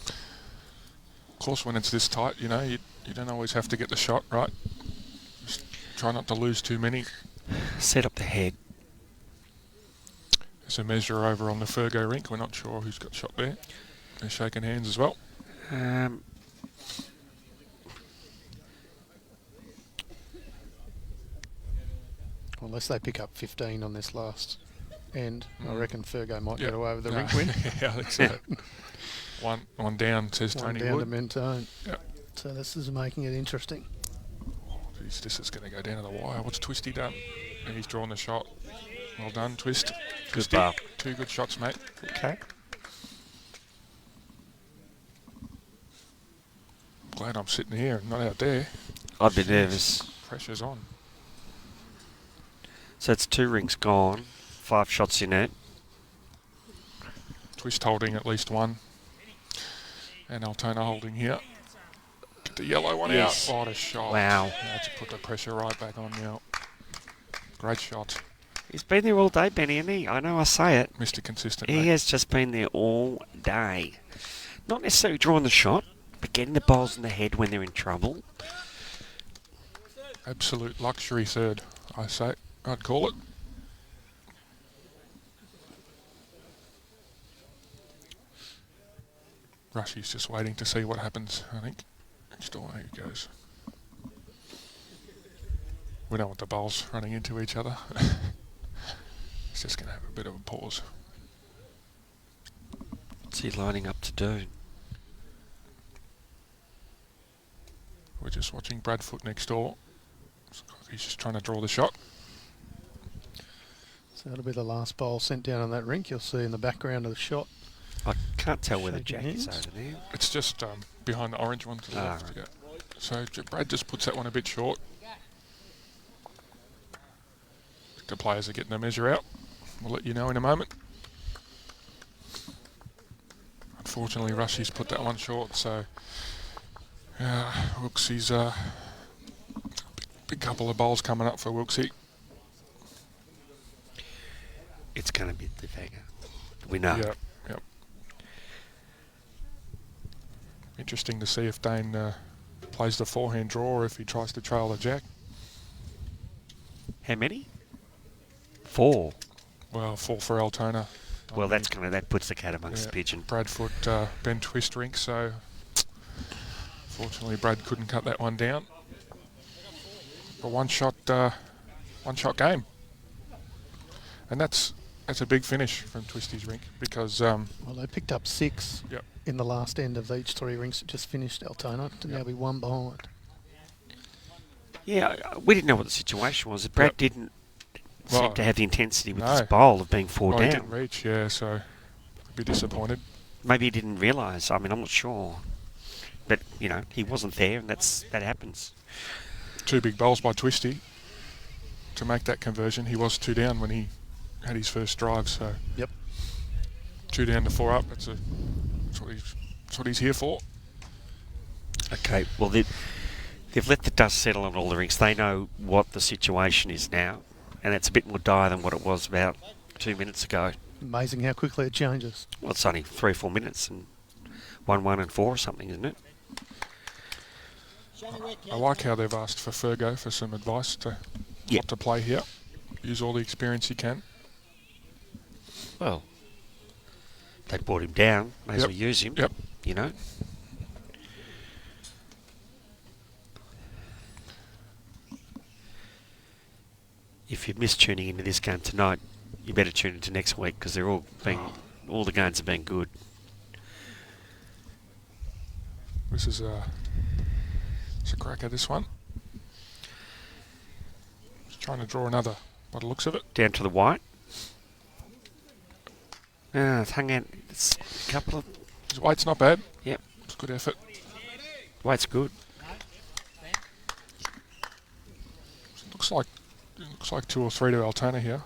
Speaker 3: Of course, when it's this tight, you don't always have to get the shot right. Just try not to lose too many.
Speaker 2: Set up the head.
Speaker 3: There's a measure over on the Fergo rink. We're not sure who's got shot there. They're shaking hands as well.
Speaker 1: Unless they pick up 15 on this last end, I reckon Fergo might
Speaker 3: Yep.
Speaker 1: get away with the
Speaker 3: No.
Speaker 1: rink win.
Speaker 3: Yeah, I think so. one down, says
Speaker 1: One
Speaker 3: Tony
Speaker 1: down to
Speaker 3: Wood.
Speaker 1: Mentone.
Speaker 3: Yep.
Speaker 1: So this is making it interesting.
Speaker 3: Geez, this is going to go down to the wire. What's Twisty done? And he's drawn the shot. Well done, Twist.
Speaker 2: Good
Speaker 3: Twisty.
Speaker 2: ball.
Speaker 3: 2 good shots, mate.
Speaker 2: Okay.
Speaker 3: Glad I'm sitting here and not out there.
Speaker 2: I'd be nervous.
Speaker 3: Pressure's on.
Speaker 2: So it's 2 rings gone, 5 shots in it.
Speaker 3: Twist holding at least 1. And Altona holding here. Get the yellow one
Speaker 2: Yes.
Speaker 3: out. What a shot.
Speaker 2: Wow.
Speaker 3: That's put the pressure right back on now. Great shot.
Speaker 2: He's been there all day, Benny, hasn't he? I know I say it.
Speaker 3: Mr. Consistent,
Speaker 2: He
Speaker 3: mate.
Speaker 2: has just been there all day. Not necessarily drawing the shot, but getting the balls in the head when they're in trouble.
Speaker 3: Absolute luxury third, I say. I'd call it. Rushy's just waiting to see what happens, I think. Just away he goes. We don't want the bowls running into each other. He's just going to have a bit of a pause.
Speaker 2: What's he lining up to do?
Speaker 3: We're just watching Bradfoot next door. He's just trying to draw the shot.
Speaker 1: So that'll be the last bowl sent down on that rink. You'll see in the background of the shot.
Speaker 2: I can't tell where the
Speaker 1: Shaking
Speaker 2: jack is
Speaker 1: hands.
Speaker 2: over there.
Speaker 3: It's just behind the orange one to the
Speaker 2: Ah,
Speaker 3: left.
Speaker 2: right.
Speaker 3: Yeah. So Brad just puts that one a bit short. The players are getting a measure out. We'll let you know in a moment. Unfortunately, Rushy's put that one short, so Wilkesie's big couple of bowls coming up for Wilksie.
Speaker 2: It's going to be the figure. We know.
Speaker 3: Yep, yep. Interesting to see if Dane plays the forehand draw or if he tries to trail the jack.
Speaker 2: How many? 4.
Speaker 3: Well, 4 for Altona.
Speaker 2: Well, that puts the cat amongst the pigeon.
Speaker 3: Bradfoot, Ben Twist rink, so fortunately Brad couldn't cut that one down. A one shot game, and that's a big finish from Twisty's rink because
Speaker 1: Well, they picked up 6
Speaker 3: Yep.
Speaker 1: in the last end of each 3 rinks that just finished Altona to now be 1 behind.
Speaker 2: Yeah, we didn't know what the situation was. Brad
Speaker 3: Yep.
Speaker 2: didn't
Speaker 3: Well,
Speaker 2: seem to have the intensity with
Speaker 3: no.
Speaker 2: his bowl of being 4
Speaker 3: he
Speaker 2: down.
Speaker 3: didn't reach, yeah, so I'd be disappointed.
Speaker 2: Maybe he didn't realise. I mean, I'm not sure. But, he wasn't there, and that happens.
Speaker 3: 2 big bowls by Twisty to make that conversion. He was 2 down when he had his first drive, so
Speaker 1: Yep.
Speaker 3: 2 down to 4 up. That's what he's here for.
Speaker 2: Okay, well, they've let the dust settle on all the rinks. They know what the situation is now, and it's a bit more dire than what it was about 2 minutes ago.
Speaker 1: Amazing how quickly it changes.
Speaker 2: Well, it's only 3 or 4 minutes, and 1-1 and 4 or something, isn't it?
Speaker 3: I like how they've asked for Fergo for some advice to what to play here. Use all the experience you can.
Speaker 2: Well, they brought him down. May as
Speaker 3: Yep.
Speaker 2: well use him.
Speaker 3: Yep.
Speaker 2: If you missed tuning into this game tonight, you better tune into next week because they're all the games have been good.
Speaker 3: This is it's a cracker, this one. Trying to draw another, by the looks of it.
Speaker 2: Down to the white. It's hung out. It's a couple of...
Speaker 3: His weight's not bad.
Speaker 2: Yep.
Speaker 3: It's a good effort.
Speaker 2: White's good.
Speaker 3: Looks like 2 or 3 to Altona here.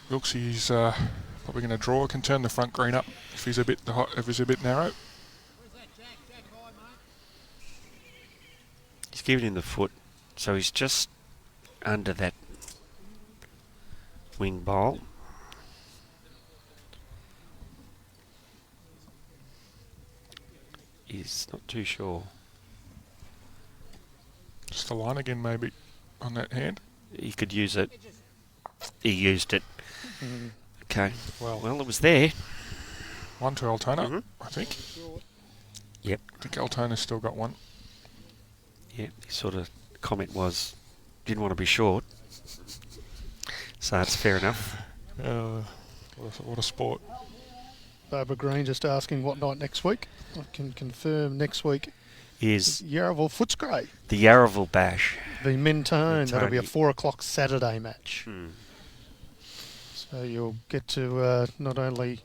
Speaker 3: Wilkesie's probably going to draw. Can turn the front green up if he's a bit narrow.
Speaker 2: He's giving him the foot, so he's just under that wing bowl. He's not too sure.
Speaker 3: Just the line again, maybe, on that hand.
Speaker 2: He could use it. He used it. Okay.
Speaker 3: Well,
Speaker 2: it was there.
Speaker 3: 1 to Altona, I think.
Speaker 2: Yep.
Speaker 3: I think Altona's still got 1.
Speaker 2: Yep. His sort of comment was, didn't want to be short. So that's fair enough.
Speaker 3: What a sport.
Speaker 1: Barbara Green just asking what night next week. I can confirm next week
Speaker 2: Is
Speaker 1: Yarraville Footscray
Speaker 2: the Yarraville Bash.
Speaker 1: v Mentone. That'll be a
Speaker 2: Mentone.
Speaker 1: 4 o'clock Saturday match.
Speaker 2: Hmm.
Speaker 1: So you'll get to not only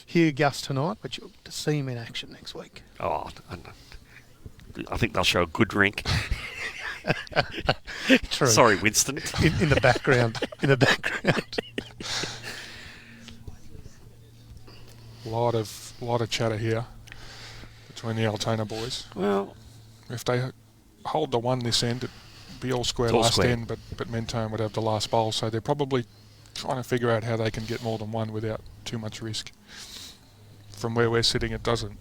Speaker 1: hear Gus tonight, but you'll get to see him in action next week.
Speaker 2: Oh, I think they'll show a good rink.
Speaker 1: True.
Speaker 2: Sorry, Winston.
Speaker 1: In the background. In the background.
Speaker 3: Lot of chatter here between the Altona boys.
Speaker 2: Well,
Speaker 3: If they hold the 1 this end, it'd be all square
Speaker 2: It's all
Speaker 3: last
Speaker 2: square.
Speaker 3: end, but Mentone would have the last bowl, so they're probably trying to figure out how they can get more than 1 without too much risk. From where we're sitting, it doesn't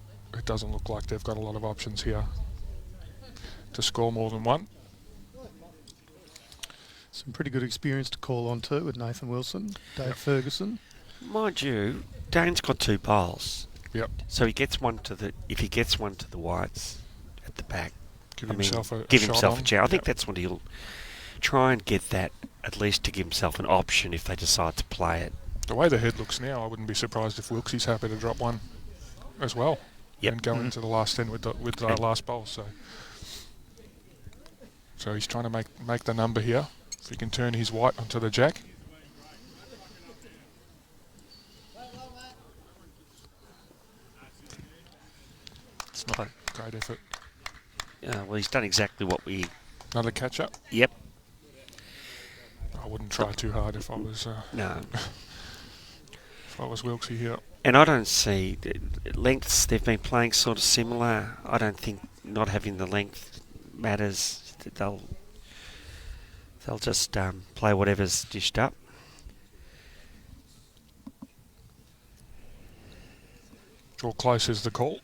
Speaker 3: look like they've got a lot of options here to score more than 1.
Speaker 1: Some pretty good experience to call on too with Nathan Wilson, Dave Ferguson.
Speaker 2: mind you, Dane's got 2 bowls.
Speaker 3: Yep.
Speaker 2: So he gets one to the... If he gets one to the whites at the back,
Speaker 3: Give himself a
Speaker 2: give
Speaker 3: shot
Speaker 2: himself
Speaker 3: on.
Speaker 2: a chance. I think
Speaker 3: Yep.
Speaker 2: that's what he'll try and get that, at least to give himself an option if they decide to play it.
Speaker 3: The way the head looks now, I wouldn't be surprised if Wilkesie's happy to drop 1 as well.
Speaker 2: Yep.
Speaker 3: And go into the last end with the last bowl. So he's trying to make the number here. If he can turn his white onto the jack.
Speaker 2: It's not...
Speaker 3: Great effort.
Speaker 2: well, he's done exactly what we...
Speaker 3: Another catch up.
Speaker 2: Yep.
Speaker 3: I wouldn't try too hard if I was
Speaker 2: No.
Speaker 3: Wilksie here.
Speaker 2: And I don't see... Lengths, they've been playing sort of similar. I don't think not having the length matters. They'll just play whatever's dished up.
Speaker 3: Draw close is the call.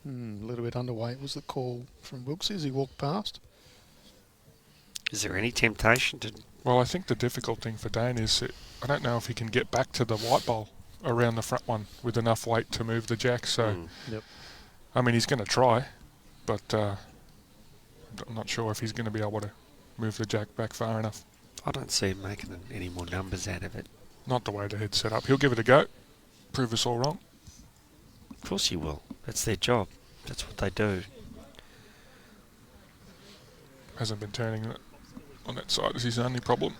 Speaker 1: A little bit underweight was the call from Wilkes as he walked past.
Speaker 2: Is there any temptation to...
Speaker 3: Well, I think the difficult thing for Dane is I don't know if he can get back to the white bowl around the front one with enough weight to move the jack. So,
Speaker 1: Yep.
Speaker 3: I mean, he's going to try, but I'm not sure if he's going to be able to move the jack back far enough.
Speaker 2: I don't see him making any more numbers out of it.
Speaker 3: Not the way the head's set up. He'll give it a go, prove us all wrong.
Speaker 2: Of course he will. That's their job. That's what they do.
Speaker 3: Hasn't been turning on that side is his only problem.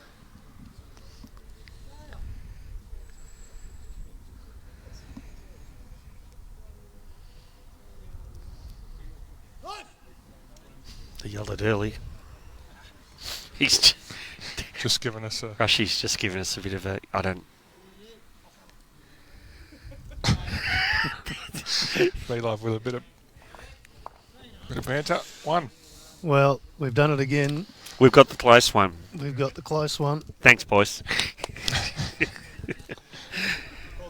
Speaker 2: They yelled it early. He's
Speaker 3: Just giving us a...
Speaker 2: Rushy's just given us a bit of a... I don't...
Speaker 3: V-Love with a bit of banter. 1.
Speaker 1: Well, we've done it again.
Speaker 2: We've got the close one.
Speaker 1: We've got the close one.
Speaker 2: Thanks, boys.
Speaker 5: Called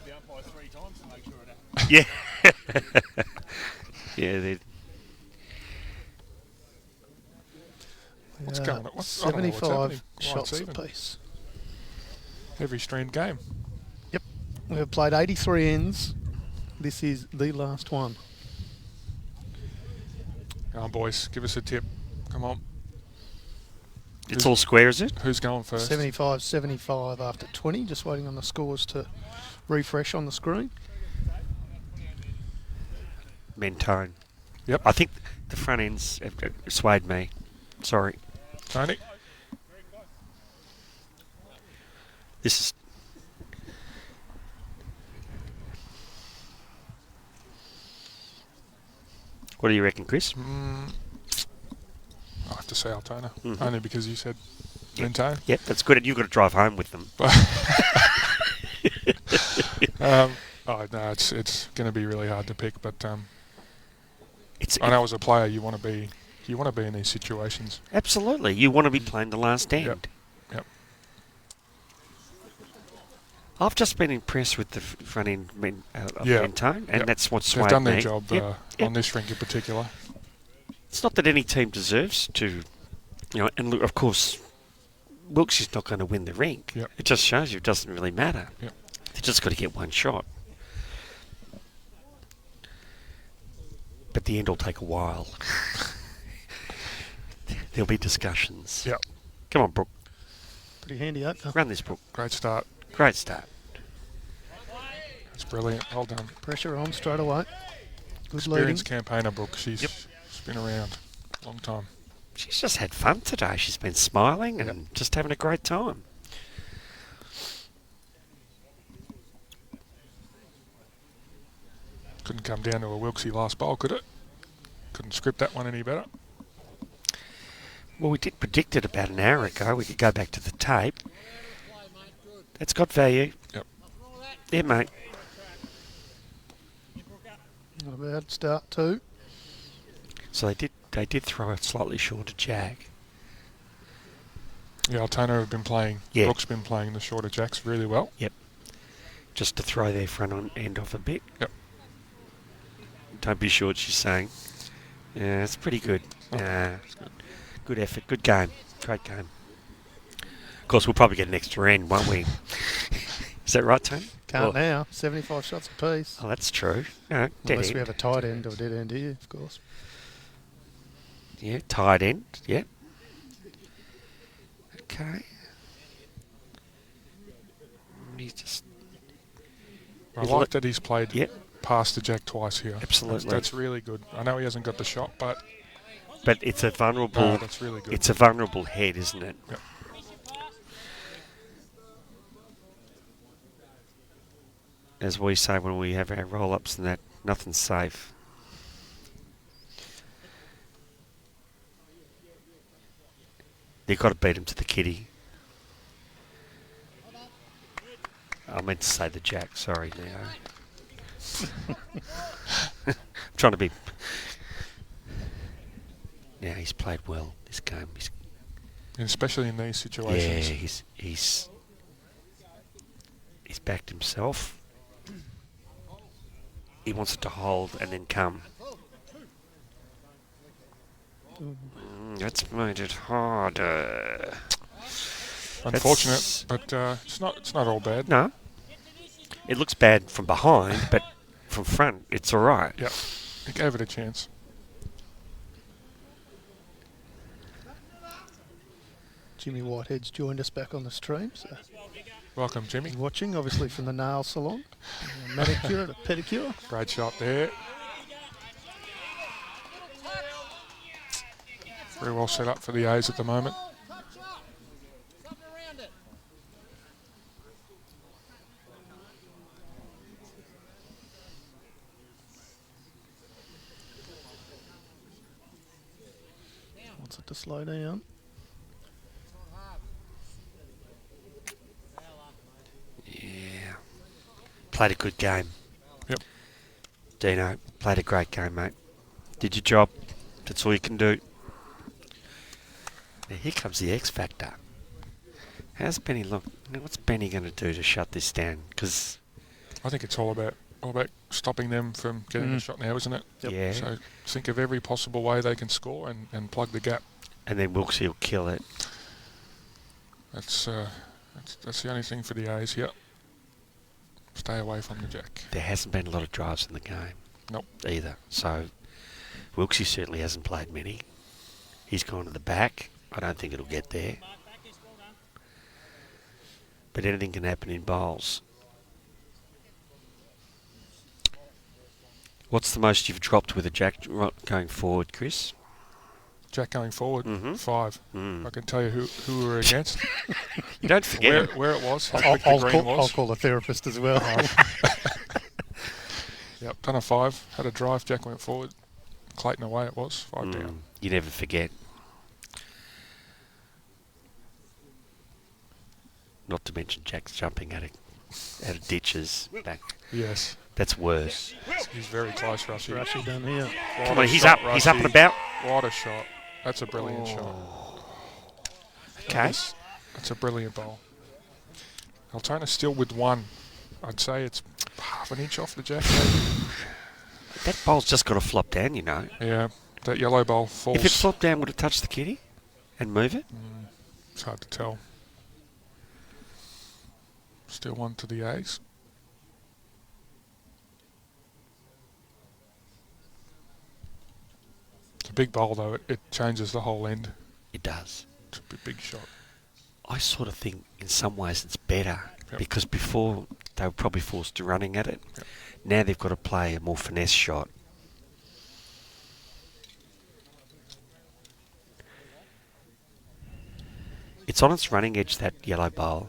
Speaker 5: the umpire 3 times to make sure it happened.
Speaker 2: Yeah. Yeah, they...
Speaker 3: What's going on? I don't know what's
Speaker 1: 75
Speaker 3: happening. Quite
Speaker 1: shots
Speaker 3: even.
Speaker 1: apiece.
Speaker 3: Every stream game.
Speaker 1: We've played 83 ends. This is the last one.
Speaker 3: Come on, boys, give us a tip. Come on.
Speaker 2: It's all square, is it?
Speaker 3: Who's going first?
Speaker 1: 75-75 after 20. Just waiting on the scores to refresh on the screen.
Speaker 2: Mentone.
Speaker 3: Yep.
Speaker 2: I think the front ends have swayed me. Sorry.
Speaker 3: Tony?
Speaker 2: This is... What do you reckon, Chris?
Speaker 3: I have to say Altona,
Speaker 2: Mhm.
Speaker 3: only because you said Mentone.
Speaker 2: Yep, that's good. And you've got to drive home with them.
Speaker 3: Oh no, it's going to be really hard to pick. But
Speaker 2: It's
Speaker 3: I know as a player you want to be in these situations.
Speaker 2: absolutely. You want to be playing the last end.
Speaker 3: Yep.
Speaker 2: I've just been impressed with the front end of
Speaker 3: Yeah.
Speaker 2: Mentone, and
Speaker 3: Yep.
Speaker 2: that's what's
Speaker 3: They've
Speaker 2: swayed
Speaker 3: done their
Speaker 2: me.
Speaker 3: job
Speaker 2: Yep,
Speaker 3: on this rink in particular.
Speaker 2: It's not that any team deserves to, and look, of course, Wilkes is not going to win the rink.
Speaker 3: Yep.
Speaker 2: It just shows you it doesn't really matter.
Speaker 3: Yep.
Speaker 2: They just got to get one shot. But the end will take a while. There'll be discussions.
Speaker 3: Yep.
Speaker 2: Come on, Brooke.
Speaker 1: Pretty handy opener.
Speaker 2: Run this, Brooke.
Speaker 3: Great start.
Speaker 2: Great start.
Speaker 3: It's brilliant. Well done.
Speaker 1: Pressure on straight away. Good leading.
Speaker 3: Experienced campaigner, Brooke. She's
Speaker 2: Yep.
Speaker 3: been around a long time.
Speaker 2: She's just had fun today. She's been smiling and just having a great time.
Speaker 3: Couldn't come down to a Wilksy last bowl, could it? Couldn't script that one any better.
Speaker 2: Well, we did predict it about an hour ago. We could go back to the tape. That's got value.
Speaker 3: Yep.
Speaker 2: Yeah, mate.
Speaker 1: Not a bad start too.
Speaker 2: So they did throw a slightly shorter jag.
Speaker 3: Yeah, Altona have been playing.
Speaker 2: Yeah.
Speaker 3: Brooke's been playing the shorter jacks really well.
Speaker 2: Yep. Just to throw their front on end off a bit.
Speaker 3: Yep.
Speaker 2: Don't be short, she's saying. Yeah, it's pretty good.
Speaker 3: Oh.
Speaker 2: It's good effort, good game, great game. Of course, we'll probably get an extra end, won't we? Is that right, Tony?
Speaker 1: Can't
Speaker 2: Oh.
Speaker 1: now. 75 shots apiece.
Speaker 2: Oh, that's true. No, dead
Speaker 1: Unless
Speaker 2: end.
Speaker 1: we have a tight end or dead end here, of course.
Speaker 2: Yeah, tight end. Yep. Okay. He's just...
Speaker 3: I
Speaker 2: He's
Speaker 3: like
Speaker 2: let-
Speaker 3: that he's played
Speaker 2: Yep,
Speaker 3: past the jack twice here.
Speaker 2: absolutely.
Speaker 3: That's really good. I know he hasn't got the shot, but
Speaker 2: But it's a vulnerable...
Speaker 3: that's really good.
Speaker 2: It's a vulnerable head, isn't it?
Speaker 3: Yep.
Speaker 2: As we say when we have our roll-ups and that, nothing's safe. You've got to beat him to the kitty. I meant to say the jack, sorry, Neo. I'm trying to be... Yeah, he's played well this game.
Speaker 3: And especially in these situations.
Speaker 2: Yeah, he's backed himself. He wants it to hold and then come. That's made it harder.
Speaker 3: Unfortunate, but it's not all bad.
Speaker 2: No. It looks bad from behind, but from front, it's all right.
Speaker 3: Yep. He gave it a chance.
Speaker 1: Jimmy Whitehead's joined us back on the stream. So
Speaker 3: Welcome, Jimmy.
Speaker 1: he's watching, obviously from the nail salon. Manicure to pedicure.
Speaker 3: Great shot there. Very well set up for the A's at the moment.
Speaker 4: Touch up. Something around it.
Speaker 1: Wants it to slow down.
Speaker 2: Yeah. Played a good game.
Speaker 3: Yep.
Speaker 2: Dino, played a great game, mate. Did your job. That's all you can do. Now here comes the X Factor. How's Benny look? Now what's Benny going to do to shut this down? Because
Speaker 3: I think it's all about stopping them from getting the shot now, isn't it?
Speaker 1: Yep.
Speaker 2: yeah,
Speaker 3: So think of every possible way they can score and plug the gap.
Speaker 2: and then Wilkesy will kill it.
Speaker 3: That's the only thing for the A's here. Stay away from the jack.
Speaker 2: There hasn't been a lot of drives in the game.
Speaker 3: Nope.
Speaker 2: Either. So, Wilkesy certainly hasn't played many. He's gone to the back. I don't think it'll get there. But anything can happen in bowls. What's the most you've dropped with a jack going forward, Chris?
Speaker 3: Jack going forward, 5.
Speaker 2: Mm.
Speaker 3: I can tell you who we were against.
Speaker 2: You don't forget
Speaker 3: where it was, how
Speaker 1: I'll,
Speaker 3: quick the
Speaker 1: I'll,
Speaker 3: green
Speaker 1: call,
Speaker 3: was.
Speaker 1: I'll call the therapist as well.
Speaker 3: Yep, done a 5. Had a drive, Jack went forward. Clayton away it was, 5 down.
Speaker 2: You never forget. Not to mention Jack's jumping out of ditches back.
Speaker 3: Yes.
Speaker 2: That's worse.
Speaker 3: He's very close, Rushy.
Speaker 1: Rushy done here.
Speaker 2: Come on, he's up. He's up and about.
Speaker 3: What a shot. That's a brilliant shot.
Speaker 2: Okay.
Speaker 3: That's a brilliant bowl. Altona still with 1. I'd say it's half an inch off the jack.
Speaker 2: That bowl's just got to flop down, you know.
Speaker 3: Yeah, that yellow bowl falls.
Speaker 2: If it flopped down, would it touch the kitty and move it?
Speaker 3: It's hard to tell. Still 1 to the A's. It's a big bowl though. It changes the whole end.
Speaker 2: It does.
Speaker 3: It's a big shot.
Speaker 2: I sort of think in some ways it's better because before they were probably forced to running at it.
Speaker 3: Yep.
Speaker 2: Now they've got to play a more finesse shot. It's on its running edge, that yellow bowl.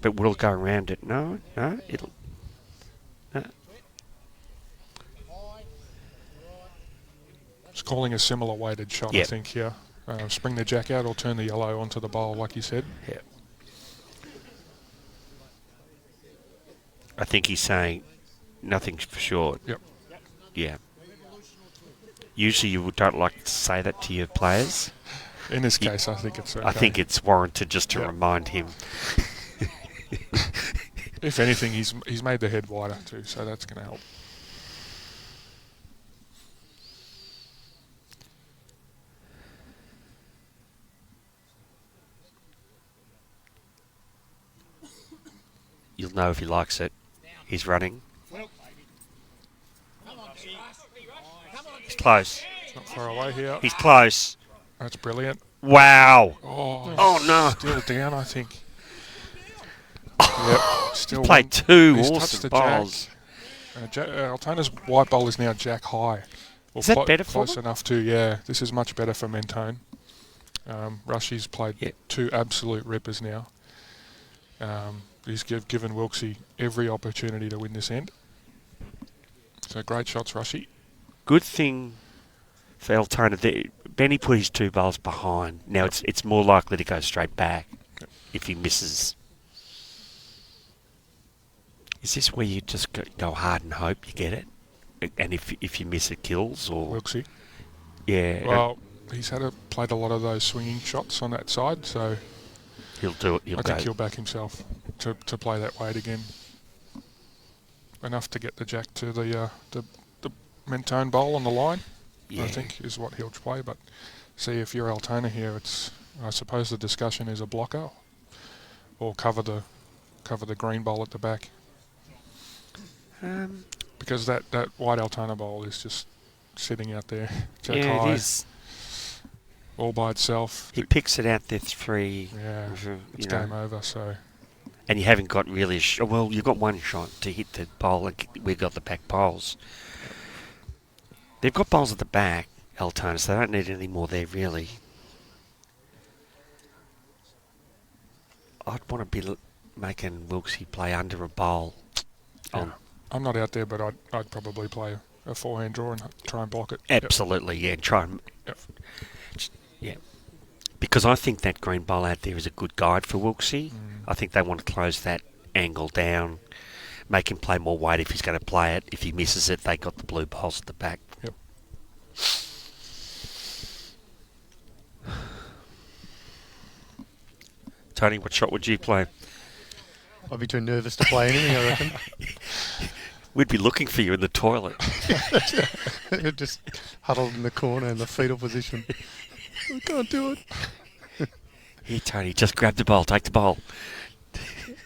Speaker 2: But will it go around it? No, it'll... No.
Speaker 3: It's calling a similar weighted shot,
Speaker 2: Yep.
Speaker 3: I think, here. Spring the jack out or turn the yellow onto the bowl, like you said.
Speaker 2: Yeah. I think he's saying nothing's for sure.
Speaker 3: Yep.
Speaker 2: Yeah. Usually you don't like to say that to your players.
Speaker 3: In this case, I think it's okay.
Speaker 2: I think it's warranted just to remind him.
Speaker 3: If anything, he's made the head wider too, so that's going to help.
Speaker 2: You'll know if he likes it. He's running. He's close.
Speaker 3: It's not far away here.
Speaker 2: He's close.
Speaker 3: That's brilliant.
Speaker 2: Wow.
Speaker 3: Oh
Speaker 2: no.
Speaker 3: Still down, I think. Yep. Still
Speaker 2: Played 2
Speaker 3: He's touched
Speaker 2: awesome
Speaker 3: the
Speaker 2: balls.
Speaker 3: Altona's white bowl is now jack high.
Speaker 2: Is that better for
Speaker 3: close
Speaker 2: them?
Speaker 3: enough to, yeah. This is much better for Mentone. Rushy's played 2 absolute rippers now. He's given Wilkesy every opportunity to win this end. So great shots, Rushy.
Speaker 2: Good thing for Altona. Benny put his 2 bowls behind. Now it's more likely to go straight back if he misses. Is this where you just go hard and hope you get it? And if you miss it, kills? Or
Speaker 3: Wilkesy.
Speaker 2: Yeah.
Speaker 3: Well, he's played a lot of those swinging shots on that side, so
Speaker 2: he'll do it.
Speaker 3: I think he'll back himself to play that weight again. Enough to get the jack to the Mentone bowl on the line, I think, is what he'll play. But see, if you're Altona here, I suppose the discussion is a blocker or cover the green bowl at the back. Because that white Altona bowl is just sitting out there, jack high,
Speaker 2: it is.
Speaker 3: all by itself.
Speaker 2: He picks it out there 3.
Speaker 3: Yeah, it's
Speaker 2: you know.
Speaker 3: game over. So.
Speaker 2: And you haven't got really well, you've got 1 shot to hit the bowl. We've got the back bowls. They've got bowls at the back, Altona, so they don't need any more there, really. I'd want to be making Wilkesy play under a bowl.
Speaker 3: Yeah. I'm not out there, but I'd probably play a forehand draw and try and block it.
Speaker 2: Absolutely, yeah. And try and... Yeah. Because I think that green bowl out there is a good guide for Wilkesy. I think they want to close that angle down, make him play more weight if he's going to play it. If he misses it, they got the blue bowls at the back.
Speaker 3: Yep.
Speaker 2: Tony, what shot would you play?
Speaker 1: I'd be too nervous to play anything, I reckon.
Speaker 2: We'd be looking for you in the toilet.
Speaker 1: Just huddled in the corner in the fetal position. I can't do it.
Speaker 2: Here, Tony, just grab the bowl. Take the bowl.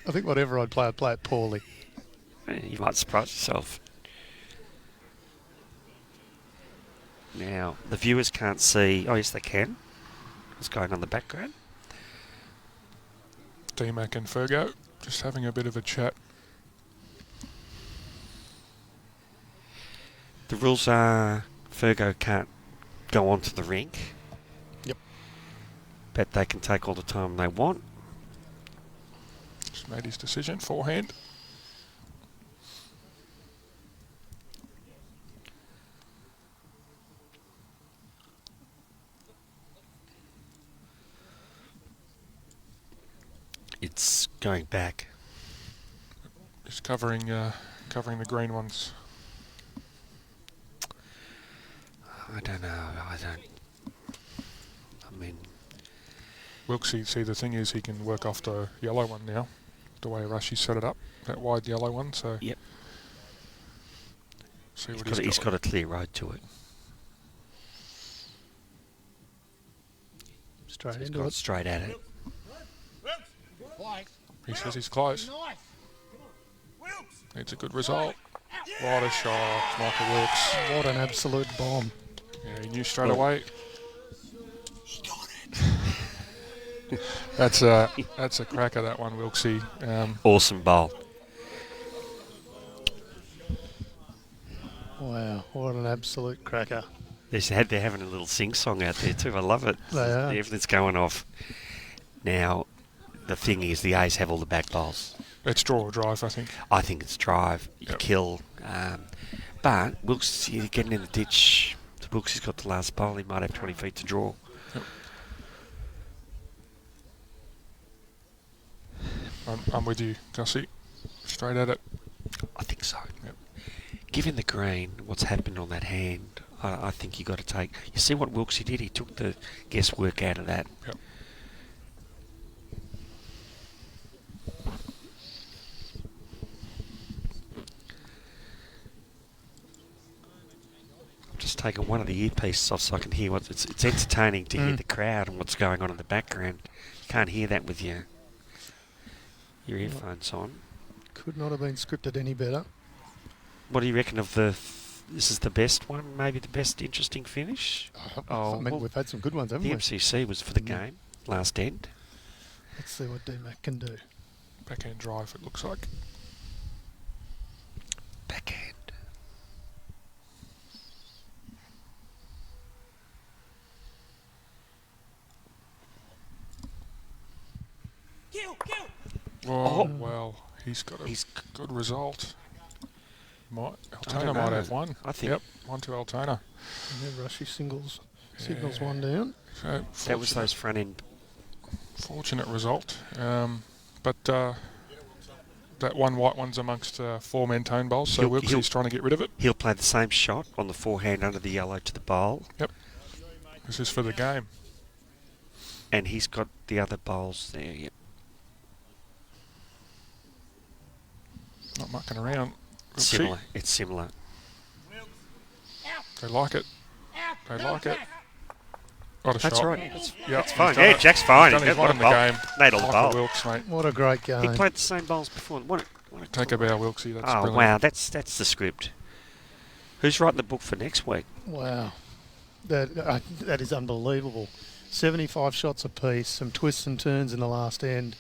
Speaker 1: I think whatever I'd play it poorly.
Speaker 2: You might surprise yourself. Now, the viewers can't see... Oh, yes, they can. What's going on in the background?
Speaker 3: D-Mac and Fergo just having a bit of a chat.
Speaker 2: The rules are Fergo can't go onto the rink.
Speaker 1: Yep.
Speaker 2: But they can take all the time they want.
Speaker 3: Just made his decision, forehand.
Speaker 2: It's going back.
Speaker 3: Just covering the green ones.
Speaker 2: I don't know. I mean...
Speaker 3: Wilkesy, see, the thing is he can work off the yellow one now, the way Rushy set it up, that wide yellow one, so...
Speaker 2: Yep.
Speaker 3: See what
Speaker 2: He's got a clear road to it.
Speaker 1: Straight
Speaker 2: He's
Speaker 1: into
Speaker 2: got
Speaker 1: it.
Speaker 2: straight at it.
Speaker 3: He says he's close. Needs a good result. What a shot, Michael Wilkes.
Speaker 1: What an absolute bomb.
Speaker 3: Yeah, he knew straight away. That's a cracker, that one, Wilkesy.
Speaker 2: Awesome bowl.
Speaker 1: Wow, what an absolute cracker.
Speaker 2: They're having a little sing-song out there too. I love it.
Speaker 1: They are.
Speaker 2: Everything's going off. Now, the thing is, the A's have all the back bowls.
Speaker 3: It's draw or drive, I think.
Speaker 2: I think it's drive. You
Speaker 3: Yep.
Speaker 2: kill. But Wilkes, you're getting in the ditch. Wilkes has got the last bowl. He might have 20 feet to draw.
Speaker 3: Yep. I'm with you, Gussie. Straight at it.
Speaker 2: I think so.
Speaker 3: Yep.
Speaker 2: Given the green, what's happened on that hand, I think you got to take... You see what Wilkesy did? He took the guesswork out of that.
Speaker 3: Yep.
Speaker 2: Just taking one of the earpieces off so I can hear what... It's entertaining to hear the crowd and what's going on in the background. You can't hear that with your earphones on.
Speaker 1: Could not have been scripted any better.
Speaker 2: What do you reckon of the... This is the best one, maybe the best interesting finish?
Speaker 1: I mean, we've had some good ones, haven't
Speaker 2: The
Speaker 1: we?
Speaker 2: MCC was for the game, last end.
Speaker 1: Let's see what D-Mac can do.
Speaker 3: Backhand drive, it looks like.
Speaker 2: Backhand.
Speaker 3: Oh, well, he's got a good result. Altona might have one.
Speaker 2: I think...
Speaker 3: Yep, 1 to Altona.
Speaker 1: And then Rushy signals one down.
Speaker 3: So
Speaker 2: That was those front end.
Speaker 3: fortunate result. But that one white one's amongst 4 Mentone bowls, so Wilkes's trying to get rid of it.
Speaker 2: He'll play the same shot on the forehand under the yellow to the bowl.
Speaker 3: Yep. This is for the game.
Speaker 2: And he's got the other bowls there, yep.
Speaker 3: Not mucking around.
Speaker 2: Similar. It's similar.
Speaker 3: They like it. They like it. What a
Speaker 2: That's
Speaker 3: shot.
Speaker 2: right.
Speaker 3: That's
Speaker 2: Fine. Yeah, Jack's fine.
Speaker 3: He's done his one in the game.
Speaker 2: Made all the
Speaker 3: Michael
Speaker 2: bowl.
Speaker 3: Wilkes, mate.
Speaker 1: What a great game.
Speaker 2: He played the same bowls before. What a
Speaker 3: Take a bow, Wilkesy. That's
Speaker 2: oh,
Speaker 3: brilliant.
Speaker 2: wow. That's the script. Who's writing the book for next week?
Speaker 1: Wow. That is unbelievable. 75 shots apiece, some twists and turns in the last end,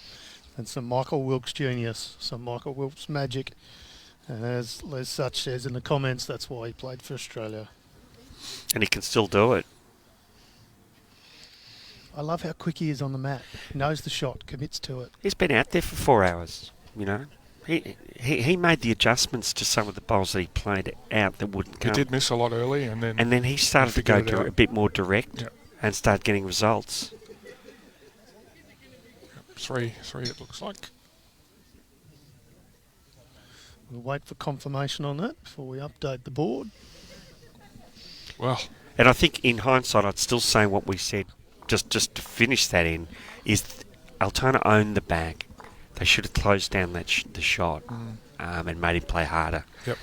Speaker 1: and some Michael Wilkes genius, some Michael Wilkes magic. And as Les Such says in the comments, that's why he played for Australia.
Speaker 2: And he can still do it.
Speaker 1: I love how quick he is on the mat. Knows the shot, commits to it.
Speaker 2: He's been out there for 4 hours, you know. He made the adjustments to some of the bowls that he played out that wouldn't come.
Speaker 3: He did miss a lot early, and then
Speaker 2: he started to go
Speaker 3: figured it out.
Speaker 2: a bit more direct
Speaker 3: Yep.
Speaker 2: and start getting results.
Speaker 3: 3 it looks like.
Speaker 1: We'll wait for confirmation on that before we update the board.
Speaker 3: Well,
Speaker 2: And I think in hindsight, I'd still say what we said, just to finish that in, is Altona owned the bag. They should have closed down the shot and made him play harder.
Speaker 3: Yep.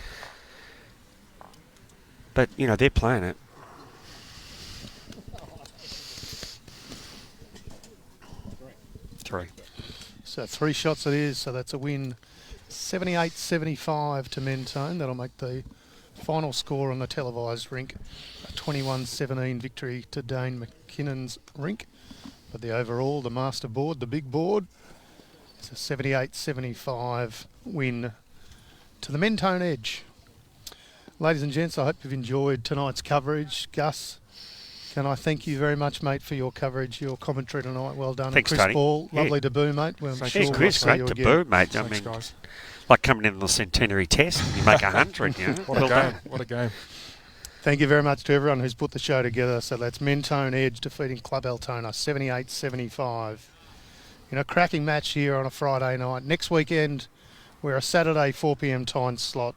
Speaker 2: But, you know, they're playing it. Three.
Speaker 1: So 3 shots it is, so that's a win 78-75 to Mentone. That'll make the final score on the televised rink a 21-17 victory to Dane McKinnon's rink. But the overall, the master board, the big board, it's a 78-75 win to the Mentone Edge. Ladies and gents, I hope you've enjoyed tonight's coverage. Gus, can I thank you very much, mate, for your coverage, your commentary tonight. Well done.
Speaker 2: Thanks,
Speaker 1: and Chris
Speaker 2: Tony.
Speaker 1: Ball,
Speaker 2: Yeah.
Speaker 1: lovely debut, mate. Well, I'm
Speaker 3: Thanks,
Speaker 1: sure we'll
Speaker 2: Chris,
Speaker 1: see
Speaker 2: great
Speaker 1: you
Speaker 2: to
Speaker 1: again.
Speaker 2: boo, mate. I
Speaker 3: Thanks,
Speaker 2: mean,
Speaker 3: guys.
Speaker 2: like coming in on the centenary test and you make 100, you know.
Speaker 3: What a
Speaker 2: Well
Speaker 3: game.
Speaker 2: done.
Speaker 3: What a game.
Speaker 1: Thank you very much to everyone who's put the show together. So that's Mentone Edge defeating Club Altona 78-75. You know, cracking match here on a Friday night. Next weekend, we're a Saturday 4 p.m. time slot.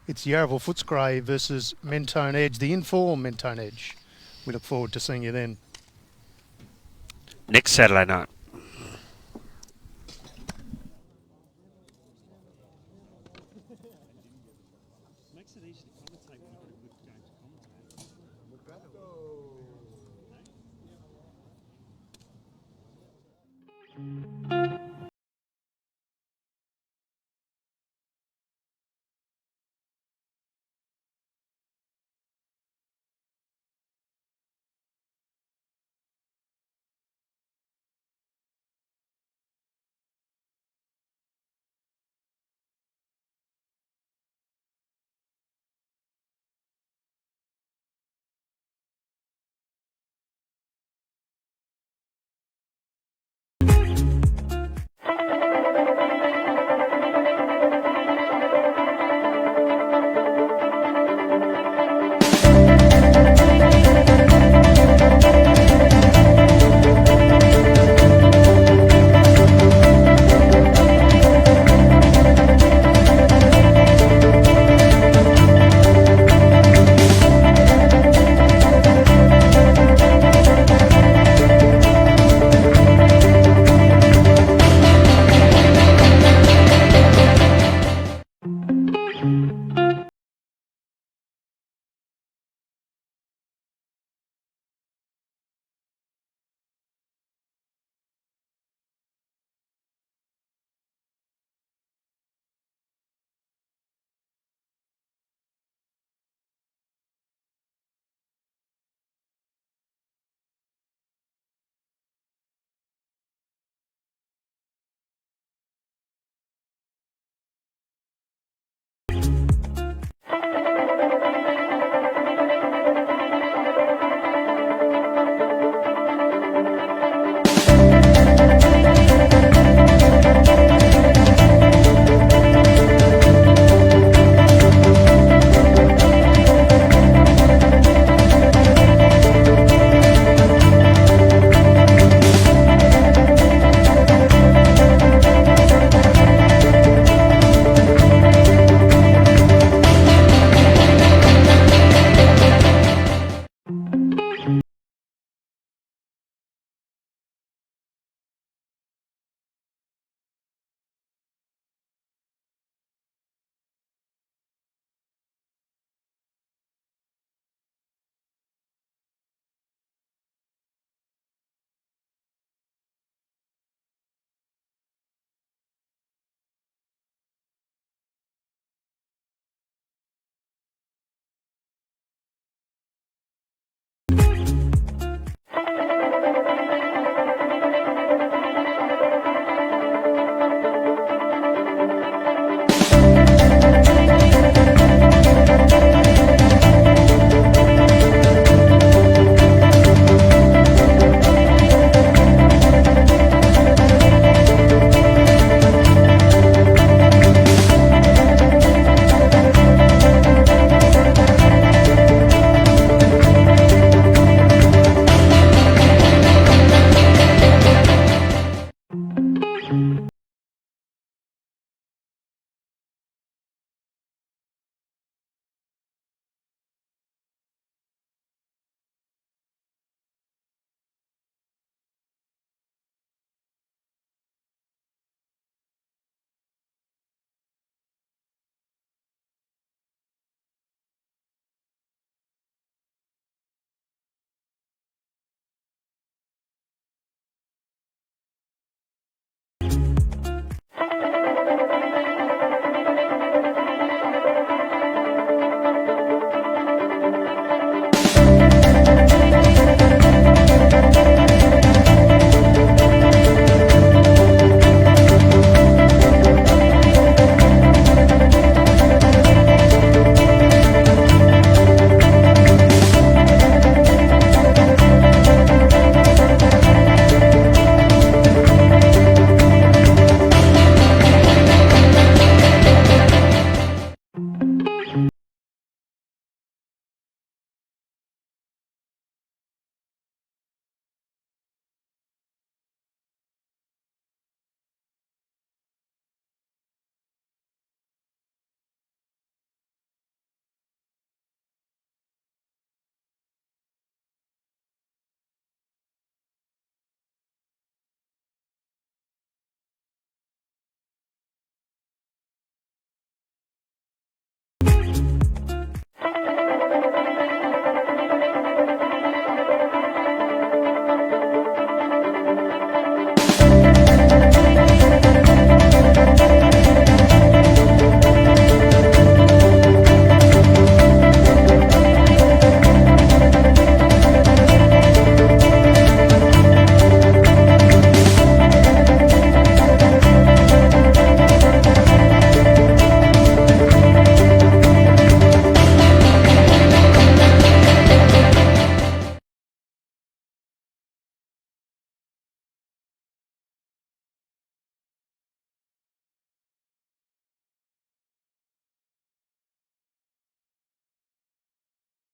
Speaker 1: It's Yarraville Footscray versus Mentone Edge, the informed Mentone Edge. We look forward to seeing you then.
Speaker 2: Next Saturday night.
Speaker 6: Makes it easy to commentate when you've got a good game to commentate.